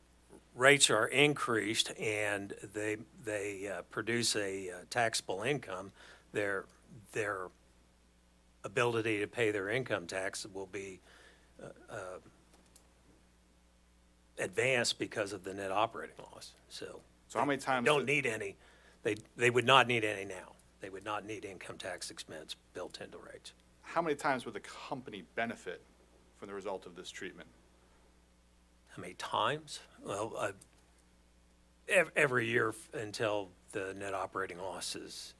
rates are increased and they produce a taxable income, their ability to pay their income tax will be advanced because of the net operating loss. So how many times? don't need any. They would not need any now. They would not need income tax expense built into rates. How many times would the company benefit from the result of this treatment? How many times? Well, every year until the net operating loss is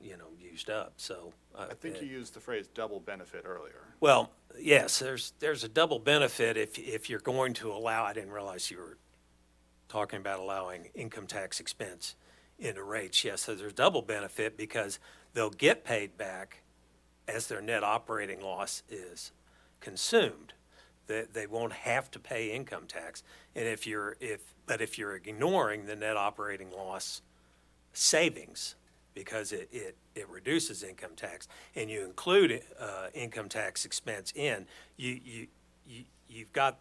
used up. So I think you used the phrase double benefit earlier. well, yes, there's a double benefit if you're going to allow. I didn't realize you were talking about allowing income tax expense into rates. Yes, so there's double benefit because they'll get paid back as their net operating loss is consumed. They won't have to pay income tax. And if you're ignoring the net operating loss savings because it reduces income tax and you include income tax expense in, you've got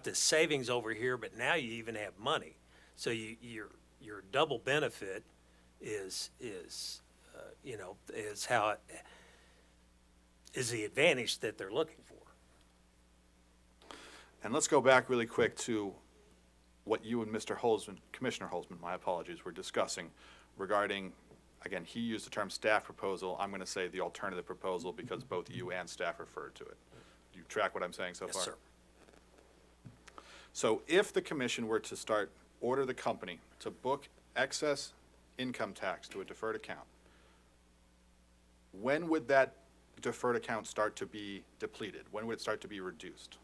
the savings over here, but now you even have money. So your double benefit is how is the advantage that they're looking for. And let's go back really quick to what you and Mr. Holzman, Commissioner Holzman, my apologies, were discussing regarding, again, he used the term staff proposal. I'm going to say the alternative proposal because both you and staff referred to it. Do you track what I'm saying so far? Yes, sir. So if the commission were to order the company to book excess income tax to a deferred account, when would that deferred account start to be depleted? When would it start to be reduced?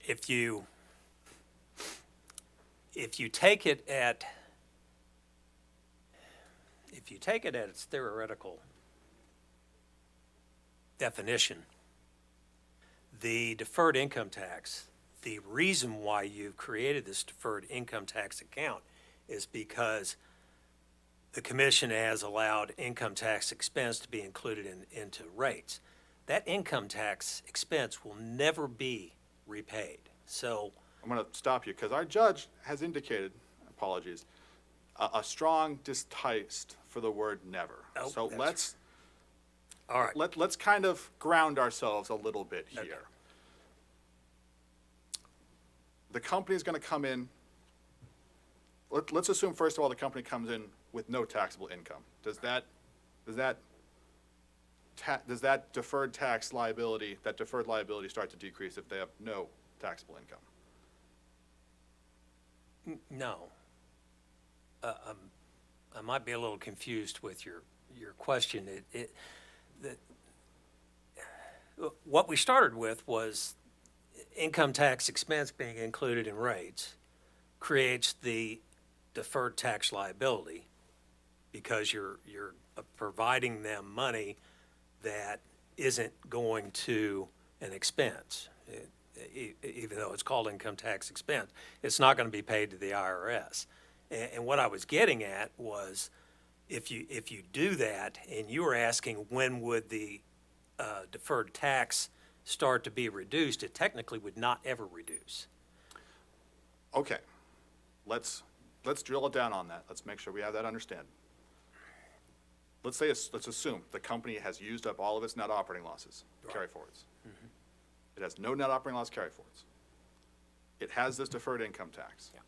If you take it at its theoretical definition, the deferred income tax, the reason why you've created this deferred income tax account is because the commission has allowed income tax expense to be included into rates. That income tax expense will never be repaid. So I'm going to stop you because our judge has indicated, apologies, a strong distaste for the word never. Oh, So that's- all right. let's kind of ground ourselves a little bit here. Okay. The company is going to come in. Let's assume first of all the company comes in with no taxable income. Does that deferred tax liability, that deferred liability start to decrease if they have no taxable income? No. I might be a little confused with your question. What we started with was income tax expense being included in rates creates the deferred tax liability. because you're providing them money that isn't going to an expense. Even though it's called income tax expense, it's not going to be paid to the IRS. And what I was getting at was, if you do that, and you were asking when would the deferred tax start to be reduced, it technically would not ever reduce. Okay, let's drill it down on that. Let's make sure we have that understanding. Let's assume the company has used up all of its net operating losses, carryforwards. It has no net operating loss carryforwards. It has this deferred income tax. Yeah.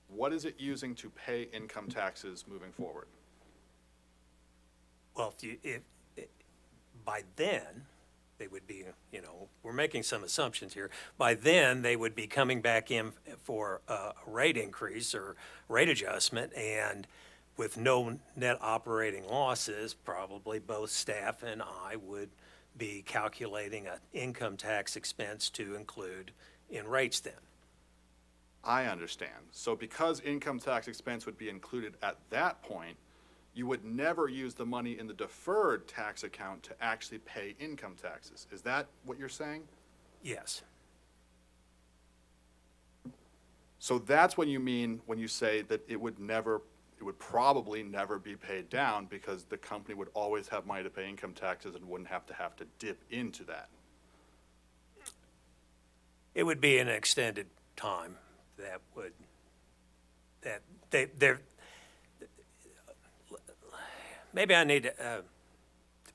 What is it using to pay income taxes moving forward? Well, by then, they would be, we're making some assumptions here. By then, they would be coming back in for a rate increase or rate adjustment, and with no net operating losses, probably both staff and I would be calculating an income tax expense to include in rates then. I understand. So because income tax expense would be included at that point, you would never use the money in the deferred tax account to actually pay income taxes. Is that what you're saying? Yes. So that's what you mean when you say that it would probably never be paid down, because the company would always have money to pay income taxes and wouldn't have to dip into that. It would be an extended time maybe I need to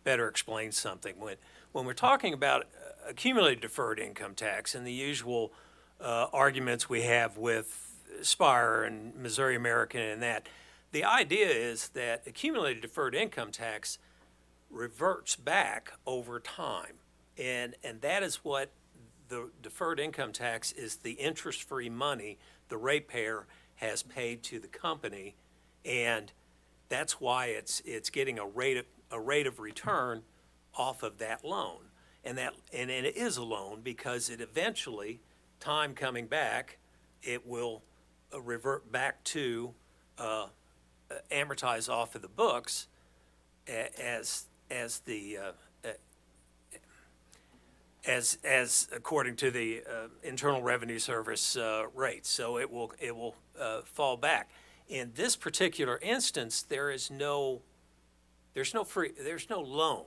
better explain something. When we're talking about accumulated deferred income tax and the usual arguments we have with Spire and Missouri American and that, the idea is that accumulated deferred income tax reverts back over time. And that is what the deferred income tax is, the interest-free money the ratepayer has paid to the company, and that's why it's getting a rate of return off of that loan. And it is a loan because it eventually, time coming back, it will revert back to amortize off of the books as according to the Internal Revenue Service rates. So it will fall back. In this particular instance, there's no loan.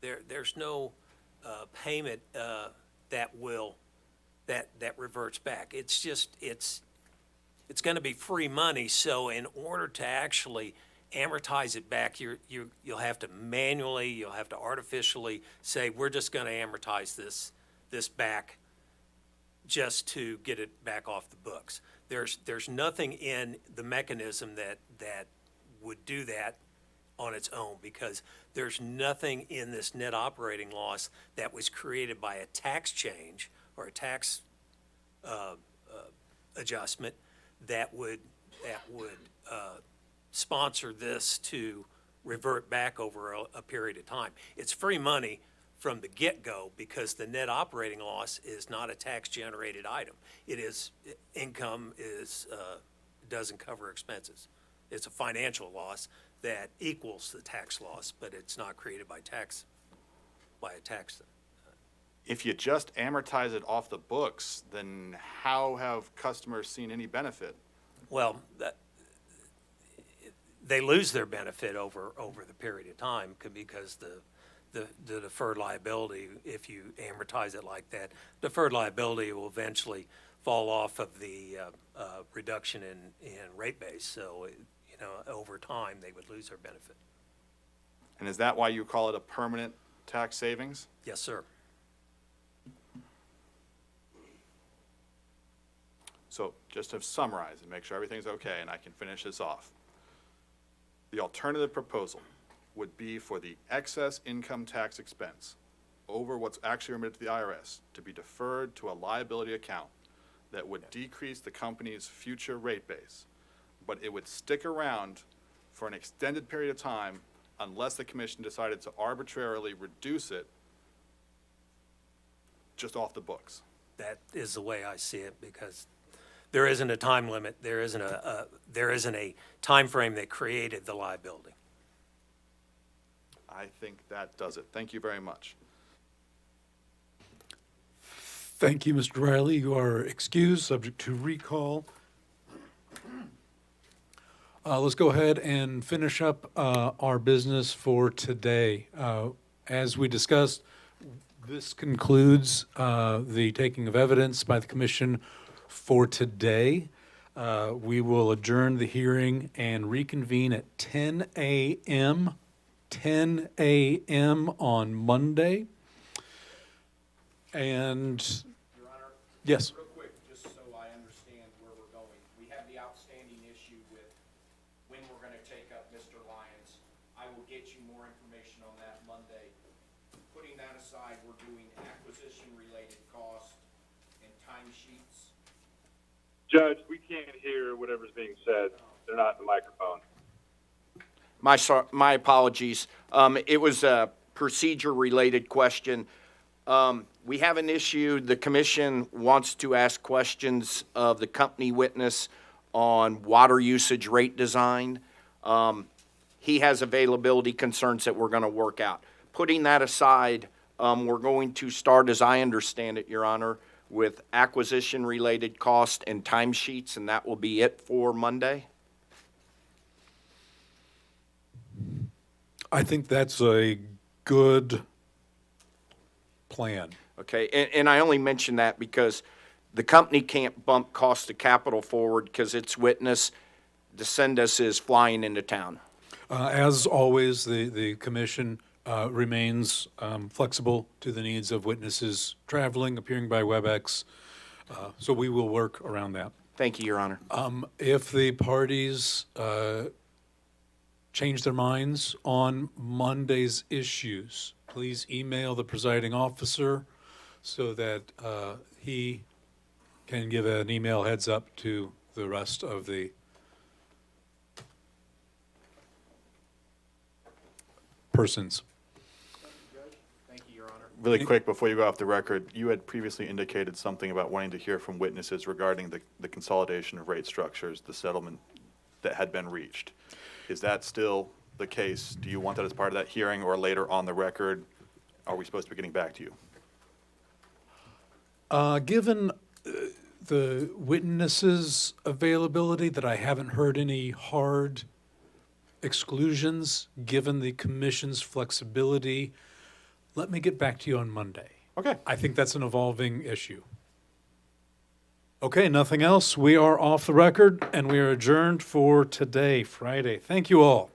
There's no payment that reverts back. It's just it's going to be free money. So in order to actually amortize it back, you'll have to artificially say, we're just going to amortize this back just to get it back off the books. There's nothing in the mechanism that would do that on its own, because there's nothing in this net operating loss that was created by a tax change or a tax adjustment that would sponsor this to revert back over a period of time. It's free money from the get-go because the net operating loss is not a tax-generated item. It is, income doesn't cover expenses. It's a financial loss that equals the tax loss, but it's not created by a tax. If you just amortize it off the books, then how have customers seen any benefit? Well, they lose their benefit over the period of time because the deferred liability, if you amortize it like that, deferred liability will eventually fall off of the reduction in rate base. So, over time, they would lose their benefit. And is that why you call it a permanent tax savings? Yes, sir. So just to summarize and make sure everything's okay and I can finish this off. The alternative proposal would be for the excess income tax expense over what's actually remitted to the IRS to be deferred to a liability account that would decrease the company's future rate base, but it would stick around for an extended period of time unless the commission decided to arbitrarily reduce it just off the books. That is the way I see it, because there isn't a time limit, there isn't a timeframe that created the liability. I think that does it. Thank you very much. Thank you, Mr. Riley. You are excused, subject to recall. Let's go ahead and finish up our business for today. As we discussed, this concludes the taking of evidence by the commission for today. We will adjourn the hearing and reconvene at 10 a.m. 10 a.m. on Monday. And, Your Honor? yes. Real quick, just so I understand where we're going. We have the outstanding issue with when we're gonna take up Mr. Lyons. I will get you more information on that Monday. Putting that aside, we're doing acquisition-related costs and timesheets. Judge, we can't hear whatever's being said. They're not in the microphone. My apologies. It was a procedure-related question. We have an issue. The commission wants to ask questions of the company witness on water usage rate design. He has availability concerns that we're going to work out. Putting that aside, we're going to start, as I understand it, Your Honor, with acquisition-related cost and timesheets, and that will be it for Monday? I think that's a good plan. Okay, and I only mention that because the company can't bump cost of capital forward because its witness, DeSendas, is flying into town. As always, the commission remains flexible to the needs of witnesses traveling, appearing by WebEx, so we will work around that. Thank you, Your Honor. If the parties change their minds on Monday's issues, please email the presiding officer so that he can give an email heads up to the rest of the persons. Thank you, Your Honor. Really quick, before you go off the record, you had previously indicated something about wanting to hear from witnesses regarding the consolidation of rate structures, the settlement that had been reached. Is that still the case? Do you want that as part of that hearing or later on the record? Are we supposed to be getting back to you? Given the witnesses' availability, that I haven't heard any hard exclusions, given the commission's flexibility, let me get back to you on Monday. Okay. I think that's an evolving issue. Okay, nothing else. We are off the record, and we are adjourned for today, Friday. Thank you all.